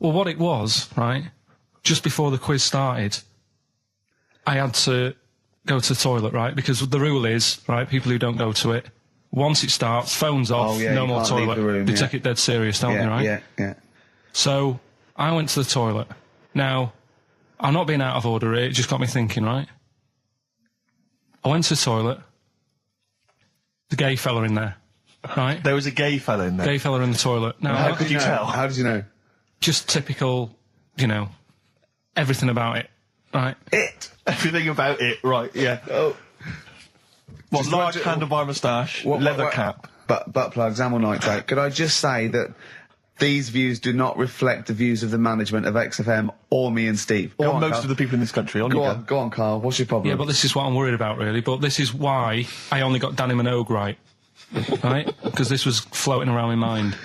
Well, what it was, right, just before the quiz started, I had to go to the toilet, right, because the rule is, right, people who don't go to it, once it starts, phones off, no more toilet. They take it dead serious, don't they, right? Yeah. So, I went to the toilet. Now, I'm not being out of order here, it just got me thinking, right? I went to the toilet. The gay fella in there, right? There was a gay fella in there? Gay fella in the toilet. Now, how could you tell? How did you know? Just typical, you know, everything about it, right? Everything about it, right, yeah. Oh. What, large handlebar moustache, leather cap. Butt plugs, amyl nitrate. Could I just say that these views do not reflect the views of the management of XFM or me and Steve. Or most of the people in this country. Go on, Carl. What's your problem? Yeah, but this is what I'm worried about, really. But this is why I only got Danny Minogue right. Right? Because this was floating around my mind.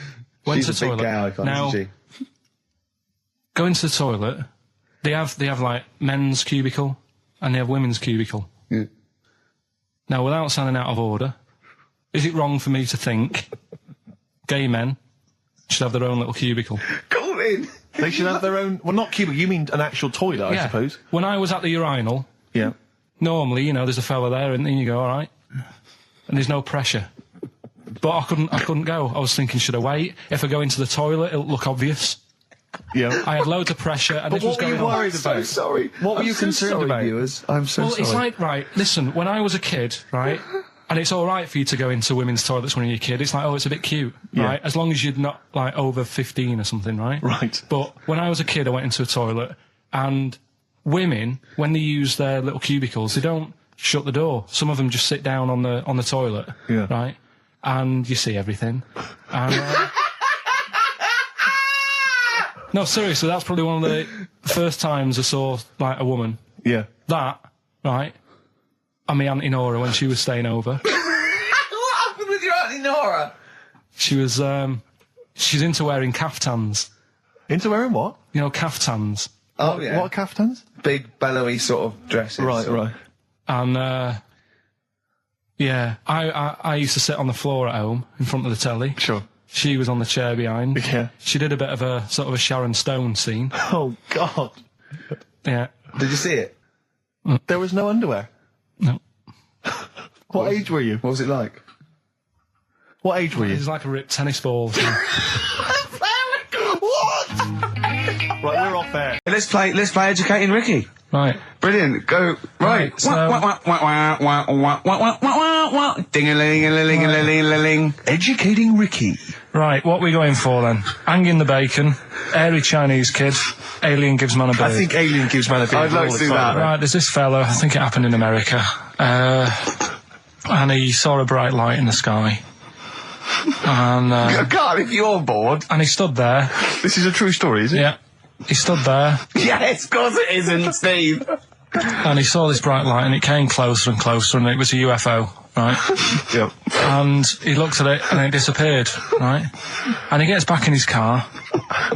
Went to the toilet. Big gay icon, now, isn't she? Go into the toilet. They have like men's cubicle and they have women's cubicle. Yeah. Now, without sounding out of order, is it wrong for me to think gay men should have their own little cubicle? Go in! They should have their own... Well, not cubicle, you mean an actual toilet, I suppose. When I was at the urinal, normally, you know, there's a fella there and then you go, all right, and there's no pressure. But I couldn't go. I was thinking, should I wait? If I go into the toilet, it'll look obvious. Yeah. I had loads of pressure and but this was going on. What were you worried about? I'm so sorry. What were you concerned about? Viewers? I'm so sorry. Well, it's like, right, listen, when I was a kid, right, and it's all right for you to go into women's toilets when you're a kid. It's like, oh, it's a bit cute, right? As long as you're not, like, over 15 or something, right? Right. But when I was a kid, I went into a toilet, and women, when they use their little cubicles, they don't shut the door. Some of them just sit down on the toilet, right? And you see everything. And, no, seriously, that's probably one of the first times I saw, like, a woman. Yeah. That, right, and my Auntie Nora when she was staying over. What happened with your Auntie Nora? She was, she's into wearing caftans. Into wearing what? You know, caftans. Oh, yeah. What are caftans? Big, bellowy sort of dresses. Right. And, yeah, I used to sit on the floor at home in front of the telly. Sure. She was on the chair behind. Yeah. She did a bit of a, sort of a Sharon Stone scene. Oh, God. Yeah. Did you see it? There was no underwear? No. What age were you? What was it like? What age were you? It was like a ripped tennis ball. What? Right, we're off air. Let's play Educating Ricky. Right. Brilliant. Go. Right. Ding-a-ling-a-ling-a-ling. Educating Ricky. Right, what are we going for then? Hanging the bacon, airy Chinese kid, alien gives man a beard. I think alien gives man a beard. I'd like to do that. Right, there's this fella, I think it happened in America, and he saw a bright light in the sky. And, God, if you're bored. And he stood there. This is a true story, is it? Yeah. He stood there. Yes, of course it isn't, Steve. And he saw this bright light and it came closer and closer and it was a UFO, right? Yep. And he looked at it and it disappeared, right? And he gets back in his car.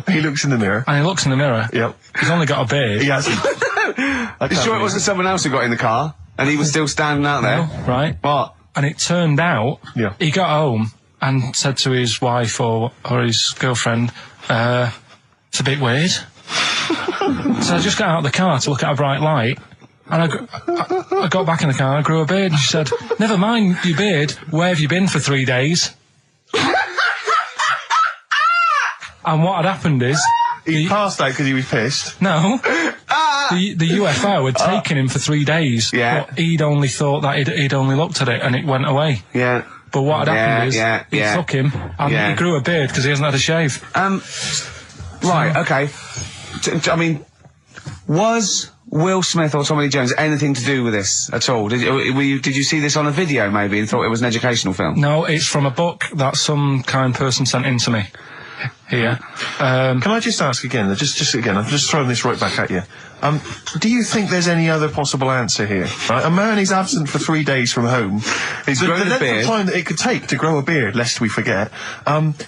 He looks in the mirror. And he looks in the mirror. Yep. He's only got a beard. He hasn't. You sure it wasn't someone else who got in the car and he was still standing out there? No, right? What? And it turned out, he got home and said to his wife or his girlfriend, it's a bit weird. So I just got out of the car to look at a bright light, and I got back in the car and I grew a beard, and she said, never mind your beard, where have you been for 3 days? And what had happened is... He passed out because he was pissed. No. The UFO had taken him for 3 days. Yeah. But he'd only thought that he'd only looked at it and it went away. Yeah. But what had happened is, he took him and he grew a beard because he hasn't had a shave. Right, okay. I mean, was Will Smith or Tommy Lee Jones anything to do with this at all? Did you see this on a video maybe and thought it was an educational film? No, it's from a book that some kind person sent in to me. Here. Can I just ask again, just again, I'm just throwing this right back at you. Do you think there's any other possible answer here? Right? A man is absent for 3 days from home. He's grown a beard. The length of time that it could take to grow a beard, lest we forget.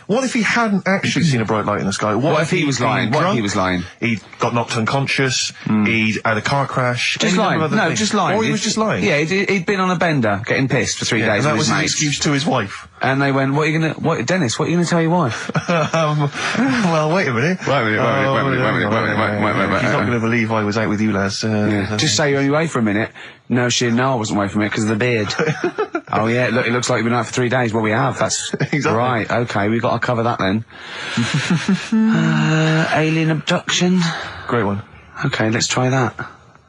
What if he hadn't actually seen a bright light in the sky? What if he was lying? What if he was lying? He got knocked unconscious. He'd had a car crash. Just lying. No, just lying. Or he was just lying. Yeah, he'd been on a bender, getting pissed for 3 days. And that with was his his mates. excuse to his wife. And they went, Dennis, what are you gonna tell your wife? Well, wait a minute. Wait a minute. He's not going to believe I was out with you, lads. Just say you're only away for a minute. No, I wasn't away from it because of the beard. Oh, yeah, look, it looks like you've been out for 3 days. Well, we have. That's exactly. Right, okay, we've got to cover that then. Alien abduction. Great one. Okay, let's try that. Do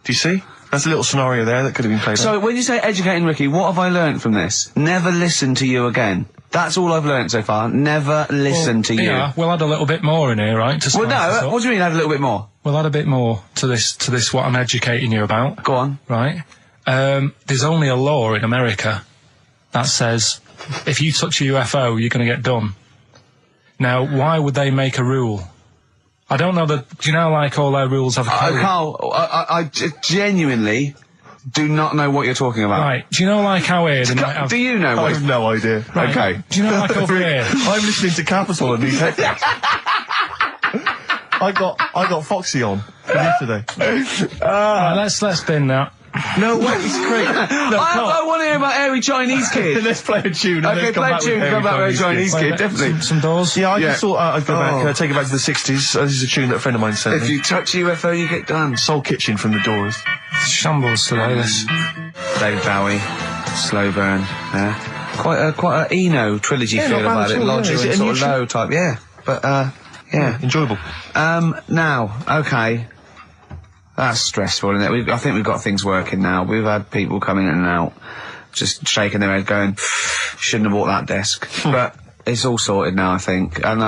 you see? That's a little scenario there that could have been played. So, when you say educating Ricky, what have I learnt from this? Never listen to you again. That's all I've learnt so far. Never listen to you. Yeah, we'll add a little bit more in here, right? Well, no, what do you mean add a little bit more? We'll add a bit more to this what I'm educating you about. Go on. Right? There's only a law in America that says if you touch a UFO, you're going to get done. Now, why would they make a rule? I don't know that... Do you know, like, all their rules have a code? Carl, I genuinely do not know what you're talking about. Right. Do you know, like, how here... Do you know what... I have no idea. Right. Okay. Do you know, like, over here... I'm listening to Capital and these headphones. I got Foxy on from yesterday. Right, let's bin that. No way, it's great. No, I want to hear about Airy Chinese Kid. Let's play a tune. Okay, play a tune. Come back with Airy Chinese Kid, definitely. Some doors. Yeah, I just thought I'd go back, take it back to the 60s. This is a tune that a friend of mine sent me. If you touch a UFO, you get done. Soul Kitchen from the Doors. Shambles today, this. David Bowie, Slow Burn. Quite a Eno trilogy feel about it. Logic and sort of low type. Yeah, but yeah, enjoyable. Now, okay. That's stressful, isn't it? I think we've got things working now. We've had people coming in and out, just shaking their head going, shouldn't have bought that desk. But it's all sorted now, I think. And,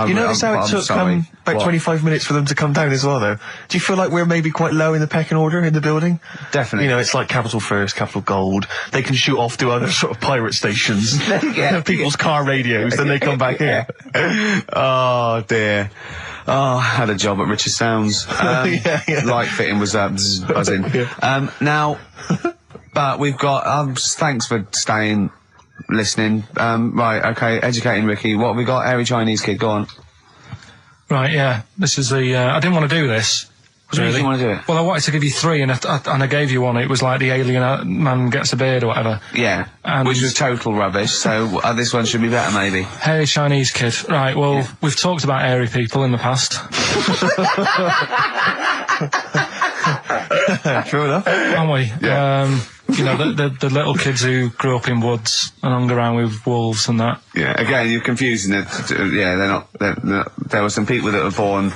you notice how it took about 25 minutes for them to come down as well, though? Do you feel like we're maybe quite low in the pecking order in the building? Definitely. You know, it's like Capital First, Capital Gold. They can shoot off to other sort of pirate stations. People's car radios, then they come back here. Oh, dear. Oh, I had a job at Richard Sounds. Light fitting was buzzing. Now, but we've got, thanks for staying, listening. Right, okay, educating Ricky. What have we got? Airy Chinese Kid, go on. Right, yeah. This is the, I didn't want to do this. Really? You didn't want to do it? Well, I wanted to give you 3, and I gave you one. It was like the alien man gets a beard or whatever. Yeah, which was total rubbish, so this one should be better, maybe. Hairy Chinese Kid. Right, well, we've talked about hairy people in the past. True enough. Haven't we? Yeah. You know, the little kids who grew up in woods and hung around with wolves and that. Yeah, again, you're confusing it. Yeah, they're not, there were some people that were born...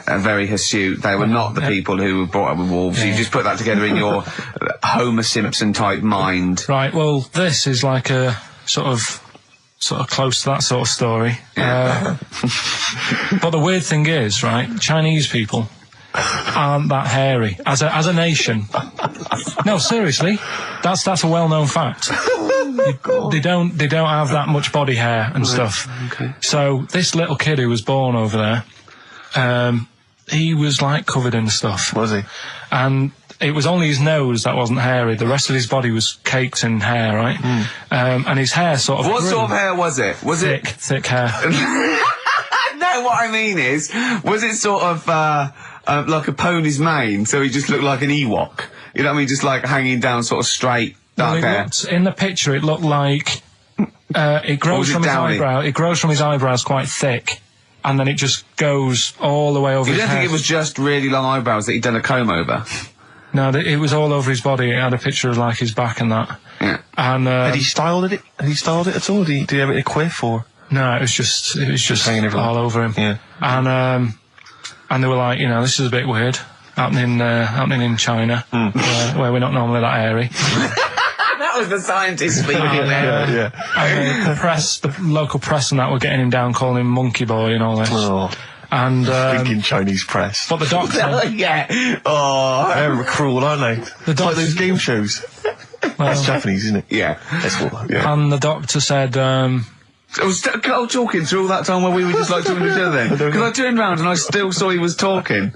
very hirsute. They were not the people who were brought up with wolves. Yeah. You just put that together in your Homer Simpson type mind. Right, well, this is like a sort of close to that sort of story. Yeah. But the weird thing is, right, Chinese people aren't that hairy as a nation. No, seriously, that's a well-known fact. They don't have that much body hair and stuff. Okay. So this little kid who was born over there, he was like covered in stuff. Was he? And it was only his nose that wasn't hairy. The rest of his body was caked in hair, right? And his hair sort of... What sort of hair was it? Was thick hair. No, what I mean is, was it sort of like a pony's mane, so he just looked like an Ewok? You know what I mean? Just like hanging down sort of straight, dark hair. In the picture, it looked like... it grows from his eyebrow. It grows from his eyebrows quite thick. And then it just goes all the way over his head. You don't think it was just really long eyebrows that he'd done a comb over? No, it was all over his body. It had a picture of, like, his back and that. Yeah. And, had he styled it? Had he styled it at all? Did he have it in a quiff, or...? No, it was just hanging all over him. Yeah. And they were like, you know, this is a bit weird. Happening in China, where we're not normally that hairy. That was the scientist speaking there. And the local press and that were getting him down, calling him Monkey Boy and all this. Oh. And thinking Chinese press. But the doctor... Yeah. Oh, they're cruel, aren't they? The doctor, like those game shows. That's Japanese, isn't it? Yeah. That's what. Yeah. And the doctor said... I was talking through all that time while we were just like talking to each other then. Because I turned round and I still saw he was talking.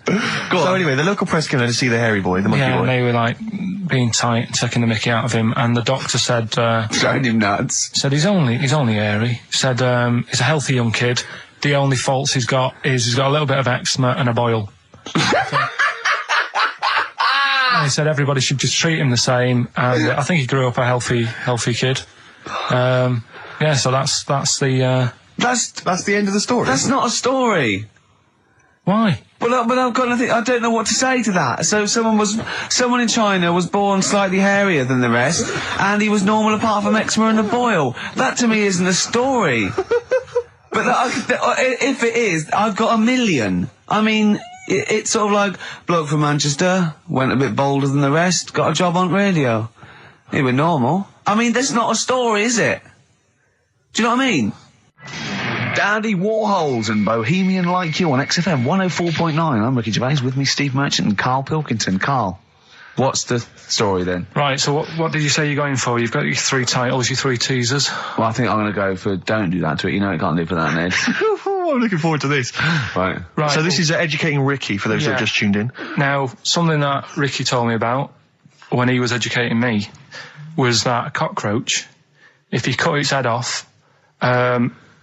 So anyway, the local press came in to see the hairy boy, the monkey boy. Yeah, and they were like being tight, taking the mickey out of him, and the doctor said... showing him nuts. Said he's only hairy. Said he's a healthy young kid. The only faults he's got is he's got a little bit of eczema and a boil. And he said everybody should just treat him the same, and I think he grew up a healthy kid. Yeah, so that's the That's the end of the story. That's not a story. Why? But I've got nothing. I don't know what to say to that. So someone in China was born slightly hairier than the rest, and he was normal apart from eczema and a boil. That to me isn't a story. But if it is, I've got a million. I mean, it's sort of like bloke from Manchester went a bit bolder than the rest, got a job on radio. He was normal. I mean, that's not a story, is it? Do you know what I mean? Dandy Warhols and Bohemian Like You on XFM 104.9. I'm Ricky Gervais, with me Steve Merchant and Karl Pilkington. Karl, what's the story then? Right, so what did you say you're going for? You've got your 3 titles, your 3 teasers. Well, I think I'm going to go for Don't Do That to It. You know it can't live without an edge. I'm looking forward to this. Right. So this is Educating Ricky, for those that have just tuned in. Now, something that Ricky told me about when he was educating me was that a cockroach, if you cut its head off,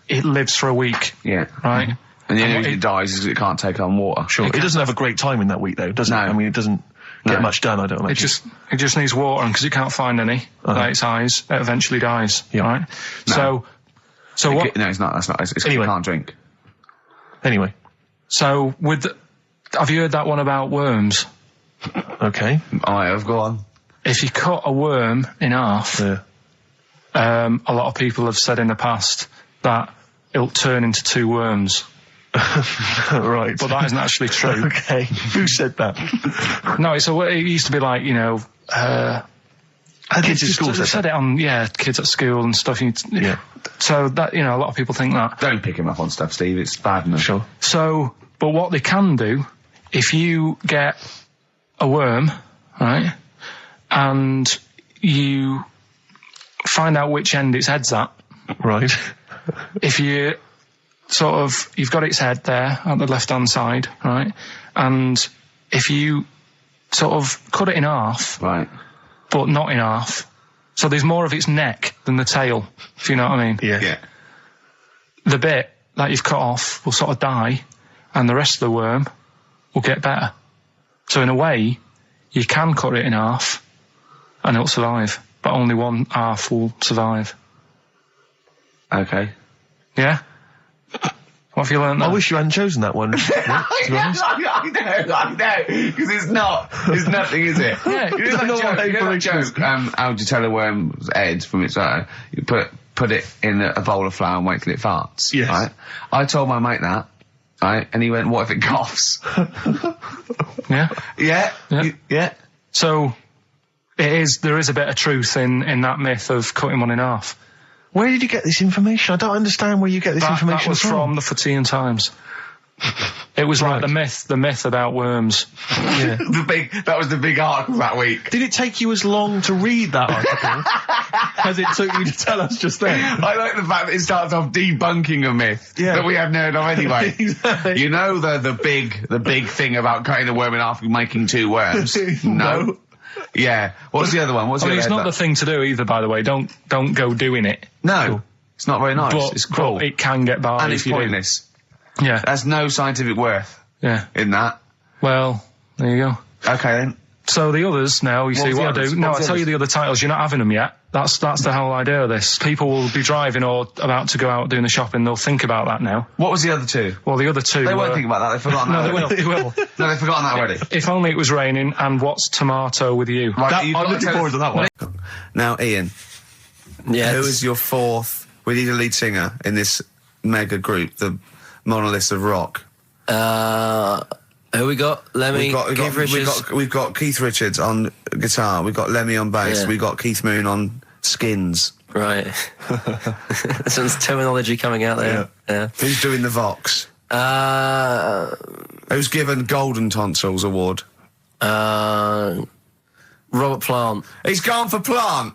it lives for a week. Yeah. Right? And the only reason it dies is it can't take on water. Sure. It doesn't have a great time in that week, though, does it? I mean, it doesn't get much done, I don't imagine. It just needs water, and because it can't find any, like its eyes, it eventually dies. Yeah. Right? No. So what? No, it's not. That's not. It's anyway. It can't drink. Anyway. So have you heard that one about worms? Okay. I have. Go on. If you cut a worm in half, a lot of people have said in the past that it'll turn into 2 worms. Right. But that isn't actually true. Okay. Who said that? No, it used to be like, kids at school said it on, kids at school and stuff. Yeah. So that, a lot of people think that. Don't pick him up on stuff, Steve. It's bad enough. Sure. So, but what they can do, if you get a worm, right, and you find out which end its head's at. Right. If you you've got its head there at the left-hand side, right, and if you sort of cut it in half. Right. But not in half. So there's more of its neck than the tail, if you know what I mean. Yeah. The bit that you've cut off will sort of die, and the rest of the worm will get better. So in a way, you can cut it in half, and it'll survive, but only one half will survive. Okay. Yeah? What have you learned there? I wish you hadn't chosen that one. I know, because it's nothing, is it? Yeah. You know that joke, how would you tell a worm's head from its eye? You put it in a bowl of flour and wait till it farts. Yes. Right? I told my mate that, right, and he went, what if it coughs? Yeah? Yeah. So, there is a bit of truth in that myth of cutting one in half. Where did you get this information? I don't understand where you get this information That was from the Fortean Times. It was like the myth about worms. Yeah. That was the big article that week. Did it take you as long to read that article as it took you to tell us just then? I like the fact that it starts off debunking a myth that we hadn't heard of anyway. Exactly. You know the big thing about cutting a worm in half and making 2 worms? No. Yeah. What's the other one? It's not the thing to do either, by the way. Don't go doing it. No. It's not very nice. But, it's cruel. But it can get by. And it's pointless. Yeah. There's no scientific worth in that. Well, there you go. Okay then. So the others now, you see what I do. No, I'll tell you the other titles. You're not having them yet. That's the whole idea of this. People will be driving or about to go out doing the shopping. They'll think about that now. What was the other 2? Well, the other 2 They won't think about that. They've forgotten that. No, they will. No, they've forgotten that already. If only it was raining, and what's tomato with you? Right, I'm looking forward to that one. Now, Ian. Yes. Who is your 4th? We need a lead singer in this mega group, the monolith of rock. Who we got? Lemmy, Keith Richards. We've got Keith Richards on guitar. We've got Lemmy on bass. Yeah. We've got Keith Moon on skins. Right. Some terminology coming out there. Yeah. Who's doing the Vox? Who's given Golden Tonsils Award? Robert Plant. He's gone for Plant.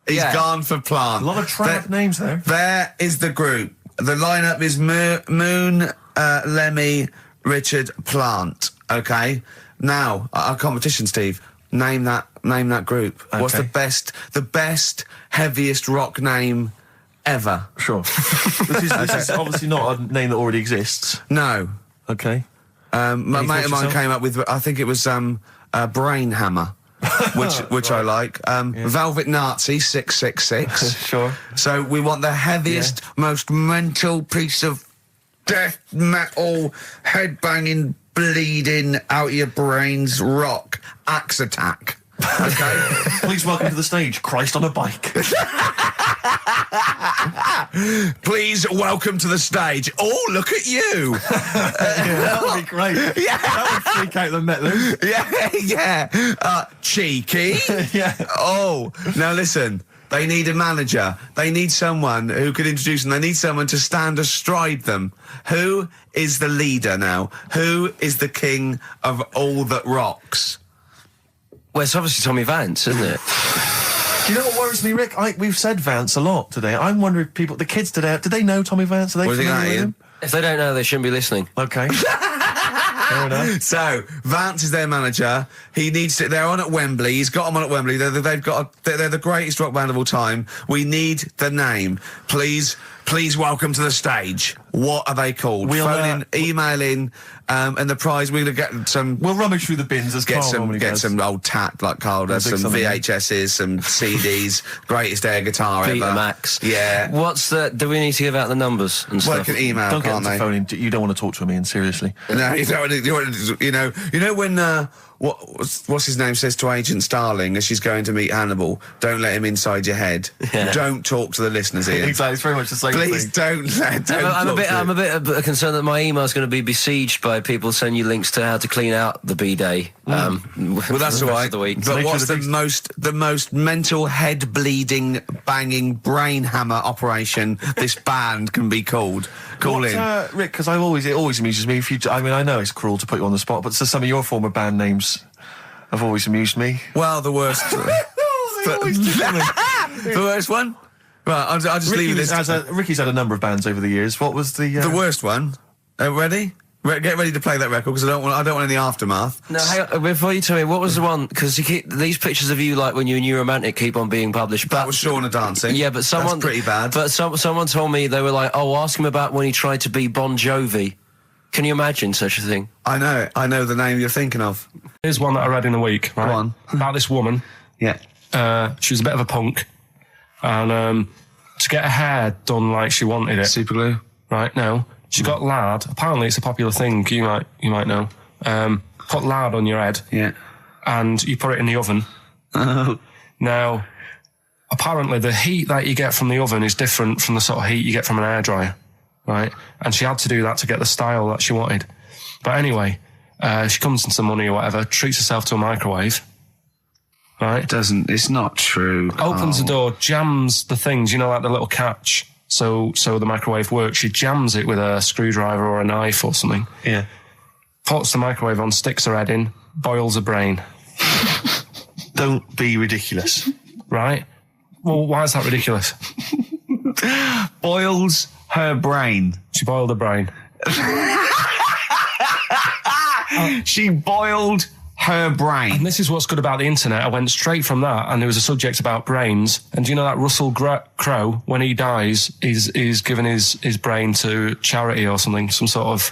He's gone for Plant. A lot of trad names there. There is the group. The lineup is Moon, Lemmy, Richard, Plant. Okay. Now our competition, Steve. Name that group. Okay. What's the best, heaviest rock name ever? Sure. This is obviously not a name that already exists. No. Okay. My mate of mine came up with, I think it was Brain Hammer. which I like. Velvet Nazi 666. Sure. So we want the heaviest, most mental piece of death metal, headbanging, bleeding out your brains rock. Axe Attack. Okay. Please welcome to the stage, Christ on a bike. Please welcome to the stage. Oh, look at you. That would be great. Yeah. That would freak out the metalers. Yeah. Cheeky. Yeah. Oh, now listen. They need a manager. They need someone who could introduce them. They need someone to stand astride them. Who is the leader now? Who is the king of all that rocks? Well, it's obviously Tommy Vance, isn't it? Do you know what worries me, Rick? We've said Vance a lot today. I'm wondering, the kids today, do they know Tommy Vance? Are they What do you think, familiar with Ian? him? If they don't know, they shouldn't be listening. Okay. Fair enough. So Vance is their manager. He needs to. They're on at Wembley. He's got them on at Wembley. They're the greatest rock band of all time. We need the name. Please welcome to the stage. What are they called? Phone in, email in, and the prize we're gonna get some. We'll rummage through the bins as Carl normally does. Some old tat like Carl does. Some VHSs, some CDs. Greatest air guitar ever. Betamax. Yeah. Do we need to give out the numbers and Well, stuff? they can email, Don't get can't them they? to phone in. You don't want to talk to him, Ian, seriously. No, you don't. You know when what's his name says to Agent Starling as she's going to meet Hannibal, don't let him inside your head. Yeah. Don't talk to the listeners, Ian. Exactly, it's very much the same Please thing. I'm a bit concerned that my email's going to be besieged by people sending you links to how to clean out the bidet. Well, that's all right. The week. But Make what's sure the most mental, head bleeding, banging, brain hammer operation this band can be called? Call in. Rick, because it always amuses me. I know it's cruel to put you on the spot, but some of your former band names have always amused me. Well, the worst. The worst one. Right, I'll just leave this. Ricky's had a number of bands over the years. What was the worst one? Ready? Get ready to play that record because I don't want any aftermath. No, hang on, before you tell me, what was the one? Because these pictures of you, like when you're a New Romantic, keep on being published. That was Shauna dancing. Yeah, but someone... That's pretty bad. But someone told me, they were like, ask him about when he tried to be Bon Jovi. Can you imagine such a thing? I know the name you're thinking of. Here's one that I read in the week, right? Go on. About this woman. Yeah. She was a bit of a punk. And to get her hair done like she wanted it. Super glue. Right, no. She got lard. Apparently it's a popular thing, you might know. Put lard on your head. Yeah. And you put it in the oven. Oh. Now, apparently the heat that you get from the oven is different from the sort of heat you get from an hairdryer. Right? And she had to do that to get the style that she wanted. But anyway, she comes into money or whatever, treats herself to a microwave. Right? It's not true. Opens the door, jams the things, like the little catch. So the microwave works. She jams it with a screwdriver or a knife or something. Yeah. Puts the microwave on, sticks her head in, boils her brain. Don't be ridiculous. Right? Well, why is that ridiculous? Boils her brain. She boiled her brain. She boiled her brain. And this is what's good about the internet. I went straight from that, and there was a subject about brains. And do you know that Russell Crowe, when he dies, is given his brain to charity or something, some sort of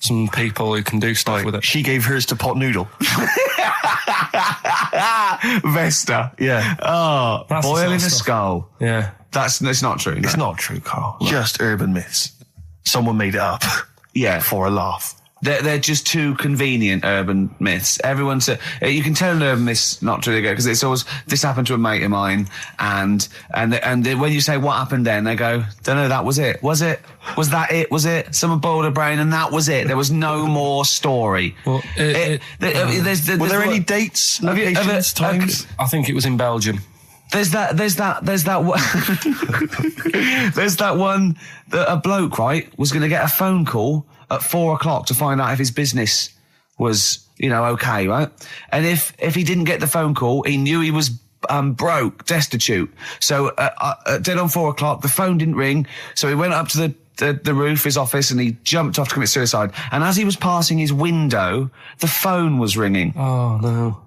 some people who can do stuff with it. She gave hers to Pot Noodle. Vesta. Yeah. Oh, That's boiling the a sort of skull. Yeah. It's not true. It's not true, Carl. Just urban myths. Someone made it up. Yeah. For a laugh. They're just too convenient urban myths. Everyone says you can tell an urban myth's not true because it's always this happened to a mate of mine, and when you say what happened then, they go, don't know, that was it. Was it? Was that it? Was it? Someone boiled a brain and that was it. There was no more story. Well, Were there any dates, locations, times? I think it was in Belgium. There's that one. There's that one that a bloke, right, was going to get a phone call at 4:00 to find out if his business was, okay, right? And if he didn't get the phone call, he knew he was broke, destitute. So dead on 4:00, the phone didn't ring. So he went up to the roof, his office, and he jumped off to commit suicide. And as he was passing his window, the phone was ringing. Oh no.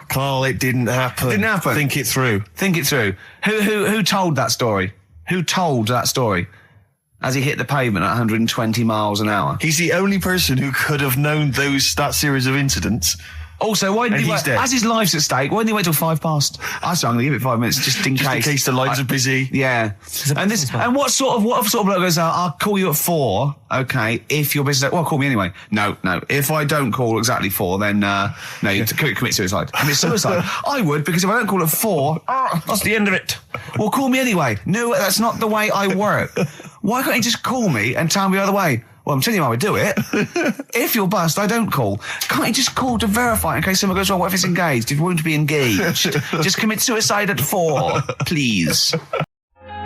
Carl, it didn't happen. Didn't happen. Think it through. Think it through. Who told that story? Who told that story? as he hit the pavement at 120 miles an hour. He's the only person who could have known that series of incidents. Also, why didn't he wait, as his life's at stake, why didn't he wait till 5 past? I said, I'm going to give it 5 minutes just in case. Just in case the lines are busy. Yeah. And what sort of bloke goes, I'll call you at 4, okay, if you're busy. Well, call me anyway. No. If I don't call exactly 4, then, no, you commit suicide. Commit suicide. I would, because if I don't call at 4, that's the end of it. Well, call me anyway. No, that's not the way I work. Why can't you just call me and tell me the other way? Well, I'm telling you how I do it. If you're bust, I don't call. Can't you just call to verify in case something goes wrong? What if it's engaged? It won't be engaged. Just commit suicide at 4, please.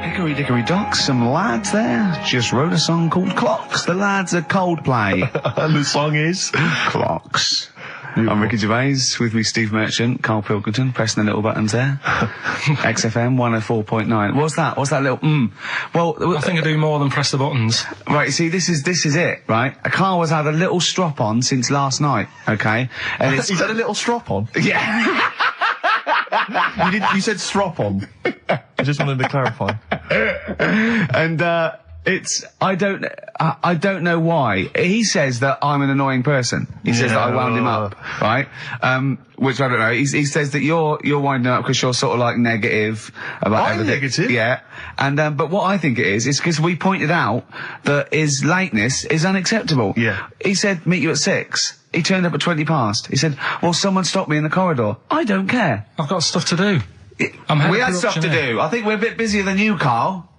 Hickory dickory dock, some lads there just wrote a song called Clocks. The lads are Coldplay. And the song is? Clocks. I'm Ricky Gervais, with me Steve Merchant, Karl Pilkington, pressing the little buttons there. XFM 104.9. What's that little Well, I think I do more than press the buttons. Right, see, this is it, right? Karl has had a little strop on since last night, okay? And He's had a little strop on? Yeah. You said strop on. I just wanted to clarify. And, I don't know why. He says that I'm an annoying person. He says that I wound him up, right? Which I don't know. He says that you're winding up because you're sort of like negative about everything. Negative? Yeah. And, but what I think it is because we pointed out that his lateness is unacceptable. Yeah. He said, meet you at 6. He turned up at 20 past. He said, well, someone stopped me in the corridor. I don't care. I've got stuff to do. We had stuff to do. I think we're a bit busier than you, Karl.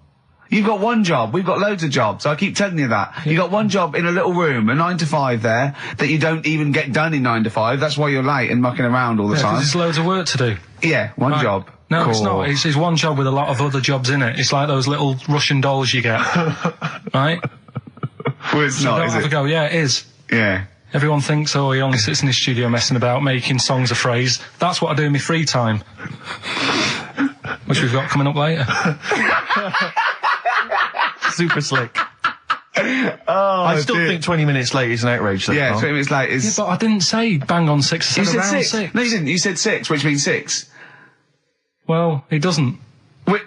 You've got one job. We've got loads of jobs. I keep telling you that. You got one job in a little room, a 9 to 5 there, that you don't even get done in 9 to 5. That's why you're late and mucking around all the time. There's loads of work to do. Yeah, one job. No, cool. It's not. It's one job with a lot of other jobs in it. It's like those little Russian dolls you get. Right? Well, it's not, is it? Go. Yeah, it is. Yeah. Everyone thinks, oh, he only sits in his studio messing about, making songs a phrase. That's what I do in my free time. Which we've got coming up later. Super slick. I still think 20 minutes late is an outrage, though. Yeah, 20 minutes late is... Yeah, but I didn't say bang on 6. I said around 6. No, you didn't. You said 6, which means 6. Well, it doesn't. Wait,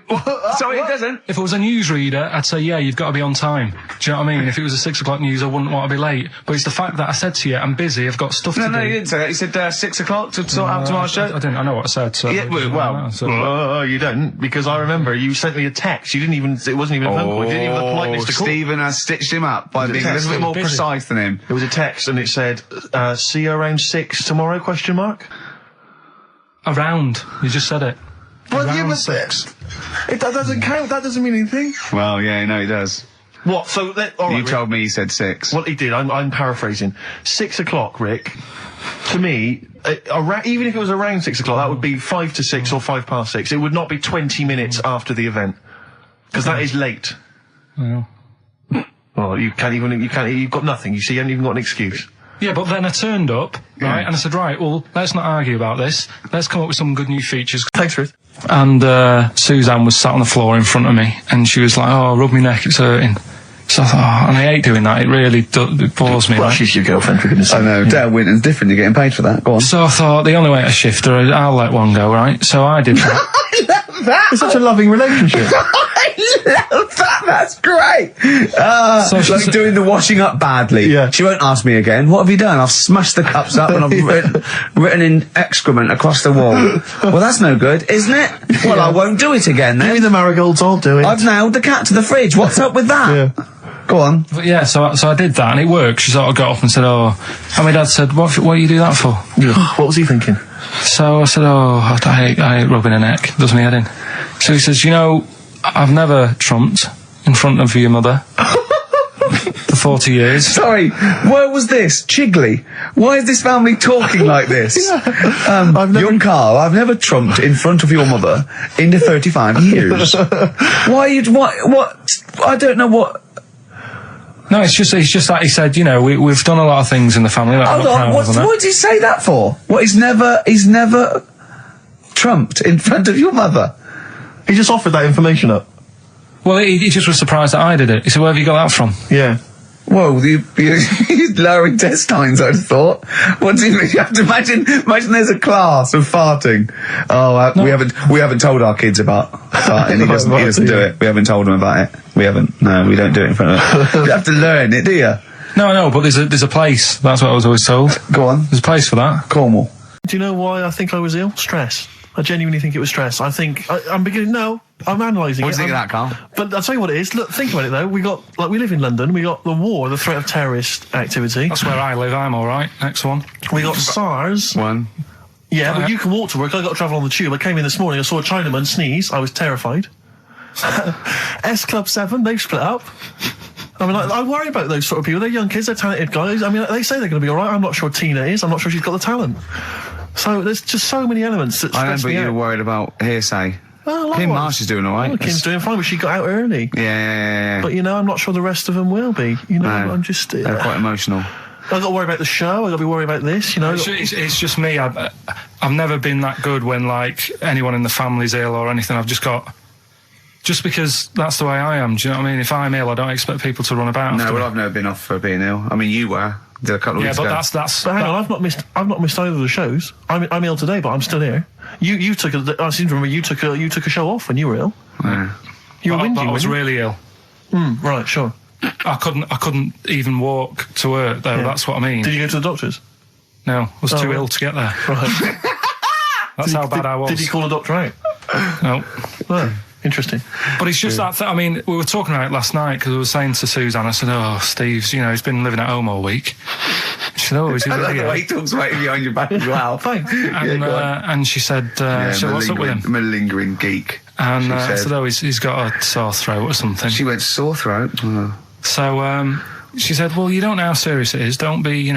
sorry, it doesn't? If it was a newsreader, I'd say, yeah, you've got to be on time. Do you know what I mean? If it was a 6 o'clock news, I wouldn't want to be late. But it's the fact that I said to you, I'm busy, I've got stuff to do. No, you didn't say that. You said 6 o'clock to sort out tomorrow's show. I didn't. I know what I said. So yeah, well, you don't, because I remember you sent me a text. You didn't even, it wasn't even a phone call. You didn't even have the politeness to call. Stephen has stitched him up by being a little bit more precise than him. It was a text and it said, see you around 6 tomorrow, question mark? Around. You just said it. Well, around 6. That doesn't count. That doesn't mean anything. Well, yeah, no, it does. What? So, all right, you told me you said 6. Well, he did. I'm paraphrasing. 6 o'clock, Rick. To me, even if it was around 6 o'clock, that would be 5 to 6 or 5 past 6. It would not be 20 minutes after the event, because that is late. Well, you've got nothing. You see, you haven't even got an excuse. Yeah, but then I turned up, right, and I said, right, well, let's not argue about this. Let's come up with some good new features. Thanks, Ruth. And Suzanne was sat on the floor in front of me, and she was like, oh, rub me neck, it's hurting. So I thought, and I hate doing that, it really it bores me. Well, she's your girlfriend, for goodness sake. I know, Dale Winton's different, you're getting paid for that, go on. So I thought, the only way to shift her, I'll let one go, right? So I did that. I love that! It's such a loving relationship. I love that, that's great! So it's like doing the washing up badly. Yeah. She won't ask me again, what have you done? I've smashed the cups up and I've written in excrement across the wall. Well, that's no good, isn't it? Well, I won't do it again then. Give me the marigolds, I'll do it. I've nailed the cat to the fridge, what's up with that? Yeah. Go on. But yeah, so I did that and it worked. She sort of got up and said, oh, and my dad said, what do you do that for? What was he thinking? So I said, oh, I hate rubbing her neck, does me head in. So he says, you know, I've never trumped in front of your mother for 40 years. Sorry, where was this? Chigley? Why is this family talking like this? Young Karl, I've never trumped in front of your mother in the 35 years. What? I don't know what... No, it's just that he said, you know, we've done a lot of things in the family. Hold on, what did he say that for? What, he's never trumped in front of your mother? He just offered that information up. Well, he just was surprised that I did it. He said, where have you got that from? Yeah. Whoa, you're lowering test times, I'd have thought. What do you mean? You have to imagine there's a class of farting. Oh, we haven't told our kids about farting. He doesn't do it. We haven't told him about it. We don't do it in front of them. You have to learn it, do you? No, but there's a place. That's what I was always told. Go on. There's a place for that. Cornwall. Do you know why I think I was ill? Stress. I genuinely think it was stress. I think I'm beginning. No, I'm analysing it. What do you think of that, Carl? But I'll tell you what it is. Look, think about it though. We live in London. We got the war, the threat of terrorist activity. That's where I live. I'm all right. Next one. We got SARS. One. Yeah, but you can walk to work. I got to travel on the tube. I came in this morning. I saw a Chinaman sneeze. I was terrified. S Club 7. They've split up. I mean, I worry about those sort of people. They're young kids. They're talented guys. I mean, they say they're going to be all right. I'm not sure Tina is. I'm not sure she's got the talent. So there's just so many elements that stress I remember me you out. were worried about hearsay. Oh, Kim Marsh is doing all right. Oh, Kim's doing fine, but she got out early. Yeah. But, I'm not sure the rest of them will be. No, I'm just... they're quite emotional. I've got to worry about the show. I've got to be worried about this, It's just me. I've never been that good when, like, anyone in the family's ill or anything. I've just got... Just because that's the way I am, do you know what I mean? If I'm ill, I don't expect people to run about. No, well, I've never been off for being ill. I mean, you were. A couple of weeks ago. But that's. But hang on, I've not missed either of the shows. I'm ill today, but I'm still here. You took I seem to remember you took a show off when you were ill. Yeah. You were But whinging. I was really ill. Right, sure. I couldn't even walk to work though. Yeah. That's what I mean. Did you go to the doctors? No, I was too right. ill to get there. Right. That's how bad I was. Did you call a doctor out? No. Oh, interesting. But it's just that. I mean, we were talking about it last night because I was saying to Suzanne, I said, "Oh, Steve's, he's been living at home all week." She said, "Oh, is he I like really the ill?" way he talks about you behind your back as well. Thanks. And she said, "So what's up with him?" Malingering geek. And I said, "Oh, he's got a sore throat or something." She went sore throat. Oh. So she said, "Well, you don't know how serious it is. Don't be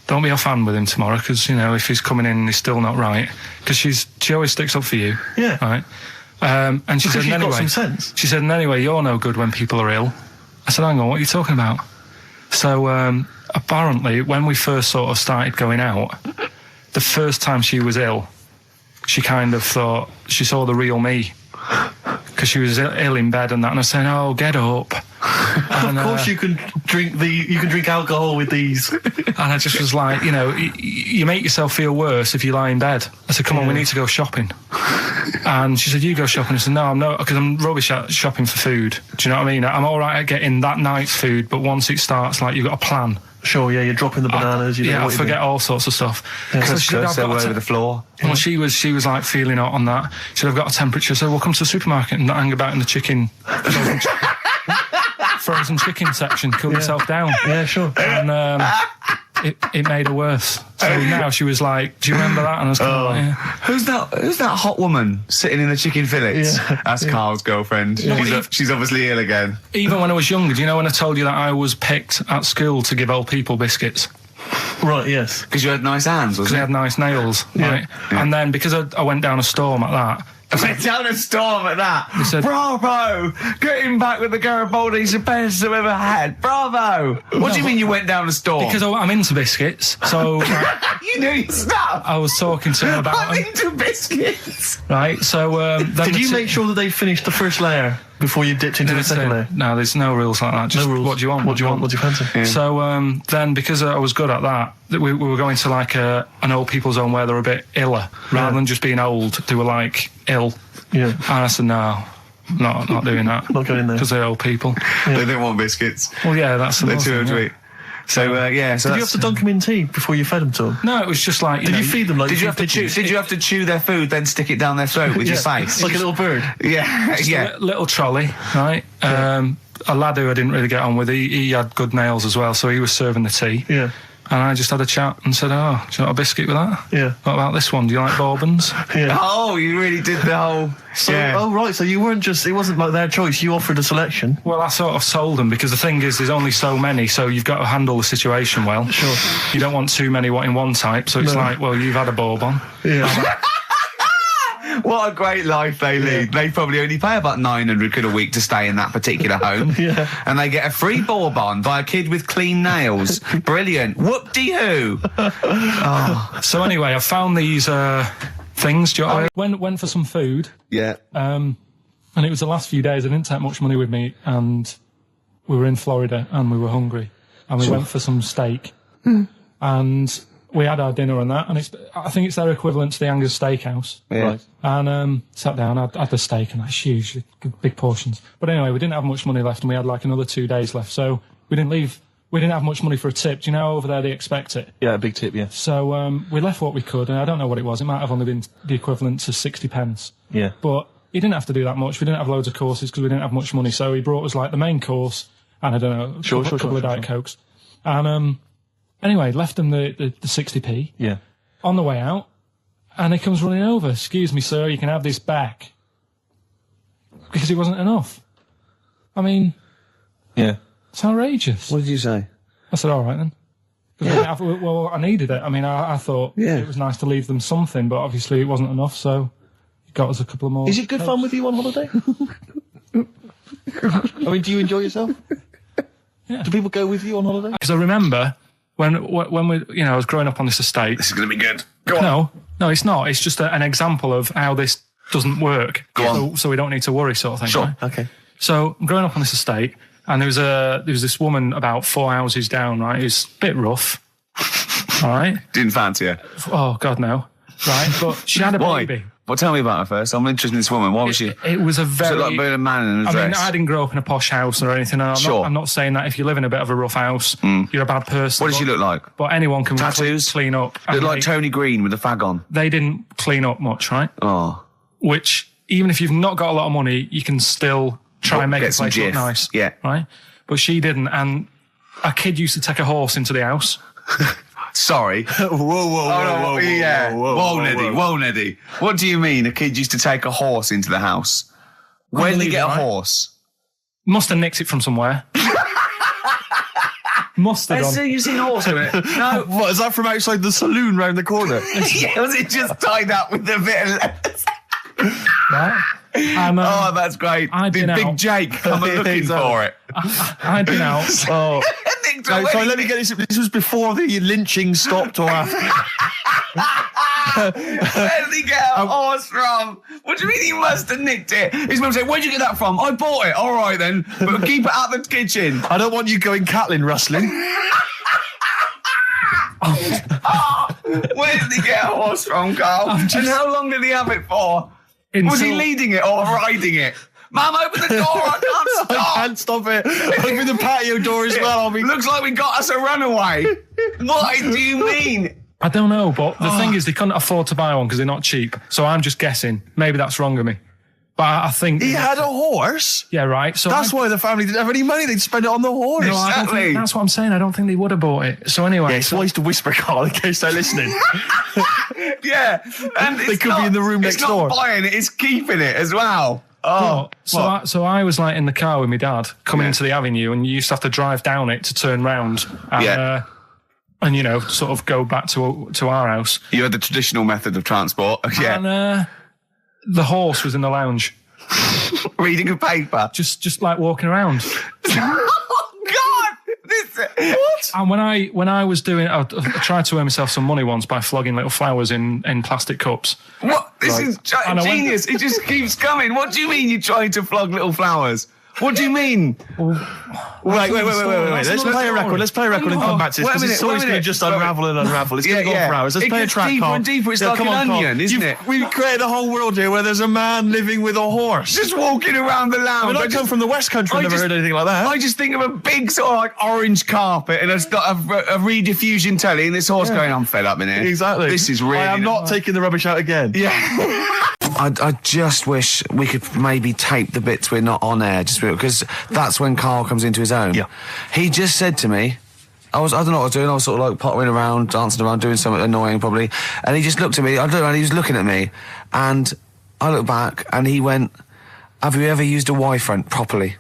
offhand with him tomorrow because if he's coming in and he's still not right, because she always sticks up for you." Yeah. Right. And she said, she's anyway, got some sense. She said, and anyway, you're no good when people are ill. I said, hang on, what are you talking about? So apparently, when we first sort of started going out, the first time she was ill, she kind of thought she saw the real me because she was ill in bed and that, and I was saying, "Oh, get up." And, of course, you can drink alcohol with these. And I just was like, you make yourself feel worse if you lie in bed. I said, come on, we need to go shopping. And she said, you go shopping. I said, no, I'm not, because I'm rubbish at shopping for food. Do you know what I mean? I'm all right at getting that night's food, but once it starts, like, you've got a plan. Sure, yeah, you're dropping the bananas. I forget all sorts of stuff. Yeah. So she said, Cursor all over the floor. Well, she was like feeling hot on that. She said, I've got a temperature, so we'll come to the supermarket and hang about in the chicken. Frozen chicken section, cool yourself down. Yeah, sure. And it made her worse. So now she was like, "Do you remember that?" And I was kind of like, yeah. Who's that hot woman sitting in the chicken fillets? Yeah. That's Carl's girlfriend. She's obviously ill again. Even when I was younger, do you know when I told you that I was picked at school to give old people biscuits? Right, yes. Because you had nice hands, Because wasn't they it? had nice nails, right? Yeah. And then because I went down a storm at that. I went down a storm at that. said- Bravo! Getting back with the Garibaldi's the best I've ever had. Bravo! What do you mean you went down a storm? Because I'm into biscuits, so you knew your stuff. I was talking to him about I'm them, into biscuits. right? So then Did you make sure that they finished the first layer before you dipped into the second layer? No, there's no rules like that. Just No rules. what do you want? What do you want? What do you fancy? Yeah. So then, because I was good at that, we were going to like an old people's home where they're a bit iller, rather than just being old. They were like ill, Yeah. and I said, no, not doing that. Not going there. Because they're old people. They didn't want biscuits. Well, yeah, that's the They're most too thing, old to yeah. eat. So yeah. So Did you have to dunk them in tea before you fed them to them? No, it was just like Did you feed them like Did you have to pigeons? chew? Did you have to chew their food, then stick it down their throat with your face? Like a little bird. Yeah, yeah. little trolley, right? A lad who I didn't really get on with, he had good nails as well, so he was serving the tea. Yeah. And I just had a chat and said, oh, do you want a biscuit with that? Yeah. What about this one? Do you like bourbons? Yeah. Oh, you really did the whole. So, yeah. oh right, so you weren't just, it wasn't like their choice, you offered a selection. Well, I sort of sold them because the thing is there's only so many, so you've got to handle the situation well. Sure. You don't want too many in one type, so it's No. like, well, you've had a bourbon. Yeah. What a great life they lead. They probably only pay about 900 quid a week to stay in that particular home. Yeah. And they get a free bourbon by a kid with clean nails. Brilliant. Whoop-de-hoo. So anyway, I found these things. Do you know what I mean? Went for some food, Yeah. and it was the last few days. I didn't take much money with me, and we were in Florida, and we were hungry. and we went for some steak. And we had our dinner and that, and I think it's their equivalent to the Angus Steakhouse. Yeah. Right. And sat down, had the steak, and that's huge, big portions. But anyway, we didn't have much money left, and we had like another 2 days left, so we didn't have much money for a tip. Do you know, over there they expect it? Yeah, a big tip, yeah. So we left what we could, and I don't know what it was. It might have only been the equivalent to 60 pence. Yeah. But he didn't have to do that much. We didn't have loads of courses because we didn't have much money. So he brought us like the main course, and I don't know, a couple of Diet Cokes. And anyway, left them the 60p. Yeah. On the way out, and he comes running over. Excuse me, sir, you can have this back. Because it wasn't enough. I mean... Yeah. It's outrageous. What did you say? I said, all right then. Well, I needed it. I mean, I thought it was nice to leave them something, but obviously it wasn't enough, so he got us a couple of more. Is it good fun with you on holiday? I mean, do you enjoy yourself? Yeah. Do people go with you on holiday? Because I remember when we, I was growing up on this estate. This is going to be good. Go on. No, it's not. It's just an example of how this doesn't work. Go on. So we don't need to worry, sort of thing. Sure. Right? Okay. So I'm growing up on this estate, and there was this woman about 4 houses down, right? Who's a bit rough. All right. Didn't fancy her. Oh God, no. Right, but she had a baby. Well, tell me about her first. I'm interested in this woman. Why was she? It was a very... Was it like being a man in a dress? I mean, I didn't grow up in a posh house or anything. And I'm not saying that if you live in a bit of a rough house, you're a bad person. What did she look like? But anyone can Tattoos? clean up. Looked like Tony Green with a fag on. They didn't clean up much, right? Oh. Which, even if you've not got a lot of money, you can still try and make get the some place look jiff. nice. Yeah. Right? But she didn't. And a kid used to take a horse into the house. Sorry. Whoa, yeah. Whoa, Neddy. What do you mean a kid used to take a horse into the house? Where did he get a horse? Must have nicked it from somewhere. Must have done. You've seen a horse in it? No. What, is that from outside the saloon round the corner? Yeah, was it just tied up with a bit of leather? Right? Oh, that's great. Did Big Jake come looking for it? I'd been out. Oh. No, sorry, let me get this. This was before the lynching stopped or after. Where did he get a horse from? What do you mean he must have nicked it? His mum said, where'd you get that from? I bought it. All right then, but keep it out the kitchen. I don't want you going Catlin rustling. Where did he get a horse from, Carl? And how long did he have it for? Was he leading it or riding it? Mum, open the door, I can't stop. I can't stop it. Open the patio door as well. Looks like we got us a runaway. What do you mean? I don't know, but the thing is they couldn't afford to buy one because they're not cheap. So I'm just guessing. Maybe that's wrong of me. But I think... He had a horse? Yeah, right. So that's why the family didn't have any money. They'd spend it on the horse. No, I don't think, that's what I'm saying. I don't think they would have bought it. So anyway... Yeah, it's wise to whisper, Carl, in case they're listening. Yeah. And they could be in the room next door. It's not buying it, it's keeping it as well. Oh, so I was like in the car with my dad coming into the avenue, and you used to have to drive down it to turn round and, and sort of go back to our house. You had the traditional method of transport, And the horse was in the lounge, reading a paper, just like walking around. What? And when I was doing, I tried to earn myself some money once by flogging little flowers in plastic cups. What? This is genius. It just keeps coming. What do you mean you're trying to flog little flowers? What do you mean? Wait. Let's play a record. Let's play a record and come back to this, because it's always going to just unravel and unravel. It's going to go for hours. Let's play a track, Carl. Deeper and deeper. It's like an onion, isn't it? We've created a whole world here where there's a man living with a horse. Just walking around the lounge. I come from the West Country. I've never heard anything like that. I just think of a big sort of like orange carpet, and it's got a rediffusion telly, and this horse going, I'm fed up in here. Exactly. This is really... I am not taking the rubbish out again. Yeah. I just wish we could maybe tape the bits we're not on air, just because that's when Carl comes into his own. Yeah. He just said to me, I don't know what I was doing, I was sort of like pottering around, dancing around, doing something annoying probably, and he just looked at me, I don't know, and he was looking at me, and I looked back, and he went, have you ever used a Y-front properly?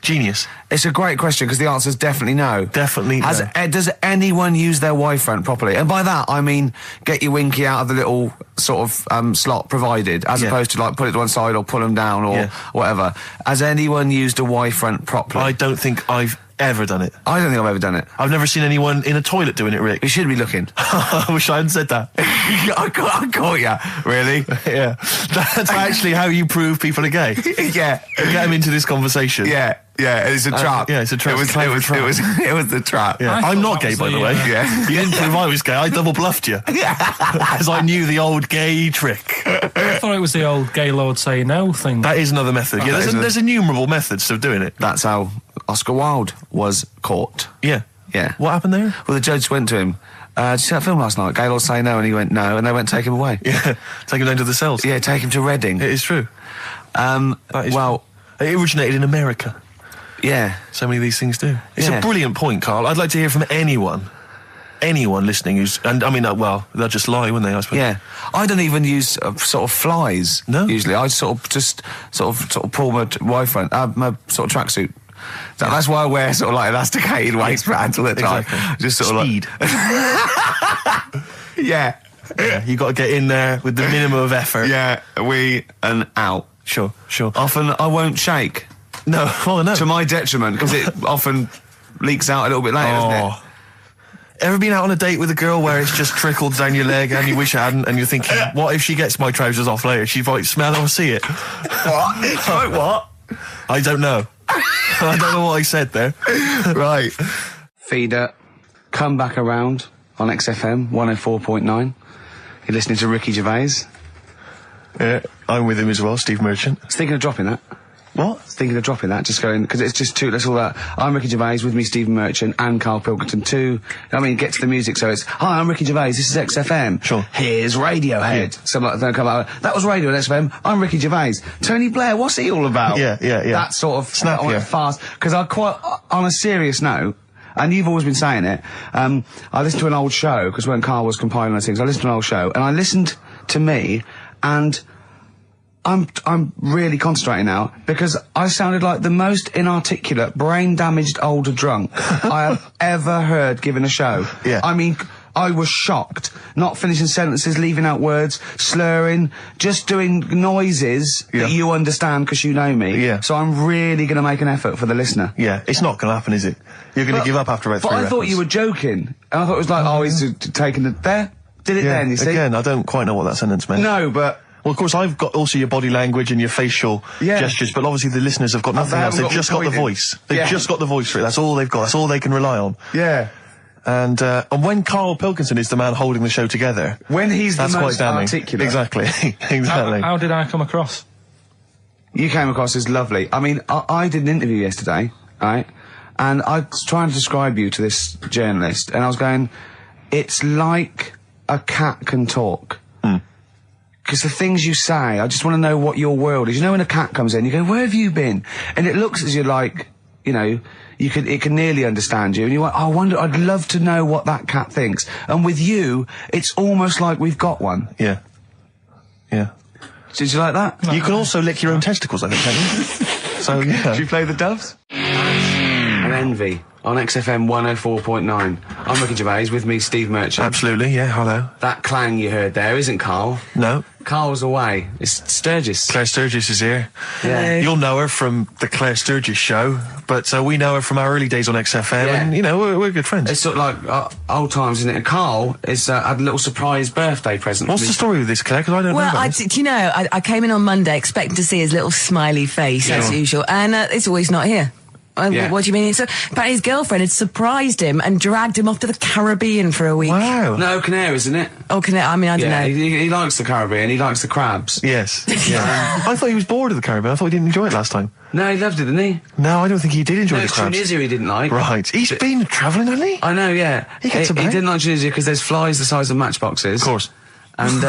Genius. It's a great question, because the answer is definitely no. Definitely no. Does anyone use their Y-front properly? And by that, I mean get your winky out of the little sort of slot provided, as opposed to like put it to one side or pull them down or whatever. Has anyone used a Y-front properly? I don't think I've ever done it. I don't think I've ever done it. I've never seen anyone in a toilet doing it, Rick. You should be looking. I wish I hadn't said that. I caught ya. Really? Yeah. That's actually how you prove people are gay. Yeah. Get them into this conversation. Yeah. Yeah, it's a trap. Yeah, it's a trap. It was the trap. Yeah. I'm not gay, by the way. Yeah. You didn't prove I was gay. I double bluffed you. Because I knew the old gay trick. I thought it was the old gay lord say no thing. That is another method. Yeah, there's innumerable methods of doing it. That's how Oscar Wilde was caught. Yeah. Yeah. What happened there? Well, the judge went to him. Did you see that film last night? Gay Lord Say No, and he went no, and they went take him away. Yeah. Take him down to the cells. Yeah, take him to Reading. It is true. Well, it originated in America. yeah. So many of these things do. It's Yeah. a brilliant point, Carl. I'd like to hear from anyone listening who's, and I mean, well, they'll just lie, wouldn't they, I suppose? Yeah, I don't even use sort of flies. No? Usually, I sort of pull my wife around, my sort of tracksuit. That's why I wear sort of like elasticated waistbands all the time. Exactly. Just sort of Speed. Yeah. Yeah, you got to get in there with the minimum of effort. Yeah, we and out. Sure. Often I won't shake. No, well, no. To my detriment, because it often leaks out a little bit later, doesn't it? Ever been out on a date with a girl where it's just trickled down your leg and you wish it hadn't, and you're thinking, what if she gets my trousers off later? She might smell it or see it. What? What? I don't know. I don't know what I said there. Right. Feeder, come back around on XFM 104.9. You're listening to Ricky Gervais. Yeah, I'm with him as well, Steve Merchant. I was thinking of dropping that. What? Thinking of dropping that, just going, because it's just too, that's all that. I'm Ricky Gervais, with me Stephen Merchant and Karl Pilkington too. I mean, get to the music, so it's, hi, I'm Ricky Gervais, this is XFM. Sure. Here's Radiohead. Yeah. Some they'll come out, that was Radio at XFM, I'm Ricky Gervais. Tony Blair, what's he all about? Yeah. That sort of, Snappier. fast, because I quite, on a serious note, and you've always been saying it, I listened to an old show, because when Karl was compiling those things, I listened to an old show, and I listened to me, and I'm really concentrating now because I sounded like the most inarticulate, brain-damaged older drunk I have ever heard given a show. Yeah. I mean, I was shocked. Not finishing sentences, leaving out words, slurring, just doing noises that you understand because you know me. Yeah. So I'm really going to make an effort for the listener. Yeah, it's not going to happen, is it? You're going to give up after about 3 But I thought records. you were joking. And I thought it was like, he's taking it there. Did it then, you see? Again, I don't quite know what that sentence meant. No, but... Well, of course, I've got also your body language and your facial gestures, but obviously the listeners have got nothing else. They've just got the voice. They've just got the voice for it. That's all they've got. That's all they can rely on. Yeah. And when Karl Pilkington is the man holding the show together, When he's the that's most quite damning. articulate. Exactly. Exactly. How did I come across? You came across as lovely. I mean, I did an interview yesterday, right? And I was trying to describe you to this journalist, and I was going, it's like a cat can talk. Because the things you say, I just want to know what your world is. You know when a cat comes in, you go, where have you been? And it looks as you're like, you know, it can nearly understand you. And you're like, I wonder, I'd love to know what that cat thinks. And with you, it's almost like we've got one. Yeah. Yeah. Did you like that? You can also lick your own testicles, I think, can't you? So, yeah. Did you play the Doves? And Envy on XFM 104.9. I'm Ricky Gervais, with me Steve Merchant. Absolutely, yeah, hello. That clang you heard there isn't Karl. No. Karl's away. It's Sturgis. Claire Sturgis is here. Yeah. You'll know her from the Claire Sturgis show, but we know her from our early days on XFM, Yeah. and, you know, we're good friends. It's sort of like old times, isn't it? And Karl is had a little surprise birthday present. What's for me. the story with this, Claire? Because I don't know Well, about this. do you know, I came in on Monday expecting to see his little smiley face, as usual, and it's always not here. Yeah. What do you mean? So, apparently his girlfriend had surprised him and dragged him off to the Caribbean for a week. Wow. No, Canaries, isn't it? Oh, I mean, I don't Yeah, know. he likes the Caribbean. He likes the crabs. Yes. Yeah. I thought he was bored of the Caribbean. I thought he didn't enjoy it last time. No, he loved it, didn't he? No, I don't think he did enjoy No, the it's crabs. Tunisia he didn't like. Right. He's been travelling, hasn't he? I know, yeah. He gets he about. didn't like Tunisia because there's flies the size of matchboxes. Of course. And,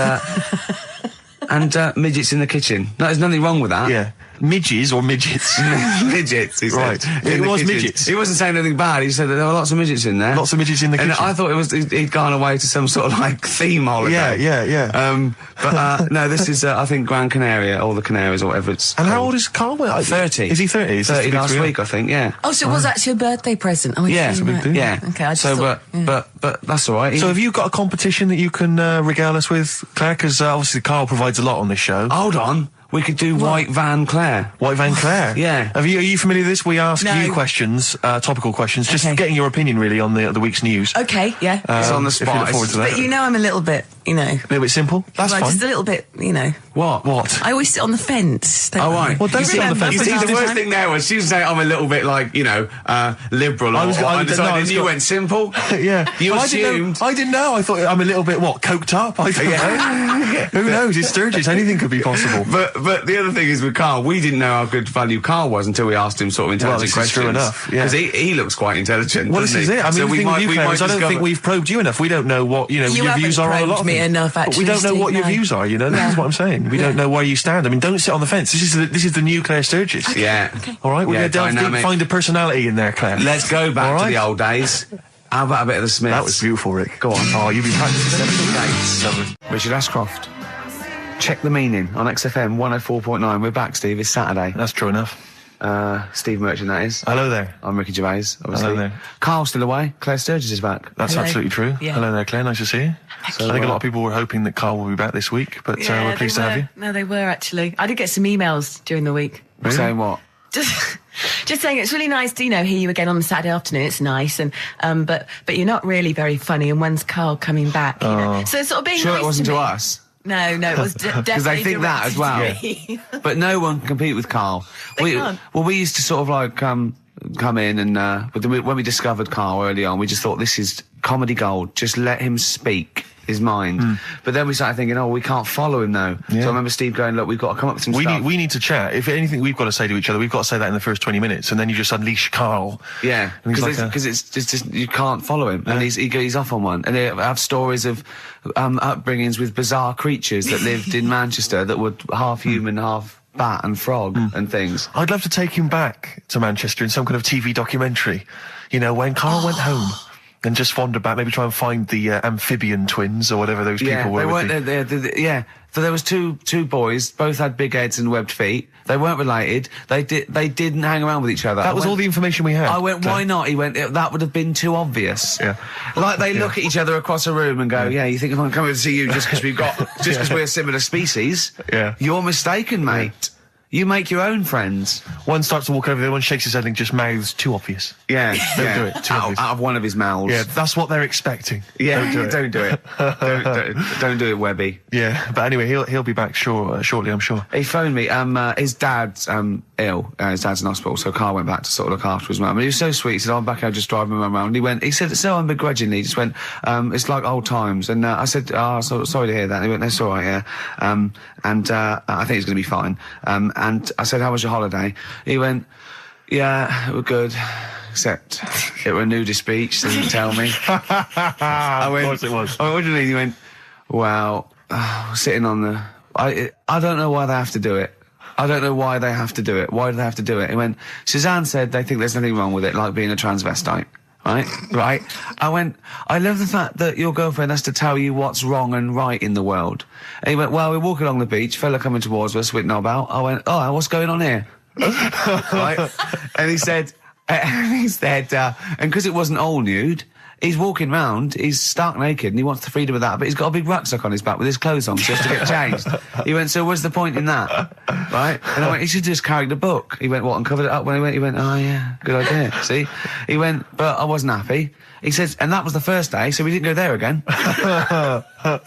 and midgets in the kitchen. No, there's nothing wrong with that. Yeah. Midges or midgets? Midgets, he said. Right. In It the was kitchen. midgets. He wasn't saying anything bad. He said that there were lots of midgets in there. Lots of midgets in the And kitchen. I thought it was he'd gone away to some sort of like theme holiday. Yeah. But no, this is I think Gran Canaria or the Canaries or whatever it's. And how called. old is Karl? 30. Is he 30? Is this 30 the big last 3? week, I think. Yeah. Oh, so it was actually a birthday present. Oh, Yeah, it's it's a big deal. Yeah. Okay, I just so, thought, but that's all right. So have you got a competition that you can regale us with, Claire? Because obviously Karl provides a lot on this show. Hold on. We could do White Van Claire. White Van Claire? Yeah. Are you familiar with this? We ask No. you questions, topical questions, just Okay. getting your opinion really on the week's news. Okay, yeah. It's on the If you spot. look forward to that. But you know I'm a little bit, you know. A little bit simple? That's Well, fine. just a little bit, you know. What? I always sit on the fence. Don't Oh, I? right. Well, don't sit on the fence. You see, But the you worst did- thing there was she was saying I'm a little bit like, you know, liberal or undecided, and you went simple. Yeah. You Well, assumed. I didn't know. I thought I'm a little bit, coked up? I don't know. Who knows? It's Sturgis. Anything could be possible. But the other thing is with Karl, we didn't know how good value Karl was until we asked him sort of intelligent this is questions. true enough, yeah. Because he looks quite intelligent. Well, this doesn't is he? it. I mean, So the thing with you, Claire, is I don't think we've probed you enough. We don't know what, You your views haven't are on a lot probed of me things. enough, But we actually, don't know what Steve, your no. views are, This is what I'm saying. We don't know where you stand. I mean, don't sit on the fence. This is the new Claire Sturgis. Yeah. All right, we're Yeah, going to delve deep, dynamic. find a personality in there, Claire. Let's go back All to right. the old days. How about a bit of the Smiths? That was beautiful, Rick. Go on. Oh, you've been practicing. Richard Ashcroft. Check the meaning on XFM 104.9. We're back, Steve. It's Saturday. That's true enough. Steve Merchant, that is. Hello there. I'm Ricky Gervais, obviously. Hello there. Carl's still away. Claire Sturgis is back. That's Hello. absolutely true. Yeah. Hello there, Claire. Nice to see you. I think a lot of people were hoping that Carl will be back this week, but we're pleased to have you. No, they were actually. I did get some emails during the week. Saying what? Just saying it's really nice to, hear you again on Saturday afternoon. It's nice, and but you're not really very funny. And when's Carl coming back? You know? So it's sort of being Sure nice it wasn't to me. us. No, it was definitely Because they think that as well. directed to me. But no one can compete with Carl. They can't. Well, we used to sort of like come in and but then when we discovered Carl early on, we just thought this is comedy gold. Just let him speak his mind. But then we started thinking, we can't follow him now. Yeah. So I remember Steve going, look, we've got to come up with some stuff. We need to chat. If anything we've got to say to each other, we've got to say that in the first 20 minutes, and then you just unleash Carl. Yeah, And he's because like it's just you can't follow him, and he's off on one. And they have stories of upbringings with bizarre creatures that lived in Manchester that were half human, half bat and frog and things. I'd love to take him back to Manchester in some kind of TV documentary. When Carl went home and just wandered back, maybe try and find the amphibian twins or whatever those people were. They with weren't. Yeah. So there was two boys, both had big heads and webbed feet. They weren't related. They didn't hang around with each other. That was all the information we had. I went, why not? He went, that would have been too obvious. Yeah. Like they look at each other across a room and go, you think if I'm coming to see you just because we're a similar species? Yeah. You're mistaken, mate. You make your own friends. One starts to walk over, the other one shakes his head and just mouths too obvious. Yeah. Don't do it. Too obvious. Out of one of his mouths. Yeah, that's what they're expecting. Yeah. Don't do it. Don't do it, Webby. Yeah, but anyway, he'll be back shortly, I'm sure. He phoned me. His dad's ill. His dad's in hospital, so Carl went back to sort of look after his mum. And he was so sweet. He said, I'm back here just driving my mum around. He said so unbegrudgingly. He just went, it's like old times. And I said, sorry to hear that. And he went, that's all right, yeah. I think it's going to be fine. And I said, how was your holiday? He went, yeah, it was good. Except it were a nudist beach, so he didn't tell me. I went, of course it was. I went, what do you mean? He went, well, sitting on the... I don't know why they have to do it. I don't know why they have to do it. Why do they have to do it? He went, Suzanne said they think there's nothing wrong with it, like being a transvestite. Right? I went, I love the fact that your girlfriend has to tell you what's wrong and right in the world. And he went, well, we're walking along the beach, fella coming towards us with knob out. I went, what's going on here? Right? And he said, and because it wasn't all nude, he's walking round, he's stark naked, and he wants the freedom of that, but he's got a big rucksack on his back with his clothes on just to get changed. He went, so what's the point in that? Right? And I went, he should just carried a book. He went, what, and covered it up when he went, oh yeah, good idea. See? He went, but I wasn't happy. He says, and that was the first day, so we didn't go there again. I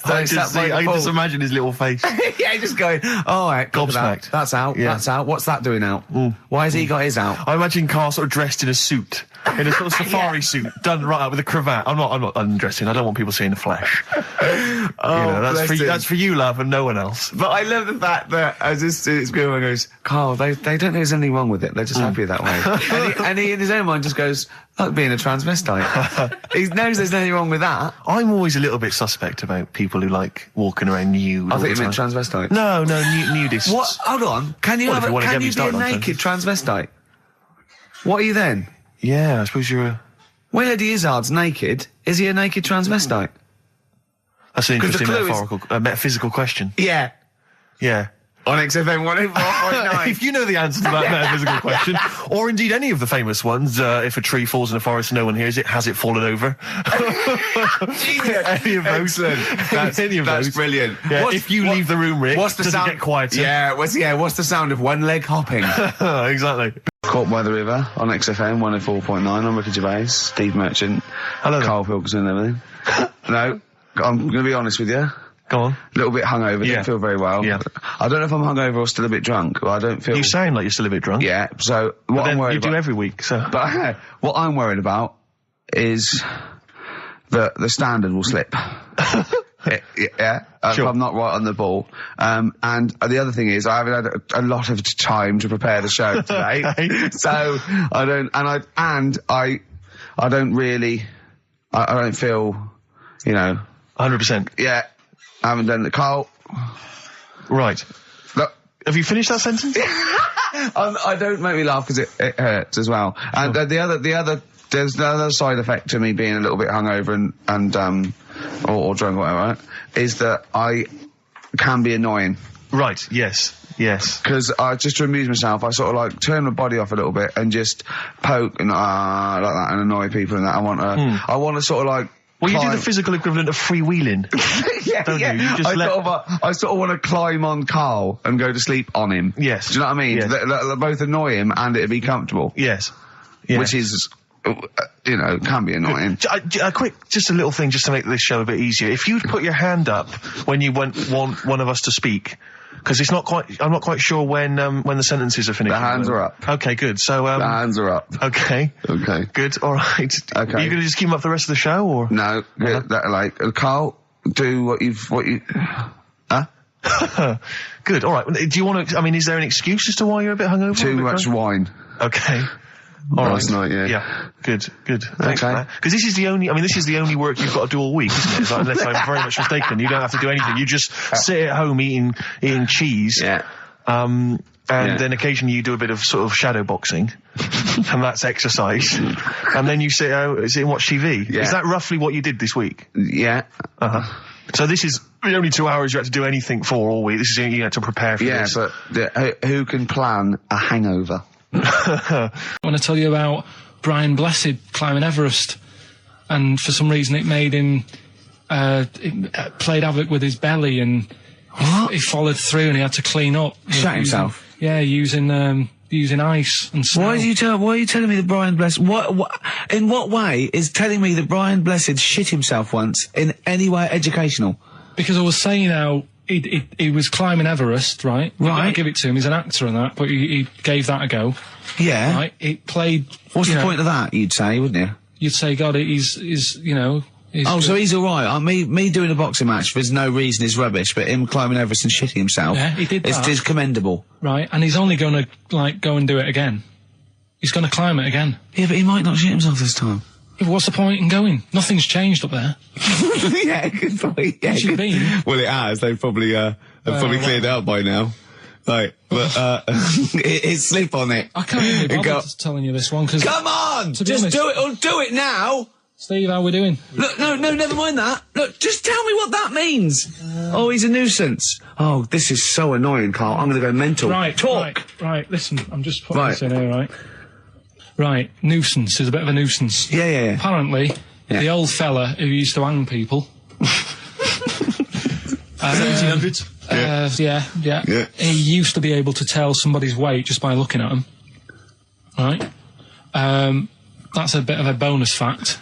can just imagine his little face. Yeah, just going, all right, Gobsmacked. that's out, Yeah. that's out. What's that doing out? Why has he got his out? I imagine Carl sort of dressed in a suit, in a sort of safari suit, done right up with a cravat. I'm not undressing. I don't want people seeing the flesh. That's for you, love, and no one else. But I love the fact that it's girl goes, Carl, they don't think there's anything wrong with it. They're just happy that way. and he in his own mind just goes, like being a transvestite. He knows there's nothing wrong with that. I'm always a little bit suspect about people who like walking around nude. I all think you the meant time. transvestite. No, nudists. What? Hold on. Can you Well, if you wanna get me be a started on naked transvestite? What are you then? Yeah, I suppose you're a... When Eddie Izzard's naked, is he a naked transvestite? That's an 'Cause the interesting clue is- metaphysical question. Yeah. Yeah. On XFM 104.9. If you know the answer to that metaphysical question, or indeed any of the famous ones, if a tree falls in a forest and no one hears it, has it fallen over? Any of those. Excellent. That's brilliant. Yeah, if you leave the room, Rick, what's the does sound? it get quieter? Yeah, what's the sound of one leg hopping? Exactly. Caught by the River on XFM 104.9. I'm Ricky Gervais, Steve Merchant, Hello there. Karl Pilkington and everything. No, I'm going to be honest with you. Go on. A little bit hungover, Yeah. didn't feel very well. Yeah. I don't know if I'm hungover or still a bit drunk, but I don't feel... You sound like you're still a bit drunk. Yeah, so what But I'm then worried you do about... every week, so... But what I'm worried about is that the standard will slip. Yeah, Sure. if I'm not right on the ball. And the other thing is, I haven't had a lot of time to prepare the show today, Okay. so I don't, I don't really, I don't feel, 100%. yeah, I haven't done the Carl. Right. Look, Have you finished that sentence? I don't make me laugh because it hurts as well. And there's the other side effect to me being a little bit hungover or drunk or whatever, right, is that I can be annoying. Right, yes. Because just to amuse myself, I sort of like turn my body off a little bit and just poke and like that and annoy people and that. I want to sort of like. Well, you do the physical equivalent of freewheeling. Yeah, Don't yeah. you? You just I sort of want to climb on Carl and go to sleep on him. Yes. Do you know what I mean? Yes. They both annoy him and it'd be comfortable. Yes. Which is, can be annoying. Just a little thing just to make this show a bit easier. If you'd put your hand up when you want one of us to speak, because I'm not quite sure when the sentences are finished. The hands are up. Okay, good. So, The hands are up. okay. Okay. Good, alright. Okay. Are you gonna just keep them up for the rest of the show, or? No, Carl, do what you, huh? Good, alright. Do you want to, is there an excuse as to why you're a bit hungover? Too much wine. Okay. All Last right. night, yeah. Yeah. Good. Thanks for Okay. that. Because this is the only work you've got to do all week, isn't it? It's like, unless I'm very much mistaken. You don't have to do anything. You just sit at home eating cheese. Yeah. And Yeah. then occasionally you do a bit of sort of shadow boxing. And that's exercise. And then you sit and watch TV. Yeah. Is that roughly what you did this week? Yeah. Uh-huh. So this is the only 2 hours you had to do anything for all week. This is, you had to prepare for this. Yeah, but who can plan a hangover? I want to tell you about Brian Blessed climbing Everest, and for some reason it made him it played havoc with his belly, and he followed through and he had to clean up. Shut himself? Yeah, using ice and snow. Why are you telling me that Brian Blessed? In what way is telling me that Brian Blessed shit himself once in any way educational? Because I was saying how he was climbing Everest, right? Right. I give it to him. He's an actor and that, but he gave that a go. Yeah. Right. It played. What's the point of that? You'd say, wouldn't you? You'd say, God, he's Oh, so he's all right. Me doing a boxing match for no reason is rubbish, but him climbing Everest and shitting himself, Yeah, he did that. It's commendable. right, and he's only going to go and do it again. He's going to climb it again. Yeah, but he might not shit himself this time. Yeah, but what's the point in going? Nothing's changed up there. Yeah, good point. Yeah, Where's you been? Well, it has. They've probably cleared it up by now. Like, but it's slip on it. I can't even be bothered telling you this one because. Come on, To be just honest- do it. Or do it now. Steve, how we doing? Look, no, never mind that. Look, just tell me what that means. Oh, he's a nuisance. Oh, this is so annoying, Carl. I'm going to go mental. Right, talk. Right. Listen, I'm just putting Right. this in here, right? Right, nuisance is a bit of a nuisance. Yeah. Apparently, Yeah. the old fella who used to hang people. 1700s? Yeah. He used to be able to tell somebody's weight just by looking at them. Right? That's a bit of a bonus fact.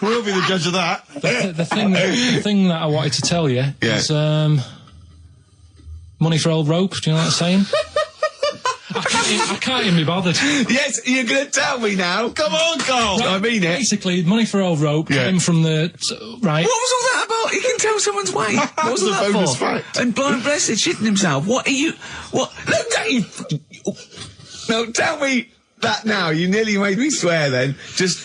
We'll be the judge of that. The thing that I wanted to tell you is money for old rope. Do you know what I'm saying? I can't even be bothered. Yes, you're going to tell me now. Come on, Carl. I mean it. Basically, money for old rope came from the right. What was all that about? You can tell someone's weight. What was all The that bonus for? fact. And Blind Blessed shitting himself. What are you? What? Look, no, tell me that now. You nearly made me swear then.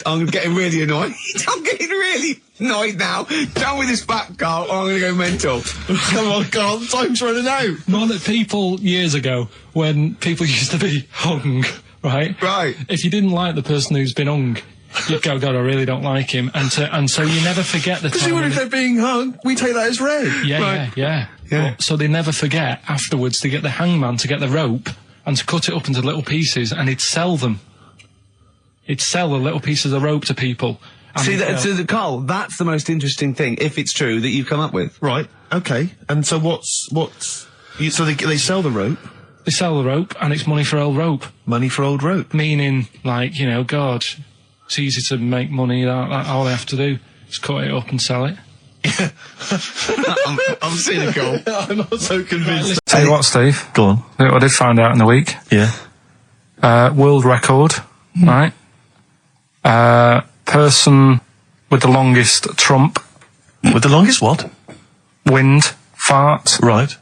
I'm getting really annoyed. I'm getting really annoyed now. Tell me this back, Carl, or I'm going to go mental. Come on, Carl, time's running out. More that people years ago, when people used to be hung, right? Right. If you didn't like the person who's been hung, you'd go, God, I really don't like him. And so you never forget the time. If they're being hung, we take that as read. Yeah. So they never forget afterwards to get the hangman to get the rope and to cut it up into little pieces, and he'd sell them. He'd sell the little pieces of rope to people. See, Carl, that's the most interesting thing, if it's true, that you've come up with. Right. Okay. And so so they sell the rope. They sell the rope, and it's money for old rope. Money for old rope. Meaning, like, you know, God, it's easy to make money. That all they have to do is cut it up and sell it. I'm cynical. I'm not so convinced. Tell you what, Steve. Go on. I did find out in the week. Yeah. World record, right? Person with the longest trump. With the longest what? Wind fart. Right.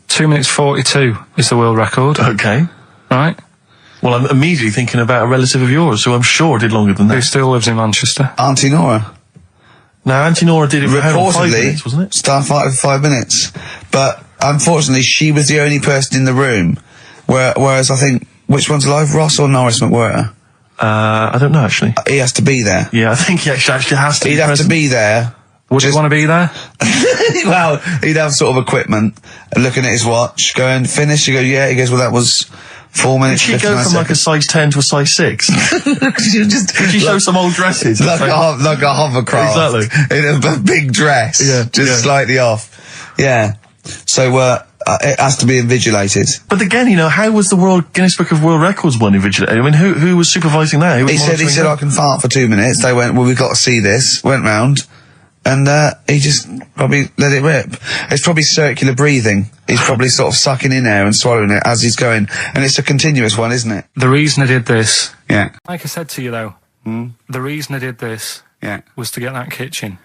2 minutes 42 is the world record. Okay. Right? Well, I'm immediately thinking about a relative of yours who I'm sure did longer than Who that. still lives in Manchester. Auntie Nora. Now, Auntie Nora did it for how long? 5 Reportedly, minutes, wasn't it? started for 5 minutes. But unfortunately, she was the only person in the room. Whereas I think, which one's alive, Ross or Norris McWhirter? I don't know, actually. He has to be there. Yeah, I think he actually has to. He'd have to be there. Would you want to be there? Well, he'd have sort of equipment, looking at his watch, going, finish? You go, yeah. He goes, well, that was 4 minutes. Did she go from like a size 10 to a size 6? Did She show some old dresses. like a hovercraft. Exactly. In a big dress. Yeah, Just slightly off. Yeah. So, it has to be invigilated. But again, you know, how was the Guinness Book of World Records one invigilated? I mean, who was supervising that? Who was He monitoring said, that? I can fart for 2 minutes. They went, well, we've got to see this. Went round. And, he just probably let it rip. It's probably circular breathing. He's probably sort of sucking in air and swallowing it as he's going. And it's a continuous one, isn't it? The reason I did this, Yeah. like I said to you though, the reason I did this Yeah. was to get that kitchen,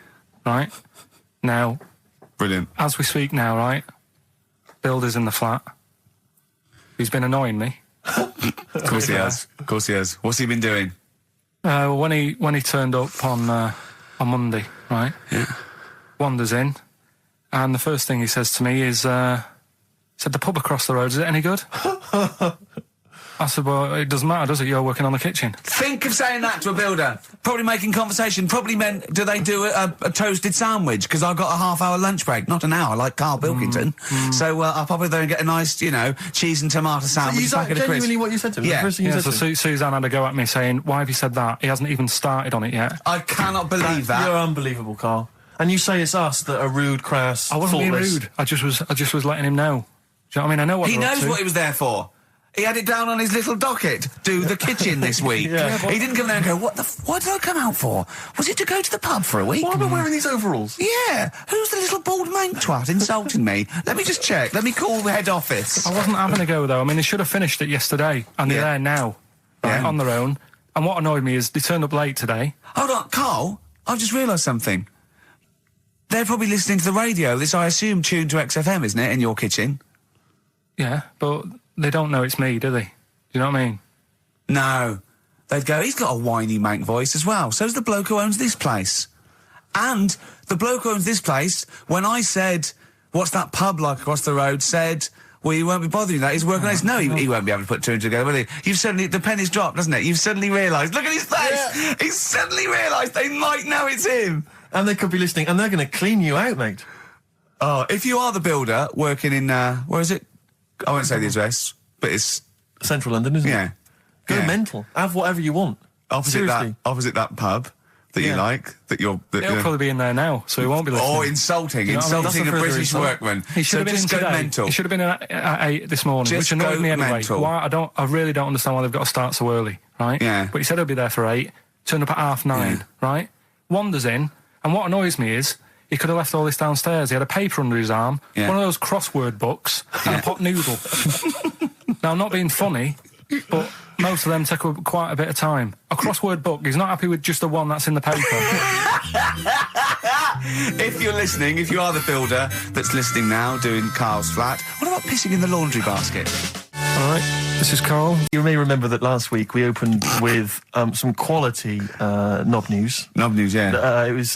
right? Now, Brilliant. as we speak now, right? Builder's in the flat. He's been annoying me. Of course he has. Of course he has. What's he been doing? When he turned up on Monday, right? Yeah. Wanders in, and the first thing he says to me is, said, the pub across the road, is it any good? I said, well, it doesn't matter, does it? You're working on the kitchen. Think of saying that to a builder. Probably making conversation. Probably meant, do they do a toasted sandwich? Because I've got a half-hour lunch break. Not an hour, like Karl Pilkington. So I'll probably there and get a nice, you know, cheese and tomato sandwich. Is that genuinely what you said to him? Yeah. The first thing you Yeah, said so to him? Suzanne had a go at me saying, why have you said that? He hasn't even started on it yet. I cannot believe that. You're unbelievable, Carl. And you say it's us that are rude, crass, I wasn't being thoughtless. rude. I just was letting him know. Do you know what I mean? I know what He we're up knows to. what he was there for. He had it down on his little docket. Do the kitchen this week. Yeah, He didn't come there and go, what did I come out for? Was it to go to the pub for a week? Why am I wearing these overalls? Yeah. Who's the little bald mank twat insulting me? Let me just check. Let me call the head office. I wasn't having a go though. I mean, they should have finished it yesterday, and they're Yeah. there now, right, Yeah. on their own. And what annoyed me is they turned up late today. Hold on, Carl, I've just realised something. They're probably listening to the radio. This, I assume, tuned to XFM, isn't it, in your kitchen? Yeah, but they don't know it's me, do they? Do you know what I mean? No. They'd go, he's got a whiny mank voice as well. So's the bloke who owns this place. And the bloke who owns this place, when I said, what's that pub like across the road, said, well, you won't be bothering that. He's working on this. No, he won't be able to put two and two together, will he? You've suddenly, the penny's dropped, doesn't it? You've suddenly realised. Look at his face. Yeah. He's suddenly realised they might know it's him. And they could be listening, and they're going to clean you out, mate. Oh, if you are the builder working in, where is it? I won't say the address, but it's, Central London, isn't yeah. it? Go Yeah. mental. Have whatever you want. Opposite that pub that you Yeah. like, that you're... That He'll probably be in there now, so he won't be listening. Or insulting, You know what I mean? insulting That's a a further British insult. workman. He should So have been in just go today. mental. He should have been in at 8 this morning, Just which annoyed go me anyway. mental. Why? I really don't understand why they've got to start so early, right? Yeah. But he said he'll be there for 8, turned up at 9:30, right? Wanders in, and what annoys me is he could have left all this downstairs. He had a paper under his arm, Yeah. one of those crossword books, and a pot noodle. Now, I'm not being funny, but most of them take quite a bit of time. A crossword book, he's not happy with just the one that's in the paper. If you're listening, if you are the builder that's listening now, doing Carl's flat, what about pissing in the laundry basket? All right, this is Karl. You may remember that last week we opened with some quality knob news. Knob news, yeah. It was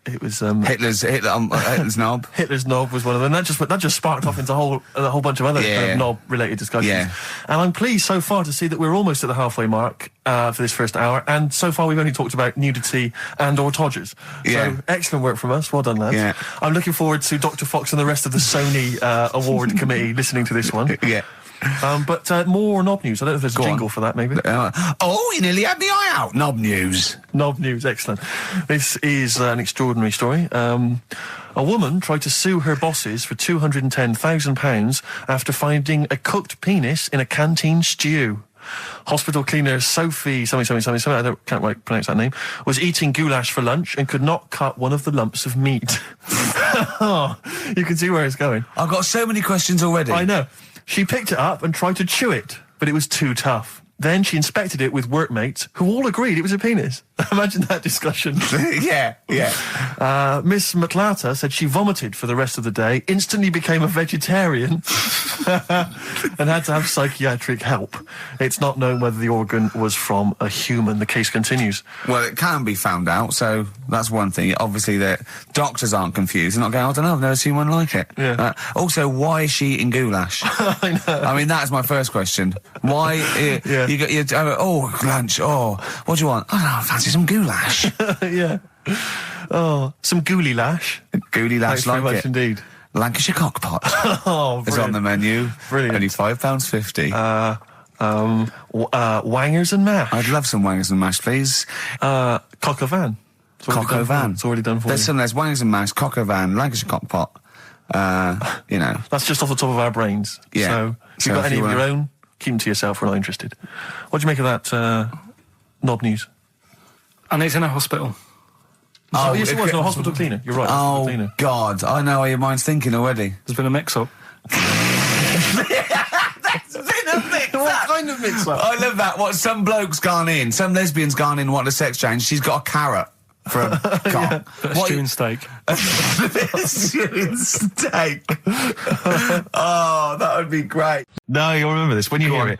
It was Hitler's knob. Hitler's knob was one of them. That just sparked off into a whole bunch of other kind of knob-related discussions. Yeah. And I'm pleased so far to see that we're almost at the halfway mark for this first hour. And so far we've only talked about nudity and/or todgers. Yeah. So excellent work from us. Well done, lads. Yeah. I'm looking forward to Dr. Fox and the rest of the Sony award committee listening to this one. Yeah. But more knob news. I don't know if there's a jingle on. for that, maybe. You nearly had the eye out. Knob news. Knob news, excellent. This is an extraordinary story. A woman tried to sue her bosses for £210,000 after finding a cooked penis in a canteen stew. Hospital cleaner Sophie, something, I can't pronounce that name, was eating goulash for lunch and could not cut one of the lumps of meat. You can see where it's going. I've got so many questions already. I know. She picked it up and tried to chew it, but it was too tough. Then she inspected it with workmates, who all agreed it was a penis. Imagine that discussion. Yeah. Miss McLata said she vomited for the rest of the day, instantly became a vegetarian, and had to have psychiatric help. It's not known whether the organ was from a human. The case continues. Well, it can be found out, so that's one thing. Obviously, the doctors aren't confused. They're not going, I don't know, I've never seen one like it. Yeah. Also, why is she eating goulash? I know. I mean, that's my first question. Why? Yeah. You got lunch. What do you want? I fancy some goulash. Yeah. Oh, some gooly lash. Gooly lash, Thanks very like much it. indeed. Lancashire cockpot Oh, is on the menu. Brilliant. Only £5.50. Wangers and mash. I'd love some wangers and mash, please. Cock o' van. Cock o' van. It's already done for There's you. there's wangers and mash, cock o' van, Lancashire cockpot. That's just off the top of our brains. Yeah. So if you've got any of your own, keep them to yourself. We're not interested. What do you make of that knob news? And he's in a hospital. Oh, yes, it was. No, hospital cleaner. You're right. Hospital cleaner. God, I know how your mind's thinking already. There's been a mix-up. That's been a mix-up. What kind of mix-up? I love that. What, some bloke's gone in, some lesbian's gone in, wanting a sex change. She's got a carrot for a cock. Bit of stew and steak. Stew and steak. Oh, that would be great. No, you'll remember this when you hear it.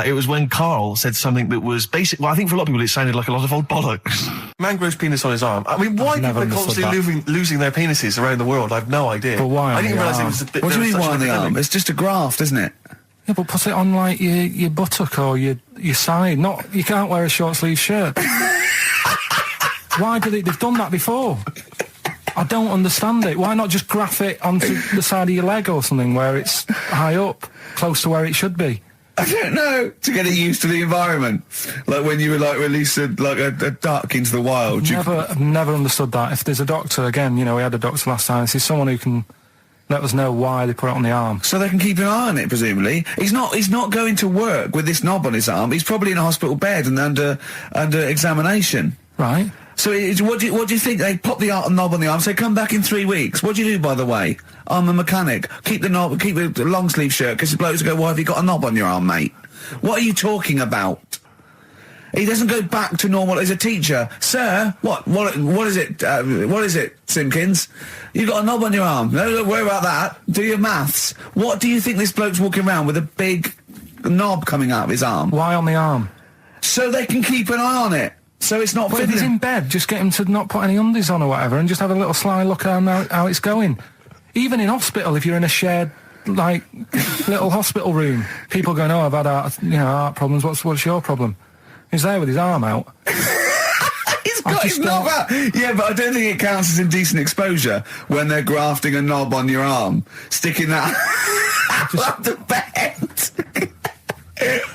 It was when Karl said something that was basically. Well, I think for a lot of people it sounded like a lot of old bollocks. Man grows penis on his arm. I mean, why people are constantly losing their penises around the world? I've no idea. But why? I didn't realise it was a bit. What do you mean why on the arm? It's just a graft, isn't it? Yeah, but put it on like your buttock or your side. Not you can't wear a short sleeve shirt. Why did it? They've done that before. I don't understand it. Why not just graph it onto the side of your leg or something where it's high up, close to where it should be? I don't know. To get it used to the environment, like when you were like released a duck into the wild. I've never understood that. If there's a doctor, again, we had a doctor last time. If there's someone who can let us know why they put it on the arm. So they can keep an eye on it, presumably. He's not going to work with this knob on his arm. He's probably in a hospital bed and under examination. Right. So what do you think? They pop the knob on the arm, say, come back in 3 weeks. What do you do, by the way? I'm a mechanic. Keep the knob, keep the long sleeve shirt, because the blokes go, why have you got a knob on your arm, mate? What are you talking about? He doesn't go back to normal as a teacher. Sir, what is it? What is it, Simpkins? You got a knob on your arm. No, don't worry about that. Do your maths. What do you think this bloke's walking around with a big knob coming out of his arm? Why on the arm? So they can keep an eye on it. So it's not But if he's in bed, just get him to not put any undies on or whatever and just have a little sly look at how it's going. Even in hospital, if you're in a shared, little hospital room, people going, oh, I've had heart problems, what's your problem? He's there with his arm out. He's got his knob out. Yeah, but I don't think it counts as indecent exposure when they're grafting a knob on your arm, sticking that out the bed.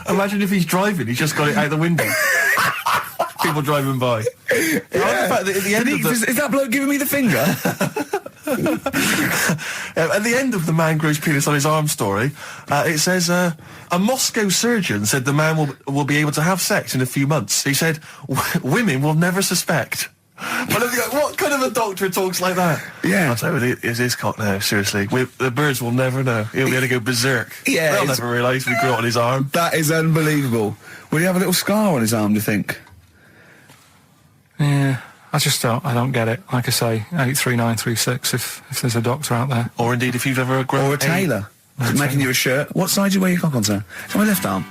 Imagine if he's driving, he's just got it out the window. People driving by. Yeah. At the end of is that bloke giving me the finger? At the end of the man grows penis on his arm story, it says, a Moscow surgeon said the man will be able to have sex in a few months. He said, women will never suspect. But what kind of a doctor talks like that? Yeah. I'll tell you, it's his cock now, seriously. The birds will never know. He'll be able to go berserk. Yeah. They'll never realise we grew it on his arm. That is unbelievable. Will he have a little scar on his arm, do you think? Yeah, I don't get it. Like I say, 83936 if there's a doctor out there. Or indeed, if you've ever grown Or a tailor. Making you a shirt. What side do you wear your cock on, sir? It's on my left arm.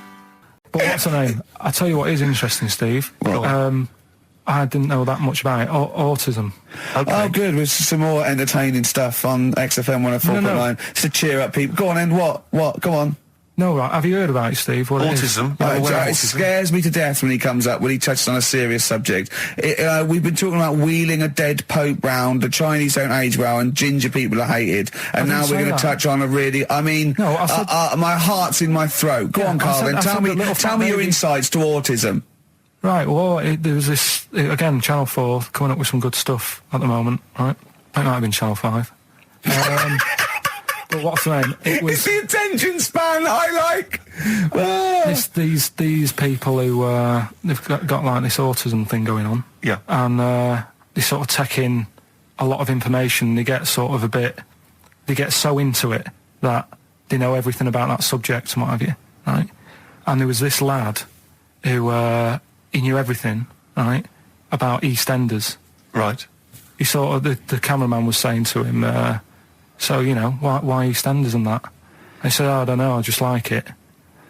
But what's her name? I tell you what is interesting, Steve. I didn't know that much about it. Autism. Oh, good. With some more entertaining stuff on XFM 104.9 to cheer up people. Go on, and what? Go on. No, right. Have you heard about it, Steve? What Autism? It is? It scares me to death when he comes up, when he touches on a serious subject. We've been talking about wheeling a dead pope round, the Chinese don't age well, and ginger people are hated. And now we're going to touch on a really, I mean, No, I said- my heart's in my throat. Go on, Carl, then tell me your insights to autism. Right, well, there was this, again, Channel 4 coming up with some good stuff at the moment, right? It might have been Channel 5. But what's the name? It was... It's the attention span I like! These people who, they've got like this autism thing going on. Yeah. And they sort of take in a lot of information, they get sort of they get so into it that they know everything about that subject and what have you, right? And there was this lad who, he knew everything, right, about EastEnders. Right. He sort of, the cameraman was saying to him, so, you know, why EastEnders and that? And he said, I don't know, I just like it.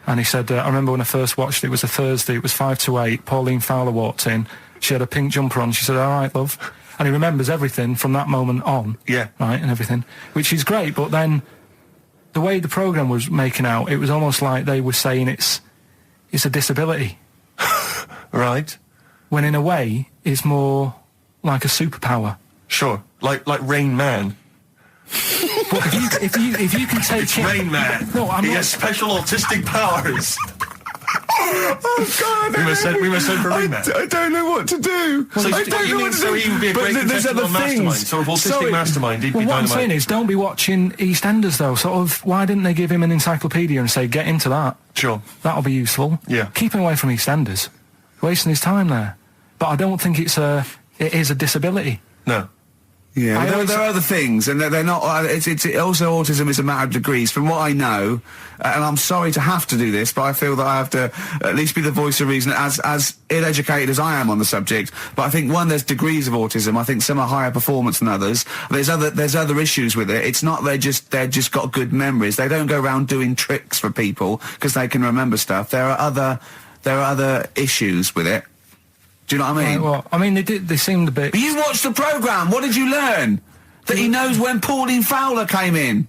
And he said, I remember when I first watched it was a Thursday, it was 5 to 8, Pauline Fowler walked in, she had a pink jumper on, she said, all right, love. And he remembers everything from that moment on. Yeah. Right, and everything, which is great, but then the way the programme was making out, it was almost like they were saying it's a disability. Right. When in a way, it's more like a superpower. Sure. Like Rain Man. But if you can take It's Rain Man. No, I'm he not. has special autistic powers. Oh, God, we must send for Rain Man. I don't know what to do. So I don't know what to do. So he would be a But great there's contestant other on Mastermind. things. Sort of autistic Sorry. Mastermind. He'd Well, be what I'm dynamite. saying is, don't be watching EastEnders though. Sort of, why didn't they give him an encyclopedia and say, get into that? Sure. That'll be useful. Yeah. Keep him away from EastEnders. Wasting his time there. But I don't think it is a disability. No. Yeah, there are other things, and they're not. It's also autism is a matter of degrees. From what I know, and I'm sorry to have to do this, but I feel that I have to at least be the voice of reason, as ill-educated as I am on the subject. But I think there's degrees of autism. I think some are higher performance than others. There's other issues with it. It's not they're just got good memories. They don't go around doing tricks for people because they can remember stuff. There are other issues with it. Do you know what I mean? Right, well, I mean, they seemed a bit... But you watched the programme. What did you learn? That he knows when Pauline Fowler came in.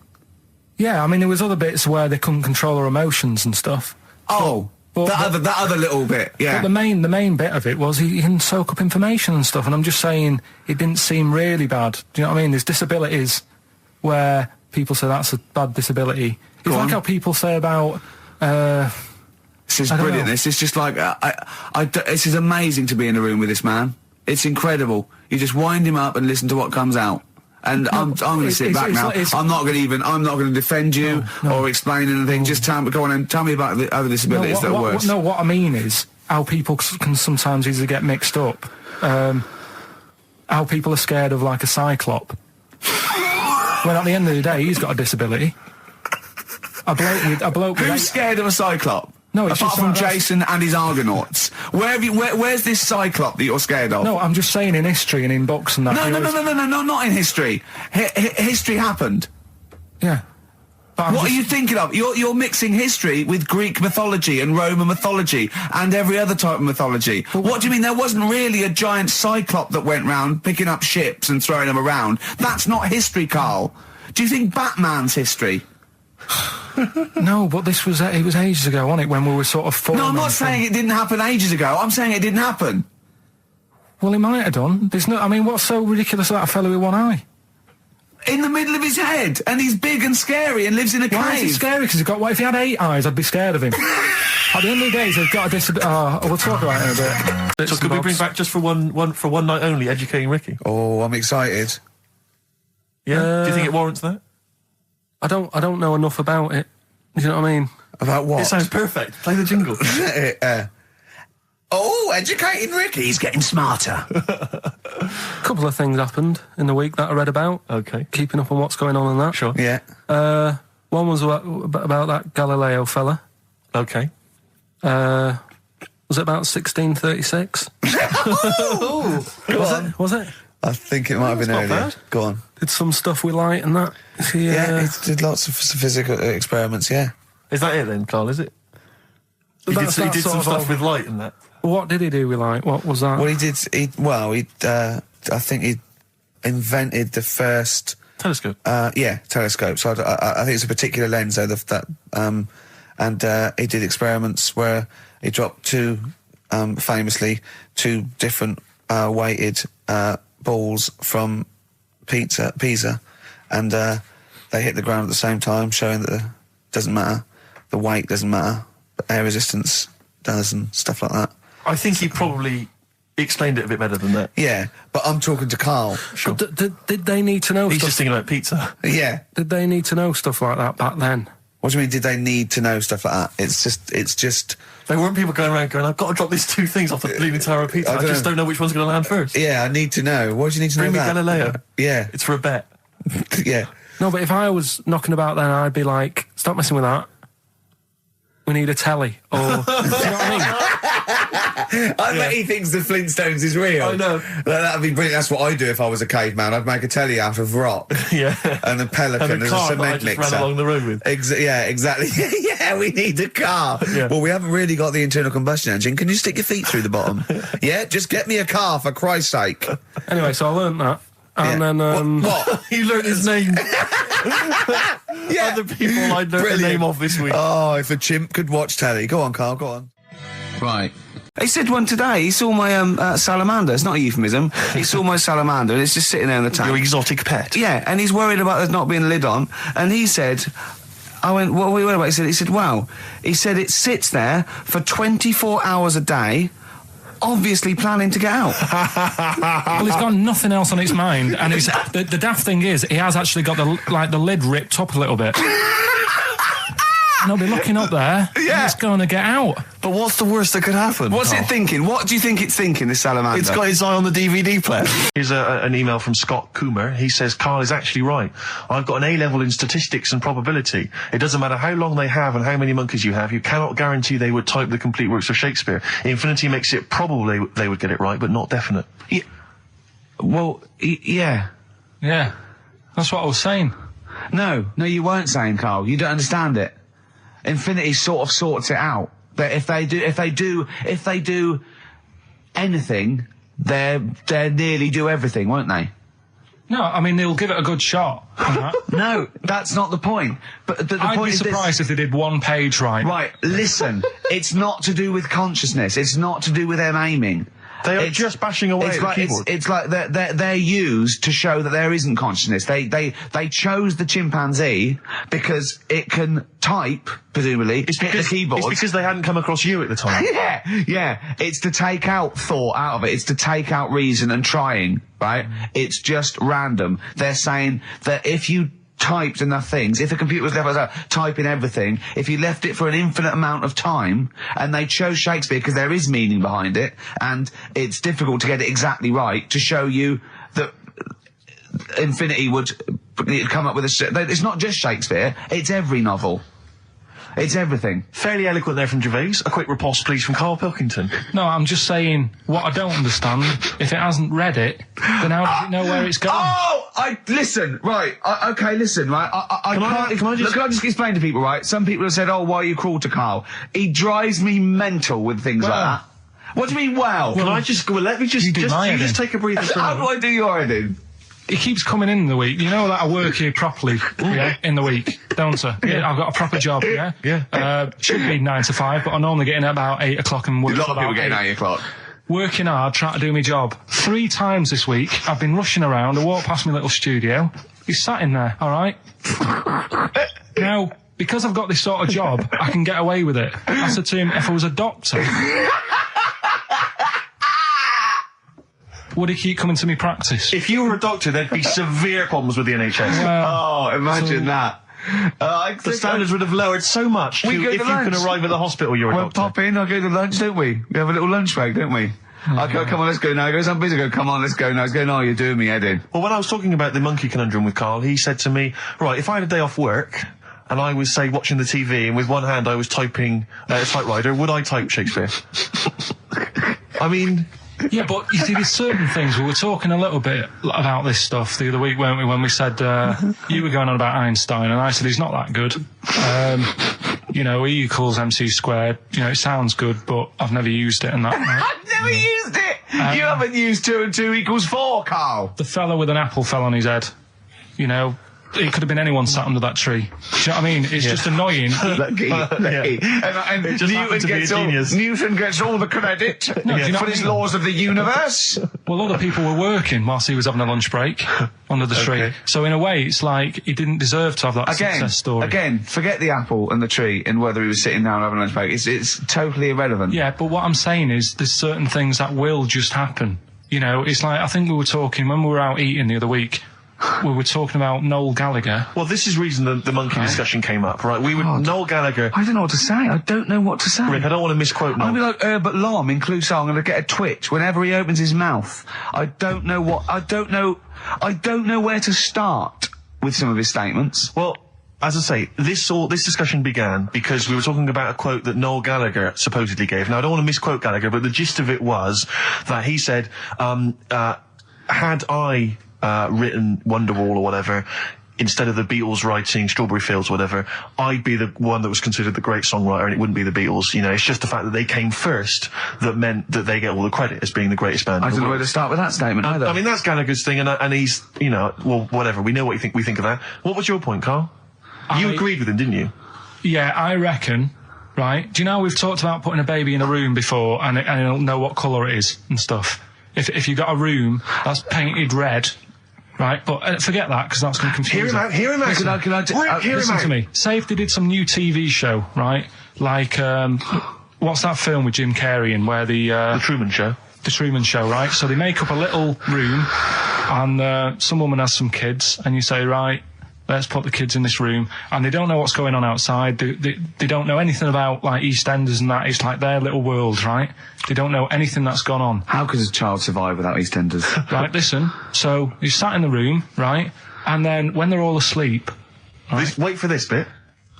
Yeah, I mean, there was other bits where they couldn't control their emotions and stuff. Oh, that other little bit, yeah. But the main bit of it was he can soak up information and stuff, and I'm just saying it didn't seem really bad. Do you know what I mean? There's disabilities where people say that's a bad disability. It's like how people say about... This is brilliant. This is just like this is amazing to be in a room with this man. It's incredible. You just wind him up and listen to what comes out. And I'm going to sit back now. I'm not going to defend you or explain anything. Just tell me about the other disabilities that are worse. No, what I mean is how people can sometimes easily get mixed up. How people are scared of like a cyclop. When at the end of the day, he's got a disability. A bloke with Who's scared of a cyclop? No, it's apart just from like Jason and his Argonauts. Where's this cyclop that you're scared of? No, I'm just saying in history and in books and that. No, not in history. History happened. Yeah. But What are you thinking of? You're mixing history with Greek mythology and Roman mythology and every other type of mythology. What do you mean there wasn't really a giant cyclop that went round picking up ships and throwing them around? That's not history, Carl. Do you think Batman's history? No, but this was it was ages ago, wasn't it? When we were sort of No, I'm not saying it didn't happen ages ago. I'm saying it didn't happen. Well, it might have done. There's no. I mean, what's so ridiculous about a fellow with one eye? In the middle of his head, and he's big and scary and lives in a Why is he cave. scary? Because he's got. What if he had 8 eyes? I'd be scared of him. At the end of the day, he's got a disability. We'll talk about it in a bit. So could we bring back just for one night only, educating Ricky? Oh, I'm excited. Yeah. Do you think it warrants that? I don't know enough about it. Do you know what I mean? About what? It sounds perfect. Play the jingle. Educating Ricky. He's getting smarter. A couple of things happened in the week that I read about. Okay. Keeping up on what's going on in that. Sure. Yeah. One was about that Galileo fella. Okay. Was it about 1636? Was it? I think it might have been not earlier. bad. Go on. Did some stuff with light and that. Yeah, it did lots of physical experiments, yeah. Is that it then, Carl, is it? He did some stuff with light and that. What did he do with light? What was that? Well, I think he invented the first Telescope. Telescope. So I think it's a particular lens though, and he did experiments where he dropped famously two different weighted balls from Pisa, and they hit the ground at the same time, showing that it doesn't matter, the weight doesn't matter, but air resistance does and stuff like that. I think he probably explained it a bit better than that. Yeah, but I'm talking to Karl. Sure. Did they need to know He's stuff? just thinking about pizza. Yeah. Did they need to know stuff like that back then? What do you mean, did they need to know stuff like that? It's just... There weren't people going around going, I've got to drop these two things off the bleeding tower of pizza. I just don't know which one's going to land first. Yeah, I need to know. What do you need to know Bring me about? Galileo. Yeah. It's for a bet. Yeah. No, but if I was knocking about then, I'd be like, stop messing with that. We need a telly. Or, do you know what I mean? I bet he thinks the Flintstones is real. I know. That'd be brilliant. That's what I'd do if I was a caveman. I'd make a telly out of rock. Yeah. And a pelican And a as car a that I cement just mixer. ran along the road with. Yeah, exactly. Yeah, we need a car. Yeah. Well, we haven't really got the internal combustion engine. Can you stick your feet through the bottom? Yeah, just get me a car, for Christ's sake. Anyway, so I learnt that. And Yeah. then, What? He learnt his name. Yeah. Other people I learnt the Brilliant. name of this week. Oh, if a chimp could watch telly. Go on, Karl, go on. Right. He said one today. He saw my salamander. It's not a euphemism. He saw my salamander and it's just sitting there in the tank. Your exotic pet. Yeah, and he's worried about there not being a lid on. And he said, I went, what are we worried about? He said, wow. He said it sits there for 24 hours a day, obviously planning to get out. well, he's got nothing else on its mind. And it's, the daft thing is, he has actually got the lid ripped up a little bit. And he'll be looking up there, and it's going to get out. But what's the worst that could happen? What's it thinking? What do you think it's thinking, this salamander? It's got his eye on the DVD player. Here's an email from Scott Coomer. He says, Karl is actually right. I've got an A-level in statistics and probability. It doesn't matter how long they have and how many monkeys you have. You cannot guarantee they would type the complete works of Shakespeare. Infinity makes it probable they would get it right, but not definite. Yeah. Well, yeah. Yeah, that's what I was saying. No, you weren't saying, Karl. You don't understand it. Infinity sort of sorts it out. That if they do anything, they nearly do everything, won't they? No, I mean, they'll give it a good shot. No, that's not the point. But the I'd point be is surprised if they did one page right. Right, listen. It's not to do with consciousness. It's not to do with them aiming. They are just bashing away at the keyboard. It's like they're used to show that there isn't consciousness. They chose the chimpanzee because it can type, presumably, hit the keyboard. It's because they hadn't come across you at the time. Yeah. It's to take out thought out of it. It's to take out reason and trying, right? It's just random. They're saying that if you typed enough things, if the computer was left typing everything, if you left it for an infinite amount of time, and they chose Shakespeare because there is meaning behind it, and it's difficult to get it exactly right, to show you that Infinity would come up with it's not just Shakespeare, it's every novel. It's everything. Fairly eloquent there from Gervais. A quick riposte, please, from Karl Pilkington. No, I'm just saying, what I don't understand, if it hasn't read it, then how does it know where it's going? Listen, right, listen, right, Can I just explain to people, right? Some people have said, why are you cruel to Karl? He drives me mental with things like that. What do you mean, let me just take a breather for a How do moment. I do your editing? He keeps coming in the week. You know that I work here properly, in the week, don't I? Yeah. I've got a proper job, Yeah. Should be 9 to 5, but I normally get in at about 8 o'clock and work. A lot of people getting 8 o'clock. Working hard, trying to do my job. 3 times this week, I've been rushing around. I walked past my little studio. He's sat in there, all right? Now, because I've got this sort of job, I can get away with it. I said to him, if I was a doctor, would he keep coming to me practice? If you were a doctor, there'd be severe problems with the NHS. Imagine that. The standards would have lowered so much if you can arrive at the hospital, you're a We'll doctor. pop in, I'll go to lunch, don't we? We have a little lunch break, don't we? I go, come on, let's go now. He goes, I'm busy. I go, come on, let's go now. He's going, no, you're doing me head in. Well, when I was talking about the monkey conundrum with Karl, he said to me, right, if I had a day off work, and I was, say, watching the TV, and with one hand I was typing a typewriter, would I type Shakespeare? I mean... Yeah, but you see, there's certain things. We were talking a little bit about this stuff the other week, weren't we, when we said you were going on about Einstein, and I said he's not that good. you know, E equals MC squared. You know, it sounds good, but I've never used it and that. Right? I've never used it! You haven't used 2 and 2 equals 4, Carl! The fella with an apple fell on his head. You know, it could have been anyone sat under that tree. Do you know what I mean? It's just annoying. Lucky. And Newton gets all the credit do you know for what his I mean? laws of the universe. Well, other people were working whilst he was having a lunch break under the tree. So in a way, it's like he didn't deserve to have that success story. Again, forget the apple and the tree and whether he was sitting down having a lunch break. It's totally irrelevant. Yeah, but what I'm saying is there's certain things that will just happen. You know, it's like, I think we were talking, when we were out eating the other week, we were talking about Noel Gallagher. Well, this is the reason the monkey discussion came up, right? Noel Gallagher. I don't know what to say. I don't know what to say. Rick, I don't want to misquote Noel. I'll be like Herbert Lom in Clouseau. I'm going to get a twitch whenever he opens his mouth. I don't know where to start with some of his statements. Well, as I say, this discussion began because we were talking about a quote that Noel Gallagher supposedly gave. Now, I don't want to misquote Gallagher, but the gist of it was that he said, had I written Wonderwall or whatever, instead of the Beatles writing Strawberry Fields or whatever, I'd be the one that was considered the great songwriter and it wouldn't be the Beatles. You know, it's just the fact that they came first that meant that they get all the credit as being the greatest band. I don't know where to start with that statement either. I mean, that's Gallagher's thing, and he's, you know, well, whatever. We know what we think of that. What was your point, Carl? You agreed with him, didn't you? Yeah, I reckon, right? Do you know we've talked about putting a baby in a room before and it'll know what colour it is and stuff? If you've got a room that's painted red, right? But forget that, because that's going to confuse Hear him out. Listen to me. Say if they did some new TV show, right? Like, what's that film with Jim Carrey in where The Truman Show. The Truman Show, right? So they make up a little room and some woman has some kids and you say, right, let's put the kids in this room, and they don't know what's going on outside. They don't know anything about, like, EastEnders and that. It's like their little world, right? They don't know anything that's gone on. How could a child survive without EastEnders? Right, listen. So you sat in the room, right? And then when they're all asleep, right, Wait for this bit.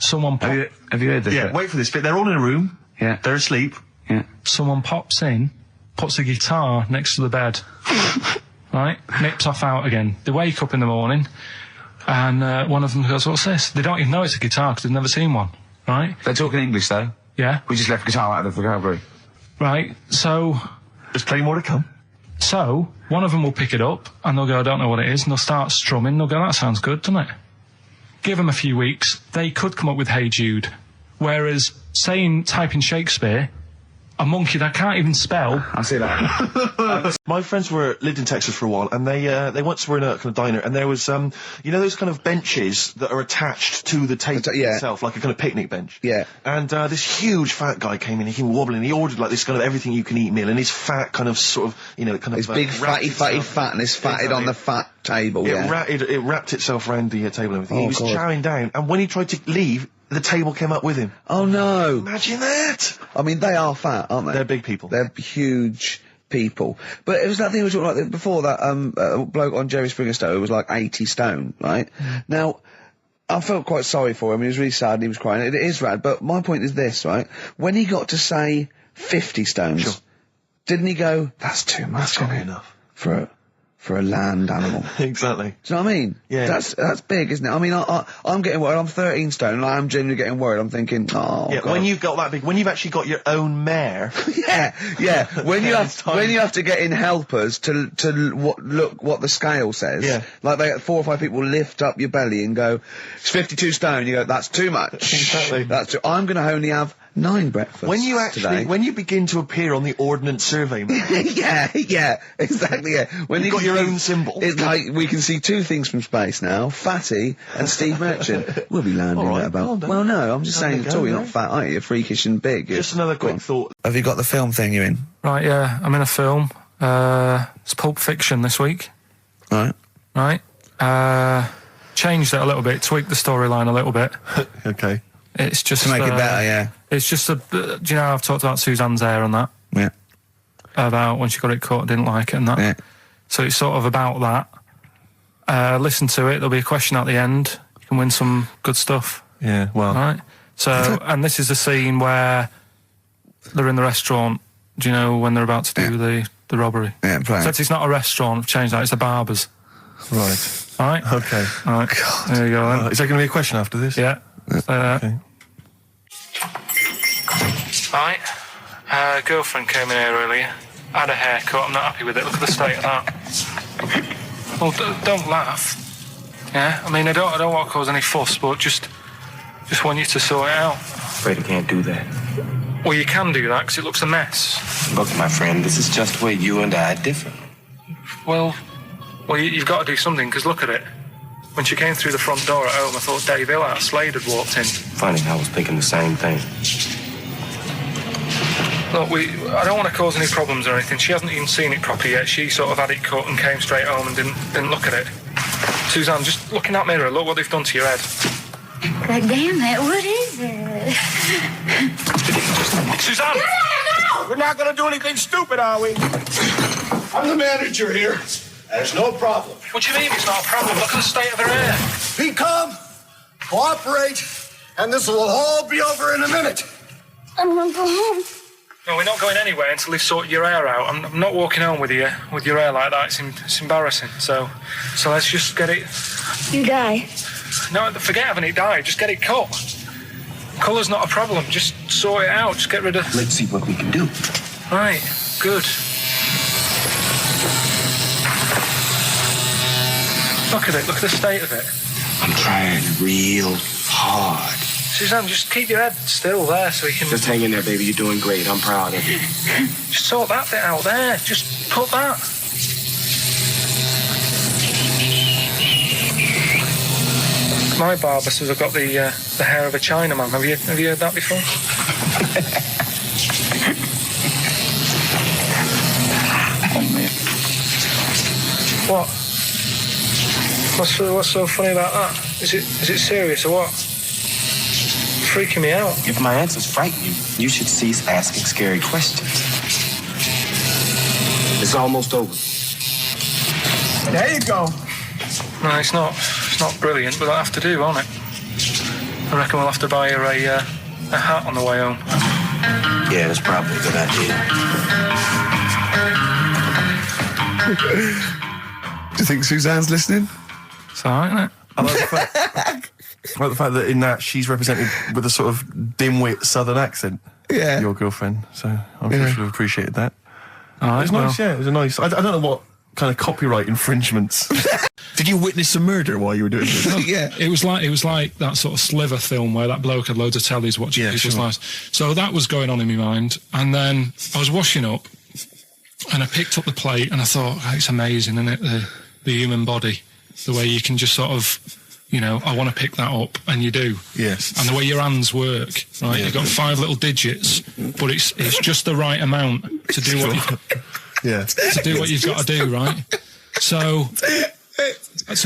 someone Have you heard this? Yeah, bit? wait for this bit. They're all in a room. Yeah. They're asleep. Yeah. someone pops in, puts a guitar next to the bed, right? Nips off out again. They wake up in the morning, and one of them goes, "What's this?" They don't even know it's a guitar because they've never seen one, right? They're talking English though. Yeah. We just left guitar out of the vocabulary. Right. So There's plenty more to come. one of them will pick it up and they'll go, "I don't know what it is," and they'll start strumming. They'll go, "That sounds good, doesn't it?" Give them a few weeks, they could come up with Hey Jude. Whereas typing Shakespeare, a monkey that can't even spell. I see that. My friends lived in Texas for a while, and they once were in a kind of diner, and there was you know those kind of benches that are attached to the table itself, like a kind of picnic bench. Yeah. And this huge fat guy came in, he came wobbling, he ordered like this kind of everything you can eat meal, and his fat kind of sort of, you know, kind of It's big fatty fatness fatted on the fat table. It wrapped itself around the table and everything. Oh, He was God. chowing down, and when he tried to leave, the table came up with him. Oh no. Imagine that! I mean, they are fat, aren't they? They're big people. They're huge people. But it was that thing we were talking about before, that bloke on Jerry Springer's show who was like 80 stone, right? Now, I felt quite sorry for him. He was really sad and he was crying. It is rad, but my point is this, right? When he got to say 50 stones, Sure. didn't he go, "That's too much, That's gotta be isn't it, enough." for a land animal"? Exactly. Do you know what I mean? Yeah. That's big, isn't it? I mean, I'm getting worried. I'm 13 stone, and I am genuinely getting worried. I'm thinking, oh, Yeah, God. when you've got that big, when you've actually got your own mare. yeah. When you It's tiny. when you have to get in helpers to look what the scale says. Yeah. Like 4 or 5 people lift up your belly and go, "It's 52 stone." You go, "That's too much." Exactly. I'm going to only have 9 breakfasts When you actually, today. when you begin to appear on the Ordnance Survey map, yeah, exactly, yeah. When You've got can your see- own symbol. It's like, we can see 2 things from space now, Fatty and Steve Merchant. We'll be landing All right, at about... calm down. Well, no, I'm just Calm saying, down, at all, you're mate. not fat, are you? You're freakish and big. just another quick thought. Have you got the film thing you're in? Right, yeah, I'm in a film. It's Pulp Fiction this week. Right. Right? Changed it a little bit, tweaked the storyline a little bit. Okay. It's just To make it better, yeah. It's just do you know I've talked about Suzanne's hair and that, Yeah. about when she got it cut, didn't like it and that. Yeah. So it's sort of about that. Listen to it. There'll be a question at the end. You can win some good stuff. Yeah, well. Right. So, and this is the scene where they're in the restaurant. Do you know when they're about to do the robbery? Yeah, right. So it's not a restaurant. I've changed that. It's a barber's. Right. All right. Okay. All right. There you go. Then. Is there going to be a question after this? Yeah. Say that. Okay. Right. Girlfriend came in here earlier. Had a haircut. I'm not happy with it. Look at the state of that. Well, don't laugh. Yeah? I mean, I don't want to cause any fuss, but just want you to sort it out. Afraid I can't do that. Well, you can do that, because it looks a mess. Look, my friend, this is just where you and I differ. Well, you've got to do something, because look at it. When she came through the front door at home, I thought Dave Hill out of Slade had walked in. Funny, I was thinking the same thing. Look, I don't want to cause any problems or anything. She hasn't even seen it properly yet. She sort of had it cut and came straight home and didn't look at it. Suzanne, just look in that mirror. Look what they've done to your head. God damn it, what is it? Suzanne! No! We're not gonna do anything stupid, are we? I'm the manager here. There's no problem. What do you mean it's not a problem? Look at the state of her hair. Be calm, cooperate, and this will all be over in a minute. I'm gonna go home. No, we're not going anywhere until they've sorted your hair out. I'm not walking home with your hair like that. It's embarrassing. So let's just get it... You die. No, forget having it dyed. Just get it cut. Colour's not a problem. Just sort it out. Just get rid of... Let's see what we can do. Right. Good. Look at it. Look at the state of it. I'm trying real hard. Suzanne, just keep your head still there so you can... Just hang in there, baby. You're doing great. I'm proud of you. Just sort that bit out there. Just cut that. My barber says I've got the hair of a Chinaman. Have you heard that before? Oh, man. What? What's so funny about that? Is it serious or what? Freaking me out. If my answers frighten you, you should cease asking scary questions. It's almost over. There you go. No, it's not brilliant, but that'll have to do, won't it? I reckon we'll have to buy her a hat on the way home. Yeah, that's probably a good idea. Do you think Suzanne's listening? It's alright, isn't it? I like the fact that in that she's represented with a sort of dimwit southern accent. Yeah. Your girlfriend. So I'm sure she'll have appreciated that. Alright, It was nice, yeah. It was a nice... I don't know what kind of copyright infringements. Did you witness a murder while you were doing this? Yeah. It was like that sort of Sliver film where that bloke had loads of tellies watching people's lives. So that was going on in my mind. And then I was washing up and I picked up the plate and I thought, oh, it's amazing, isn't it? The human body. The way you can just sort of, I want to pick that up, and you do. Yes. And the way your hands work, right? You've got 5 little digits, but it's just the right amount to do what you've got to do, right? So I'm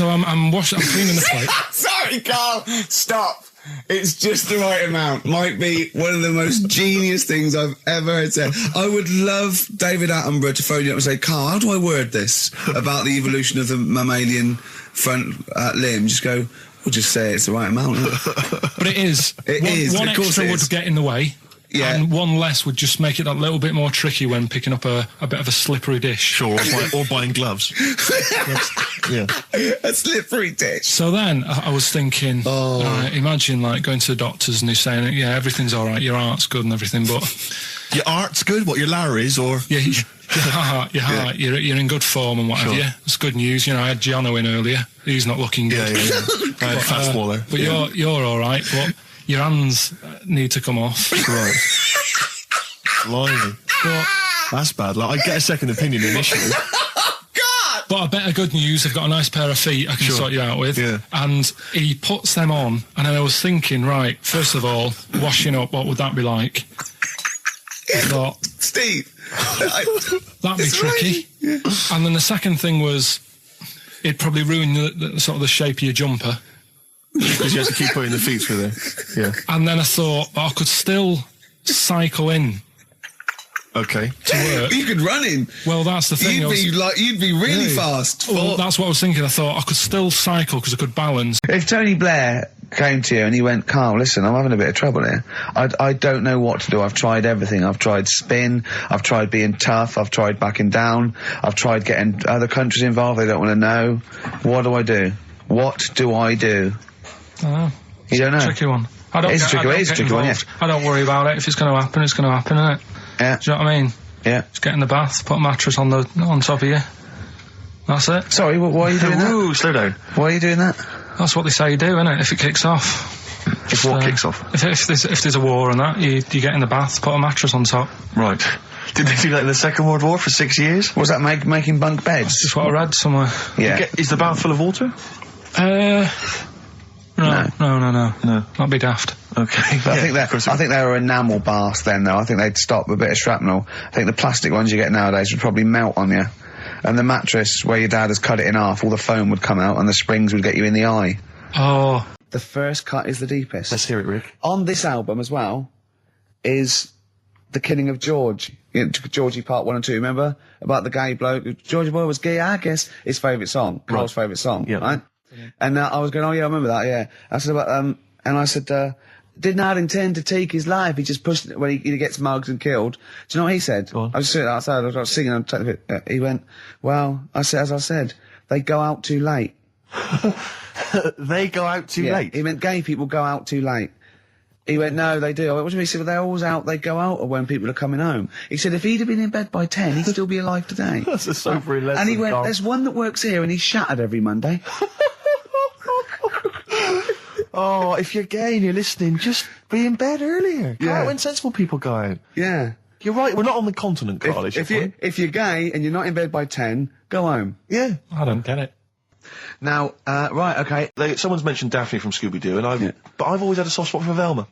cleaning the plate. Sorry, Carl. Stop. It's just the right amount. Might be one of the most genius things I've ever heard said. I would love David Attenborough to phone you up and say, Carl, how do I word this about the evolution of the mammalian front limb? Just go, we'll just say it's the right amount. But it is. One extra would get in the way. Yeah. And one less would just make it that little bit more tricky when picking up a bit of a slippery dish. Sure, or buying gloves. Yeah. A slippery dish. So then I was thinking, imagine like going to the doctors and they're saying, yeah, everything's all right, your heart's good and everything, but... Your art's good? What, your Larry's, or...? Yeah, your heart, you're in good form and what have you. It's good news. I had Giano in earlier. He's not looking good. Yeah. I had Fat Smaller. But you're all right, but... Your hands need to come off. Right. Blimey. That's bad. Like, I'd get a second opinion initially. God! But I better good news, I've got a nice pair of feet I can sort you out with. Yeah. And he puts them on, and then I was thinking, right, first of all, washing up, what would that be like? I thought, Steve, that'd be tricky. Yeah. And then the second thing was, it'd probably ruin the sort of the shape of your jumper. Because you have to keep putting the feet through there. Yeah. And then I thought, I could still cycle in. Okay. To work. You could run in. Well, that's the thing. You'd be really fast. Well, that's what I was thinking. I thought I could still cycle because I could balance. If Tony Blair came to you and he went, Carl, listen, I'm having a bit of trouble here. I don't know what to do. I've tried everything. I've tried spin. I've tried being tough. I've tried backing down. I've tried getting other countries involved. They don't want to know. What do I do? What do I do? I don't know. You don't know? Tricky one. I don't. It's a tricky one, I don't it's a get tricky one, involved. I don't worry about it. If it's going to happen, it's going to happen, isn't it? Yeah. Do you know what I mean? Yeah. Just get in the bath, put a mattress on top of you. That's it. Sorry, why are you doing that? Ooh, slow down. Why are you doing that? That's what they say you do, isn't it? If it kicks off. If what kicks off? If there's a war and that, you get in the bath, put a mattress on top. Right. Did they do that in the Second World War for 6 years? Was that making bunk beds? That's what I read somewhere. Yeah. Is the bath full of water? No. That'd be daft. Okay. But I think they were enamel baths then, though. I think they'd stop a bit of shrapnel. I think the plastic ones you get nowadays would probably melt on you. And the mattress, where your dad has cut it in half, all the foam would come out and the springs would get you in the eye. Oh. The first cut is the deepest. Let's hear it, Rick. On this album as well is The Killing of George. You know, Georgie Part 1 and 2, remember? About the gay bloke. Georgie Boy was gay, I guess. His favourite song. Carl's favourite song, right? And I was going, oh yeah, I remember that, yeah. I said about, and I said, did not intend to take his life. He just pushed it when he gets mugged and killed. Do you know what he said? I was sitting outside, I was singing, and he went, well, as I said, they go out too late. They go out too late? He meant gay people go out too late. He went, no, they do. I went, what do you mean? He said, well, they're always out, they go out, or when people are coming home. He said, if he'd have been in bed by 10, he'd still be alive today. That's a sobering lesson. And he went, there's one that works here, and he's shattered every Monday. Oh, if you're gay and you're listening, just be in bed earlier. Go out when sensible people go out. Yeah. You're right, we're not on the continent, Carl. If you're gay and you're not in bed by 10, go home. Yeah. I don't get it. Now, right, okay. Someone's mentioned Daphne from Scooby-Doo, and but I've always had a soft spot for Velma.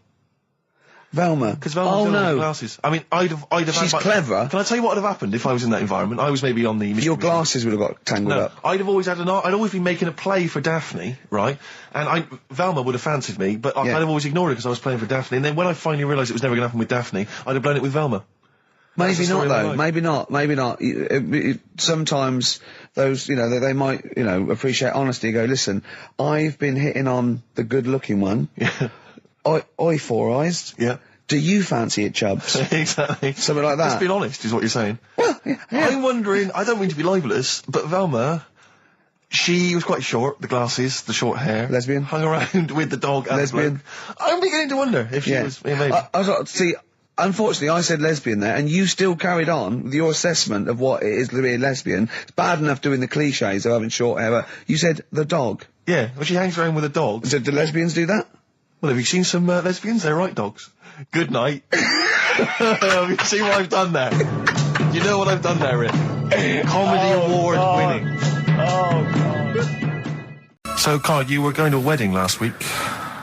Velma? Because Velma's got glasses. I mean, I'd have She's had clever. Can I tell you what would have happened if I was in that environment? I was maybe on the... Your glasses would have got tangled up. I'd have always had I'd always been making a play for Daphne, right? And Velma would have fancied me, but I'd have always ignored it because I was playing for Daphne. And then when I finally realised it was never going to happen with Daphne, I'd have blown it with Velma. Maybe not, though. Maybe not. Maybe not. Sometimes those, they might, appreciate honesty. Go, listen, I've been hitting on the good-looking one. Yeah. Oi, Four Eyes. Yeah. Do you fancy it, Chubbs? Exactly. Something like that. Let's be honest, is what you're saying. Well, yeah. I'm wondering, I don't mean to be libelous, but Velma, she was quite short, the glasses, the short hair. Lesbian. Hung around with the dog and lesbian. The bloke. I'm beginning to wonder if she was, maybe. See, unfortunately, I said lesbian there, and you still carried on with your assessment of what it is to be a lesbian. It's bad enough doing the cliches of having short hair, but you said the dog. Yeah, well, she hangs around with a dog. So do lesbians do that? Well, have you seen some lesbians? They're right dogs. Good night. Have you seen what I've done there? You know what I've done there, Rick? Comedy award winning. Oh, God. So, Carl, you were going to a wedding last week.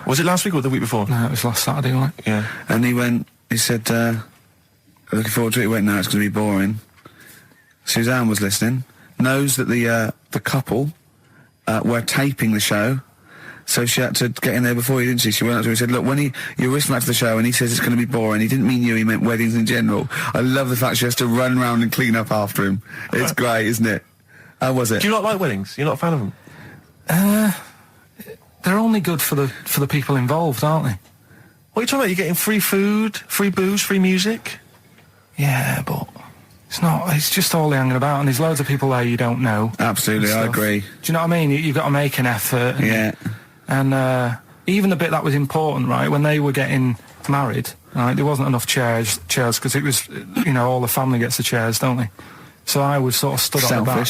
Was it last week or the week before? No, it was last Saturday, right? Yeah. And he said, looking forward to it. He went, no, it's going to be boring. Suzanne was listening, knows that the couple were taping the show. So she had to get in there before you, didn't she? She went up to him and said, look, when you're listening to the show and he says it's going to be boring, he didn't mean you, he meant weddings in general. I love the fact she has to run around and clean up after him. It's great, isn't it? How was it? Do you not like weddings? You're not a fan of them? They're only good for the people involved, aren't they? What are you talking about? You're getting free food, free booze, free music? Yeah, but it's just all hanging about, and there's loads of people there you don't know. Absolutely, I agree. Do you know what I mean? You've got to make an effort. And even the bit that was important, right, when they were getting married, right, there wasn't enough chairs, because it was, all the family gets the chairs, don't they? So I was sort of stood at the back.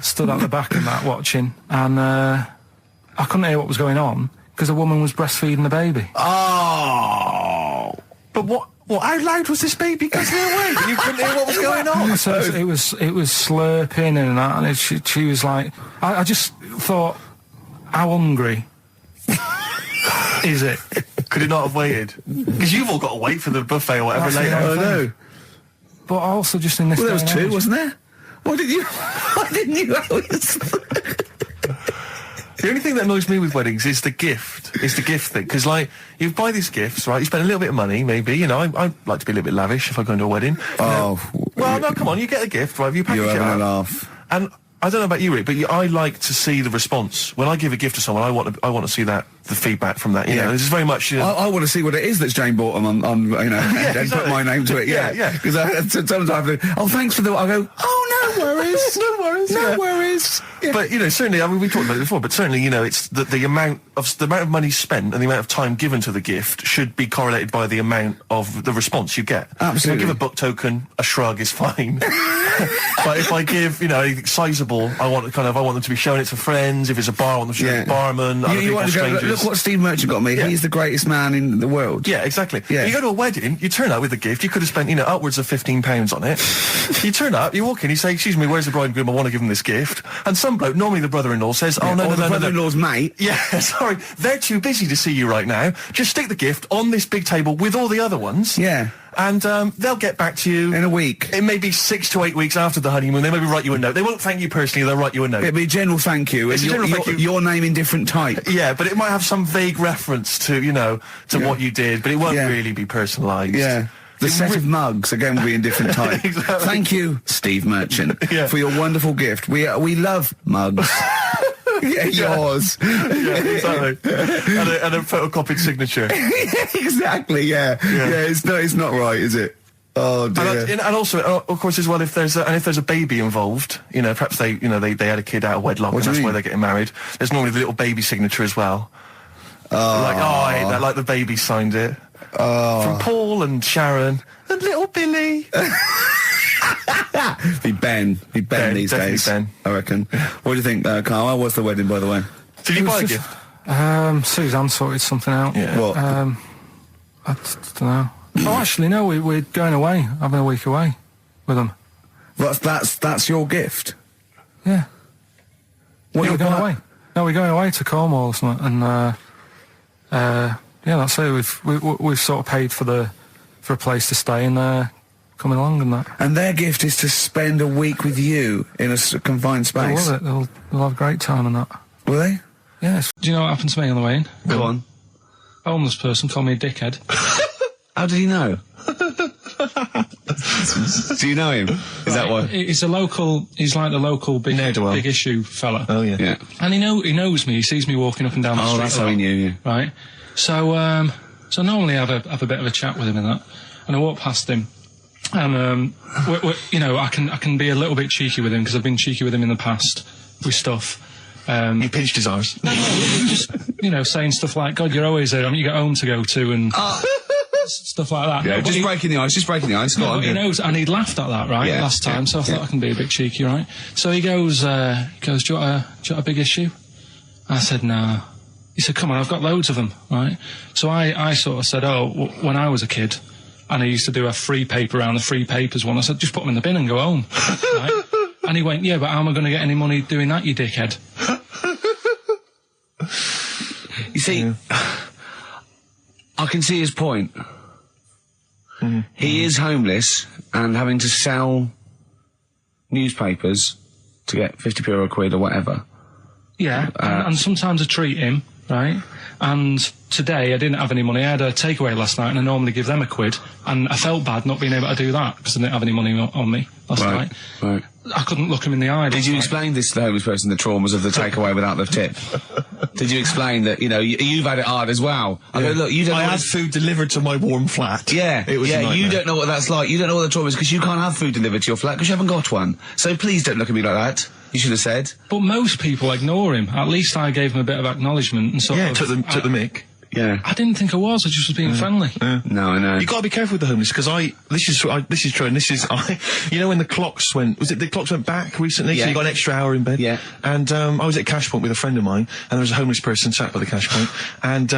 Stood at the back in that watching, and I couldn't hear what was going on, because a woman was breastfeeding the baby. Oh! But what, how loud was this baby getting away? You couldn't hear what was going on? So it was slurping and that, and she was like, I just thought, how hungry is it? Could it not have waited? Because you've all got to wait for the buffet or whatever later. I know. But also just in this. Well, there was two, wasn't there? Why didn't you always? The only thing that annoys me with weddings is the gift. It's the gift thing. Because, you buy these gifts, right? You spend a little bit of money, maybe. I like to be a little bit lavish if I go into a wedding. Oh. Well, no, come on. You get a gift, right? You package it You're out. having a laugh. And I don't know about you, Rick, but I like to see the response. When I give a gift to someone, I want to see the feedback from that. You know, this is very much. I want to see what it is that's Jane bought them on and put my name to it. Yeah. Because sometimes I have to. Oh, thanks for the. I go. Oh, no worries. No worries. No worries. But, you know, certainly, I mean, we talked about it before, but certainly, you know, it's the amount of money spent and the amount of time given to the gift should be correlated by the amount of the response you get. Absolutely. If I give a book token, a shrug is fine. But if I give, you know, anything sizable, I want them to be showing it to friends. If it's a bar, I want them to show it to the barman, other You people, want to go, strangers. look what Steve Merchant got me. Yeah. He's the greatest man in the world. Yeah, exactly. Yeah. You go to a wedding, you turn up with a gift, you could have spent, you know, upwards of £15 on it. You turn up, you walk in, you say, excuse me, where's the bride and groom? I want to give them this gift. And some bloke, normally the brother-in-law, says, oh, no, the brother-in-law's mate. Yeah, sorry, they're too busy to see you right now. Just stick the gift on this big table with all the other ones. Yeah. And they'll get back to you in a week. It may be 6 to 8 weeks after the honeymoon. They maybe write you a note. They won't thank you personally. They'll write you a note. It'll be a general thank you. It's a general thank you. Your name in different type. Yeah, but it might have some vague reference to, you know, what you did, but it won't really be personalised. Yeah. The set of mugs, again, will be in different type. Exactly. Thank you, Steve Merchant, for your wonderful gift. We love mugs. Yeah, yours. Yeah, exactly. and a photocopied signature. Exactly, yeah. It's not right, is it? Oh dear. And also, of course, as well, if there's a baby involved, you know, perhaps they had a kid out of wedlock, and that's why they're getting married. There's normally the little baby signature as well. I hate that, like the baby signed it. From Paul and Sharon and little Billy. Be Ben these days. Ben. I reckon. What do you think, Carl? How was the wedding, by the way? Did you buy a gift? Suzanne sorted something out. Yeah. What? I don't know. Oh, actually, no. We're going away, having a week away with them. That's your gift. Yeah. What we're you're going away. No, we're going away to Cornwall or something, and yeah, that's it. We've sort of paid for a place to stay, and coming along and that. And their gift is to spend a week with you in a confined space. They'll love it. They'll have a great time and that. Will they? Yes. Do you know what happened to me on the way in? Go on. A homeless person called me a dickhead. How did he know? Do you know him? Is that why? He's like the local big issue fella. Oh yeah. Yeah. And he knows me. He sees me walking up and down the street. Oh, that's how he knew you. Right. So normally I have a bit of a chat with him and that. And I walk past him, and you know, I can be a little bit cheeky with him because I've been cheeky with him in the past with stuff. He pinched his arse. No, just, you know, saying stuff like, God, you're always there. I mean, you got home to go to and stuff like that. Yeah, no, just breaking the ice. Go on. He knows, and he'd laughed at that, right, last time, so I thought I can be a bit cheeky, right? So he goes, do you want a big issue? I said, no. He said, come on, I've got loads of them, right? So I sort of said, when I was a kid, and I used to do a free paper around the free papers one, I said, just put them in the bin and go home, right? And he went, yeah, but how am I going to get any money doing that, you dickhead? You see, I can see his point. He is homeless and having to sell newspapers to get 50p or a quid or whatever. Yeah, and sometimes I treat him, right? And today I didn't have any money. I had a takeaway last night, and I normally give them a quid. And I felt bad not being able to do that because I didn't have any money on me last night. Right. I couldn't look him in the eye. Did you explain this to the homeless person, the traumas of the takeaway without the tip? Did you explain that, you know, you've had it hard as well? I go, look, you don't know. I had food delivered to my warm flat. Yeah, it was a nightmare. You don't know what that's like. You don't know what the trauma is because you can't have food delivered to your flat because you haven't got one. So please don't look at me like that. You should have said. But most people ignore him. At least I gave him a bit of acknowledgement and sort of... took the mick. Yeah. I didn't think I was just friendly. No, I know. You got to be careful with the homeless because this is true, and this is you know when the clocks went back recently, so you got an extra hour in bed. Yeah. And I was at Cash Point with a friend of mine, and there was a homeless person sat by the Cash Point, and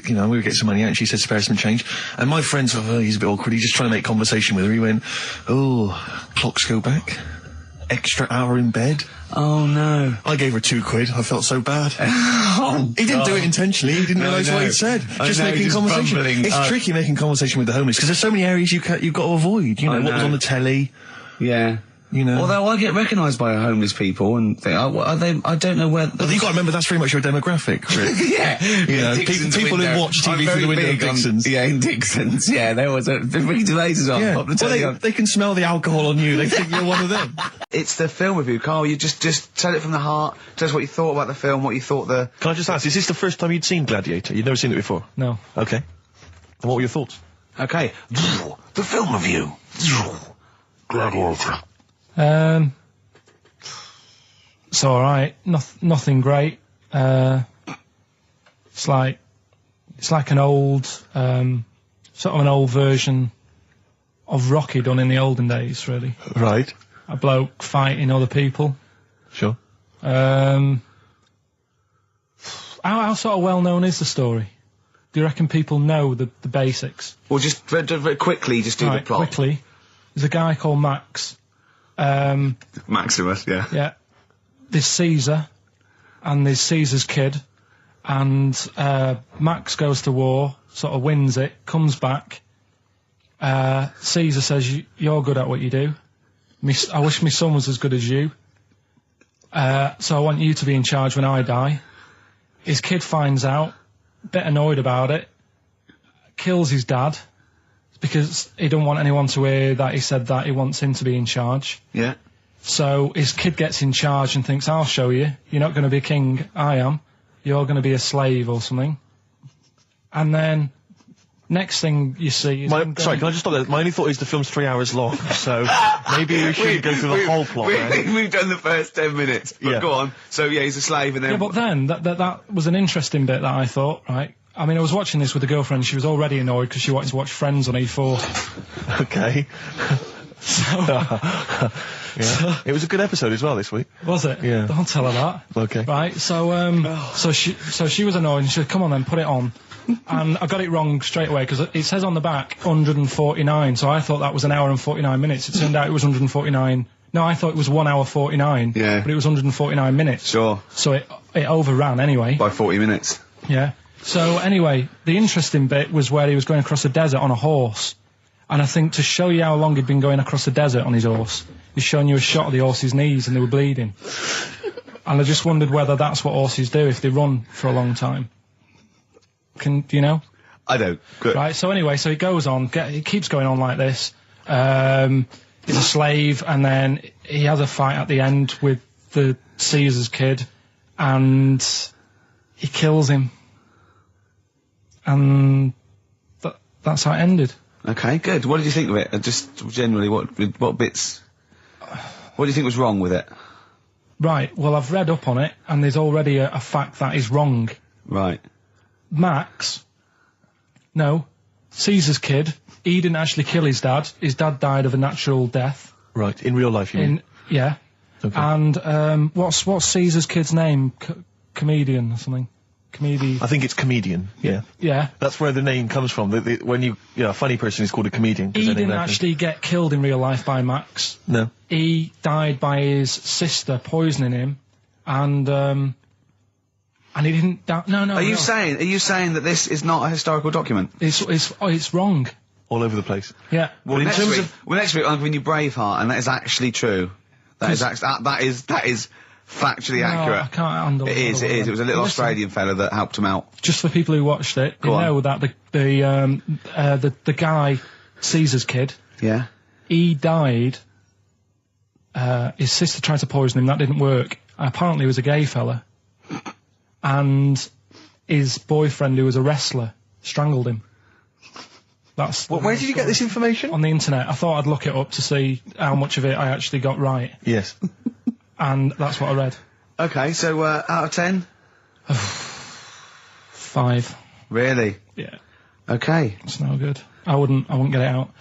you know, we were getting some money out, and she said spare some change, and my friend thought, he's a bit awkward, he's just trying to make conversation with her. He went, clocks go back, extra hour in bed. Oh no. I gave her £2. I felt so bad. He didn't do it intentionally. He didn't realise what he'd said. Just making conversation. Bumbling. It's tricky making conversation with the homeless because there's so many areas you've got to avoid. You know, what was on the telly. Yeah. You know. Although I get recognised by homeless people and think, are they? I don't know where. But you got to remember that's very much your demographic, Rick. Yeah. You know, people who watch TV through the window of Dixon's. In Dixon's. Yeah, there was the Ricky lasers on. Yeah. Well, they can smell the alcohol on you. They think you're one of them. It's the film review, Carl. You just tell it from the heart. Tell us what you thought about the film, what you thought the... Can I just ask, is this the first time you'd seen Gladiator? You'd never seen it before? No. Okay. And what were your thoughts? Okay. The film review. Gladiator. it's all right. Nothing great. It's like an old, sort of an old version of Rocky done in the olden days, really. Right. A bloke fighting other people. Sure. How sort of well known is the story? Do you reckon people know the basics? Well, just very quickly, just do the plot. Quickly. There's a guy called Max. Maximus, yeah. Yeah. There's Caesar, and there's Caesar's kid, and Max goes to war, sort of wins it, comes back. Caesar says, "You're good at what you do. I wish my son was as good as you. So I want you to be in charge when I die." His kid finds out, a bit annoyed about it, kills his dad, because he don't want anyone to hear that he said that, he wants him to be in charge. Yeah. So his kid gets in charge and thinks, "I'll show you. You're not going to be king, I am. You're going to be a slave or something." And then, next thing you see is... Sorry, can I just stop there? My only thought is the film's 3 hours long, so maybe we shouldn't go through the whole plot, right? We've done the first 10 minutes, but Yeah. go on. So, yeah, he's a slave, and then... Yeah, but then, that was an interesting bit that I thought, right? I mean, I was watching this with a girlfriend, she was already annoyed because she wanted to watch Friends on E4. Okay. Yeah. It was a good episode as well this week. Was it? Yeah. Don't tell her that. Okay. Right, so she was annoyed and she said, "Come on then, put it on." And I got it wrong straight away, because it says on the back 149, so I thought that was an hour and 49 minutes. It turned out it was 149. No, I thought it was 1 hour 49. Yeah. But it was 149 minutes. Sure. So it overran anyway. By 40 minutes. Yeah. So anyway, the interesting bit was where he was going across the desert on a horse. And I think to show you how long he'd been going across the desert on his horse, he's showing you a shot of the horse's knees and they were bleeding. And I just wondered whether that's what horses do if they run for a long time. Do you know? I don't. Good. Right, so anyway, so he goes on, he keeps going on like this. He's a slave, and then he has a fight at the end with the Caesar's kid, and he kills him. And that's how it ended. Okay, good. What did you think of it? Just generally, what bits... What do you think was wrong with it? Right, well, I've read up on it, and there's already a fact that is wrong. Right. Caesar's kid, he didn't actually kill his dad. His dad died of a natural death. Right, in real life, you mean? Yeah. Okay. And, what's Caesar's kid's name? Comedian or something? I think it's comedian, yeah. Yeah. That's where the name comes from. When a funny person is called a comedian. He didn't actually get killed in real life by Max. No. He died by his sister poisoning him, and he didn't die. No. Are you saying that this is not a historical document? It's wrong. All over the place. Yeah. Well, next week I'm giving you Braveheart, and that is actually true. That is factually accurate. I can't handle it. It is. It was a little Australian fella that helped him out. Just for people who watched it, you know that the guy, Caesar's kid. Yeah. He died. His sister tried to poison him. That didn't work. Apparently, he was a gay fella, and his boyfriend, who was a wrestler, strangled him. Where did you get this information? On the internet. I thought I'd look it up to see how much of it I actually got right. Yes. And that's what I read. Okay, so out of 10? 5. Really? Yeah. Okay. It's no good. I wouldn't get it out.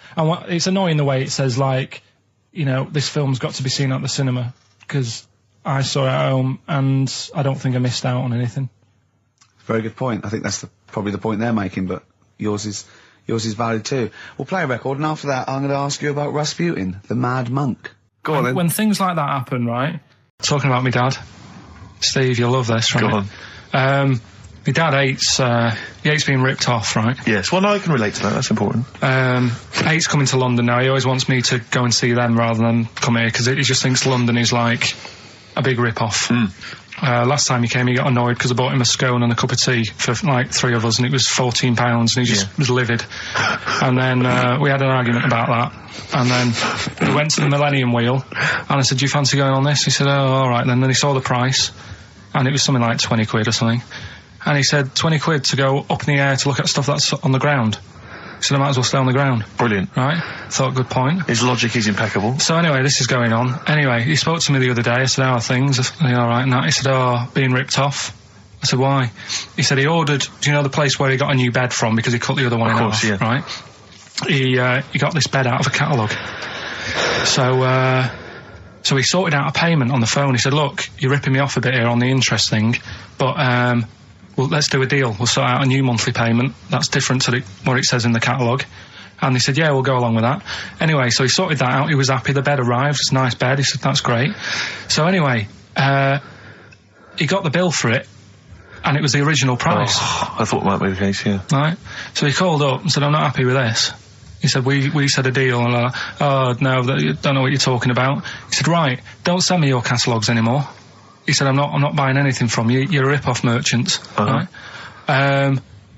It's annoying the way it says, like, you know, this film's got to be seen at the cinema, because I saw it at home and I don't think I missed out on anything. Very good point. I think that's probably the point they're making, but yours is valid too. We'll play a record, and after that I'm going to ask you about Rasputin, the Mad Monk. Go on then. When things like that happen, right? Talking about my dad, Steve, you'll love this, right? Go on. My dad hates being ripped off, right? Yes, well, no, I can relate to that, that's important. Hates coming to London now. He always wants me to go and see them rather than come here, because he just thinks London is like a big rip-off. Last time he came, he got annoyed because I bought him a scone and a cup of tea for like 3 of us, and it was £14, and he just was livid. And then we had an argument about that, and then we went to the Millennium Wheel, and I said, "Do you fancy going on this?" He said, "Oh, all right." And then he saw the price, and it was something like 20 quid or something, and he said, 20 quid to go up in the air to look at stuff that's on the ground. He said, I might as well stay on the ground. Brilliant. Right? Thought, good point. His logic is impeccable. So anyway, this is going on. Anyway, he spoke to me the other day. I said, how are things? Are you alright? And that. He said, oh, being ripped off. I said, why? He said he ordered, do you know the place where he got a new bed from because he cut the other one in half, yeah. right? He got this bed out of a catalogue. So he sorted out a payment on the phone. He said, look, you're ripping me off a bit here on the interest thing, but well, let's do a deal. We'll sort out a new monthly payment that's different to what it says in the catalogue. And he said, yeah, we'll go along with that. Anyway, so he sorted that out. He was happy. The bed arrived. It's a nice bed. He said, that's great. So anyway, he got the bill for it, and it was the original price. Oh, I thought that might be the case, yeah. Right? So he called up and said, I'm not happy with this. He said, we said a deal, and oh, no, don't know what you're talking about. He said, right, don't send me your catalogues anymore. He said, I'm not buying anything from you. You're a rip-off merchant. Right?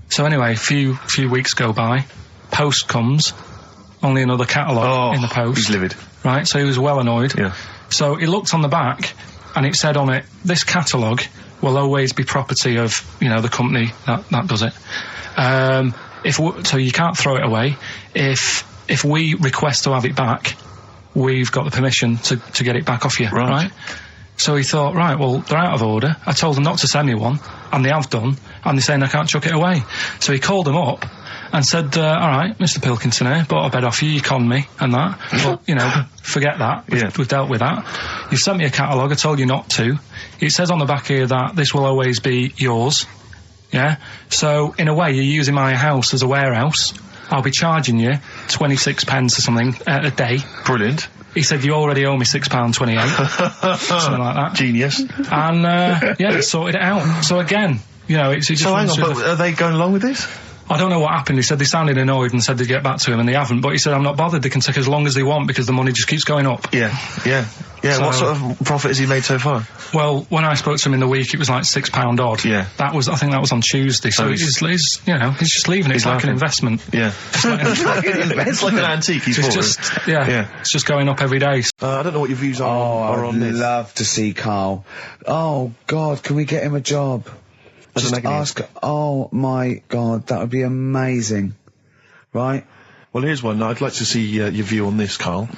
So anyway, a few weeks go by. Post comes. Only another catalogue in the post. He's livid. Right? So he was well annoyed. Yeah. So he looked on the back, and it said on it, this catalogue will always be property of, the company that does it. So you can't throw it away. If we request to have it back, we've got the permission to get it back off you. Right? So he thought, right, well, they're out of order. I told them not to send me one, and they have done, and they're saying I can't chuck it away. So he called them up and said, all right, Mr. Pilkington here, bought a bed off you conned me, and that. But, forget that. We've dealt with that. You've sent me a catalogue, I told you not to. It says on the back here that this will always be yours. Yeah? So, in a way, you're using my house as a warehouse. I'll be charging you 26 pence or something a day. Brilliant. He said, you already owe me £6.28. Something like that. Genius. And, they sorted it out. So again, it's just... So hang on, but are they going along with this? I don't know what happened. He said they sounded annoyed and said they'd get back to him, and they haven't. But he said, I'm not bothered. They can take as long as they want because the money just keeps going up. Yeah. So, what sort of profit has he made so far? Well, when I spoke to him in the week, it was like £6 odd. Yeah. I think that was on Tuesday. So he's just leaving it. It's like an investment. Yeah. It's like an antique he's bought. It's just going up every day. I don't know what your views are on this. I'd love to see Karl. Oh, God, can we get him a job? Just ask. Oh my God, that would be amazing, right? Well, here's one. I'd like to see your view on this, Karl.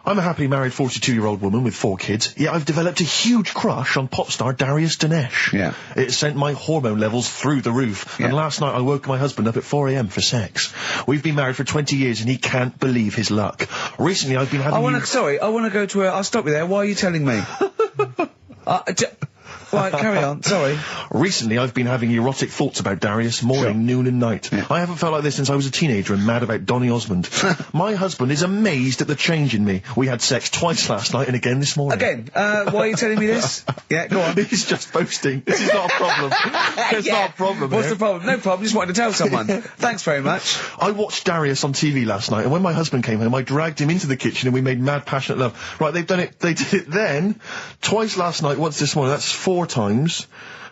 I'm a happily married 42-year-old woman with 4 kids, yet I've developed a huge crush on pop star Darius Dinesh. Yeah. It sent my hormone levels through the roof, and last night I woke my husband up at 4 a.m. for sex. We've been married for 20 years and he can't believe his luck. Recently I've been having... I want to go to I'll stop you there. Why are you telling me? Right, carry on, sorry. Recently, I've been having erotic thoughts about Darius morning, noon and night. Yeah. I haven't felt like this since I was a teenager and mad about Donny Osmond. My husband is amazed at the change in me. We had sex twice last night and again this morning. Again? Why are you telling me this? Yeah, go on. He's just boasting. This is not a problem. There's not a problem. What's the problem? No problem, just wanted to tell someone. Thanks very much. I watched Darius on TV last night, and when my husband came home, I dragged him into the kitchen and we made mad, passionate love. Right, they did it then, twice last night, once this morning. That's 4 times.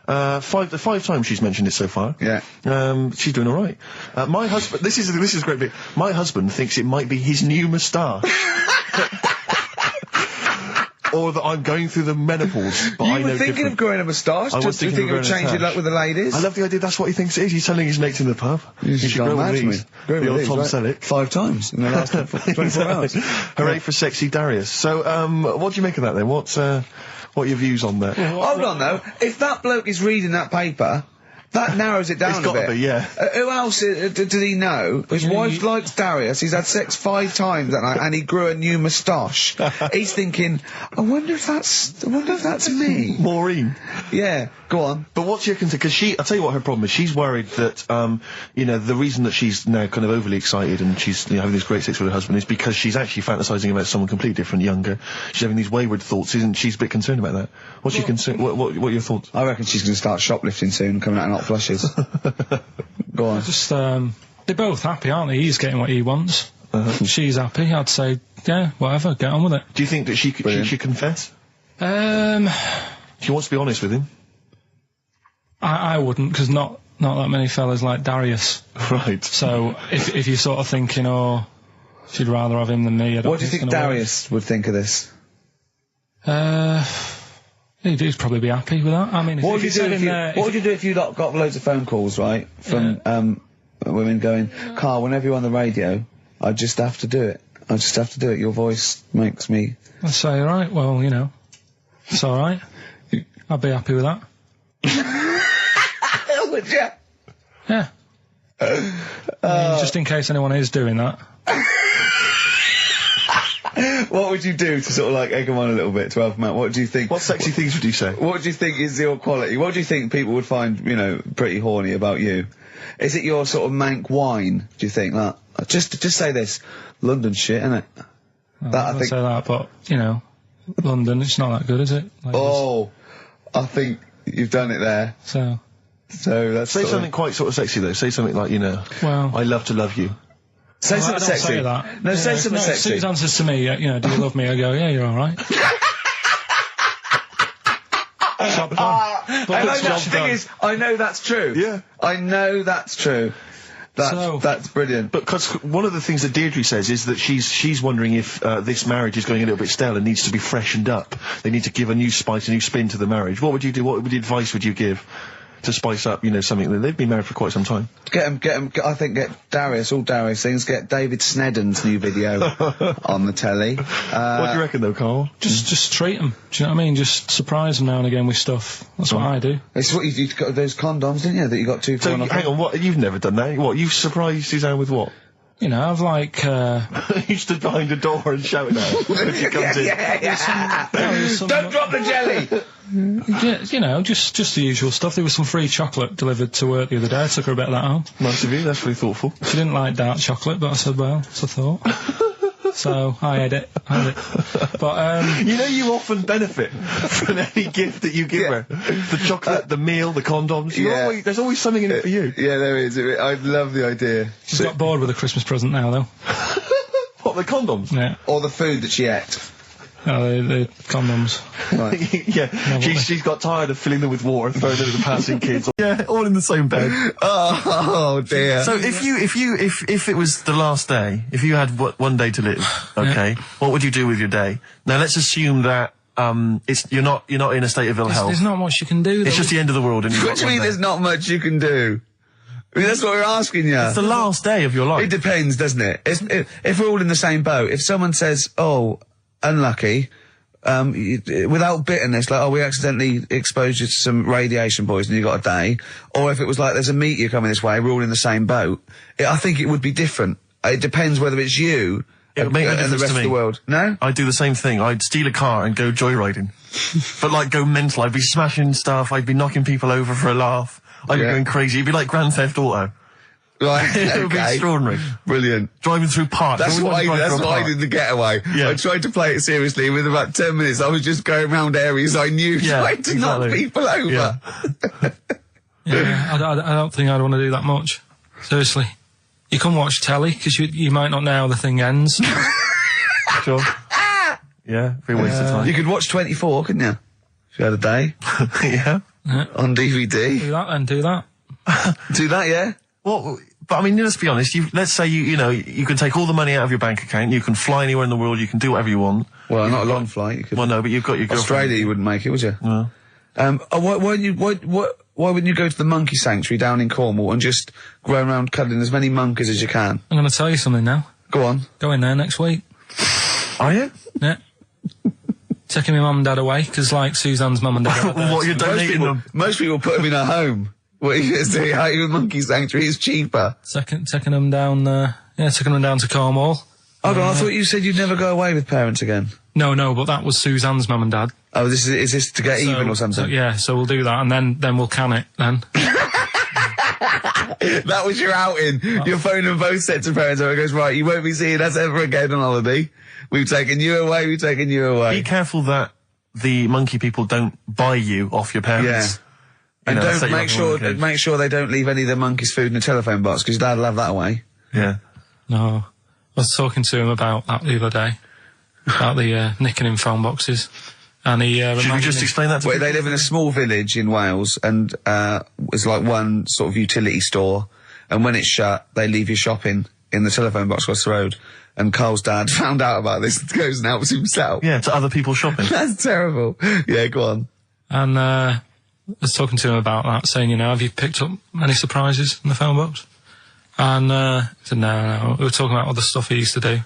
5 times she's mentioned it so far. Yeah. She's doing all right. My husband, this is a great bit. My husband thinks it might be his new moustache. Or that I'm going through the menopause, but I know You were thinking of growing a moustache? I was thinking of change it like with the ladies? I love the idea. That's what he thinks it is. He's telling his mates in the pub. You should grow with these. The old Tom Selleck. 5 times in the last 24 hours. Hooray for sexy Darius. So, what do you make of that then? What are your views on that? Hold on though. If that bloke is reading that paper, that narrows it down a bit. It's got to be, yeah. Who else did he know? His wife likes Darius. He's had sex 5 times that night, and he grew a new moustache. He's thinking, I wonder if that's me. Maureen. Yeah. Go on. But what's your concern? Because I'll tell you what her problem is. She's worried that, the reason that she's now kind of overly excited and she's having this great sex with her husband is because she's actually fantasizing about someone completely different, younger. She's having these wayward thoughts, isn't she? She's a bit concerned about that. What's your concern? What are your thoughts? I reckon she's going to start shoplifting soon and coming out in hot flushes. Go on. Just, they're both happy, aren't they? He's getting what he wants. She's happy. I'd say, yeah, whatever, get on with it. Do you think that she should confess? She wants to be honest with him. I wouldn't, because not that many fellas like Darius. Right. So, if you're sort of thinking, she'd rather have him than me, I don't What do you think Darius would think of this? He'd probably be happy with that. I mean, what would you do if you got loads of phone calls, right, from women going, Karl, whenever you're on the radio, I just have to do it. I just have to do it. Your voice makes me... I say, all right, well, you know, it's all right. I'd be happy with that. Would you? Yeah. I mean, just in case anyone is doing that. What would you do to sort of like egg them on a little bit, to help them out? What do you think? What sexy things would you say? What do you think is your quality? What do you think people would find, you know, pretty horny about you? Is it your sort of mank wine, do you think? Like, just say this. London shit, innit? I think say that, but, you know, London, it's not that good, is it? Like I think you've done it there. So that's say something quite sort of sexy though. Say something like, you know, well, I love to love you. Say something sexy. Say that. No, say something sexy. Suze answers to me, you know, do you love me? I go, yeah, you're all right. The thing is, I know that's true. Yeah. I know that's true. That's brilliant. But because one of the things that Deirdre says is that she's wondering if this marriage is going a little bit stale and needs to be freshened up. They need to give a new spice, a new spin to the marriage. What would you do? What advice would you give to spice up, you know, something that they've been married for quite some time? Get I think get Darius, all Darius things, get David Snedden's new video on the telly. What do you reckon though, Karl? Just treat them. Do you know what I mean? Just surprise them now and again with stuff. That's what I do. It's what you got those condoms, didn't you, that you got 2 for So, 1 hang on, what? You've never done that? What, you've surprised Suzanne with what? You know, I've like, you stood behind a door and shouted at her when she comes in. Don't drop the jelly! Yeah, you know, just the usual stuff. There was some free chocolate delivered to work the other day. I took her a bit of that home. Nice of you, that's really thoughtful. She didn't like dark chocolate, but I said, well, it's a thought. So, I had it. But, you know, you often benefit from any gift that you give her. The chocolate, the meal, the condoms. There's always something in it for you. Yeah, there is. I love the idea. She's got bored with a Christmas present now, though. What, the condoms? Yeah. Or the food that she ate. No, the condoms. Right. Yeah, she's got tired of filling them with water and throwing them to the passing kids. Yeah, all in the same bed. Oh dear. So if it was the last day, if you had one day to live, okay, what would you do with your day? Now let's assume that you're not in a state of ill health. There's not much you can do. It's just the end of the world. And what do you mean there's not much you can do? I mean, that's what we're asking you. It's the last day of your life. It depends, doesn't it? If we're all in the same boat, if someone says, oh, unlucky, without bitterness, like, oh, we accidentally exposed you to some radiation poison, you got a day, or if it was like, there's a meteor coming this way, we're all in the same boat, I think it would be different. It depends whether it's you and the rest of the world. No? I'd do the same thing. I'd steal a car and go joyriding. But like, go mental. I'd be smashing stuff, I'd be knocking people over for a laugh, I'd be going crazy. It'd be like Grand Theft Auto. Right, It would be extraordinary. Brilliant. Driving through parks. That's what I did the getaway. Yeah. I tried to play it seriously. Within about 10 minutes, I was just going around areas I knew, trying to knock people over. Yeah, I don't think I'd want to do that much. Seriously. You can watch telly, because you might not know how the thing ends. Sure. Yeah, be a waste of time. You could watch 24, couldn't you? If you had a day. Yeah. On DVD. Do that then, do that. Do that, yeah? Well, but I mean, let's be honest. Let's say you can take all the money out of your bank account. You can fly anywhere in the world. You can do whatever you want. Well, not a long flight. You could. Well, no, but you've got your girlfriend. Australia, you wouldn't make it, would you? No. Why wouldn't you go to the monkey sanctuary down in Cornwall and just go around cuddling as many monkeys as you can? I'm going to tell you something now. Go on. Go in there next week. Are you? Yeah. Taking my mum and dad away, because like Suzanne's mum and dad. What, you're donating them? Most people put them in a home. What are you going to say? How your monkey sanctuary is cheaper? Taking them down, taking them down to Cornwall. Hold on, I thought you said you'd never go away with parents again. No, but that was Suzanne's mum and dad. Oh, is this to get even or something? So we'll do that, and then we'll can it, then. That was your outing. You're phoning both sets of parents over and goes, right, you won't be seeing us ever again on holiday. We've taken you away, Be careful that the monkey people don't buy you off your parents. Yeah. And don't make sure they don't leave any of the monkeys' food in the telephone box, because Dad'll have that away. Yeah. No. I was talking to him about that the other day. About the nicking in phone boxes. And he should we just explain that to people? They live in a small village in Wales, and it's like one sort of utility store, and when it's shut, they leave you shopping in the telephone box across the road. And Carl's dad found out about this and goes and helps himself. Yeah, to other people shopping. That's terrible. Yeah, go on. And I was talking to him about that, saying, have you picked up any surprises in the phone box? And he said, no, we were talking about other stuff he used to do.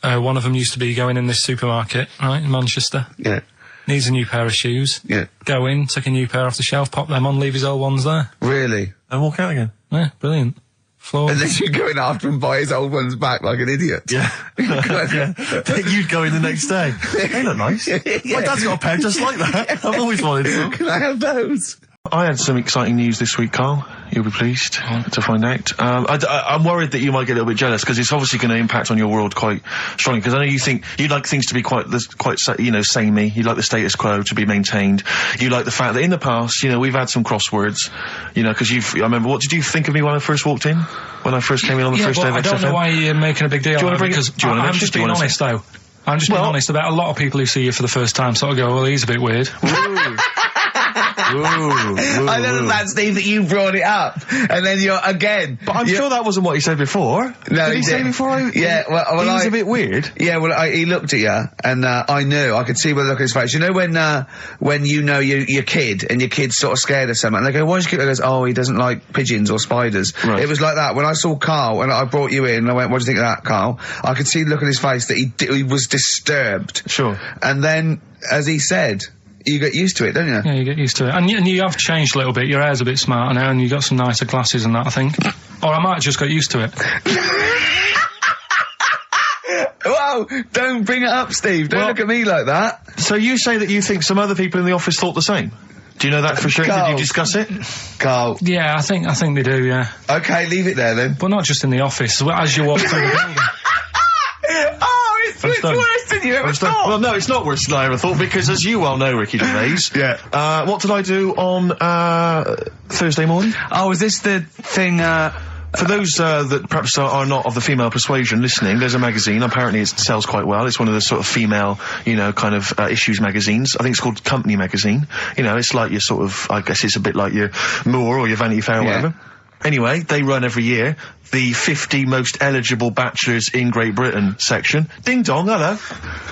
One of them used to be going in this supermarket, right, in Manchester. Yeah. Needs a new pair of shoes. Yeah. Go in, take a new pair off the shelf, pop them on, leave his old ones there. Really? And walk out again. Yeah, brilliant. Floor. And then you go in after and buy his old ones back like an idiot. Yeah. Yeah. You'd go in the next day. They look nice. Yeah. My dad's got a pair just like that. I've always wanted some. Can I have those? I had some exciting news this week, Carl. You'll be pleased to find out. I'm worried that you might get a little bit jealous because it's obviously going to impact on your world quite strongly. Because I know you think you'd like things to be quite, you know, samey. You like the status quo to be maintained. You like the fact that in the past, you know, we've had some crosswords. You know, because I remember. What did you think of me when I first walked in? When I first came in on the first day of XFM? I don't know why you're making a big deal. Do you want to bring it? I'm just being honest, though. I'm just being honest about a lot of people who see you for the first time sort of go, well, he's a bit weird. I don't understand, Steve, that you brought it up, and then you're again. But I'm sure that wasn't what he said before. No, did he say before? Yeah, well, he was a bit weird. Yeah, well, he looked at you, and I knew. I could see by the look of his face. You know when you know your kid, and your kid's sort of scared of something, and they go, "Why's your kid?" He goes, "Oh, he doesn't like pigeons or spiders." Right. It was like that when I saw Carl, and I brought you in, and I went, "What do you think of that, Carl?" I could see the look on his face that he was disturbed. Sure. And then, as he said, you get used to it, don't you? Yeah, you get used to it. And you have changed a little bit. Your hair's a bit smarter now, and you got some nicer glasses and that, I think. Or I might have just got used to it. Whoa! Don't bring it up, Steve. Don't look at me like that. So you say that you think some other people in the office thought the same? Do you know that for sure? Carl. Did you discuss it? Carl. Yeah, I think they do, yeah. Okay, leave it there then. But not just in the office, as you walk through the building. Oh, it's worse than you ever thought. Well, no, it's not worse than I ever thought, because as you well know, Ricky Gervais, yeah. What did I do on Thursday morning? Oh, is this the thing, For those that perhaps are not of the female persuasion listening, there's a magazine. Apparently it sells quite well. It's one of the sort of female, you know, kind of issues magazines. I think it's called Company Magazine. You know, it's like your sort of, I guess it's a bit like your Moore or your Vanity Fair or whatever. Anyway, they run every year the 50 most eligible bachelors in Great Britain section. Ding dong, hello.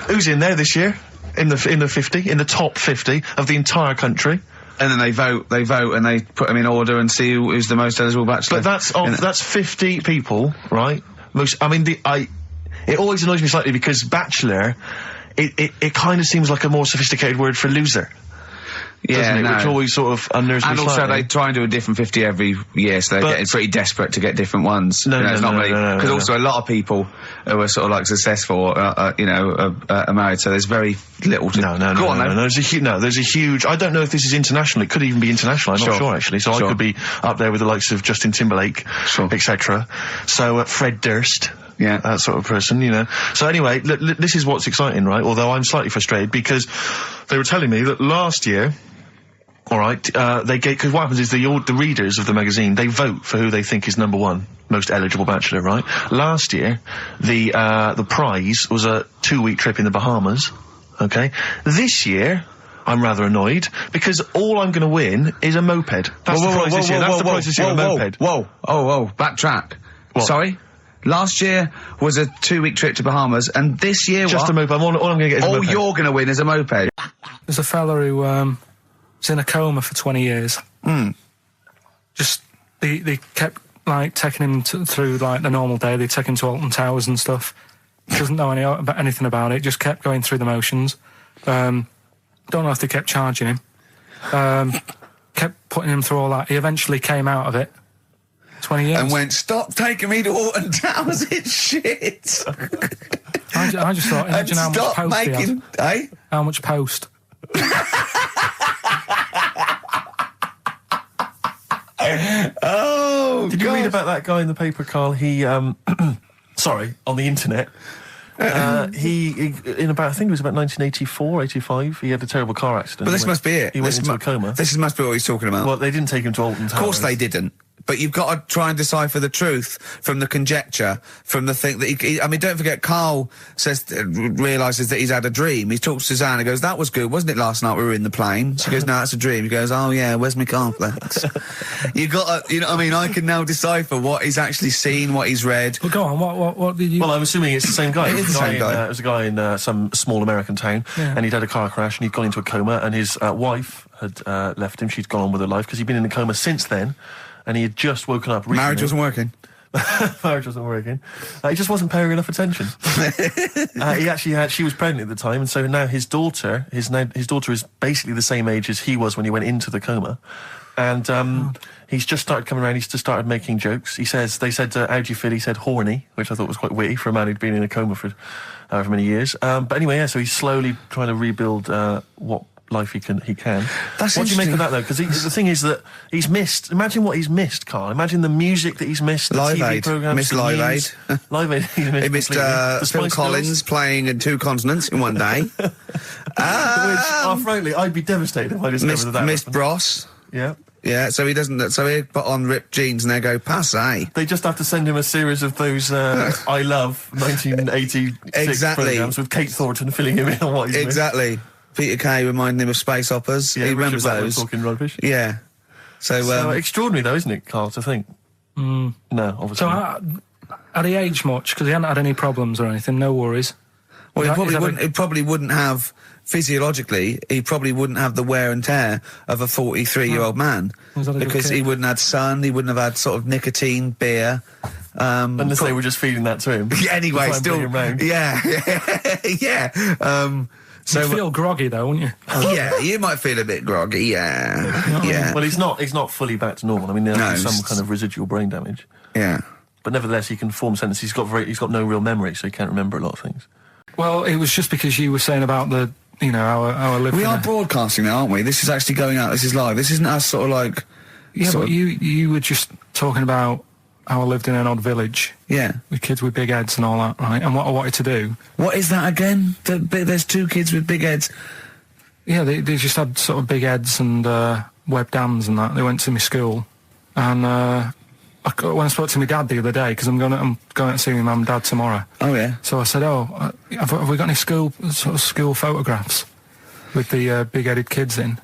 Who's in there this year? In the 50, in the top 50 of the entire country. And then they vote, and they put them in order and see who's the most eligible bachelor. But that's 50 people, right? It always annoys me slightly because bachelor, it kind of seems like a more sophisticated word for loser. Yeah, no. Which always sort of unnerves me And also slightly. they try and do a different 50 every year, so they're getting pretty desperate to get different ones. No, because also a lot of people who are sort of like successful, are married, so there's very little to... No, there's a huge... I don't know if this is international. It could even be international. I'm not sure, actually. So I could be up there with the likes of Justin Timberlake, etc. So, Fred Durst. Yeah. That sort of person, you know. So anyway, this is what's exciting, right? Although I'm slightly frustrated because they were telling me that last year... All right, because what happens is the readers of the magazine, they vote for who they think is number one most eligible bachelor, right? Last year, the prize was a 2-week trip in the Bahamas, okay? This year, I'm rather annoyed, because all I'm gonna win is a moped. That's the prize this year, that's the prize this year, a moped. Whoa, backtrack. What? Sorry? Last year was a 2-week trip to Bahamas, and this year Just a moped, all I'm gonna get is a moped. All you're gonna win is a moped. There's a fella who, was in a coma for 20 years. Just, they kept, like, taking him through, like, the normal day. They take him to Alton Towers and stuff. Doesn't know anything about it, just kept going through the motions. Don't know if they kept charging him. Kept putting him through all that. He eventually came out of it. 20 years. And went, stop taking me to Alton Towers, it's shit. I just thought, imagine how much post he had. Eh? How much post? Oh, Did you read about that guy in the paper, Carl? He, sorry, on the internet. He in about, I think it was about 1984, 85, he had a terrible car accident. But this must be it. He went into a coma. This must be what he's talking about. Well, they didn't take him to Alton Towers. Of course they didn't. But you've got to try and decipher the truth from the conjecture, from the thing that I mean, don't forget, Carl realises that he's had a dream. He talks to Suzanne and goes, that was good, wasn't it, last night we were in the plane? She goes, no, that's a dream. He goes, oh yeah, where's my cornflakes? You got to, you know what I mean, I can now decipher what he's actually seen, what he's read. Well, go on, what did you... Well, I'm assuming it's the same guy. It is the same guy. It was a guy in some small American town, and he'd had a car crash, and he'd gone into a coma, and his wife had left him. She'd gone on with her life, because he'd been in a coma since then. And he had just woken up recently. Marriage wasn't working. Marriage wasn't working. He just wasn't paying enough attention. She was pregnant at the time, and so now his daughter is basically the same age as he was when he went into the coma. And he's just started coming around. He's just started making jokes. They said, how do you feel? He said horny, which I thought was quite witty for a man who'd been in a coma for however many years. But anyway, yeah, so he's slowly trying to rebuild what life he can. That's what do you make of that, though? Because the thing is that he's missed. Imagine what he's missed, Carl. Imagine the music that he's missed. The Live TV Aid. programs. Missed Live Aid. Live Aid. He missed Phil Collins playing in 2 continents in one day. Frankly, I'd be devastated if I discovered that. Missed Bros. Yeah. Yeah, so he doesn't. So he put on ripped jeans and they go passe. They just have to send him a series of those I Love 1986 programs with Kate Thornton filling him in on what he's missed. Exactly. Peter Kay reminding him of space operas. Yeah, he remembers those. Talking rubbish. Yeah. So extraordinary though, isn't it, Carl? To think. No, obviously. So had he aged much? Because he hadn't had any problems or anything. No worries. Well, he probably wouldn't have. Physiologically, he probably wouldn't have the wear and tear of a 43-year-old man because he wouldn't have had sun, he wouldn't have had sort of nicotine, beer. Unless they were just feeding that to him. Anyway, still, yeah. So you'd feel groggy though, wouldn't you? Yeah, you might feel a bit groggy. Yeah, yeah. Well, he's not fully back to normal. I mean, there's some kind of residual brain damage. Yeah, but nevertheless, he can form sentences. He's got no real memory, so he can't remember a lot of things. Well, it was just because you were saying about our living. We are broadcasting now, aren't we? This is actually going out. This is live. This isn't us sort of like. Yeah, but you were just talking about how I lived in an odd village. Yeah. With kids with big heads and all that, right? And what I wanted to do. What is that again? There's 2 kids with big heads. Yeah, they just had sort of big heads and webdams and that. They went to my school, and when I spoke to my dad the other day, because I'm going out to see my mum and dad tomorrow. Oh yeah. So I said, have we got any school photographs with the big-headed kids in?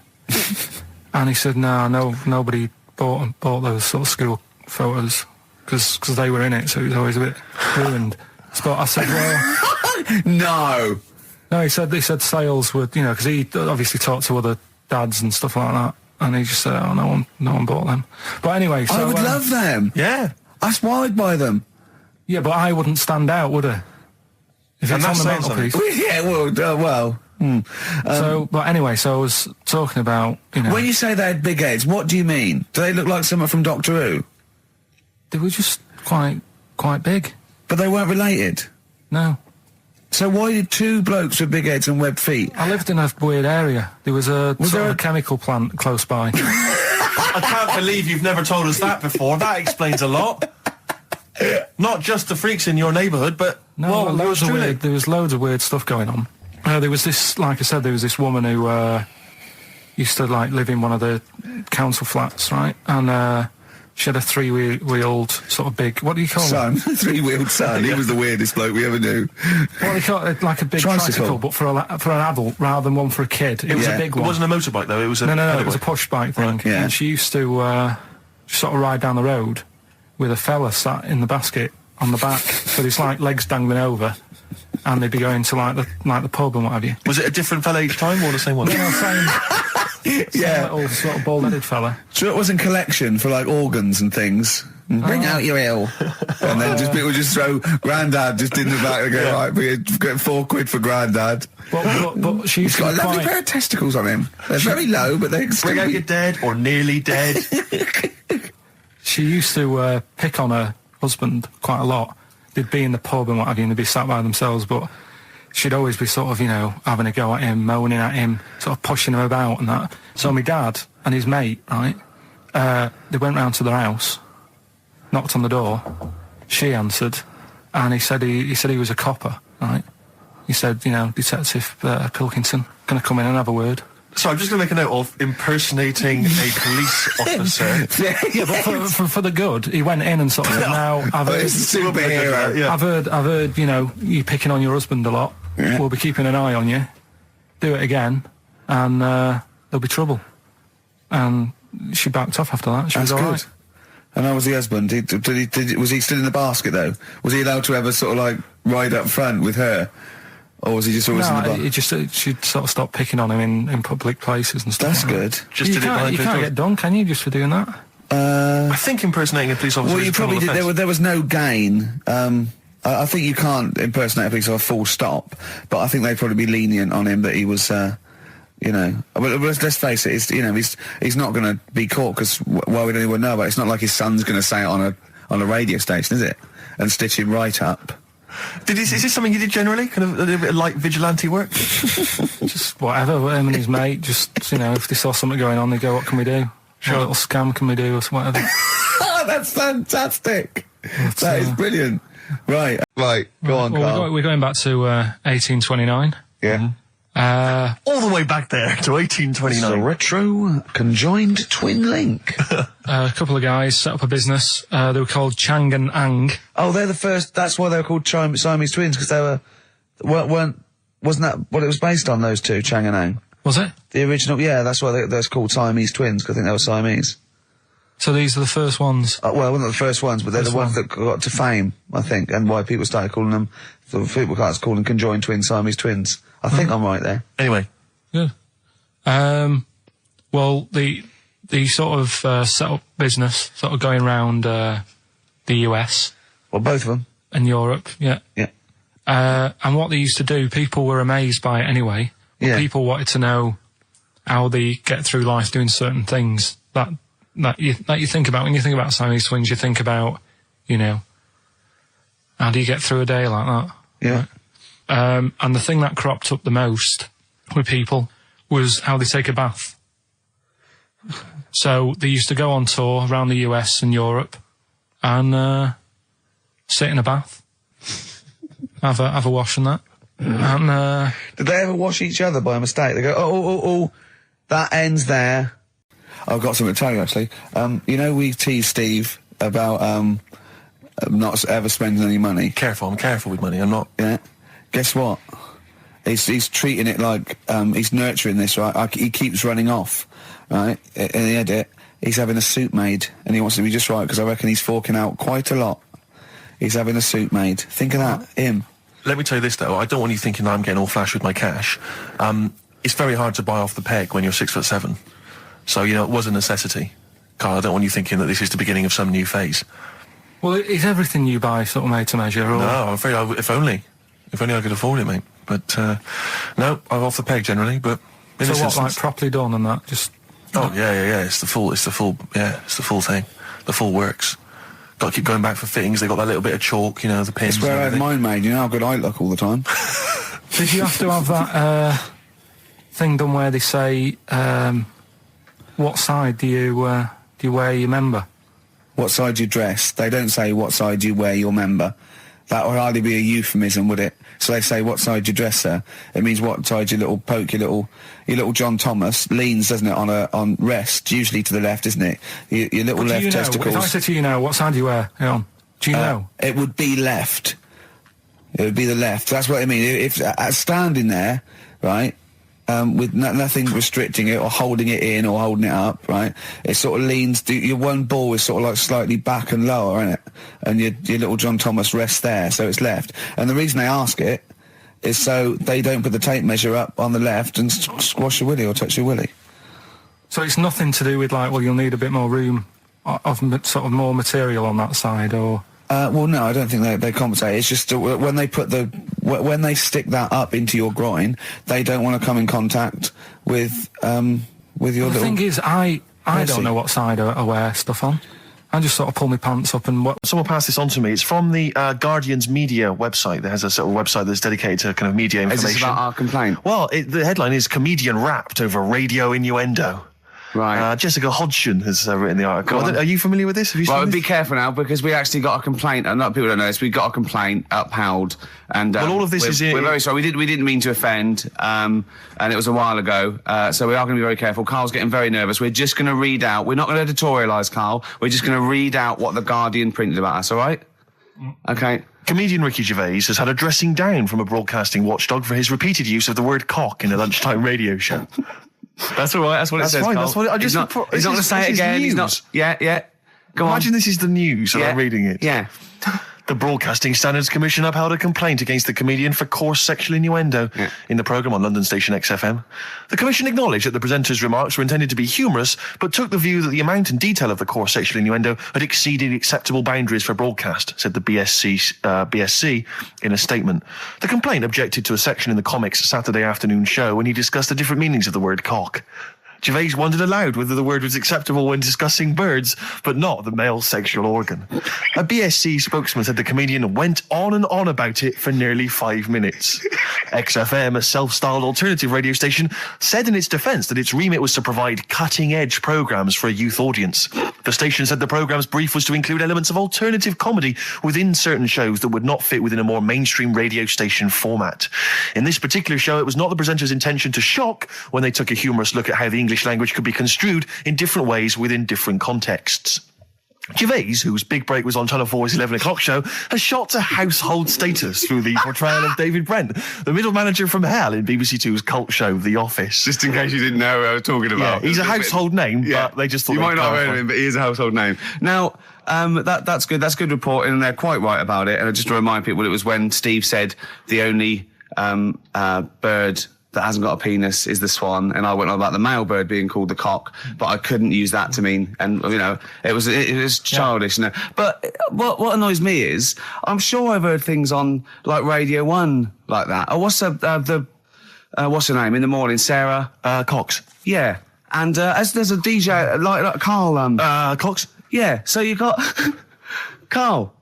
And he said, no, nobody bought those sort of school photos because they were in it, so it was always a bit ruined. So I said, well, no. He said sales would, because he obviously talked to other dads and stuff like that. And he just said, no one bought them. But anyway, so... I would love them. Yeah. That's why I'd buy them. Yeah, but I wouldn't stand out, would I? If it's on the mantelpiece. Yeah, well... But anyway, so I was talking about, When you say they had big heads, what do you mean? Do they look like someone from Doctor Who? They were just quite big. But they weren't related? No. So why did 2 blokes with big heads and webbed feet? I lived in a weird area. There was a chemical plant close by. I can't believe you've never told us that before. That explains a lot. Not just the freaks in your neighbourhood, but... No, there was loads of weird stuff going on. There was this, like I said, there was this woman who used to, live in one of the council flats, right? And she had a 3-wheeled sort of big... What do you call it? Son. 3-wheeled son. He was the weirdest bloke we ever knew. What do you call it? Like a big tricycle, but for an adult rather than one for a kid. It was a big one. It wasn't a motorbike, though. It was a... No, it was a push bike thing. Right. Yeah. And she used to sort of ride down the road with a fella sat in the basket on the back with his, legs dangling over. And they'd be going to, the pub and what have you. Was it a different fella each time, or the same one? No, same little sort of bald-headed fella. So it wasn't collection for, organs and things? Bring out your ill. And then people just throw Grandad just in the back and go, right, we get £4 for Grandad. But she's got a lovely pair of testicles on him. They're very low, but they bring out your dead or nearly dead. She used to pick on her husband quite a lot. They'd be in the pub and what have you, and they'd be sat by themselves, but she'd always be sort of, having a go at him, moaning at him, sort of pushing him about and that. So my dad and his mate, right, they went round to their house, knocked on the door, she answered, and he said he was a copper, right? He said, Detective Pilkington, gonna come in and have a word. So I'm just going to make a note of impersonating a police officer. Yeah, but for the good, he went in and sort of said, now, I've heard... superhero. Yeah. I've heard, you picking on your husband a lot. Yeah. We'll be keeping an eye on you. Do it again, and there'll be trouble. And she backed off after that. She was all right. And how was the husband? Was he still in the basket, though? Was he allowed to ever sort of, ride up front with her? Or was he just always in the bar? She'd sort of stopped picking on him in public places and stuff. That's good. You can't get done, can you, just for doing that? I think impersonating a police officer. Well, you probably did. There was no gain. I think you can't impersonate a police officer full stop, but I think they'd probably be lenient on him that he was, you know. But let's face it, he's not going to be caught because why would anyone know about it? It's not like his son's going to say it on a radio station, is it? And stitch him right up. Is this something you did generally? Kind of a little bit of light vigilante work? Just whatever, him and his mate, just, you know, if they saw something going on, they go, what can we do? Sure. What little scam can we do, or whatever. Oh, that's fantastic. That is brilliant. Right, go on, Carl. We're going back to 1829. Yeah. All the way back there to 1829. It's a retro conjoined twin link. A couple of guys set up a business. They were called Chang and Ang. Oh, they're the first. That's why they were called Siamese twins, because they wasn't that what it was based on? Those two, Chang and Ang. Was it? The original, yeah. That's why they're called Siamese twins, because I think they were Siamese. So these are the first ones. Well, not the first ones, but they're the ones that got to fame, I think, and why people started calling them. So people started calling them conjoined twins, Siamese twins. I think I'm right there. Anyway. Good. Well, the sort of set up business, sort of going around the US. Well, both of them. And Europe, yeah. Yeah. And what they used to do, people were amazed by it anyway. Yeah. People wanted to know how they get through life doing certain things that you think about. When you think about Siamese twins, you think about, you know, how do you get through a day like that? Yeah. And the thing that cropped up the most with people was how they take a bath. So they used to go on tour around the US and Europe and sit in a bath, have a wash and that. And did they ever wash each other by mistake? They go, oh, that ends there. I've got something to tell you, actually. You know, we teased Steve about not ever spending any money. I'm careful with money. I'm not. Yeah. Guess what? He's treating it like he's nurturing this, right? He keeps running off, right? In the edit, he's having a suit made, and he wants to be just right because I reckon he's forking out quite a lot. He's having a suit made. Think of that, him. Let me tell you this though. I don't want you thinking that I'm getting all flash with my cash. It's very hard to buy off the peg when you're 6'7". So you know it was a necessity. Carl, I don't want you thinking that this is the beginning of some new phase. well, is everything you buy sort of made to measure? Or? No, I'm afraid if only I could afford it, mate. But no, I'm off the peg generally. But in so this what, instance, like properly done and that? Just yeah. It's the full thing. The full works. Got to keep going back for fittings. They got that little bit of chalk, you know, the pins. That's where I had mine made. You know how good I look all the time. Did you have to have that thing done where they say what side do you wear your member? What side you dress? They don't say what side you wear your member. That would hardly be a euphemism, would it? So they say what side you dress, sir. It means what side your little poke, your little John Thomas leans, doesn't it, on rest, usually to the left, isn't it? Your little left testicles. If I said to you now, what side do you wear it on? Do you know? It would be left. It would be the left. That's what I mean. If standing there, right, with nothing restricting it or holding it in or holding it up, right, it sort of leans. Your one ball is sort of like slightly back and lower, isn't it? And your little John Thomas rests there, so it's left. And the reason they ask it is so they don't put the tape measure up on the left and squash your willy or touch your willy. So it's nothing to do with like, well, you'll need a bit more room of sort of more material on that side, or. Well, no, I don't think they compensate. It's just when they put when they stick that up into your groin, they don't want to come in contact with your little. The thing is, I don't know what side I wear stuff on. I just sort of pull my pants up and what. Someone passed this on to me. It's from the Guardian's media website. There has a sort of website that's dedicated to kind of media information. Is this about our complaint? Well, the headline is "Comedian Rapped Over Radio Innuendo." Right. Jessica Hodgson has written the article. Are you familiar with this? Have you seen this? Be careful now, because we actually got a complaint, and people don't know this, we got a complaint upheld, and well, all of this we're very sorry. We didn't mean to offend, and it was a while ago, so we are going to be very careful. Carl's getting very nervous. We're just going to read out, we're not going to editorialise, Carl, we're just going to read out what the Guardian printed about us, all right? Okay. Comedian Ricky Gervais has had a dressing down from a broadcasting watchdog for his repeated use of the word cock in a lunchtime radio show. That's all right. That's what it says. Fine, Carl. that's what he's not going to say it again. He's not. Yeah. Go on. Imagine this is the news and I'm reading it. Yeah. The Broadcasting Standards Commission upheld a complaint against the comedian for coarse sexual innuendo in the programme on London station XFM. The Commission acknowledged that the presenter's remarks were intended to be humorous, but took the view that the amount and detail of the coarse sexual innuendo had exceeded acceptable boundaries for broadcast, said the BSC in a statement. The complaint objected to a section in the Comics Saturday afternoon show when he discussed the different meanings of the word cock. Gervais wondered aloud whether the word was acceptable when discussing birds, but not the male sexual organ. A BSC spokesman said the comedian went on and on about it for nearly 5 minutes. XFM, a self-styled alternative radio station, said in its defence that its remit was to provide cutting-edge programmes for a youth audience. The station said the programme's brief was to include elements of alternative comedy within certain shows that would not fit within a more mainstream radio station format. In this particular show, it was not the presenter's intention to shock when they took a humorous look at how the English language could be construed in different ways within different contexts. Gervais, whose big break was on Channel 4's 11 o'clock show, has shot to household status through the portrayal of David Brent, the middle manager from hell in BBC Two's cult show The Office. Just in case you didn't know who I was talking about. Yeah, he's a household name, but they just thought you might not have heard of him, but he is a household name. Now, that's good. That's good reporting, and they're quite right about it. And just to remind people, it was when Steve said the only bird that hasn't got a penis is the swan, and I went on about the male bird being called the cock, but I couldn't use that to mean, and it was childish. Yeah. But what annoys me is, I'm sure I've heard things on like Radio 1 like that. Oh, what's her name in the morning? Sarah Cox. Yeah, and as there's a DJ like Karl Cox. Yeah, so you got Karl.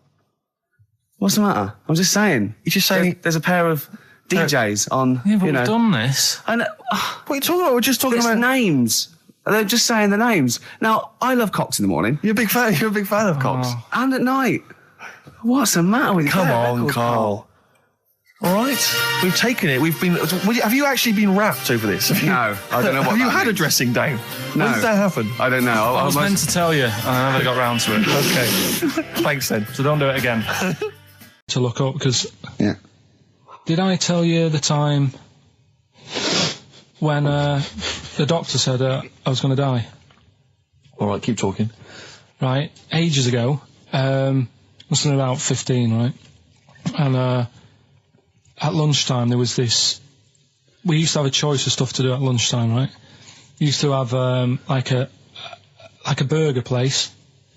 What's the matter? I'm just saying. You're just saying there's a pair of DJs on, yeah, but we've done this. And what are you talking about? We're just talking about names. They're just saying the names. Now, I love Cox in the morning. You're a big fan of Cox. And at night. What's the matter with you? Come on, Karl. All right, we've taken it. Have you actually been rapped over this? No, I don't know what. Have you had a dressing down? No. When did that happen? I don't know. I was meant to tell you, and I never got round to it. Okay, thanks then. So don't do it again. To look up, because... Yeah. Did I tell you the time when the doctor said I was going to die? All right, keep talking. Right, ages ago, must have been about 15, right? And at lunchtime there was this... We used to have a choice of stuff to do at lunchtime, right? We used to have like a burger place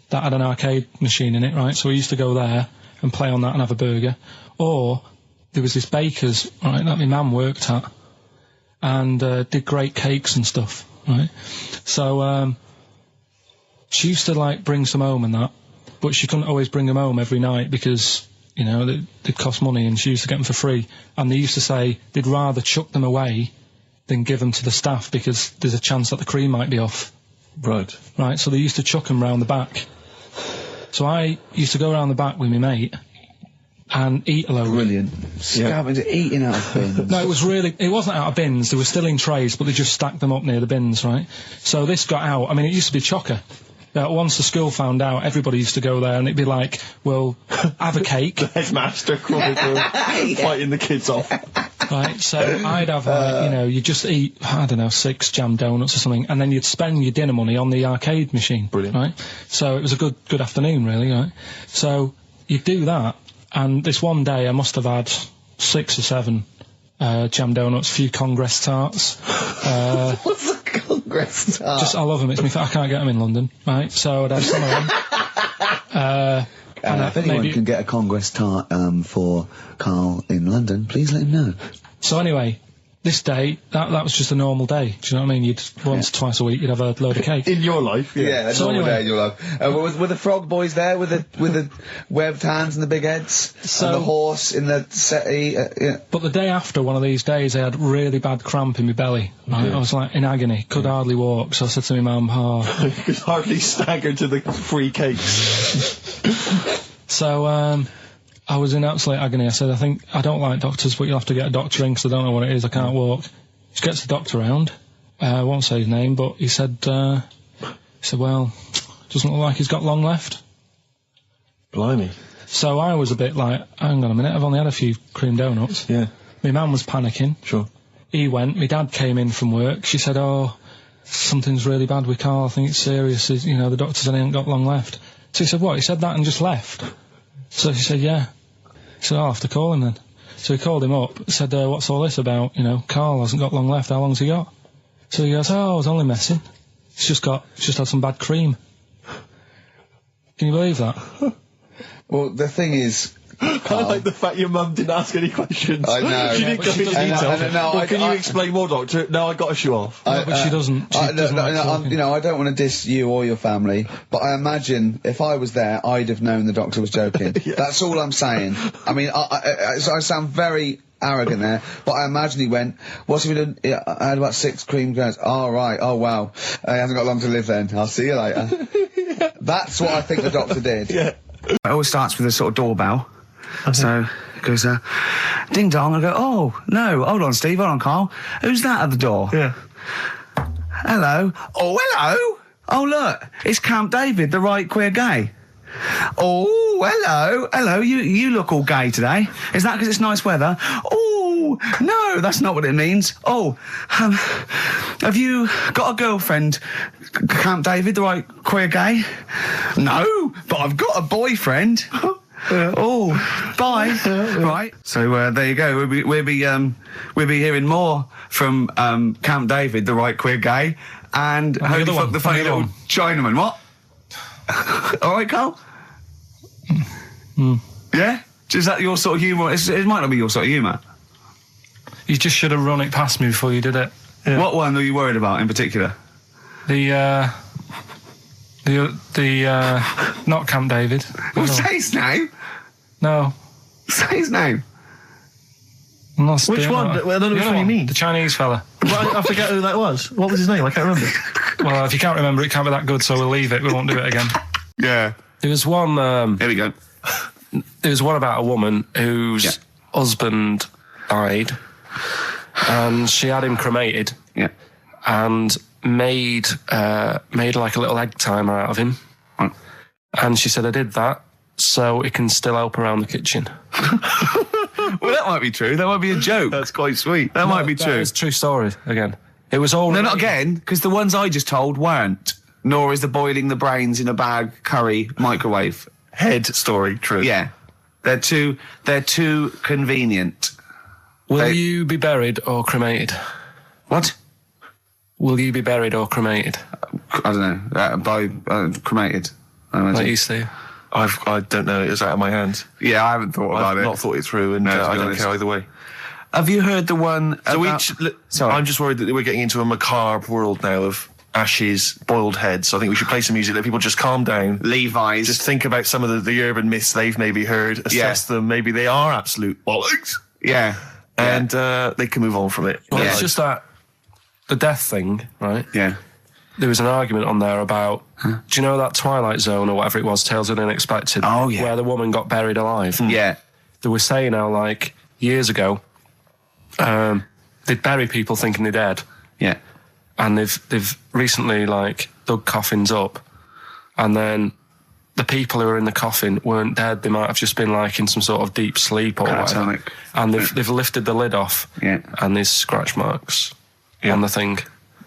that had an arcade machine in it, right? So we used to go there and play on that and have a burger. Or... there was this baker's, right, that my mum worked at, and did great cakes and stuff, right? So she used to like bring some home and that, but she couldn't always bring them home every night because, they'd cost money, and she used to get them for free. And they used to say they'd rather chuck them away than give them to the staff because there's a chance that the cream might be off. Right. Right, so they used to chuck them round the back. So I used to go round the back with my mate and eat a load. Brilliant. Scavenging, eating out of bins. No, it wasn't out of bins, they were still in trays, but they just stacked them up near the bins, right? So this got out, it used to be chocker. Once the school found out, everybody used to go there, and it'd be like, well, have a cake. The headmaster fighting the kids off. Right, so I'd have, you just eat, 6 jam donuts or something, and then you'd spend your dinner money on the arcade machine. Brilliant. Right? So it was a good afternoon, really, right? So you'd do that, and this one day I must have had 6 or 7 jam donuts, a few Congress tarts. What's a Congress tart? I love them. I can't get them in London, right? So I'd have some of them. If anyone can get a Congress tart for Karl in London, please let him know. So anyway, this day, that was just a normal day. Do you know what I mean? You'd once, twice a week, you'd have a load of cake. In your life, yeah. So normal anyway, day in your life. Were the frog boys there with the webbed hands and the big heads? And the horse in the settee? Yeah. But the day after one of these days, I had really bad cramp in my belly. Right? Yeah. I was like in agony, could hardly walk. So I said to my mum, you could hardly stagger to the free cakes. So, I was in absolute agony. I said, I don't like doctors, but you'll have to get a doctor in because I don't know what it is. I can't walk. She gets the doctor round. I won't say his name, but he said, well, doesn't look like he's got long left. Blimey. So I was a bit like, hang on a minute, I've only had a few cream donuts. Yeah. My mum was panicking. Sure. He went. My dad came in from work. She said, something's really bad with Karl. I think it's serious. The doctor said he ain't got long left. So he said, what? He said that and just left. So she said, yeah. He said, I'll have to call him then. So he called him up, said, what's all this about? You know, Karl hasn't got long left, how long's he got? So he goes, I was only messing. He's just had some bad cream. Can you believe that? Well, the thing is, I like the fact your mum didn't ask any questions. I know. She didn't go into detail. No, Can you explain more, Doctor? No, I got to show off. But she doesn't. You know, I don't want to diss you or your family, but I imagine if I was there, I'd have known the doctor was joking. Yeah. That's all I'm saying. I mean, I sound very arrogant there, but I imagine he went, what's he done? Yeah, I had about 6 cream grains. Oh, right. Oh, wow. He hasn't got long to live then. I'll see you later. That's what I think the doctor did. Yeah. It always starts with a sort of doorbell. So it goes, ding dong. I go, oh, no, hold on, Steve, hold on, Karl. Who's that at the door? Yeah. Hello. Oh, hello. Oh, look, it's Camp David, the right queer gay. Oh, hello. Hello, you look all gay today. Is that because it's nice weather? Oh, no, that's not what it means. Oh, have you got a girlfriend, Camp David, the right queer gay? No, but I've got a boyfriend. Oh, bye. Right. So there you go. We'll be hearing more from Camp David, the right queer gay, and Holy Fuck the Funny Little Chinaman. What? All right, Karl. Yeah. Is that your sort of humour? It might not be your sort of humour. You just should have run it past me before you did it. Yeah. What one are you worried about in particular? The not Camp David. Well, say his name. No. Say his name. Which one? I don't know which one you mean. The Chinese fella. Well, I forget who that was. What was his name? I can't remember. Well, if you can't remember, it can't be that good, so we'll leave it. We won't do it again. Yeah. There was one... Here we go. There was one about a woman whose husband died, and she had him cremated. Yeah. And made like a little egg timer out of him. Right. And she said, I did that so it can still help around the kitchen. Well, that might be true. That might be a joke. That's quite sweet. That might be true. It's a true story, again. It was all... No, not again, because the ones I just told weren't. Nor is the boiling the brains in a bag curry microwave Head story true. Yeah. They're too convenient. Will you be buried or cremated? What? Will you be buried or cremated? I don't know. Cremated. I imagine. Like you, Steve? I don't know. It's out of my hands. Yeah, I haven't thought about I've it. not thought it through, and I don't care either way. Have you heard the one about... Sorry. I'm just worried that we're getting into a macabre world now of ashes, boiled heads. I think we should play some music, let people just calm down. Levi's. Just think about some of the urban myths they've maybe heard, assess them. Maybe they are absolute bollocks. Yeah. And they can move on from it. Well, it's just that the death thing, right? Yeah. There was an argument on there about, do you know that Twilight Zone or whatever it was, Tales of the Unexpected? Oh, yeah. Where the woman got buried alive. Yeah. They were saying how, like, years ago, they'd bury people thinking they're dead. Yeah. And they've recently, like, dug coffins up, and then the people who were in the coffin weren't dead. They might have just been, like, in some sort of deep sleep or whatever. And they've lifted the lid off. Yeah. And there's scratch marks on the thing.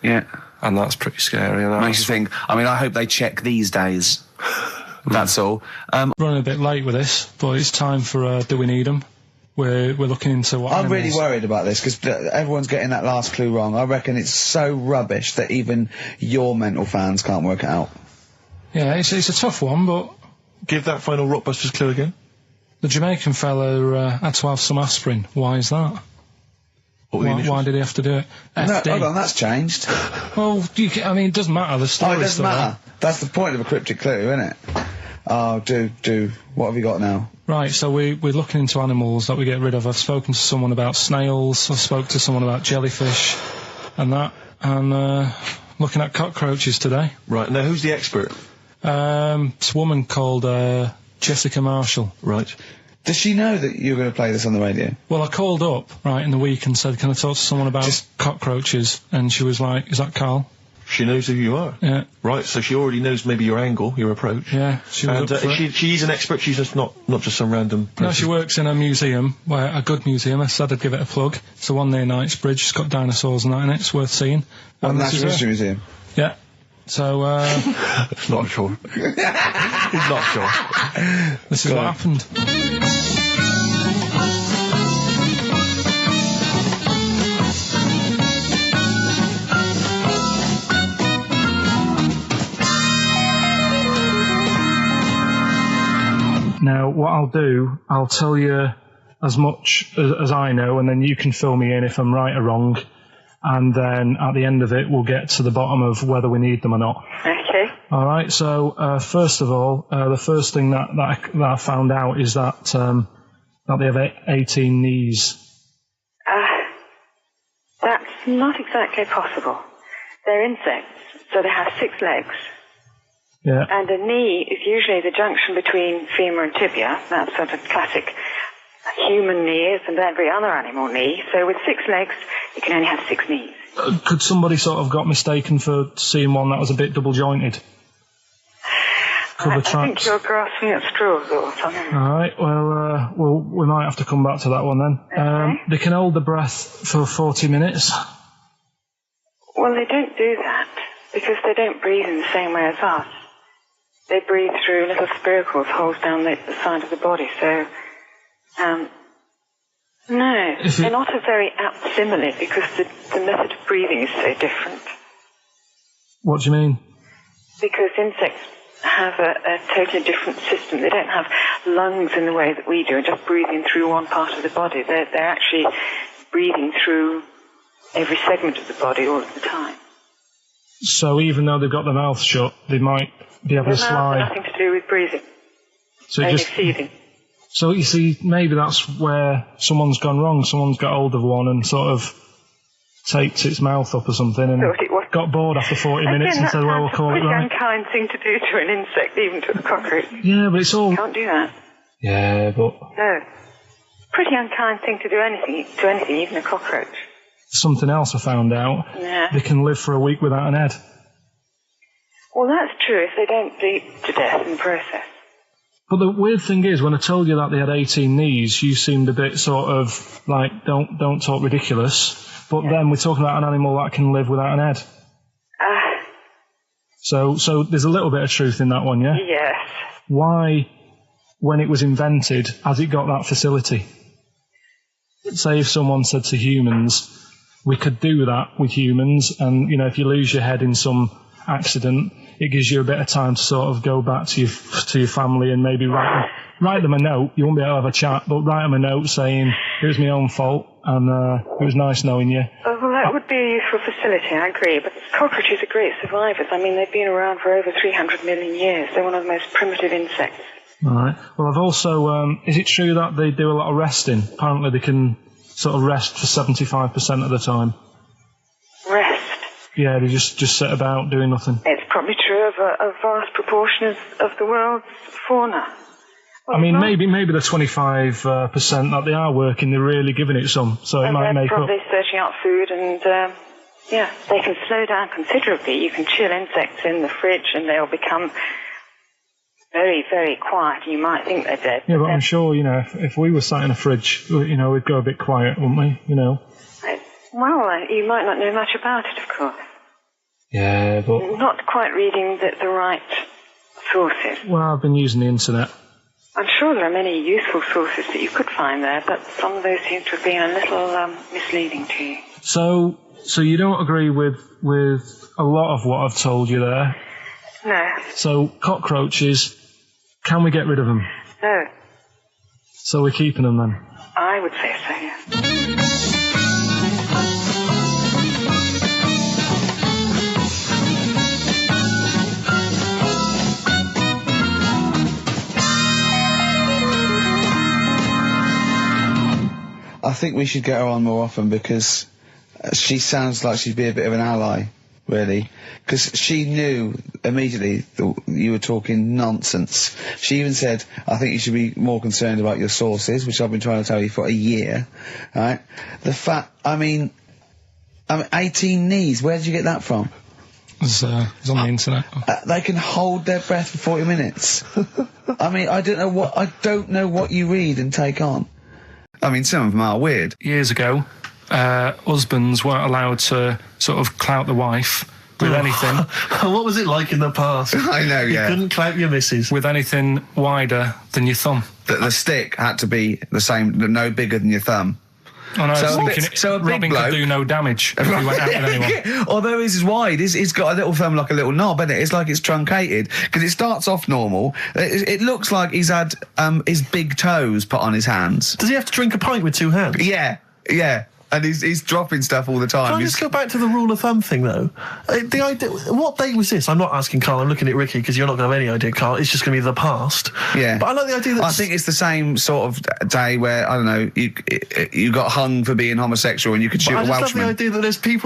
Yeah. And that's pretty scary. And makes you think, I mean, I hope they check these days. That's all. Running a bit late with this, but it's time for Do We Need 'Em? We're looking into what I'm animals... really worried about this, because everyone's getting that last clue wrong. I reckon it's so rubbish that even your mental fans can't work it out. Yeah, it's a tough one, but... Give that final Rockbusters clue again. The Jamaican fella had to have some aspirin. Why is that? Why did he have to do it? No, hold on, that's changed. Well, I mean, it doesn't matter. The story. Oh, it doesn't matter. That's the point of a cryptic clue, isn't it? Oh, do. What have you got now? Right, so we're looking into animals that we get rid of. I've spoken to someone about snails. I spoke to someone about jellyfish, and that. And looking at cockroaches today. Right. Now, who's the expert? It's a woman called Jessica Marshall. Right. Does she know that you're going to play this on the radio? Well, I called up, right, in the week and said, can I talk to someone about cockroaches? And she was like, is that Karl? She knows who you are? Yeah. Right, so she already knows maybe your angle, your approach. Yeah, she was she's an expert, she's just not just some random person. No, she works in a museum, a good museum. I said I'd give it a plug. It's the one near Knightsbridge. It's got dinosaurs and that in it. It's worth seeing. Natural History Museum? Yeah. So, not sure. He's not sure. This is what happened. Now, what I'll do, I'll tell you as much as I know, and then you can fill me in if I'm right or wrong. And then at the end of it, we'll get to the bottom of whether we need them or not. Okay. All right. So first of all, the first thing that I found out is that they have 18 knees. That's not exactly possible. They're insects, so they have 6 legs. Yeah. And a knee is usually the junction between femur and tibia. That's sort of classic human knees and every other animal knee. So with 6 legs, you can only have 6 knees. Could somebody sort of got mistaken for seeing one that was a bit double jointed? I think you're grasping at straws or something. All right. Well, we might have to come back to that one then. Okay. They can hold the breath for 40 minutes. Well, they don't do that because they don't breathe in the same way as us. They breathe through little spiracles, holes down the side of the body. So, no, they're not a very apt simile because the method of breathing is so different. What do you mean? Because insects have a totally different system. They don't have lungs in the way that we do, just breathing through one part of the body. They're actually breathing through every segment of the body all of the time. So even though they've got their mouth shut, they might be able to slide. Nothing to do with breathing. So only just feeding. So you see, maybe that's where someone's gone wrong. Someone's got hold of one and sort of taped its mouth up or something and got bored after 40 minutes and said, well, we'll call it right. It's a pretty unkind thing to do to an insect, even to a cockroach. Yeah, but it's all... You can't do that. Yeah, but... No. Pretty unkind thing to do anything, even a cockroach. Something else I found out. Yeah. They can live for a week without an head. Well, that's true if they don't bleed to death in the process. But the weird thing is, when I told you that they had 18 knees, you seemed a bit sort of like, don't talk ridiculous. But then we're talking about an animal that can live without an head. So there's a little bit of truth in that one, yeah? Yes. Why, when it was invented, has it got that facility? Say if someone said to humans, we could do that with humans, and, you know, if you lose your head in some accident, it gives you a bit of time to sort of go back to your family and maybe write them a note. You won't be able to have a chat, but write them a note saying, it was my own fault, and it was nice knowing you. Well, that would be a useful facility, I agree, but cockroaches are great survivors. I mean, they've been around for over 300 million years. They're one of the most primitive insects. All right. Well, I've also... is it true that they do a lot of resting? Apparently they can sort of rest for 75% of the time. Rest? Yeah, they just sit about doing nothing. It's probably true of a vast proportion of the world's fauna. Well, I mean, maybe the 25% that they are working, they're really giving it some, so it might make up. They're probably searching out food and, they can slow down considerably. You can chill insects in the fridge and they'll become very, very quiet. You might think they're dead. Yeah, but I'm sure, you know, if we were sat in a fridge, you know, we'd go a bit quiet, wouldn't we, you know? Well, you might not know much about it, of course. Yeah, but... Not quite reading the right sources. Well, I've been using the internet. I'm sure there are many useful sources that you could find there, but some of those seem to have been a little misleading to you. So you don't agree with a lot of what I've told you there? No. So cockroaches, can we get rid of them? No. So we're keeping them then? I would say so, yes. I think we should get her on more often because she sounds like she'd be a bit of an ally, really. Because she knew immediately that you were talking nonsense. She even said, I think you should be more concerned about your sources, which I've been trying to tell you for a year, right? The fact, I mean 18 knees, where did you get that from? It's on the internet. They can hold their breath for 40 minutes. I mean, I don't know what you read and take on. I mean, some of them are weird. Years ago, husbands weren't allowed to sort of clout the wife with anything. What was it like in the past? I know, yeah. You couldn't clamp your missus. With anything wider than your thumb. The stick had to be the same, no bigger than your thumb. Oh, no, So I was a thinking bit- so a big Robin bloke- could do no damage if he went out with anyone. Although his is wide, he's got a little thumb like a little knob, isn't it? It's like it's truncated, because it starts off normal. It looks like he's had his big toes put on his hands. Does he have to drink a pint with 2 hands? Yeah, yeah. And he's dropping stuff all the time. Can I just go back to the rule of thumb thing, though? The idea, what date was this? I'm not asking Carl, I'm looking at Ricky, because you're not going to have any idea, Carl. It's just going to be the past. Yeah. But I like the idea that... I think it's the same sort of day where, I don't know, you got hung for being homosexual and you could shoot I a just love Welshman. the idea that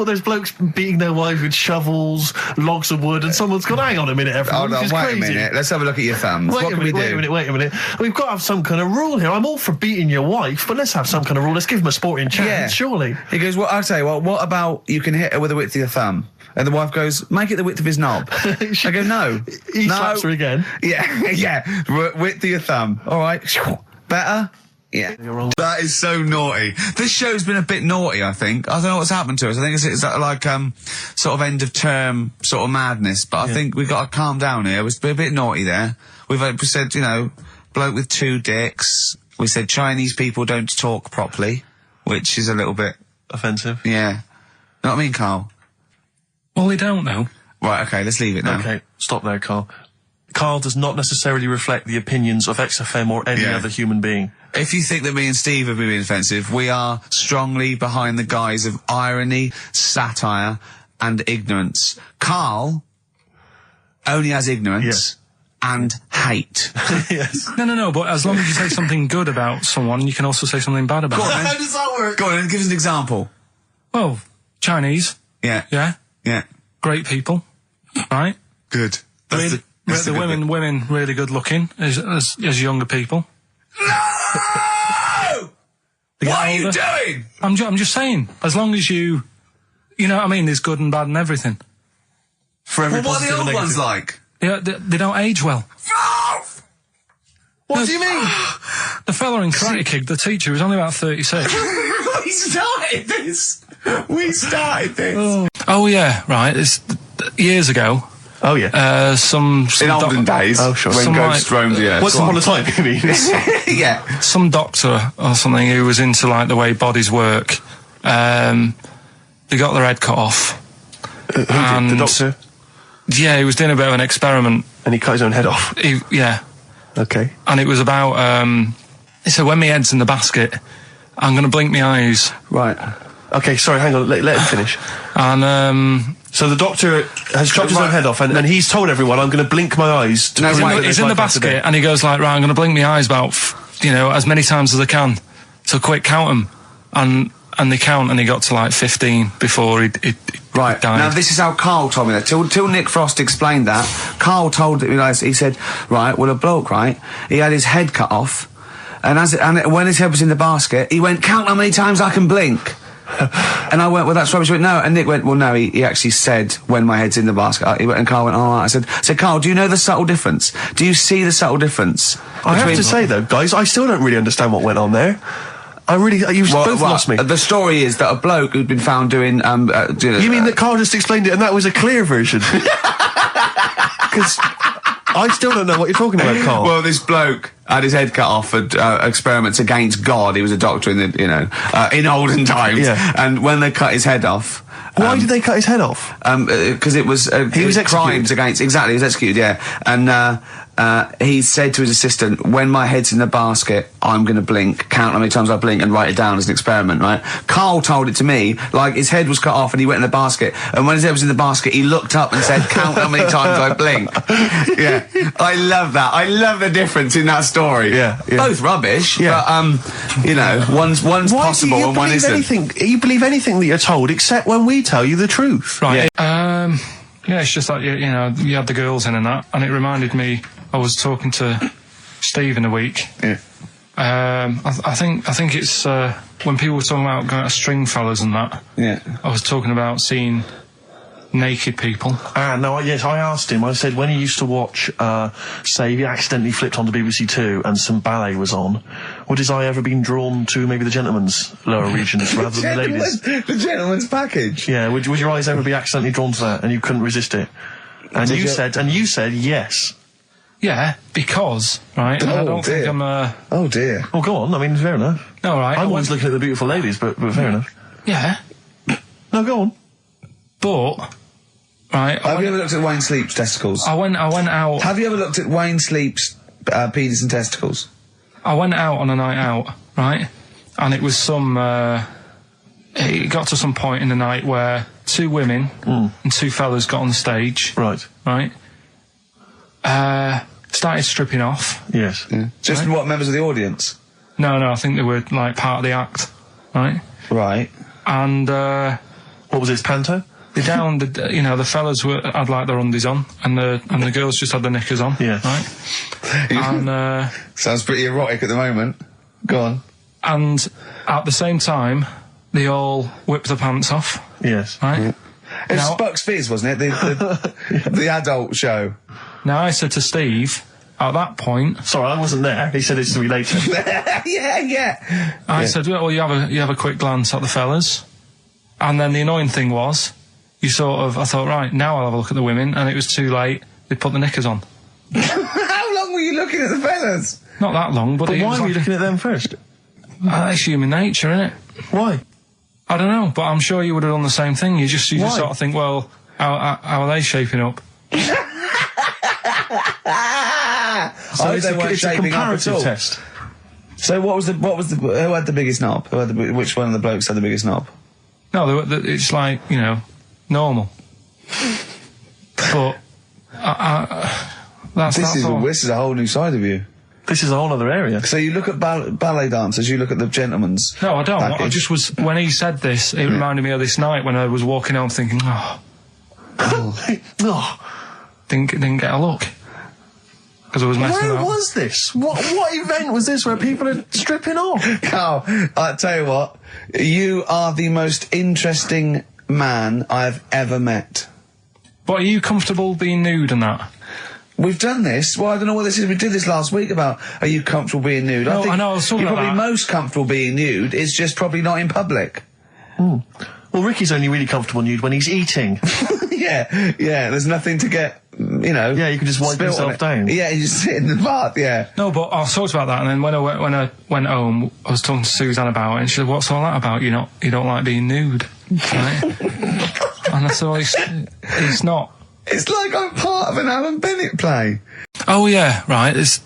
there's blokes beating their wives with shovels, logs of wood, and someone's gone, hang on a minute, everyone, Hold on, this is wait crazy. a minute. Let's have a look at your thumbs. What can we do? Wait a minute. We've got to have some kind of rule here. I'm all for beating your wife, but let's have some kind of rule. Let's give him a sporting chance, surely. He goes, well, I'll tell you what about you can hit her with the width of your thumb? And the wife goes, make it the width of his knob. I go, no. He slaps her again. Yeah, yeah. Width of your thumb. All right. Better? Yeah. That is so naughty. This show's been a bit naughty, I think. I don't know what's happened to us. I think it's like, sort of end of term sort of madness. But I think we've got to calm down here. We've been a bit naughty there. We've said, you know, bloke with 2 dicks. We said Chinese people don't talk properly, which is a little bit... offensive. Yeah. Know what I mean, Carl? Well, they don't know. Right, okay, let's leave it now. Okay, stop there, Carl. Carl does not necessarily reflect the opinions of XFM or any other human being. If you think that me and Steve have been being offensive, we are strongly behind the guise of irony, satire, and ignorance. Carl only has ignorance and hate. Yes. No, but as long as you say something good about someone, you can also say something bad about them. How does that work? Go on, give us an example. Well, Chinese. Yeah. Yeah. Yeah. Great people. Right? Good. Really, the women really good looking as younger people. No! What are you doing? I'm just saying, as long as you know what I mean, there's good and bad and everything. For every What are the old ones like? They don't age well. What do you mean? The fella in Karate Kid, the teacher, was only about 36. We started this. Oh yeah, right. It's years ago. Oh yeah. In olden days. Oh sure. When ghosts roamed the earth. Once upon a time, you mean? Yeah. Some doctor or something who was into like the way bodies work. They got their head cut off. The doctor? Yeah, he was doing a bit of an experiment. And he cut his own head off? Yeah. Okay. And it was about, he said, when my head's in the basket, I'm going to blink my eyes. Right. Okay, sorry, hang on, let him finish. And, so the doctor has chopped his own head off, and he's told everyone, I'm going to blink my eyes to prove that he's in the basket, and he goes like, right, I'm going to blink my eyes about, as many times as I can. So quick, count them. And they count, and he got to like 15 before he Right. died. Now, this is how Carl told me that. Till Nick Frost explained that, Carl told me, he said, right, well, a bloke, right, he had his head cut off, and when his head was in the basket, he went, count how many times I can blink. And I went, well, that's rubbish. He went, no. And Nick went, well, no, he actually said, when my head's in the basket. He went, and Carl went, all right. I said, Carl, do you know the subtle difference? Do you see the subtle difference? I have to say, though, guys, I still don't really understand what went on there. You've both lost me. The story is that a bloke who'd been found doing, You mean that Carl just explained it and that was a clear version? Because I still don't know what you're talking about, Carl. Well, this bloke had his head cut off for experiments against God. He was a doctor in in olden times. Yeah. And when they cut his head off... Why did they cut his head off? Because it was... he was executed. Crimes against... Exactly, he was executed, yeah. And he said to his assistant, when my head's in the basket, I'm going to blink, count how many times I blink and write it down as an experiment, right? Carl told it to me, like his head was cut off and he went in the basket, and when his head was in the basket, he looked up and said, count how many times I blink. Yeah. I love that. I love the difference in that story. Yeah. Both rubbish, but, one's possible and one isn't. You believe anything that you're told except when we tell you the truth. Right. Yeah, it's just like, you had the girls in and that, and it reminded me, I was talking to Steve in a week. Yeah. I think it's when people were talking about going to string fellas and that. Yeah. I was talking about seeing naked people. Yes, I asked him, I said, when he used to watch, say, he accidentally flipped onto BBC Two and some ballet was on, would his eye ever been drawn to maybe the gentleman's lower regions rather than the ladies'? The gentleman's package? Yeah, would your eyes ever be accidentally drawn to that and you couldn't resist it? And you said yes. Yeah, because, right, and I don't think I'm, Oh dear. Well, go on, I mean, fair enough. No, right. I'm always looking at the beautiful ladies, but fair enough. Yeah. No, go on. But, right. Have you ever looked at Wayne Sleep's testicles? I went out. Have you ever looked at Wayne Sleep's penis and testicles? I went out on a night out, right? And it was it got to some point in the night where 2 women and 2 fellas got on the stage. Right. Right? Started stripping off. Yes. Yeah. Just what, members of the audience? No, I think they were, like, part of the act. Right? Right. And, what was this, panto? The fellas had like their undies on, and the girls just had their knickers on. Yeah. Right. And sounds pretty erotic at the moment. Go on. And at the same time, they all whipped their pants off. Yes. Right. Yeah. It was Bucks Fizz, wasn't it? The adult show. Now I said to Steve, at that point. Sorry, I wasn't there. He said it's to me later. yeah. I said, well, you have a quick glance at the fellas. And then the annoying thing was, I thought, right, now I'll have a look at the women, and it was too late. They put the knickers on. How long were you looking at the fellas? Not that long, but why were you looking at them first? It's human nature, isn't it? Why? I don't know, but I'm sure you would have done the same thing. You just sort of think, well, how are they shaping up? So it's a comparative test. So who had the biggest knob? Which one of the blokes had the biggest knob? No, it's like, normal. But this is a whole new side of you. This is a whole other area. So you look at ballet dancers, you look at the gentleman's. No, I don't. package. I just was, when he said this, it reminded me of this night when I was walking home thinking, didn't get a look. Because I was messing Where up. was this? What event was this where people are stripping off? Carl, I'll tell you what, you are the most interesting man I've ever met. But are you comfortable being nude and that? We've done this. Well, I don't know what this is. We did this last week about, are you comfortable being nude? No, I think I know, I was talking you're about probably that. most comfortable being nude. It's just probably not in public. Well, Ricky's only really comfortable nude when he's eating. Yeah, there's nothing to get, Yeah, you can just wipe yourself down. Yeah, you just sit in the bath, yeah. No, but I talked about that, and then when I went home, I was talking to Suzanne about it, and she said, "What's all that about? You don't like being nude, right?" And I said, well, it's not. It's like I'm part of an Alan Bennett play. Oh yeah, right. It's